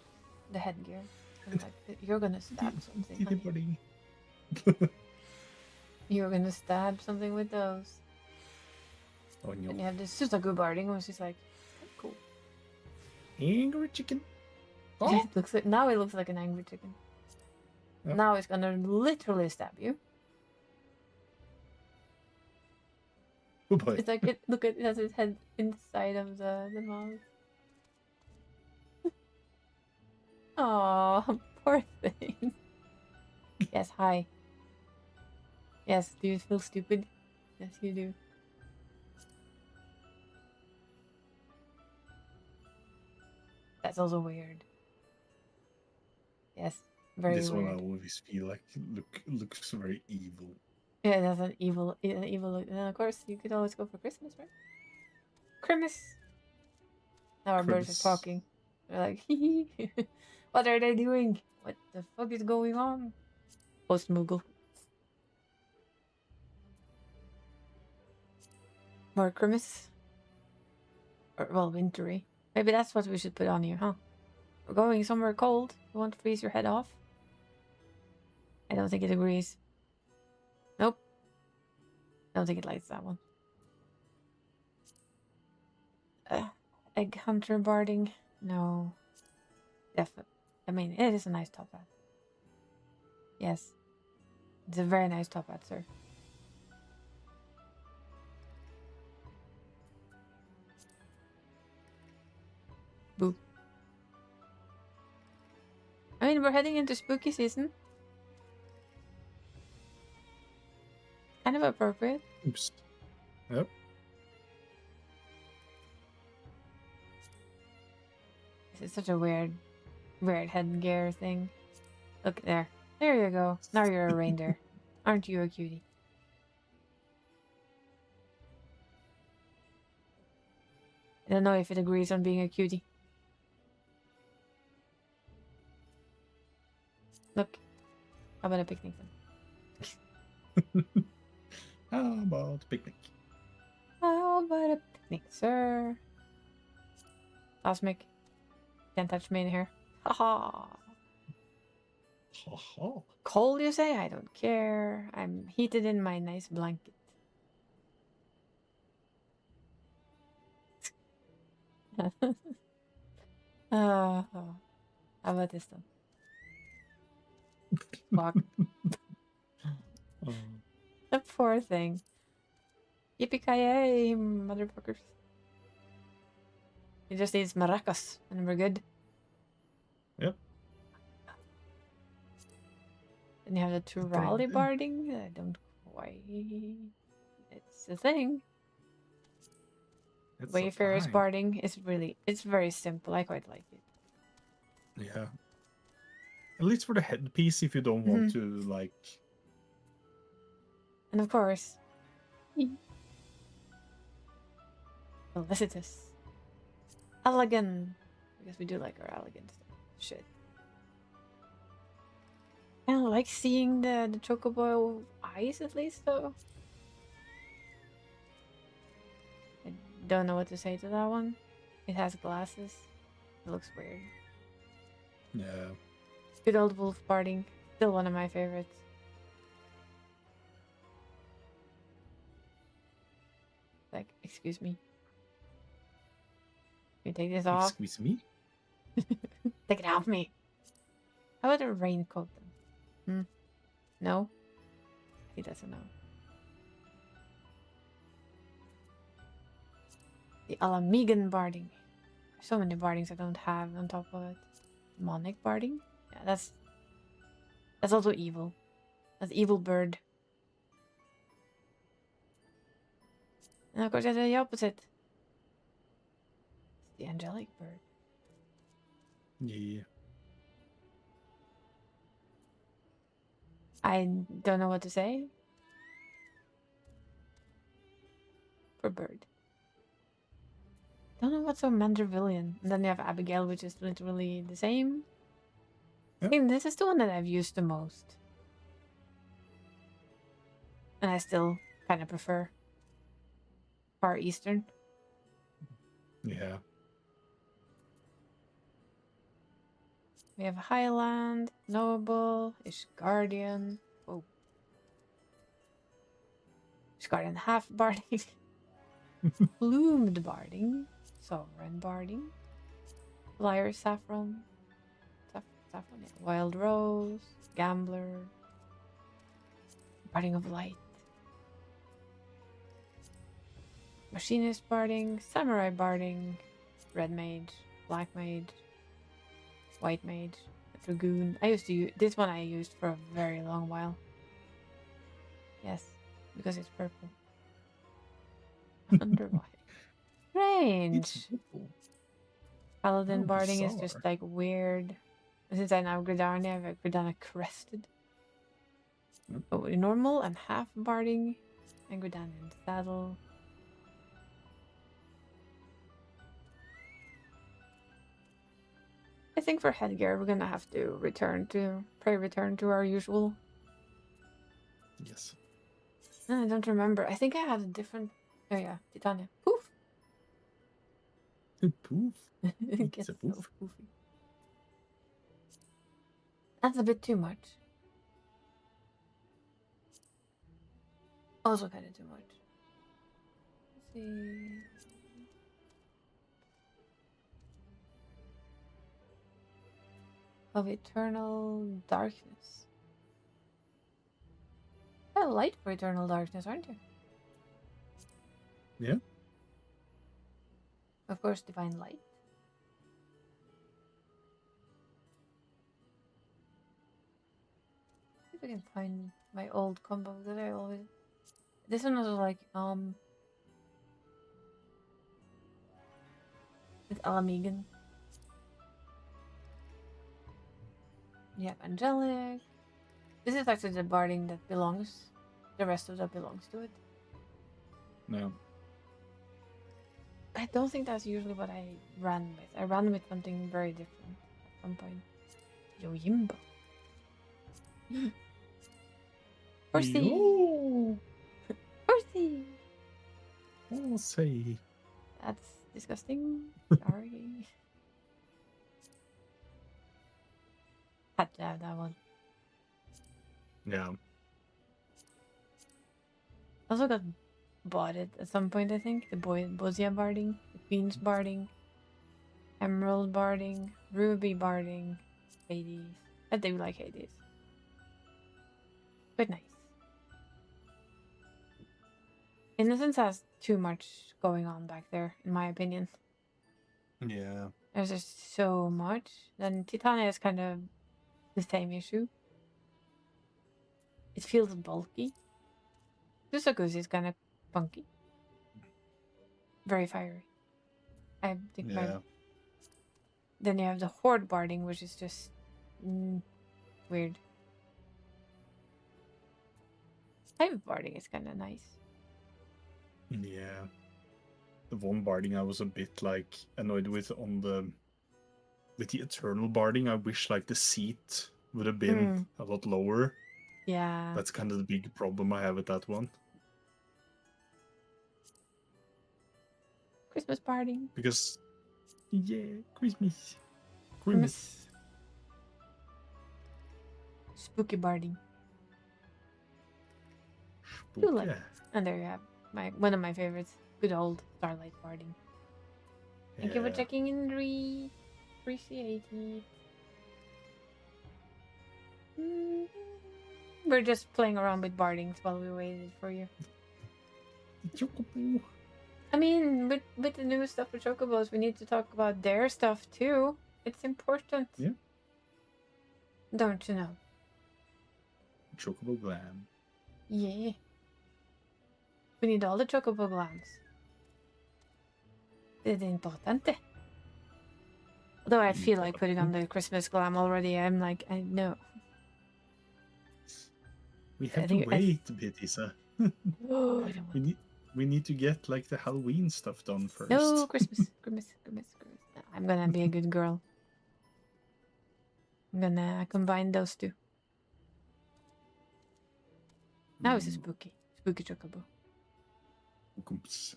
The headgear. I'm like, you're gonna stab something. Titty You're gonna stab something with those. Oh, no. And you have this Suzaku barding, which is like, cool. Angry chicken. Oh. It looks like, now it looks like an angry chicken. Yep. Now it's gonna literally stab you. Oh boy. It's like look at it has its head inside of the mouth. Oh, poor thing. Yes, hi. Yes, do you feel stupid? Yes, you do. That's also weird. Yes, very this weird. One I always feel like looks very evil. Yeah, it has an evil look. And of course, you could always go for Christmas, right? Christmas. Now our birds are talking. They're like, what are they doing? What the fuck is going on? Post Moogle. More Christmas. Or, well, wintry. Maybe that's what we should put on you, huh? We're going somewhere cold. You won't freeze your head off? I don't think it agrees. Nope. I don't think it likes that one. Egg hunter barding? No. Definitely. I mean, it is a nice top hat. Yes. It's a very nice top hat, sir. Boo. I mean, we're heading into spooky season. Kind of appropriate. Oops. Yep. This is such a weird headgear thing. Look there. There you go. Now you're a reindeer. Aren't you a cutie? I don't know if it agrees on being a cutie. Look. How about a picnic then? How about a picnic? How about a picnic, sir? Cosmic. Can't touch me in here. Haha. Cold, you say? I don't care. I'm heated in my nice blanket. How about this then? Fuck. The poor thing. Yippee-ki-yay, motherfuckers. He just needs maracas, and we're good. Yep. And you have the Turali barding? I don't quite... It's a thing. Wayfarer's barding is really... It's very simple. I quite like it. Yeah. At least for the headpiece, if you don't want to, like... And of course... Felicitous. Elegant. Because we do like our elegant stuff. Shit. I don't like seeing the chocobo eyes, at least, though. I don't know what to say to that one. It has glasses. It looks weird. Yeah. Good old wolf barding. Still one of my favorites. Like, excuse me. Can you take this off? Excuse me? Take it off me. How about a raincoat then? No? I think that's a no. The Alamigan barding. There's so many bardings I don't have on top of it. Demonic barding? Yeah, that's also evil. That's evil bird. And of course that's the opposite. It's the angelic bird. Yeah. I don't know what to say. For bird. Don't know what's so Mandravillian. And then you have Abigail, which is literally the same. Yep. I mean, this is the one that I've used the most. And I still kind of prefer Far Eastern. Yeah. We have Highland, Noble, Ishgardian. Oh. Ishgardian half barding. Bloomed barding. Sovereign barding. Flyer saffron. Saffron, yeah. Wild Rose. Gambler. Barding of Light. Machinist barding. Samurai barding. Red mage. Black mage. White mage. Dragoon. I used to use this one. I used for a very long while. Yes, because it's purple. Underwhy. Strange. Paladin How barding is bizarre. just like weird. Since I now Gridania, I have Gridana crested. Oh, normal and half barding. And Gridana in saddle. I think for headgear we're gonna have to return to our usual. Yes. No, I don't remember. I think I had a different. Oh yeah, Titania. Poof. Poof. It gets a so poof. poofy. That's a bit too much. Also kind of too much. Let's see. Of eternal darkness. A light for eternal darkness, aren't you? Yeah. Of course, divine light. See if I can find my old combo that I always. This one was like with Alamigan. Yeah, angelic. This is actually the barding that belongs. The rest of that belongs to it. No. I don't think that's usually what I ran with. I ran with something very different at some point. Yojimbo. Horsey! Yo! Horsey! Oh, say. That's disgusting. Sorry. Had to have that one. Yeah. Also got bought it at some point, I think. The Bozia barding, the Queen's barding, Emerald barding, Ruby barding, Hades. I do like Hades. But nice. Innocence has too much going on back there, in my opinion. Yeah. There's just so much. Then Titania is kind of the same issue. It feels bulky. Susaku's is kind of funky. Very fiery. I think Yeah. Then you have the Horde barding, which is just weird. Hive barding is kind of nice. Yeah. The one barding I was a bit like annoyed with with the eternal barding. I wish like the seat would have been a lot lower. Yeah. That's kind of the big problem I have with that one. Christmas barding. Because yeah, Christmas. Christmas. Spooky barding. Spooky. Like. And there you have one of my favorites. Good old Starlight barding. Thank you for checking in, Ree. Appreciate it. We're just playing around with bardings while we waited for you. Chocobo. I mean, with the new stuff with Chocobos, we need to talk about their stuff too. It's important. Yeah. Don't you know? Chocobo glam. Yeah. We need all the Chocobo glams. It's important. Although I feel like putting on the Christmas glam already, I'm like, I know. We have to wait a bit, Isa. We need to get like the Halloween stuff done first. No, Christmas. I'm gonna be a good girl. I'm gonna combine those two. Now it's spooky. Spooky Chocobo. Oops.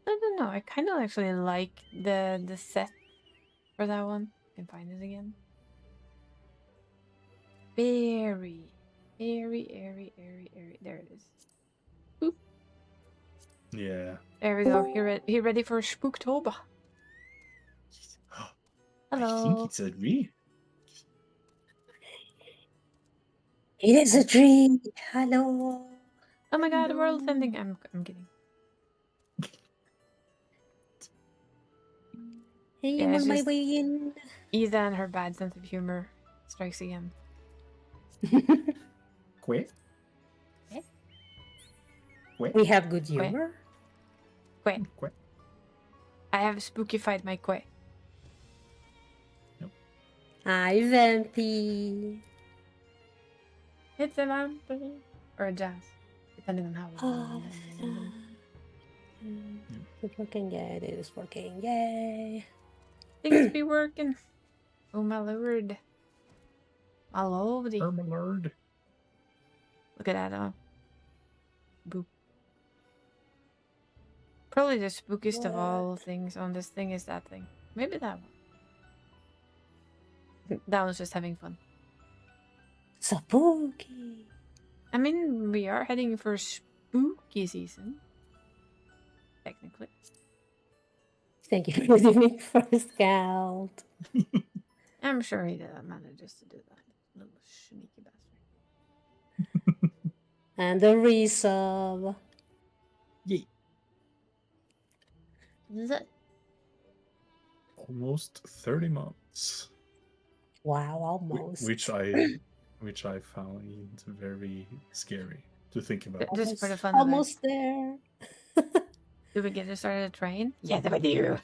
I don't know. I kind of actually like the set for that one. I can find it again. Very, airy, airy, airy, airy. There it is. Boop. Yeah. There we go. He ready for Spooktober. I think Hello. it's a dream. It is a dream. Hello. Oh my god, Hello. world ending. I'm kidding. Hey, Yeah, I'm it's on my just- way in. Isa and her bad sense of humor strikes again. Quit. We have good humor. Quay. Quit. I have spookified my Quay. Hi, Vampy. It's a vampire or a jazz, depending on how. It's working. Yeah, it is working. Yay. Things be working. Oh my lord. My lordy. Oh my lord. Look at that. Boop. Probably the spookiest of all things on this thing is that thing. Maybe that one. That was just having fun. Spooky. I mean, we are heading for spooky season. Technically. Thank you for doing first scout. I'm sure he manages to do that. Little sneaky bastard. And the resub. Yay. That Almost 30 months. Wow, almost. Which I found very scary to think about. just for the fun of it. Almost there. Do we get to start a train? Yes, we do.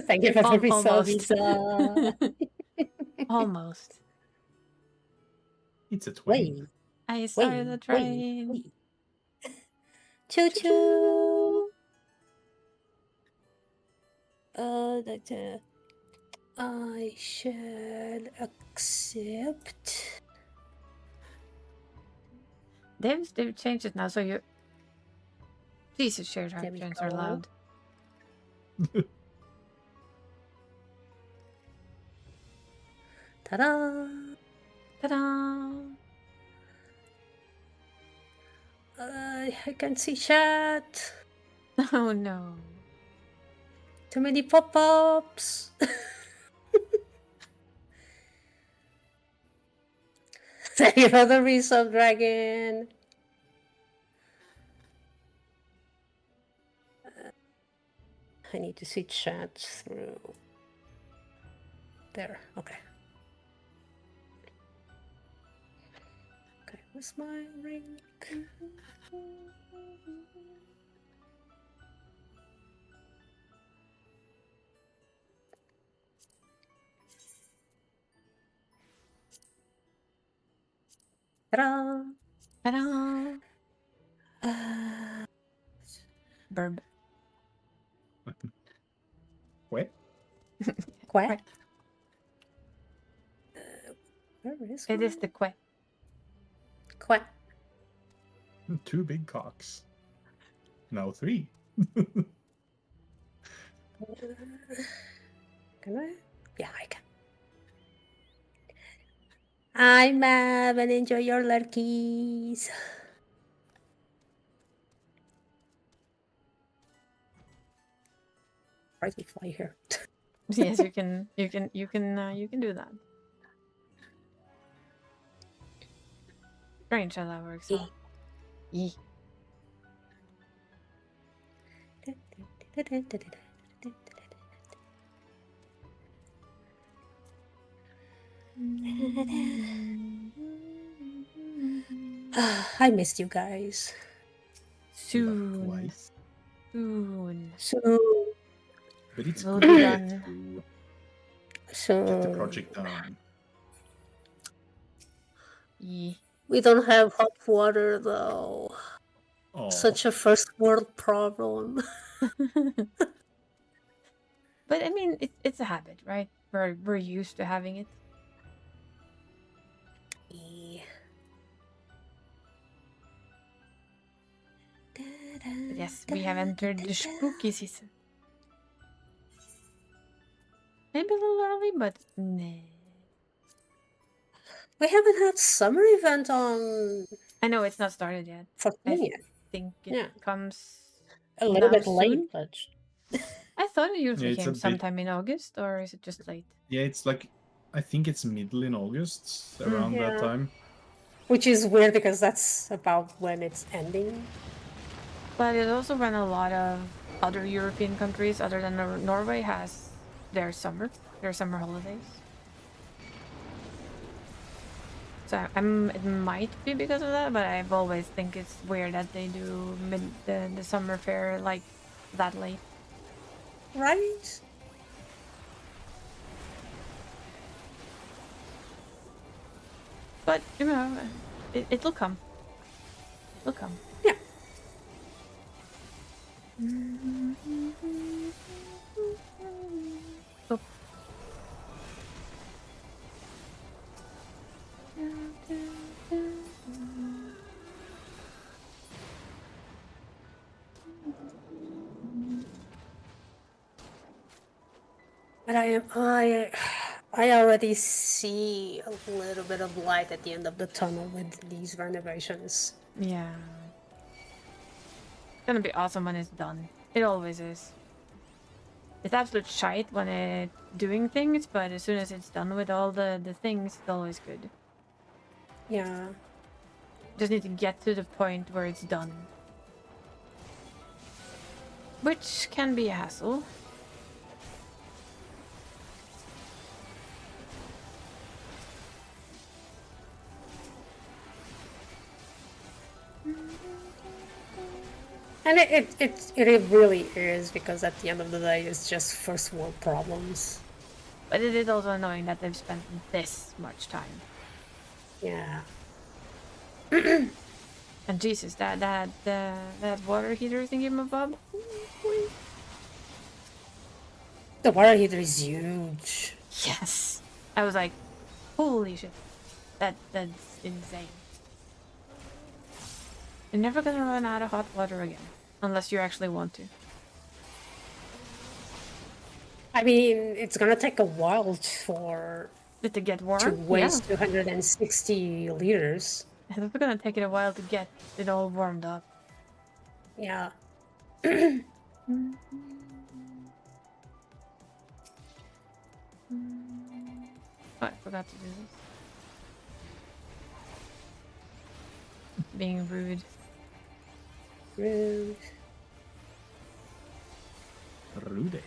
Thank you for the resub, Almost. Isa. Almost. It's a 20. Wait. I started the train. Wait. Choo choo. I should accept. They've changed it now, so you. Jesus, shared There we trains are go. loud. Ta-da! Ta-da! I can see chat. Oh no. Too many pop-ups. Thank you for the resub, Dragon. I need to see chat through. There, okay. Okay, where's my ring? Ta-da! Ta-da! Burb. What? Quack? Where is It is my- the quack. Quack. 2 big cocks. Now 3. Can I? Yeah, I can. Hi, Mav, and enjoy your lurkies. Right, we fly here. Yes, you can do that. Strange how that works. Huh? Yee. I missed you guys. Soon. Twice. Soon. Soon. But it's We'll good be to done. get the project done. Yee. We don't have hot water though. Oh, Such a first world problem. But I mean, it's a habit, right? We're used to having it. Yeah. But yes, we have entered the spooky season. Maybe a little early, but nah. We haven't had summer event on I know it's not started yet. 14 yet. Think it comes A little now bit late, soon? but I thought it usually it's came a bit- sometime in August, or is it just late? Yeah, it's like I think it's middle in August around that Yeah. time. which is weird because that's about when it's ending. But it also when a lot of other European countries, other than Norway, has their summer holidays. So it might be because of that, but I've always think it's weird that they do the summer fair like that late. Right? But you know, it'll come. It'll come. Yeah. Oh. But I already see a little bit of light at the end of the tunnel with these renovations. Yeah. It's gonna be awesome when it's done. It always is. It's absolute shite when it's doing things, but as soon as it's done with all the things, it's always good. Yeah. Just need to get to the point where it's done. Which can be a hassle. And it really is, because at the end of the day, it's just first world problems. But it is also annoying that they've spent this much time. Yeah. And Jesus, that water heater thingamabob. The water heater is huge. Yes. I was like, holy shit. That's insane. You're never gonna run out of hot water again. Unless you actually want to. I mean, it's gonna take a while for Did it get warm? to waste 260 liters. Yeah. It's gonna take it a while to get it all warmed up. Yeah. Oh, I forgot to do this. Being rude. Rude. Rude.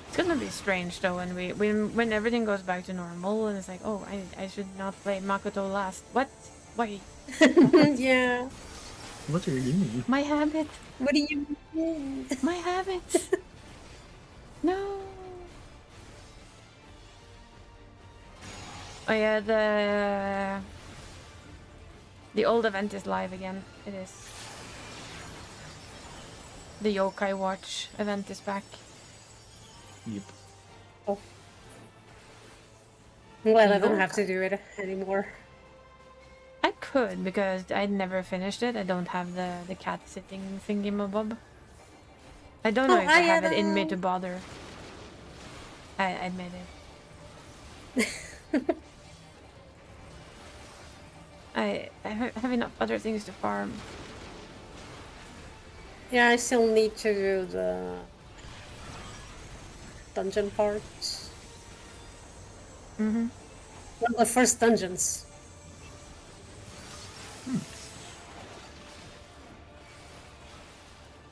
It's gonna be strange though when everything goes back to normal and it's like, oh, I should not play Makoto last. What? Why? Yeah. What are you doing? My habit. What do you mean? My habit. No. Oh yeah, the old event is live again. It is. The Yokai Watch event is back. Yep. Oh. I'm glad I don't Yokai. have to do it anymore. I could, because I'd never finished it. I don't have the cat sitting thingamabob. I don't know if I have it in me to bother. I admit it. I have enough other things to farm. Yeah, I still need to do the dungeon parts. Mm-hmm. Well, the first dungeons.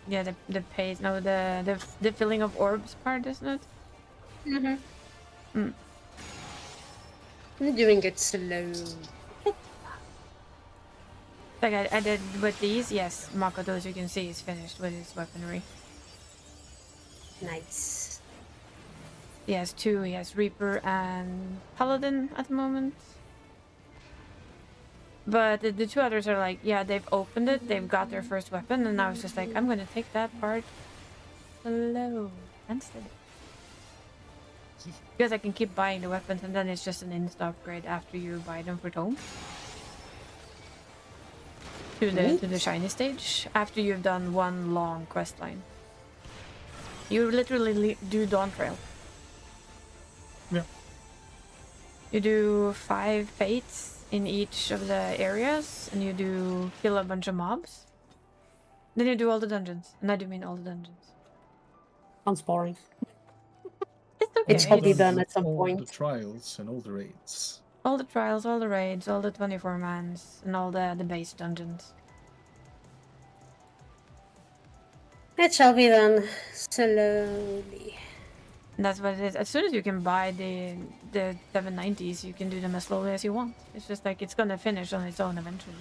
Yeah, the pace, no, the filling of orbs part, isn't it? Mm-hmm. I'm doing it slow. Like I did with these, yes, Makoto, as you can see, is finished with his weaponry. Nice. He has two, he has Reaper and Paladin at the moment. But the two others are like, yeah, they've opened it, they've got their first weapon, and I was just like, I'm gonna take that part slow and steady. Because I can keep buying the weapons, and then it's just an insta upgrade after you buy them for Tome. To the shiny stage, after you've done one long quest line. You literally do Dawn Trail. Yeah. You do 5 fates in each of the areas, and you do kill a bunch of mobs. Then you do all the dungeons, and I do mean all the dungeons. Sounds boring. It's okay. It's probably done at some all point. the trials and all the raids. All the trials, all the raids, all the 24 mans, and all the base dungeons. It shall be done slowly. And that's what it is. As soon as you can buy the 790s, you can do them as slowly as you want. It's just like it's gonna finish on its own eventually.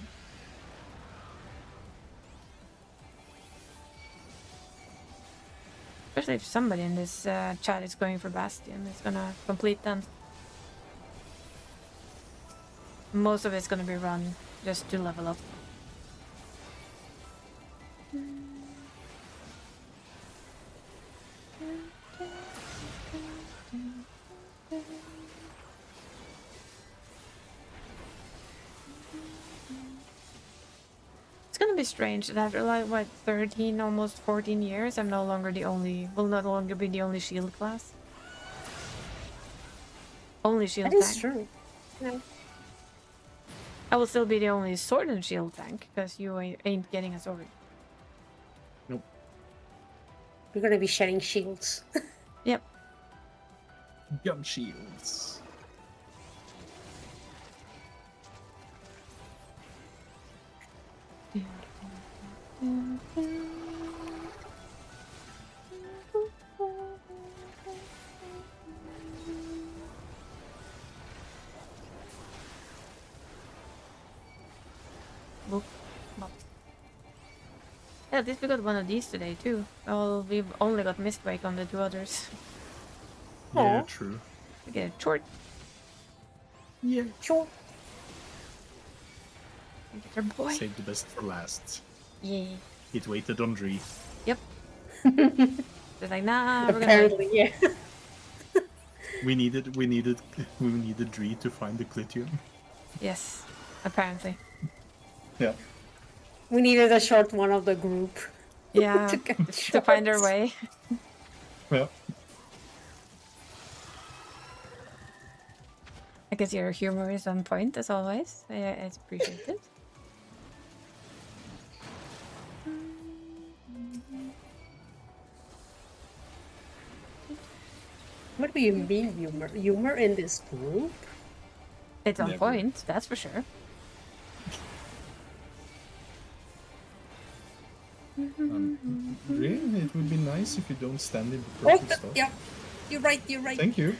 Especially if somebody in this chat is going for Bastion, it's gonna complete them. Most of it's gonna be run just to level up. It's gonna be strange that after like what 13, almost 14 years, I'm no longer the only, will no longer be the only shield class. Only shield That tank. is true. Yeah. I will still be the only sword and shield tank because you ain't getting a sword. Nope. We're gonna be shedding shields. Yep. Gum shields. Boop, bop. Yeah, at least we got one of these today too. Well, we've only got Mistwake on the two others. Yeah, Aw. true. We get a short. Yeah. Sure. We get our boy. Save the best for last. Yeah. It waited on Dree. Yep. Just like nah. We're gonna Apparently, yeah. We needed Dree to find the Clitium. Yes. Apparently. Yeah. We needed a short one of the group. Yeah. To get the To find our shorts. way. Yeah. I guess your humor is on point as always. It's appreciated. What do you mean humor? Humor in this group? It's on Never. point, that's for sure. Really, it would be nice if you don't stand in the Oh, purple stuff. yeah. You're right, you're right. Thank you.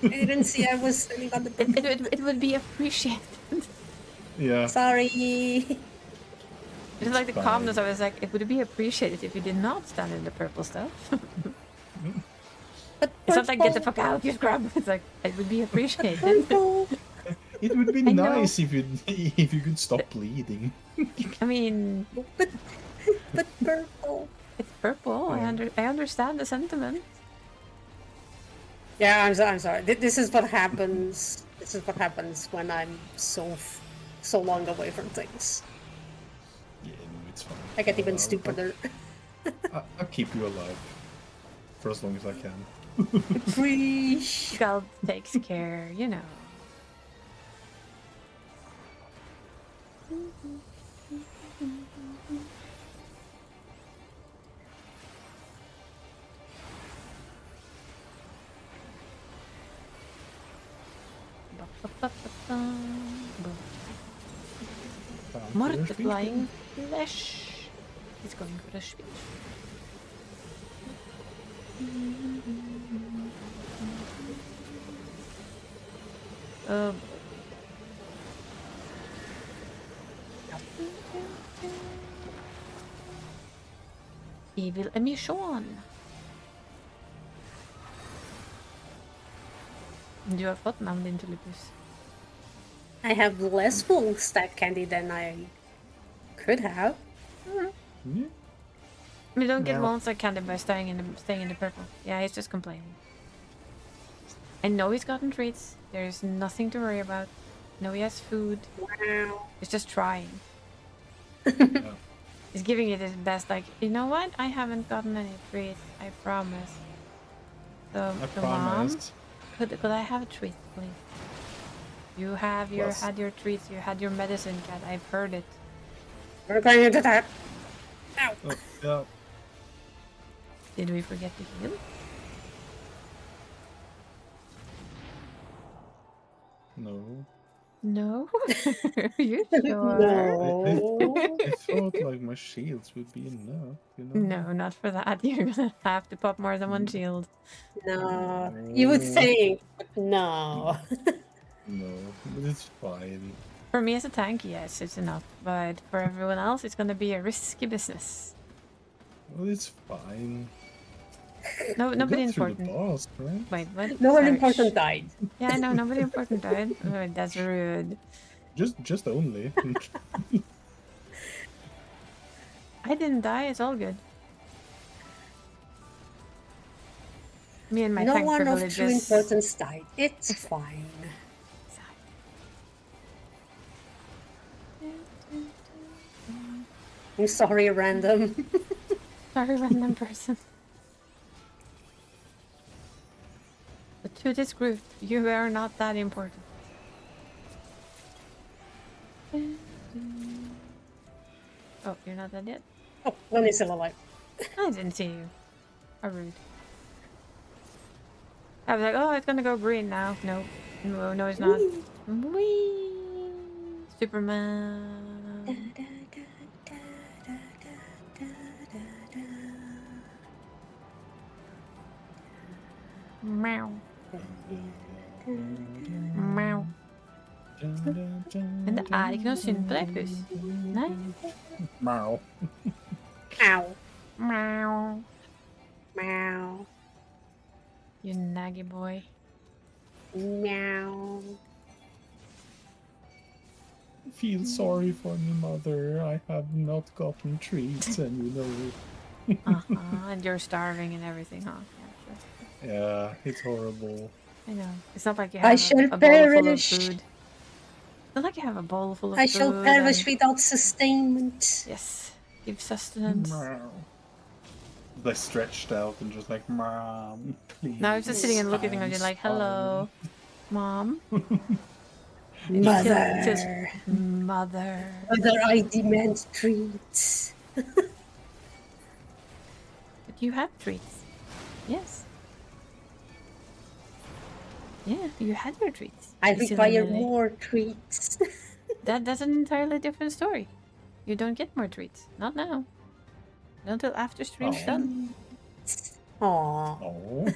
I didn't see I was standing on the It would be appreciated. Yeah. Sorry. Just like the Fine. calmness, I was like, it would be appreciated if you did not stand in the purple stuff. But It's not like get the purple, fuck out, you scrub. It's like it would be appreciated. purple. It would be I know. nice if you could stop bleeding. I mean, But purple. it's purple. Yeah. I understand the sentiment. Yeah, I'm sorry. This is what happens. This is what happens when I'm so long away from things. Yeah, no, it's fine. I get even I'll- stupider. I'll keep you alive for as long as I can. Preach. God takes care, you know. Multiplying flesh. He's going for the speech. Um. Evil emission. Du har fått namn din Tullipus. I have less full stack candy than I could have. Yeah. We don't get No. one stack candy by staying in the purple. Yeah, he's just complaining. I know he's gotten treats. There's nothing to worry about. No, he has food. Wow. He's just trying. Yeah. He's giving it his best. Like, you know what? I haven't gotten any treats. I promise. So, I Mom, promise. could I have a treat, please? You have Plus. had your treats. You had your medicine, cat. I've heard it. We're going into that. Ow. Oh, yeah. Did we forget to heal? No. No. You sure? No. I thought like my shields would be enough, you know? No, not for that. You're gonna have to pop more than one shield. No. You would think, but no. No, but it's fine. For me as a tank, yes, it's enough. But for everyone else, it's gonna be a risky business. Well, it's fine. No, We nobody got through the important. boss, right? Wait, what? No one Sorry. important died. Yeah, I know, nobody important died. Oh, that's rude. Just only. I didn't die, it's all good. Me and my No tank one of privileges. true importance died. It's fine. I'm sorry, random. Sorry, random person. But to this group, you are not that important. Oh, you're not dead yet? Oh, one is still alive. I didn't see you. How rude. I was like, oh, it's gonna go green now. No. No, no, it's not. Whee! Superman. Meow. Meow. Men det er ikke noe synd på deg, Pus. Nei. Meow. Ow. Meow. Meow. You naggy boy. Meow. Feel sorry for me, mother. I have not gotten treats, and you know. And you're starving and everything, huh? Yeah, sure. Yeah, it's horrible. I know. It's not like you I have shall a bowl full of perish. food. It's not like you have a bowl full of I food. shall perish and- without sustainment. Yes. Give sustenance. Meow. They stretched out and just like, Mom, please. Now it's just sitting and looking at you like, hello, Mom. Mother. Feels- Mother. Mother, I demand treats. But you have treats. Yes. Yeah, you had your treats. I You silly require Lily. more treats. That's an entirely different story. You don't get more treats. Not now. Not until after stream's Oh. done. Aww. Oh.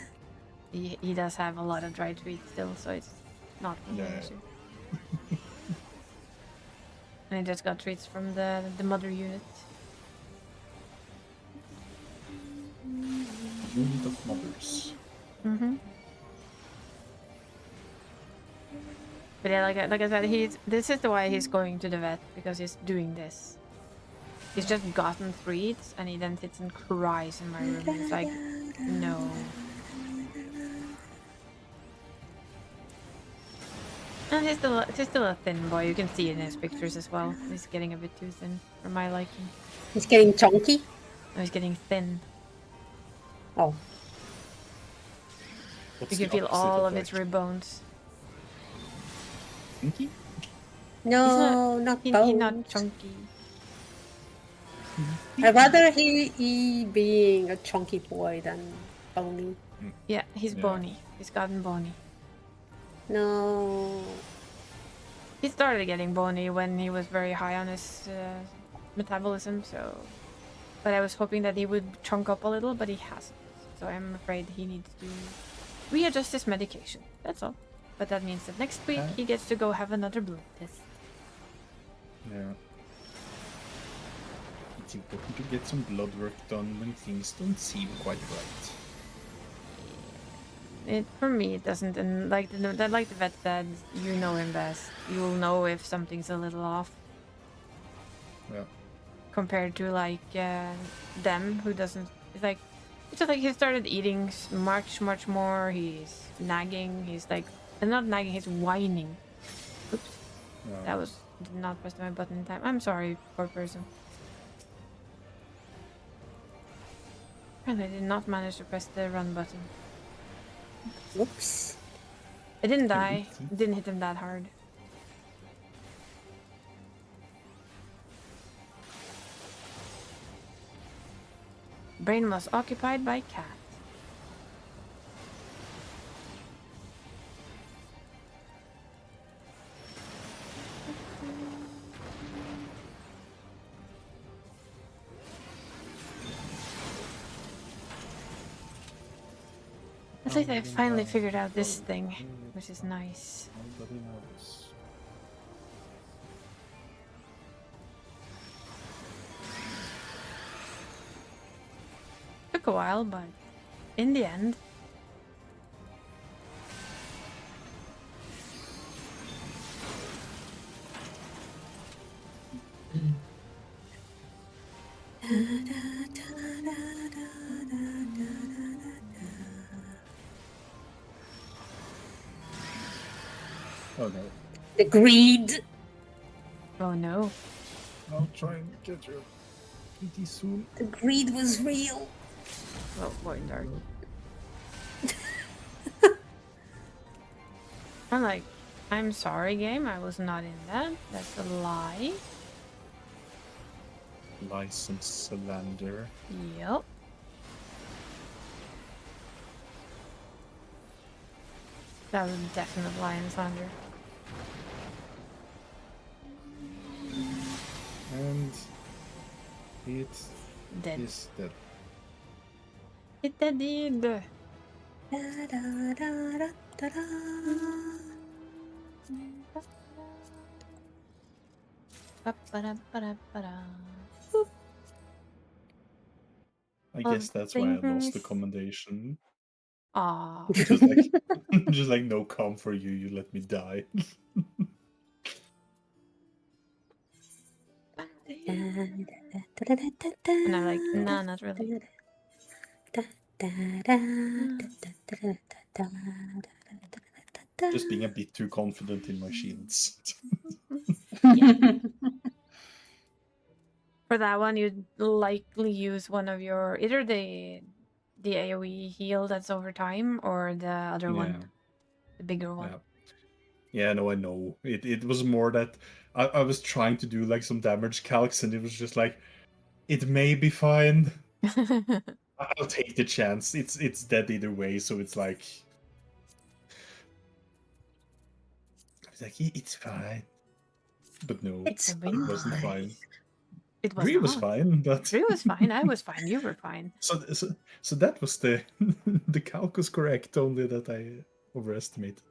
He does have a lot of dry treats still, so it's not really an Yeah. issue. And he just got treats from the mother unit. Unit of mothers. Mm-hmm. But yeah, like I said, this is why he's going to the vet, because he's doing this. He's just gotten treats and he then sits and cries in my room. It's like, no. And he's still a thin boy. You can see it in his pictures as well. He's getting a bit too thin for my liking. He's getting chunky. No, he's getting thin. Oh. What's You can the feel opposite all of of his that? rib bones. Pinky? No, not He's bones. not chunky. I'd rather he being a chunky boy than bony. Yeah, he's Yeah. bony. He's gotten bony. No. He started getting bony when he was very high on his metabolism, so... But I was hoping that he would chunk up a little, but he hasn't. So I'm afraid he needs to readjust his medication. That's all. But that means that next week he gets to go have another blood test. Yeah. It's important to get some blood work done when things don't seem quite right. It for me it doesn't, and like the vet said, you know him best. You'll know if something's a little off. Yeah. Compared to like them who doesn't. It's just like he started eating much more. He's nagging. He's like, and not nagging. He's whining. Oops. No. That was did not press my button in time. I'm sorry, poor person. And I did not manage to press the run button. Whoops. It didn't die. It didn't hit him that hard. Brain was occupied by cat. At least I finally figured out this thing, which is nice. Nobody knows. Took a while, but in the end. Oh no. The greed. Oh no. I'll try and get you pretty soon. The greed was real. Oh boy, dark. I'm like, I'm sorry, game. I was not in that. That's a lie. License Salander. Yep. That was a definite lie in Thunder. And it Dead. is dead. It did. Da, da, da, da, da, da. I guess that's why I lost the commendation. Aw. Just like, just like no calm for you. You let me die. And I'm like, nah, not really. Just being a bit too confident in my shields. For that one, you'd likely use one of your either the AoE heal that's over time or the other one, the bigger one. Yeah, no, I know. It was more that I was trying to do like some damage calcs, and it was just like, it may be fine. I'll take the chance. It's dead either way, so it's like, I was like, it's fine. But no, It's it wasn't fine. It was Bree was fine, but Bree was fine. I was fine. You were fine. So that was the the calc was correct, only that I overestimated.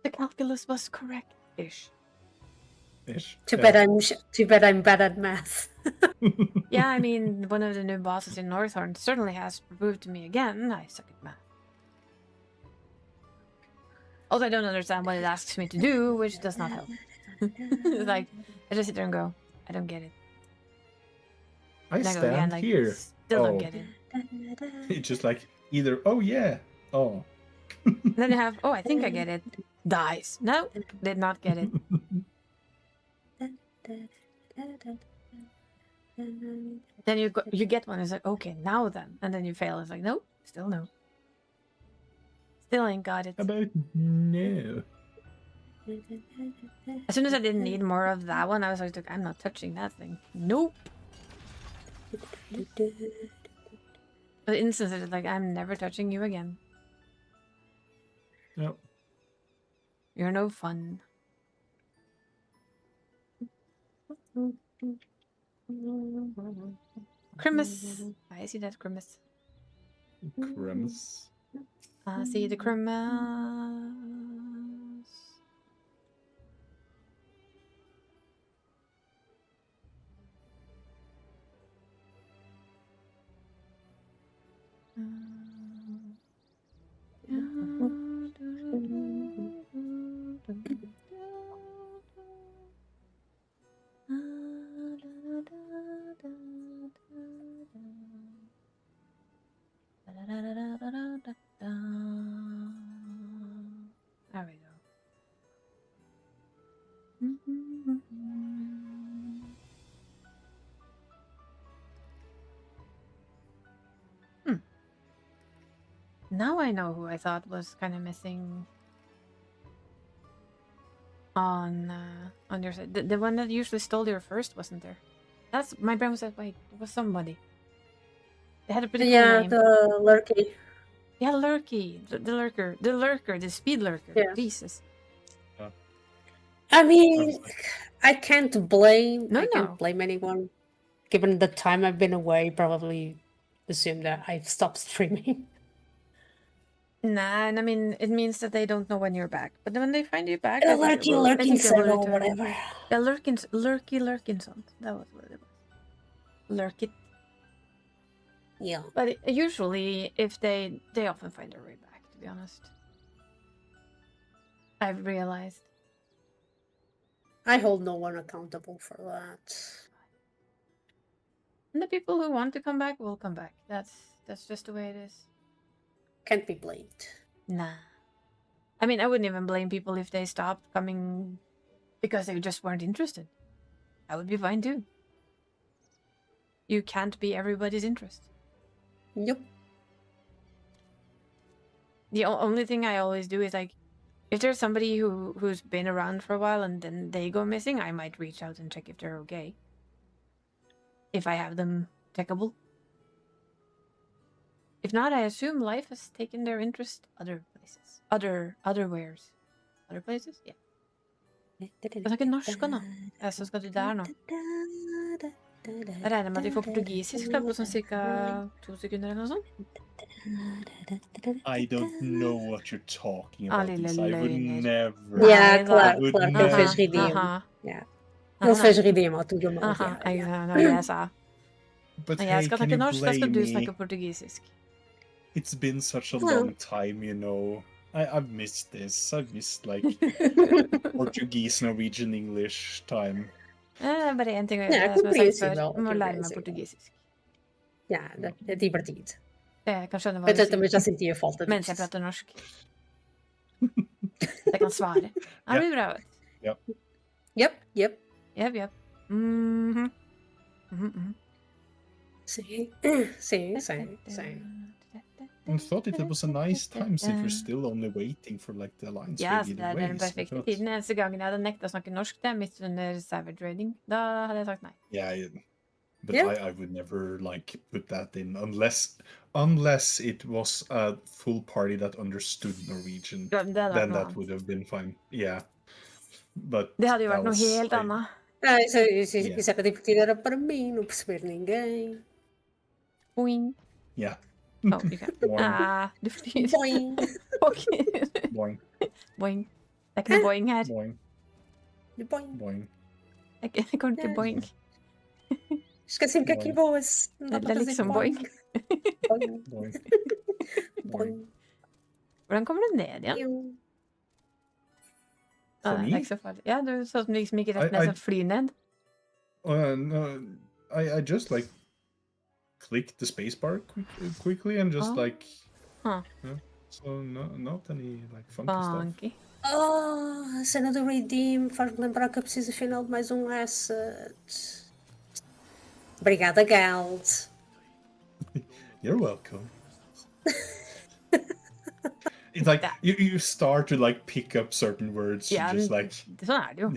The calculus was correct-ish. Too bad I'm bad at math. Yeah, I mean, one of the new bosses in Northhorn certainly has proved to me again I suck at math. Also, I don't understand what it asks me to do, which does not help. Like, I just sit there and go, I don't get it. I And stand go again, like, here. Still don't get it. It's just like either oh yeah, oh. And then you have, oh, I think I get it. Dies. No, did not get it. Then you get one. It's like, okay, now then, and then you fail. It's like, nope, still no. Still ain't got it. How about no? As soon as I didn't need more of that one, I was like, I'm not touching that thing. Nope. The instance is like, I'm never touching you again. Yep. You're no fun. Grimace. I see that grimace. Grimace. I see the grimace. Now I know who I thought was kind of missing on your side. The one that usually stole your first wasn't there. That's my brain was like, wait, it was somebody. They had a pretty cool name. the Lurky. Yeah, Lurky, the lurker, the speed lurker. Yeah. Jesus. I mean, I can't blame. No, I no. can't blame anyone. Given the time I've been away, probably assume that I've stopped streaming. Nah, and I mean, it means that they don't know when you're back. But then when they find you back, The I think they will- I think they will or return. whatever. Yeah, Lurkinson. That was what it was. Lurk it. Yeah. But usually, if they often find their way back. To be honest, I've realized. I hold no one accountable for that. And the people who want to come back will come back. That's just the way it is. Can't be blamed. Nah. I mean, I wouldn't even blame people if they stopped coming because they just weren't interested. That would be fine too. You can't be everybody's interest. Yep. The only thing I always do is like, if there's somebody who's been around for a while and then they go missing, I might reach out and check if they're okay. If I have them checkable. If not, I assume life has taken their interest other places. Other wares. Other places? Ja. Jeg snakker norsk nå. Jeg som skal til der nå. Jeg regner med at vi får portugisisk da, på sånn cirka 2 sekunder eller noe sånt. I don't know what you're talking about. lille This. I would løgner. never. Yeah, Nei, claro, would claro que never. ele fez ridículo. Aha. Yeah. Ele fez ridículo, tudo mal. Aha, Yeah, det yeah. var det jeg sa. But Når jeg hey, skal can snakke you norsk, da skal blame du me? snakke portugisisk. It's been such a Well. long time, you know. I've missed this. I've missed like Portuguese, Norwegian, English time. Det er bare én ting å Nei, gjøre, jeg som jeg har sagt komprehensiv, før. da, Jeg må lære meg komprehensiv. portugisisk. Ja, det är divertido. Jeg kan skjønne hva Eu du também sier já sentia falta mens jeg disso. prater norsk. Jeg kan svare. Ja, det blir bra. vet du. Yep. Jep. Mhm. Mhm. Sim, sim. I thought it was a nice time since we're still only waiting for like the alliance Ja, raid så det either er way, den so I perfekte thought- tiden. Eneste gangen jeg hadde nekta å snakke norsk, det er midt under Savage Raiding. Da hadde jeg sagt nei. Yeah, but Yeah. I would never like put that in unless it was a full party that understood Norwegian. Ja, det hadde vært Then noe that annet. would have been fine. Yeah, but Det hadde jo that vært noe was, helt like, annet. Isso era divertido, era para mim, não perceber ninguém. Boing. Yeah, Oh, you can. Boing. Du flyr. Boing. Ok. boing, Boing. Det er ikke noe boing her. boing, Boing. boing. Jeg kommer til boing. Esqueci o que é que voas. Não dá Det para er fazer liksom boing. Boing. Boing. Boing. Hvordan kommer du ned igjen? Piu. Ah, For det me? er ikke så farlig. Ja, du så som liksom ikke rett I- ned, så flyr ned. No, I just like clicked the spacebar quickly and just Oh. like, Huh. yeah. So not any like funky stuff. Funky. Oh, a cena do Redeem faz-me lembrar que eu preciso afinal de mais um asset. Obrigada, Gald. You're welcome. It's like you start to like pick up certain words. Ja, You just like sånn er det jo.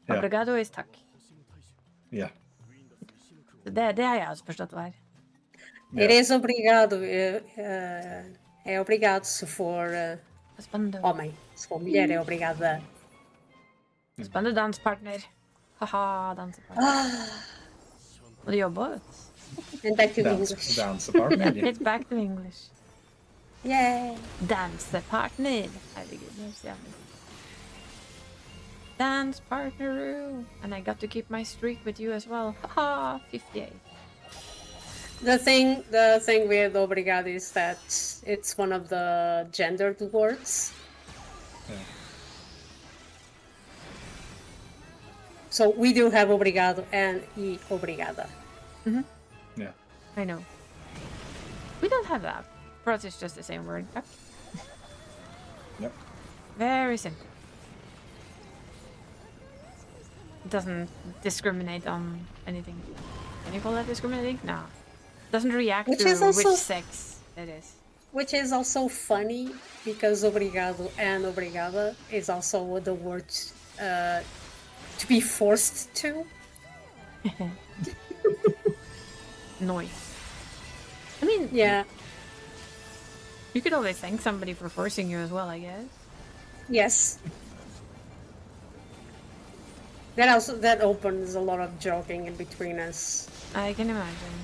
Ja. Obrigado is takk. yeah. Det har jeg også forstått hva er. Eres obrigado. É obrigado se for Spennende. homem. Se for mulher, é obrigada. Spennende danspartner. Haha, dansepartner. Og du jobber, vet du. And back to Dance English. dance partner. It's back to English. Yay. Dansepartner. Herregud, det er så jævlig. Dance partner. And I got to keep my streak with you as well. Haha, 58. The thing with obrigado is that it's one of the gendered words. Yeah. So we do have obrigado and e obrigada. Yeah. I know. We don't have that. For us, it's just the same word. Tack. Yep. Very simple. doesn't discriminate on anything. Can you call that discriminating? No. Doesn't react Which to is also- which sex it is. Which is also funny because obrigado and obrigada is also the word to be forced to. Noise. I mean, Yeah. you could always thank somebody for forcing you as well, I guess. Yes. That opens a lot of joking in between us. I can imagine.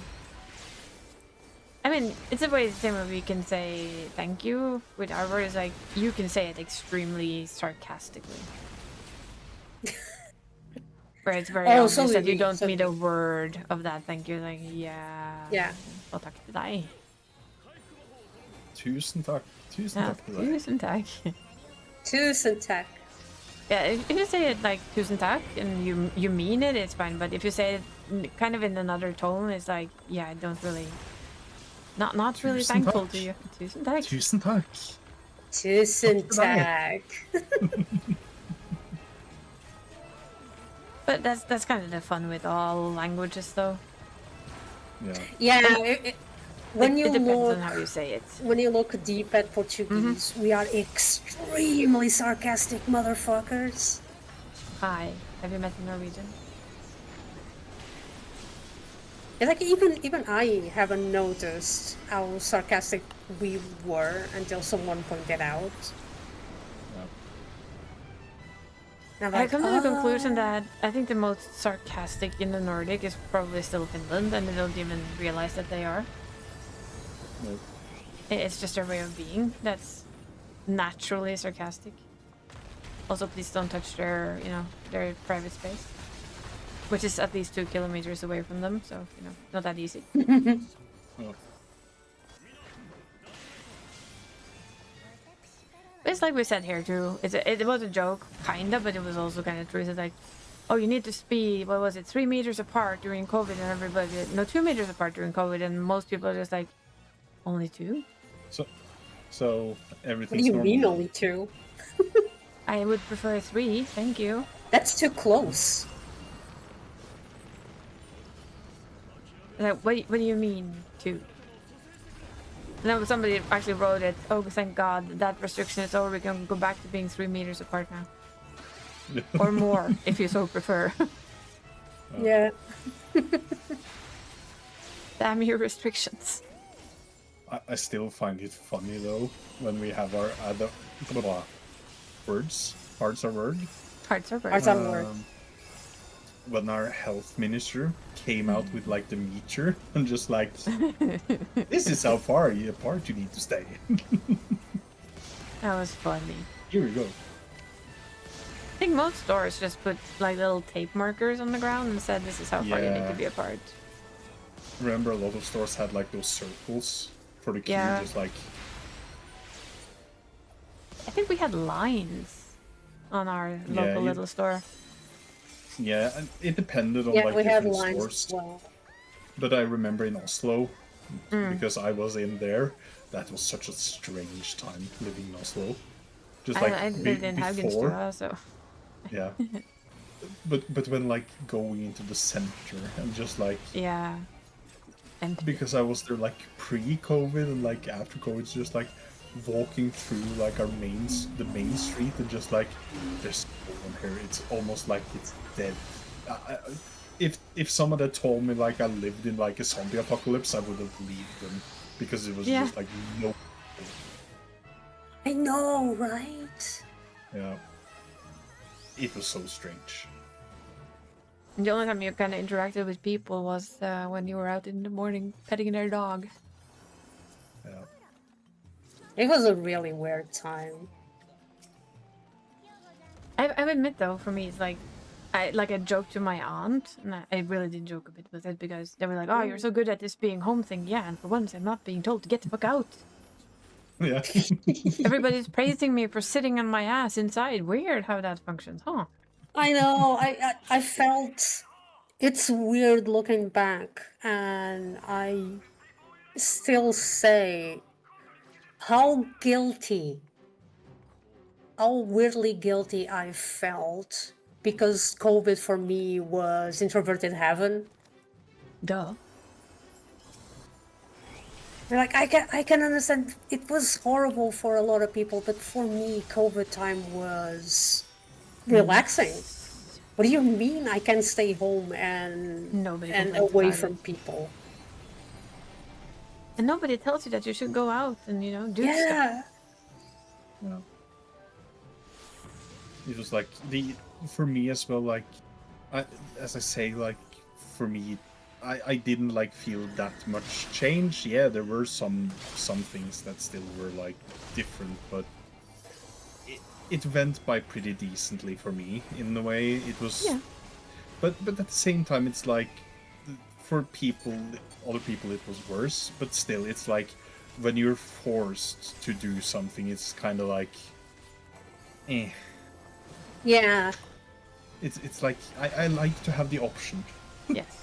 I mean, it's a way the same way we can say thank you with our words. Like you can say it extremely sarcastically, where it's very obvious so that you we- don't so mean we- a word of that thank you. Like yeah. Yeah. Well, tack till dig. Tusen tack. Tusen Yeah, tack till dig. tusen tack. Tusen tack. Yeah, if you say it like tusen tack and you mean it, it's fine. But if you say it kind of in another tone, it's like yeah, I don't really. Not really Tusen thankful tack. to you. Tusen tack. Tusen tack. Tusen tack. But that's kind of the fun with all languages, though. Yeah. Yeah. When It you depends look on how you say it. when you look deep at Portuguese, we are extremely sarcastic motherfuckers. Hi, have you met a Norwegian? And like even I haven't noticed how sarcastic we were until someone pointed out. And I'm I like, come to the conclusion "Oh." that I think the most sarcastic in the Nordic is probably still Finland, and they don't even realize that they are. No. It's just their way of being that's naturally sarcastic. Also, please don't touch their, their private space, which is at least 2 kilometers away from them. So, not that easy. Oh. It's like we said here too. It was a joke, kinda, but it was also kind of true. It's like, oh, you need to be, what was it, 3 meters apart during COVID, and everybody, no, 2 meters apart during COVID, and most people are just like, only 2? So What do everything's you normal. mean only 2? I would prefer 3, thank you. That's too close. Like, what do you mean 2? And then somebody actually wrote it. Oh, thank God that restriction is over. We can go back to being 3 meters apart now, or more if you so prefer. Yeah. Damn your restrictions. I still find it funny though when we have our other words. Hearts are word. Hearts are Hearts burning. are word. When our health minister came out with like the meter and just like, this is how far apart you need to stay. That was funny. Here we go. I think most stores just put like little tape markers on the ground and said this is how far you need to be apart. Remember, a lot of stores had like those circles for the queue, Yeah. just like. I think we had lines on our local you- little store. Yeah, and it depended on Yeah, like we had different lines stores. as well. But I remember in Oslo, because I was in there, that was such a strange time living in Oslo. Just like I lived in before, Haugenstua, so yeah. But when like going into the center and just like, yeah. And because I was there like pre-COVID and like after COVID, it's just like walking through like the main street and just like there's no one here. It's almost like it's dead. If someone had told me like I lived in like a zombie apocalypse, I would have believed them because it was Yeah. just like no. I know, right? Yeah. It was so strange. the only time you kind of interacted with people was when you were out in the morning petting their dog. Yeah. It was a really weird time. I admit though, for me, it's like I joked to my aunt, and I really did joke a bit with it because they were like, "Oh, you're so good at this being home thing." Yeah, and for once, I'm not being told to get the fuck out. Yeah. Everybody's praising me for sitting on my ass inside. Weird how that functions, huh? I know. I felt it's weird looking back, and I still say how weirdly guilty I felt because COVID for me was introverted heaven. Duh. Like I can understand it was horrible for a lot of people, but for me, COVID time was relaxing. What do you mean I can stay home and Nobody and complains away about from it. people? And nobody tells you that you should go out and, you know, do stuff. Yeah. Yeah. It was like for me as well. Like, as I say, like for me, I didn't like feel that much change. Yeah, there were some things that still were like different, but it went by pretty decently for me in a way. It was, Yeah. but at the same time, it's like for other people, it was worse. But still, it's like when you're forced to do something, it's kind of like, eh. Yeah. It's like I like to have the option. Yes.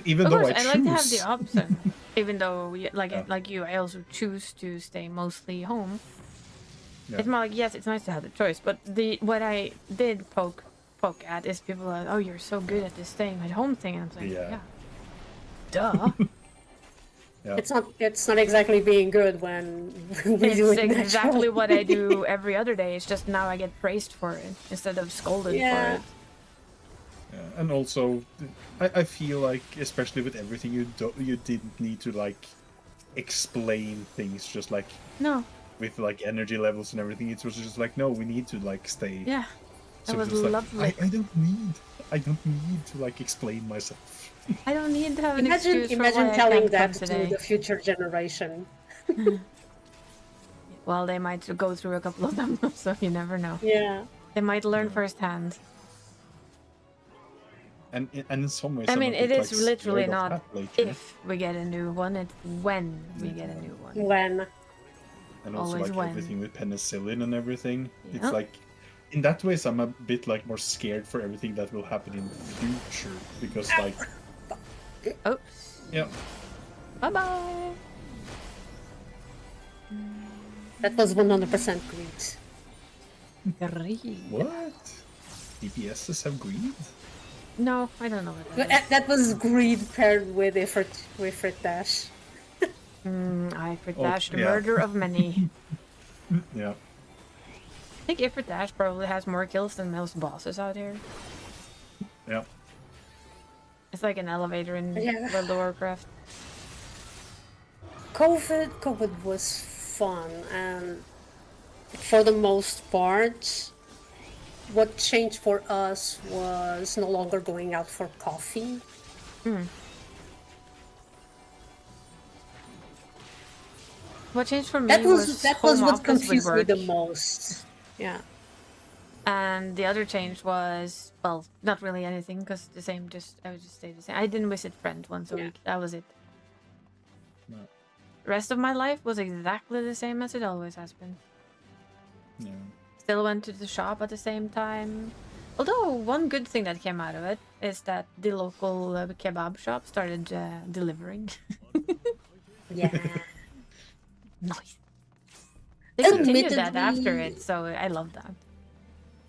Even Of though course, I I choose. like to have the option. Even though, Yeah. like you, I also choose to stay mostly home. Yeah. It's more like, yes, it's nice to have the choice, but what I did poke at is people are, oh, you're so good at this staying at home thing, and I'm like, Yeah. yeah. Duh. Yeah. It's not exactly being good when we do It's it exactly naturally. what I do every other day. It's just now I get praised for it instead of scolded for Yeah. it. Yeah. And also, I feel like, especially with everything, you didn't need to like explain things. Just like No. with like energy levels and everything, it was just like, no, we need to like stay. Yeah. So That it was was like, lovely. I don't need to like explain myself. I don't need to have an Imagine excuse for why imagine I telling can't come that to today. the future generation. Well, they might go through a couple of them, so you never know. Yeah. They might learn firsthand. And in some ways, I I'm mean, a it bit, is like, literally scared of not that later. if we get a new one, it's when we get a new one. When And also Always like when. everything with penicillin and everything. Yeah. It's like, in that ways, I'm a bit like more scared for everything that will happen in the future because like, Oops. yeah, Bye bye. that was 100% greed. Greed. what? DPSs have greed? No, I don't know what But that is. that was greed paired with effort dash. I for Oh, Dash, the yeah. murder of many. Yeah. I think Ifrit Dash probably has more kills than most bosses out here. Yeah. It's like an elevator in Yeah. World of Warcraft. COVID was fun, and for the most part, what changed for us was no longer going out for coffee. What changed for me That was home what office with confused me work. the most. Yeah. And the other change was, well, not really anything, because the same, I would just stay the same. I didn't visit friends once a Yeah. week. That was it. No. The rest of my life was exactly the same as it always has been. Yeah. Still went to the shop at the same time. Although, one good thing that came out of it is that the local kebab shop started delivering. Yeah. Nice. They continued that Admittedly- after it, so I love that.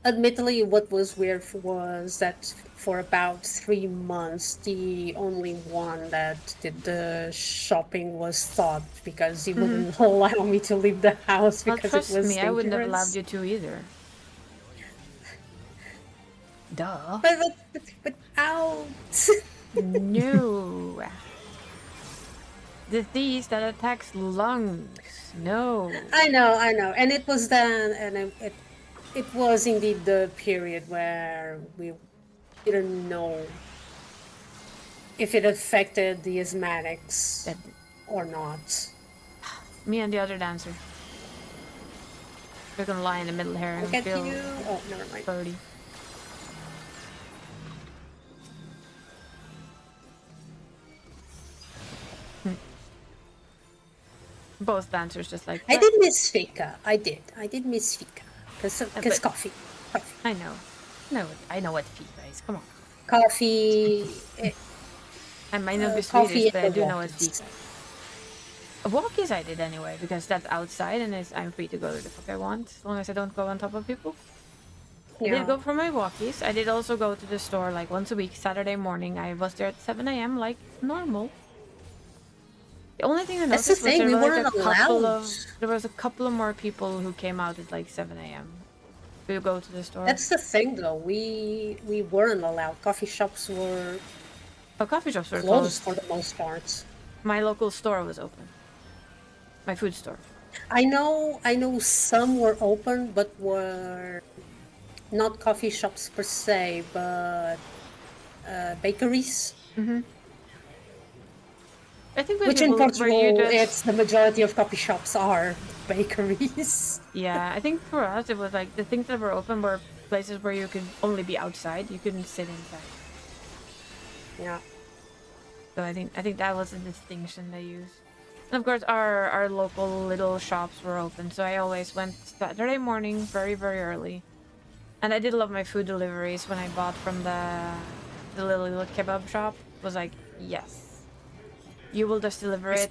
Admittedly, what was weird was that for about 3 months, the only one that did the shopping was Thought, because he wouldn't allow me to leave the house Well, because trust it was me, I wouldn't have dangerous. allowed you to either. Duh. But out. No. Disease that attacks lungs. No. I know, and it was then, and it was indeed the period where we didn't know if it affected the asthmatics That, or not. me and the other dancer. We're gonna lie in the middle here and Look at feel you. Oh, never mind. 30. Both dancers just like I did miss Fika. I did miss Fika because but- coffee. I know. No, I know what FIFA is. Come on. Coffee. I might not be Coffee Swedish, but I and do the know what walkies. FIFA. Walkies I did anyway, because that's outside and I'm free to go to the fuck I want, as long as I don't go on top of people. I did go for my walkies. I did also go to the store like once a week, Saturday morning. I was there at 7 a.m. like normal. The only thing I That's the noticed was thing, there we were like weren't there was a couple of more people who came out at like 7 a.m. to go to the store. That's the thing, though. We weren't allowed. Coffee shops were Coffee shops were closed closed. for the most part. My local store was open. My food store. I know some were open, but were not coffee shops per se, but bakeries. Mm-hmm. I think Which in Portugal, just... it's the majority of coffee shops are bakeries. Yeah, I think for us it was like the things that were open were places where you could only be outside. You couldn't sit inside. Yeah. So I think that was a distinction they used. And of course, our local little shops were open, so I always went Saturday morning very, very early. And I did love my food deliveries when I bought from the little kebab shop. It was like, yes. You will just deliver it.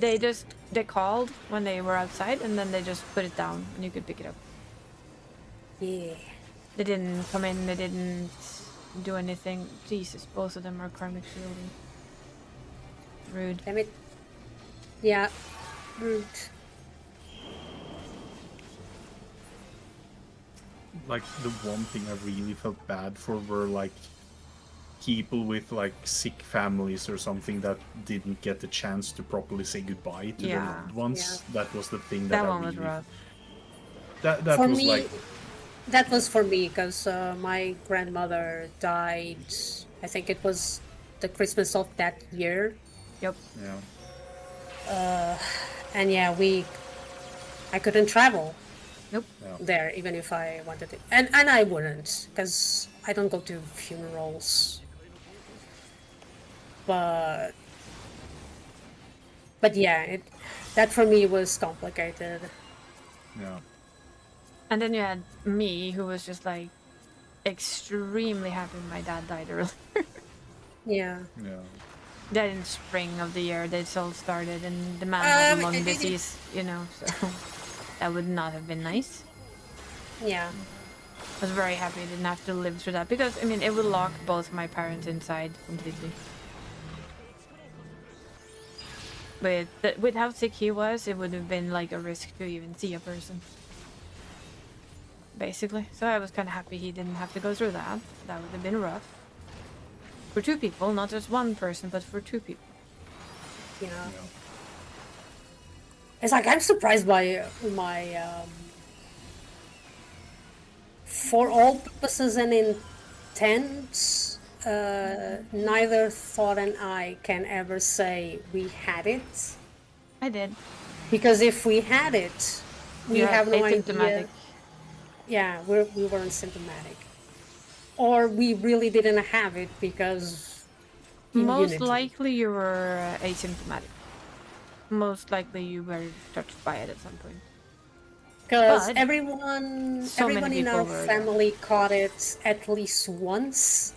They called when they were outside, and then they just put it down, and you could pick it up. Yeah. They didn't come in. They didn't do anything. Jesus, both of them are karmic shielding. Rude. Damn it. Yeah. Rude. Like, the one thing I really felt bad for were, like, people with, like, sick families or something that didn't get the chance to properly say goodbye to their loved ones. Yeah. That was the thing that That I one was really... rough. That For was, me, like... that was for me, because my grandmother died, I think it was the Christmas of that year. Yep. Yeah. And yeah, I couldn't travel. Nope. Yeah. There, even if I wanted to. And I wouldn't, because I don't go to funerals. But yeah, that for me was complicated. Yeah. And then you had me, who was just like extremely happy my dad died early. Yeah. Yeah. Died in spring of the year. They all started, and the man had lung it- disease, you know, so that would not have been nice. Yeah. I was very happy I didn't have to live through that, because I mean it would lock both my parents inside completely. With how sick he was, it would have been like a risk to even see a person. Basically. So I was kind of happy he didn't have to go through that. That would have been rough. For two people, not just one person, but for two people. Yeah. It's like, I'm surprised by my for all purposes and intents, neither Thought and I can ever say we had it. I did. Because if we had it, we You're have no asymptomatic. idea. Yeah, we weren't symptomatic. Or we really didn't have it because Most immunity. likely you were asymptomatic. Most likely you were touched by it at some point. Because But everyone so many in our people were family caught it at least once,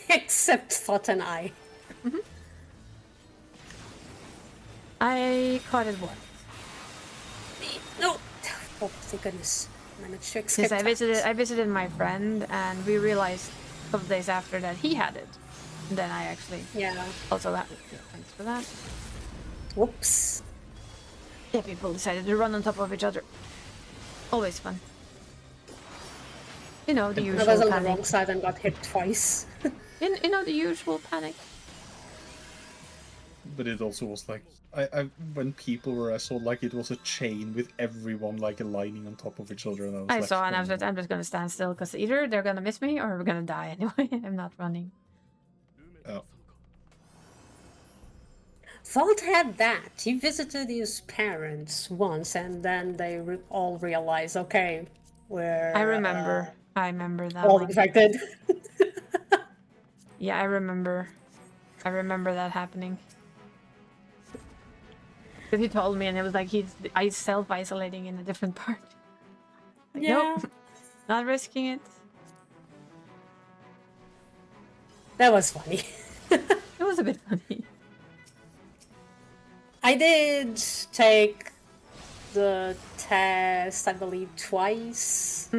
except Thought and I. I caught it once. No, oh thank goodness, managed to escape. Because I visited my friend, and we realized a couple days after that he had it. And then I actually also had it. Yeah, thanks for that. Whoops. Yeah, people decided to run on top of each other. Always fun. You know, the I usual was on panic. the wrong side and got hit twice. You know, the usual panic. But it also was like, I when people were, I saw like it was a chain with everyone like aligning on top of each other, and I was I like, saw, and I was like, I'm just gonna stand still, because either they're gonna miss me or we're gonna die anyway. I'm not running. oh. Thought had that. He visited his parents once, and then they all realized, okay, we're I remember that all one. infected. Yeah, I remember that happening. Because he told me, and it was like I self-isolating in a different part. Like, nope, not risking it. That was funny. It was a bit funny. I did take the test, I believe, twice.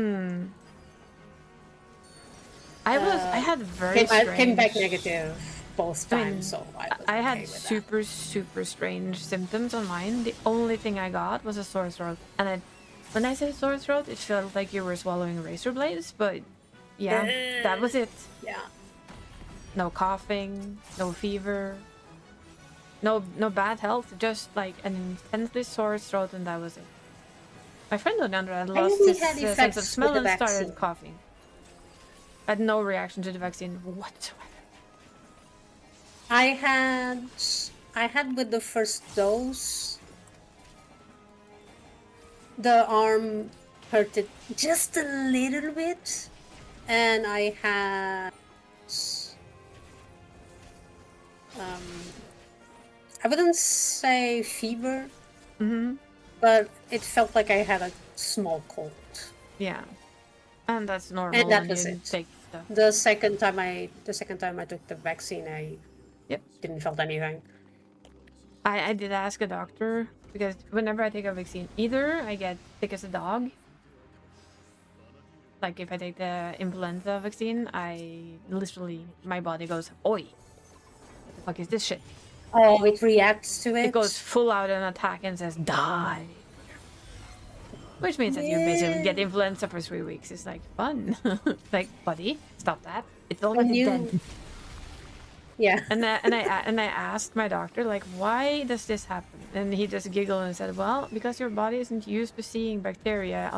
I had very strange... came back negative both times, I mean, so I was I okay had with super strange symptoms on mine. The only thing I got was a sore throat, and when I say sore throat, it felt like you were swallowing razor blades. But yeah, that was it. Yeah. No coughing, no fever, no bad health, just like an intensely sore throat, and that was it. My friend on the other hand lost only his had sense of effects smell with the and started vaccine. coughing. I had no reaction to the vaccine whatsoever. I had with the first dose, the arm hurted just a little bit, and I had I wouldn't say fever, but it felt like I had a small cold. Yeah, and that's normal. And that when was you it. take stuff. The second time I took the vaccine, I Yep. didn't felt anything. I did ask a doctor because whenever I take a vaccine, either I get sick as a dog. Like if I take the influenza vaccine, my body goes, oi, what the fuck is this shit? Oh, it reacts to it? It goes full out and attack and says, die. Which means that you basically get influenza for 3 weeks. It's like, fun. Like, buddy, stop that. It's already dead. Yeah. And I asked my doctor, like, why does this happen? And he just giggled and said, well, because your body isn't used to seeing bacteria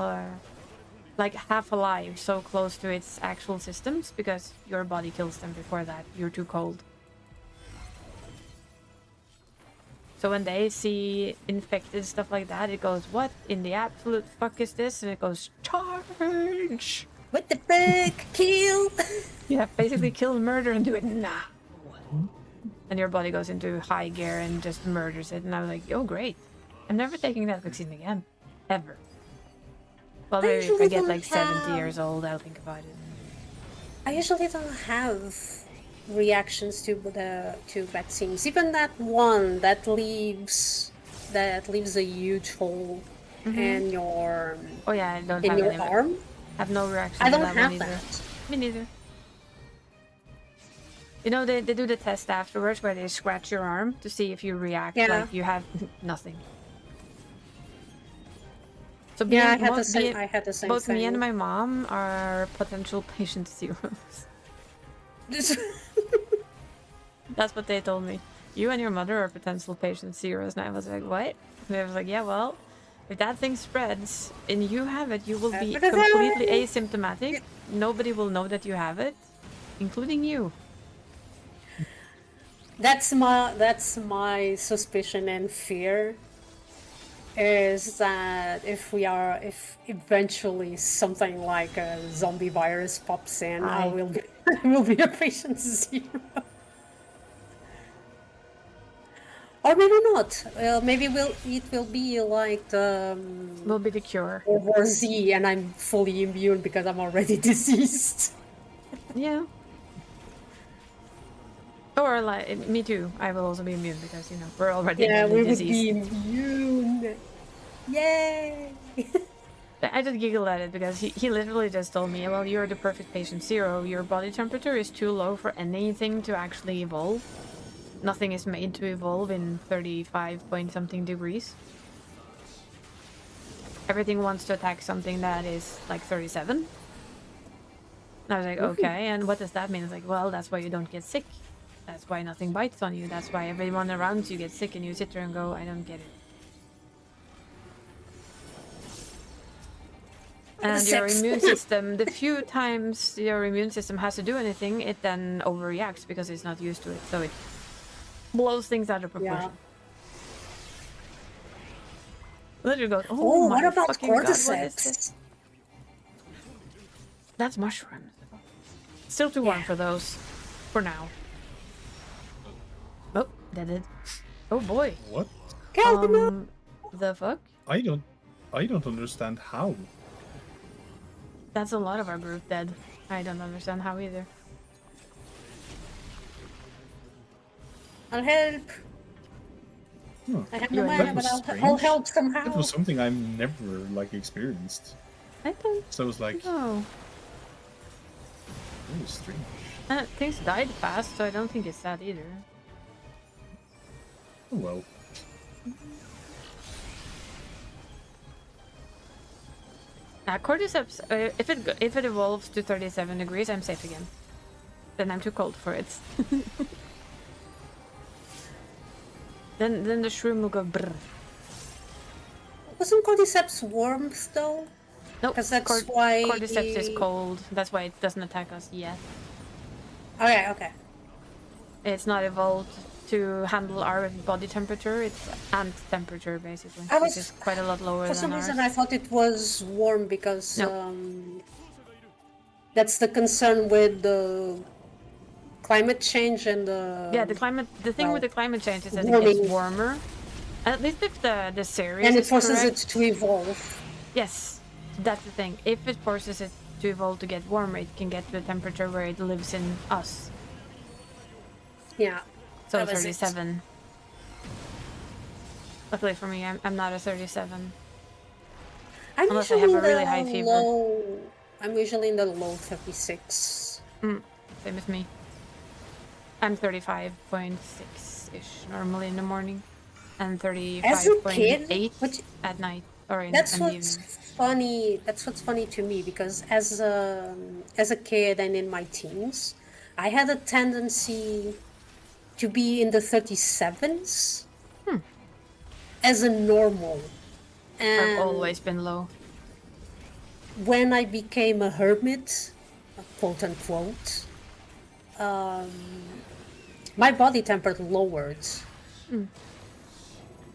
like half alive so close to its actual systems, because your body kills them before that. You're too cold. So when they see infected stuff like that, it goes, what in the absolute fuck is this? And it goes, charge! What the fuck? Kill! Yeah, basically kill, murder, and do it now. And your body goes into high gear and just murders it. And I was like, oh, great. I'm never taking that vaccine again. Ever. Well, maybe if I get like 70 years old, I'll think about it. I usually don't have reactions to vaccines. Even that one that leaves a huge hole in your Oh yeah, I don't have any arm. I have no reaction I to don't that have one either. that. Me neither. You know, they do the test afterwards where they scratch your arm to see if you react like you have nothing. So I had the same both thing. me and my mom are potential patient zeros. That's what they told me. You and your mother are potential patient zeros. And I was like, what? And I was like, yeah, well, if that thing spreads and you have it, you will be completely asymptomatic. Nobody will know that you have it, including you. That's my suspicion and fear, is that if eventually something like a zombie virus pops in, I will be a patient zero. Or maybe not. Maybe it will be like the will be the cure. World War Z, and I'm fully immune because I'm already diseased. Yeah. Or like me too. I will also be immune because we're already diseased. Would be immune. Yay! I just giggled at it because he literally just told me, well, you're the perfect patient zero. Your body temperature is too low for anything to actually evolve. Nothing is made to evolve in 35 point something degrees. Everything wants to attack something that is like 37. And I was like, okay, and what does that mean? It's like, well, that's why you don't get sick. That's why nothing bites on you. That's why everyone around you gets sick and you sit there and go, I don't get it. And your immune system, the few times your immune system has to do anything, it then overreacts because it's not used to it. So it blows things out of proportion. Literally goes, oh my what about fucking God, what is cordyceps? this? That's mushrooms. Still too warm for those. For now. Oh, that did. Oh boy. What? The fuck? I don't understand how. That's a lot of our group dead. I don't understand how either. I'll help. I have no mana, but I'll help somehow. It was something I've never experienced. I don't. So it was like, no. Very strange. Things died fast, so I don't think it's that either. Oh well. Cordyceps, if it evolves to 37 degrees, I'm safe again. Then I'm too cold for it. then the shroom will go brr. Wasn't Cordyceps warmth though? Nope, Because that's why Cordyceps is cold. That's why it doesn't attack us yet. Okay. It's not evolved to handle our body temperature. It's ant temperature basically, I was- which is quite a lot lower For than some ours. reason, I thought it was warm because No. that's the concern with the climate change and the Yeah, the thing well, with the climate change is that it warming. gets warmer. At least if the series and it is forces correct. it to evolve. Yes, that's the thing. If it forces it to evolve to get warmer, it can get to a temperature where it lives in us. Yeah. So that was it. 37. Luckily for me, I'm not a 37. I'm Unless I usually have a really high in the fever. low. I'm usually in the low 36. Same as me. I'm 35.6-ish normally in the morning. And As a kid, 35.8 at night. Or in That's the what's evening. funny. That's what's funny to me because as a kid and in my teens, I had a tendency to be in the 37s as a normal. And I've always been low. when I became a hermit, quote unquote, my body temperature lowered.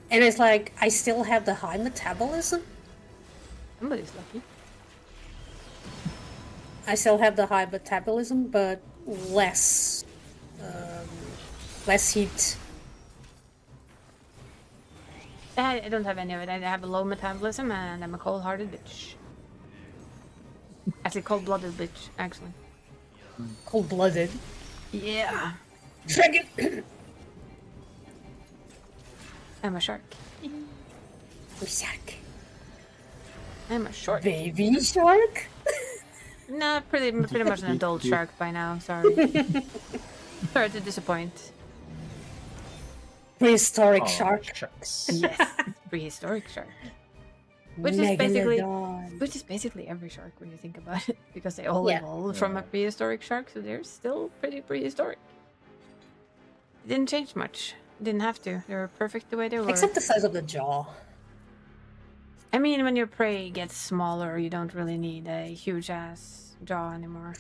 And it's like I still have the high metabolism. Somebody's lucky. I still have the high metabolism, but less heat. I don't have any of it. I have a low metabolism and I'm a cold-hearted bitch. Actually, cold-blooded bitch, actually. Cold-blooded. Yeah. Dragon. I'm a shark. Shark. I'm a short. Baby shark. Nah, pretty much an adult shark by now. Sorry. Sorry to disappoint. Prehistoric Oh, shark. shucks. Yes, prehistoric shark. Which is basically every shark when you think about it, because they all evolved from a prehistoric shark, so they're still pretty prehistoric. It didn't change much. Didn't have to. They were perfect the way they were. Except the size of the jaw. I mean, when your prey gets smaller, you don't really need a huge ass jaw anymore.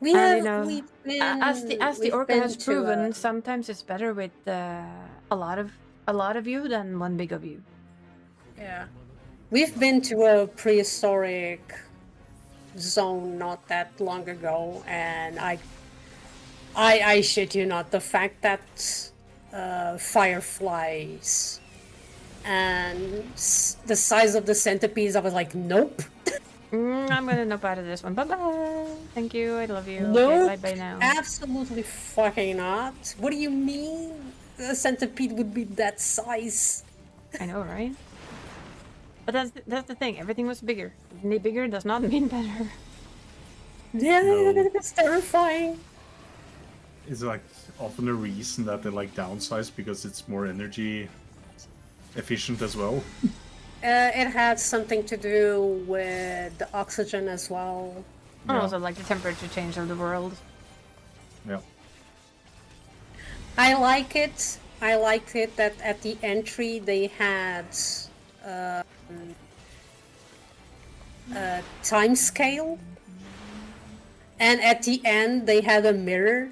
We And, have, you know, we've been, as the we've orca been has to, proven, sometimes it's better with a lot of you than one big of you. yeah, we've been to a prehistoric zone not that long ago, and I shit you not, the fact that fireflies and the size of the centipedes, I was like, nope. I'm gonna nope out of this one. Bye bye. Thank you. I love you. Nope. Okay, bye bye now. Absolutely fucking not. What do you mean? A centipede would be that size? I know, right? But that's the thing. Everything was bigger. Any bigger does not mean better. Yeah, No. it's terrifying. It's like often a reason that they like downsize because it's more energy efficient as well. It had something to do with the oxygen as well. And Yeah. also like the temperature change of the world. Yeah. I like it. I liked it that at the entry they had a time scale, and at the end they had a mirror,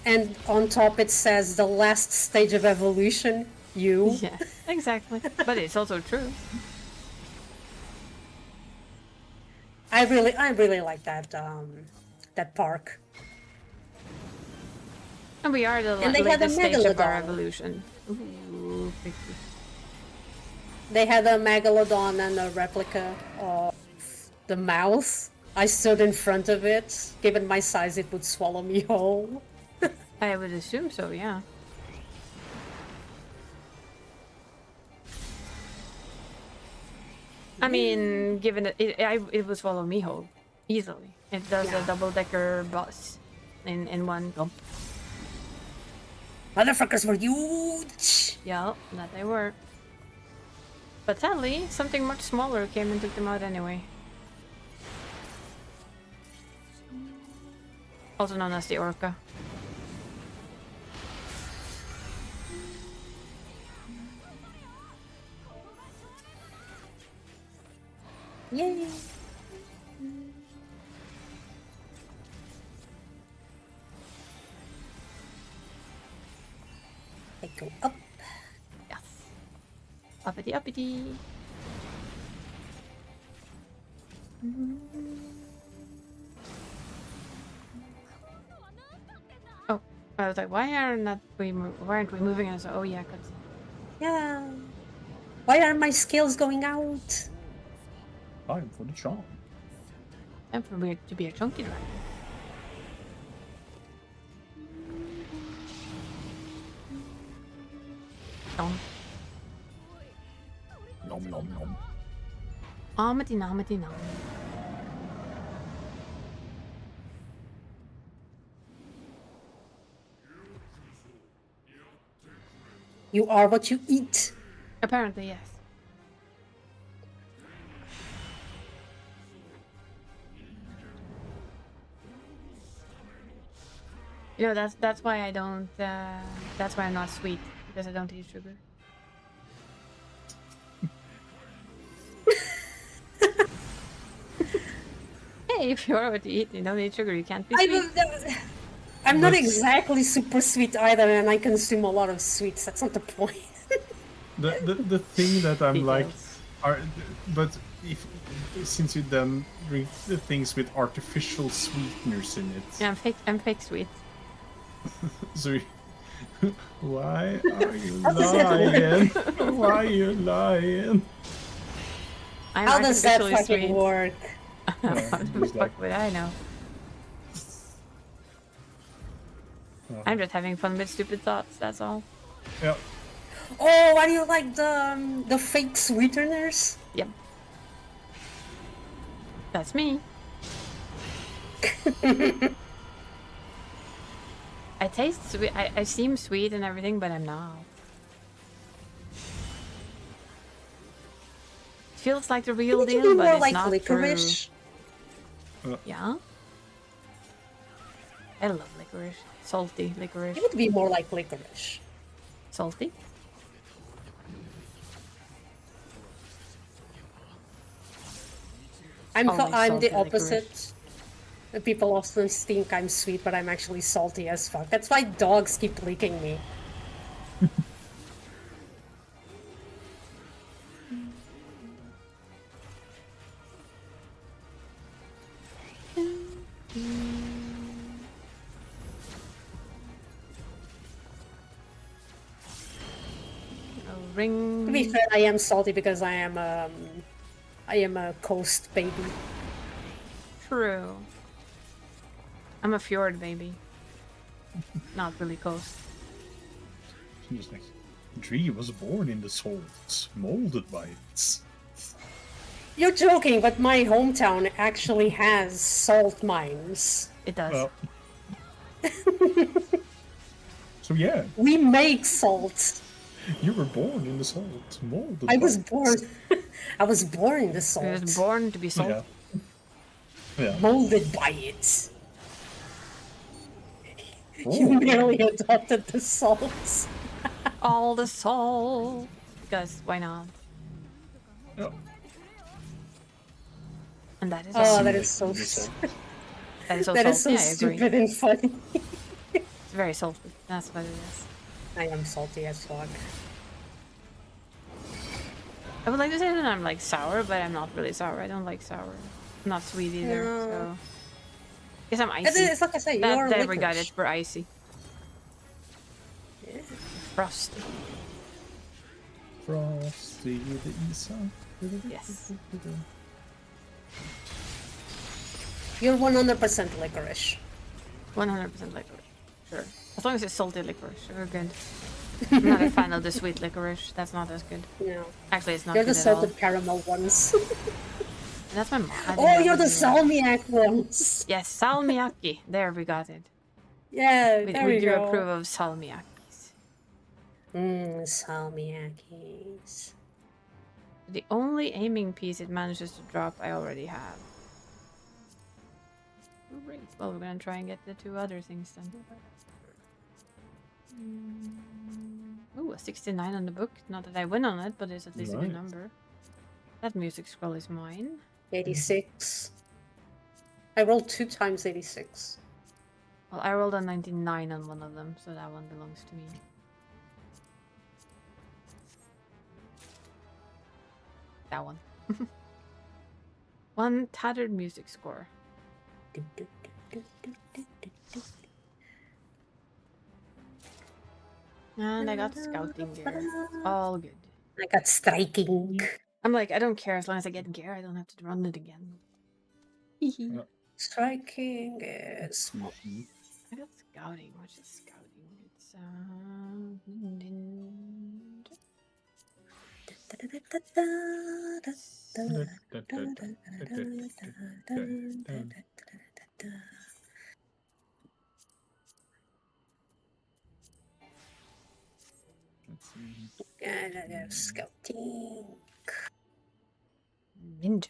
and on top it says the last stage of evolution. You. Yeah, exactly. But it's also true. I really like that that park. And we are the And they had a latest stage of our megalodon. evolution. Ooh, pretty. They had a megalodon and a replica of the mouth. I stood in front of it. Given my size, it would swallow me whole. I would assume so, yeah. I mean, given that it was follow me home easily. It does a double-decker bus in one go. Motherfuckers were huge! Yeah, that they were. But sadly, something much smaller came and took them out anyway. Also known as the Orca. Yay! I go up. Yes. Uppity uppity. Oh, I was like, why aren't we moving? And I was like, oh yeah, cause Yeah. Why are my skills going out? Time for the charm. time for me to be a chunky dragon. Nom. Nom nom nom. Amity nomity nom. You are what you eat. Apparently, yes. You know, that's why I don't. That's why I'm not sweet, because I don't eat sugar. Hey, if you are what you eat, you don't eat sugar, you can't be sweet. I'm not But- exactly super sweet either, and I consume a lot of sweets. That's not the point. The thing that I'm like, Details. but if since you then drink the things with artificial sweeteners in it, Yeah, I'm fake sweet. so why are you lying? Why are you lying? I'm How does that artificially fucking sweet. work? How the just fuck like- would I know? Oh. I'm just having fun with stupid thoughts, that's all. Yeah. Oh, why do you like the fake sweeteners? Yep. That's me. I taste sweet. I seem sweet and everything, but I'm not. Feels like the real Would you deal, be but more it's like not licorice? true. Yeah. I love licorice. Salty licorice. You would be more like licorice. Salty. I'm Always the salty opposite. People often think I'm sweet, but I'm actually salty as fuck. That's why dogs keep licking me. A ring. To be fair, I am salty because I am a coast baby. True. I'm a fjord baby. Not really coast. Just like, Dree was born in the salt, molded by it. You're joking, but my hometown actually has salt mines. It does. Well. So yeah, We make salt. you were born in the salt, molded. I by was it. born. I was born in the I salt. was born to be salt. Yeah. Yeah. Molded by it. Oh. You merely adopted the salt. All the salt. Because why not? Yeah. And that is Oh, all. that is so The salt. That is so that is so salty. I agree. stupid and funny. It's very salty. That's what it is. I am salty as fuck. I would like to say that I'm like sour, but I'm not really sour. I don't like sour. I'm not sweet either, No. so. Guess I'm It's, icy. it's like I say, you That, are there we got licorice. it. We're icy. Frosty. Frosty the Isa. Yes. You're 100% licorice. 100% licorice. Sure. As long as it's salty licorice, we're good. I'm not a fan of the sweet licorice. That's not as good. No. Actually, it's not You're good the at all. salted caramel ones. That's my mom. Oh, you're the salmiak ones. Yes, salmiakki. There, we got it. Yeah, We, there we we do go. approve of salmiakkis. Salmiakis. The only aiming piece it manages to drop, I already have. Great. Well, we're gonna try and get the 2 other things then. Ooh, a 69 on the book. Not that I win on it, but it's at least a good number. That music scroll is mine. 86. I rolled 2 times 86. Well, I rolled a 99 on one of them, so that one belongs to me. That one. 1 tattered music score. And I got scouting gear. All good. I got striking. I'm like, I don't care as long as I get gear. I don't have to run it again. Striking is. I got scouting. What's it scouting? It's Scouting. ninja.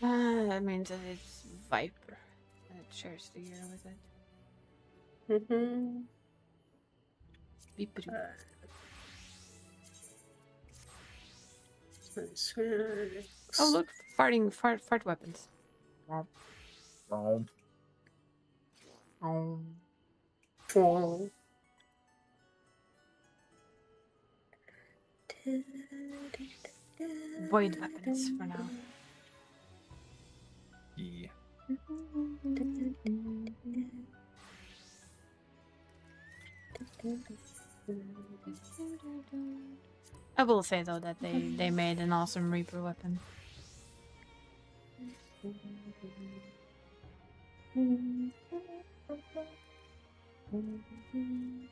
That means that it's Viper. And it shares the gear with it. Beep-a-doo. Oh look, fart weapons. Troll. Void weapons for now. Yeah. I will say though that they made an awesome Reaper weapon.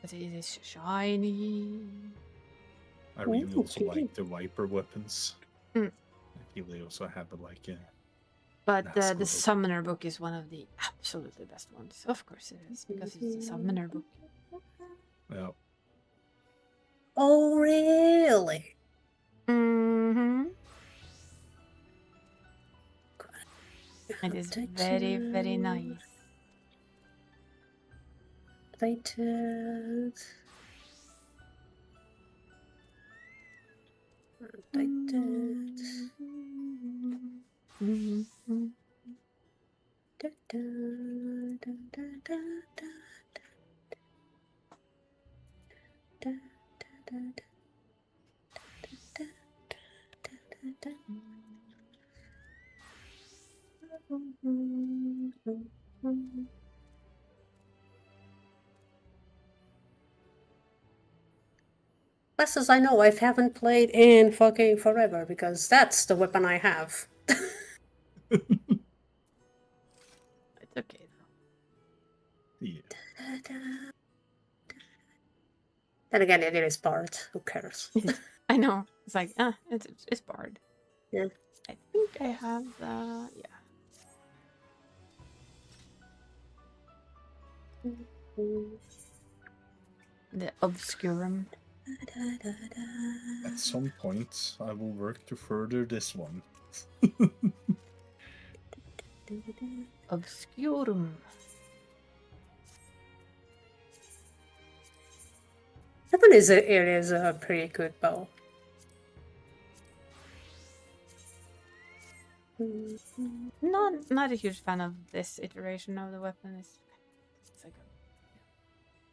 But it is shiny. I really also like the Viper weapons. I feel they also have like a. But the Summoner book is one of the absolutely best ones. Of course it is, because it's the Summoner book. Yeah. Oh, really? Mm-hmm. It is very, very nice. Updated. Updated. Da, da, da, da, da, da, da, da, da, da, da, da, Best as I know, I haven't played in fucking forever because that's the weapon I have. It's okay though. Yeah. Then again, it is Bard. Who cares? I know. It's like, it's Bard. Yeah. I think I have the the Obscurum. At some point, I will work to further this one. Obscurum. That one is a pretty good bow. Not a huge fan of this iteration of the weapon. It's like a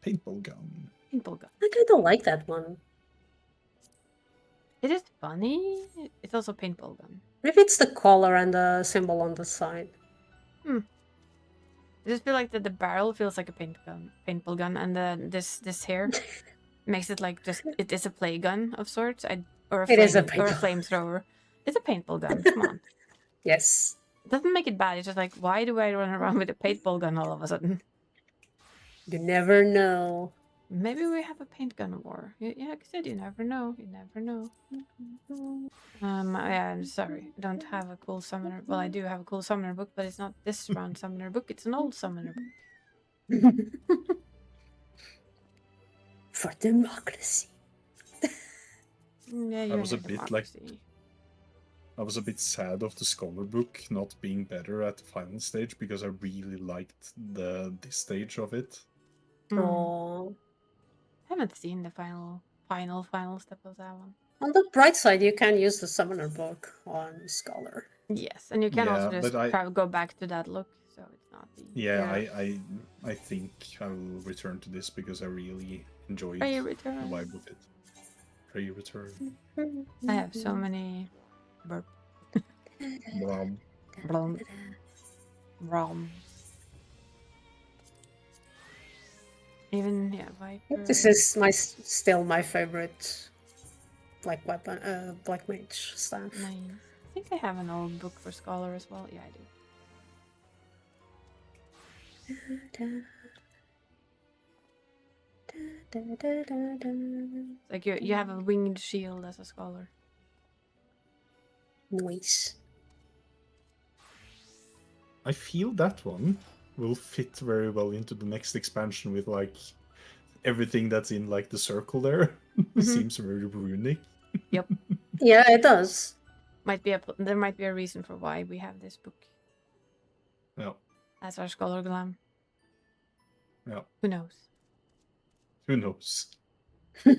Paintball gun. paintball gun. I kind of like that one. It is funny. It's also a paintball gun. Maybe it's the collar and the symbol on the side. I just feel like that the barrel feels like a paintball gun, and this here makes it like just it is a play gun of sorts. Or a It is a flamethrower. It's a paintball gun. Come on. Yes. doesn't make it bad. It's just like, why do I run around with a paintball gun all of a sudden? You never know. Maybe we have a paint gun war. Yeah, like I said, you never know. You never know. Yeah, I'm sorry. I don't have a cool summoner. Well, I do have a cool summoner book, but it's not this round summoner book. It's an old summoner book. For democracy. Yeah, I you're was a in bit democracy. I was a bit sad of the scholar book not being better at the final stage because I really liked this stage of it. Oh. I haven't seen the final step of that one. On the bright side, you can use the summoner book on Scholar. Yes, and you can also Yeah, just but go back to that look, so it's not the... Yeah, I think I will return to this because I really enjoyed Pray the return. vibe of it. Pray return. I have so many burp. Brom. Blum. Rom. Even Viper. This is still my favorite black weapon, black mage staff. Nice. I think I have an old book for Scholar as well. Yeah, I do. Like you have a winged shield as a Scholar. Nice. I feel that one will fit very well into the next expansion with like everything that's in like the circle there. Seems very runic. Yep. Yeah, it does. There might be a reason for why we have this book. Yeah. That's our Scholar Glam. Yeah. Who knows? Who knows? Who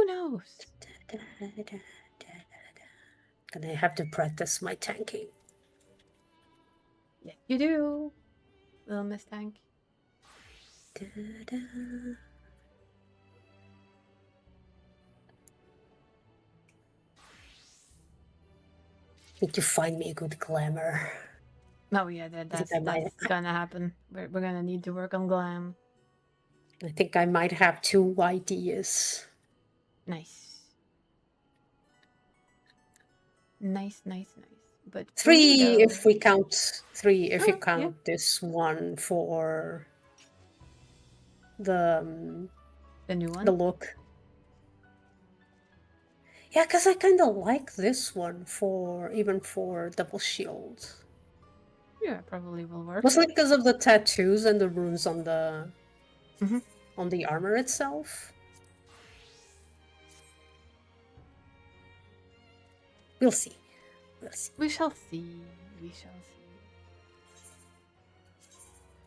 knows? Gonna have to practice my tanking. Yeah, you do, little Miss Tank. Need to find me a good glamour. Oh yeah, that's gonna happen. We're gonna need to work on glam. I think I might have 2 ideas. Nice. Nice. But 3 if we count 3 if you yeah. count this one for the new one. the look. Yeah, because I kind of like this one even for double shield. Yeah, probably will work. Mostly because of the tattoos and the runes on the armor itself. We'll see. We shall see.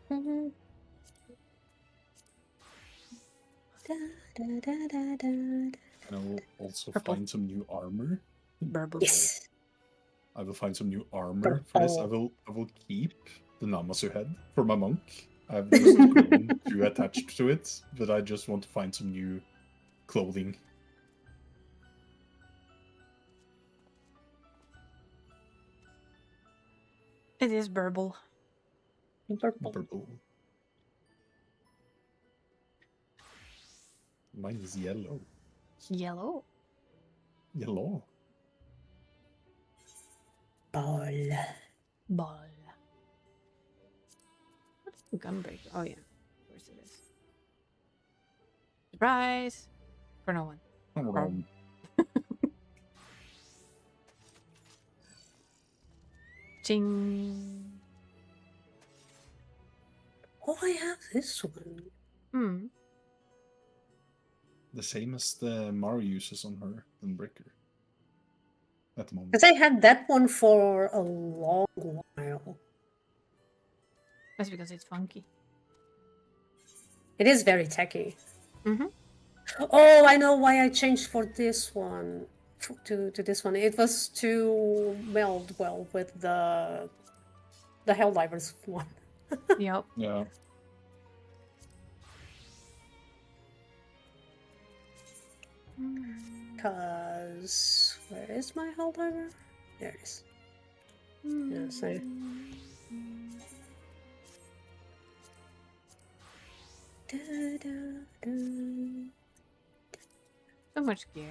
And I will also find some new armor. Yes. I will find some new armor for this. I will keep the Namasu head for my monk. I've just grown too attached to it, but I just want to find some new clothing. It is Burble. Purple. Mine is yellow. Yellow. Yellow. Ball. What's the gunbreaker? Oh yeah, of course it is. Surprise! For no one. Ching. Oh, I have this one. The same as the Mari uses on her Gunbreaker. At the moment. Because I had that one for a long while. That's because it's funky. It is very techy. Oh, I know why I changed for this one. To this one. It was to meld well with the Helldivers one. Yep. Yeah. Because where is my Helldiver? There it is. Yeah, so So much gear.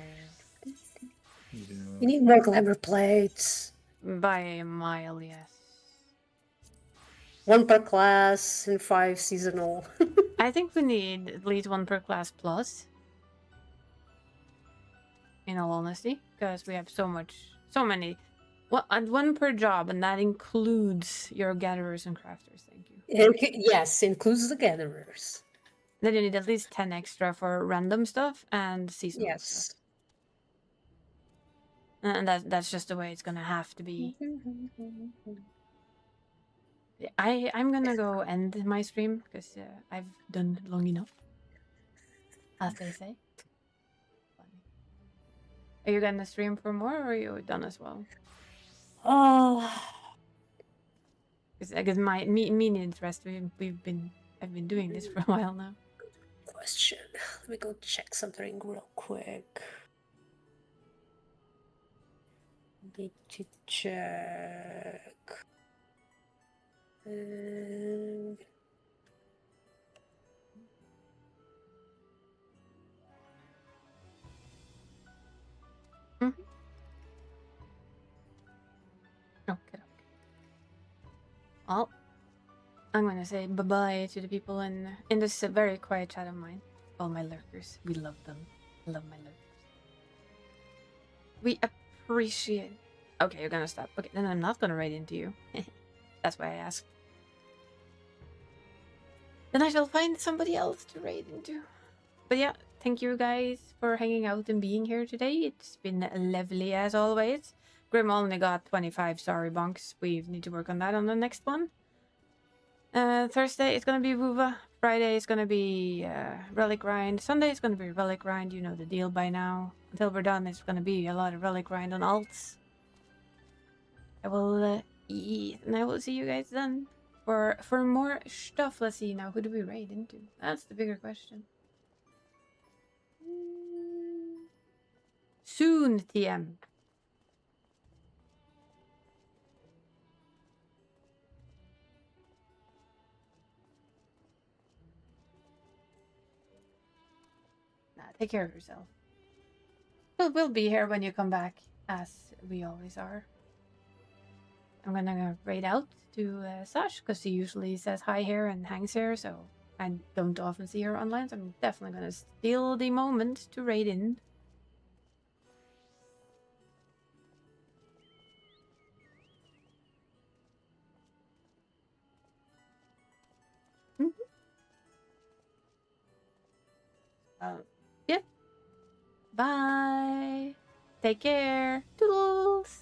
Yeah. we need more glamour plates. By a mile, yes. 1 per class and 5 seasonal. I think we need at least 1 per class plus. In all honesty, because we have so many. Well, and 1 per job, and that includes your gatherers and crafters. Thank you. Yes, includes the gatherers. Then you need at least 10 extra for random stuff and seasonal Yes. stuff. And that's just the way it's gonna have to be. I'm gonna go end my stream because I've done long enough, as they say. Funny. Are you gonna stream for more, or are you done as well? Because me needs rest. I've been doing this for a while now. Question. Let me go check something real quick. Need to check. Okay. Well, I'm gonna say bye-bye to the people in this very quiet chat of mine. All my lurkers. We love them. I love my lurkers. We appreciate... Okay, you're gonna stop. Okay, then I'm not gonna raid into you. That's why I asked. Then I shall find somebody else to raid into. But yeah, thank you guys for hanging out and being here today. It's been lovely as always. Grim only got 25 sorry bonks. We need to work on that on the next one. Thursday it's gonna be Vuva. Friday is gonna be Relic Grind. Sunday is gonna be Relic Grind. You know the deal by now. Until we're done, it's gonna be a lot of Relic Grind on alts. I will eat, and I will see you guys then for more stuff. Let's see now. Who do we raid into? That's the bigger question. Soon, TM. Take care of yourself. We'll be here when you come back, as we always are. I'm gonna raid out to Sash, because she usually says hi here and hangs here, so I don't often see her online, so I'm definitely gonna steal the moment to raid in. Yeah. Bye. Take care. Toodles.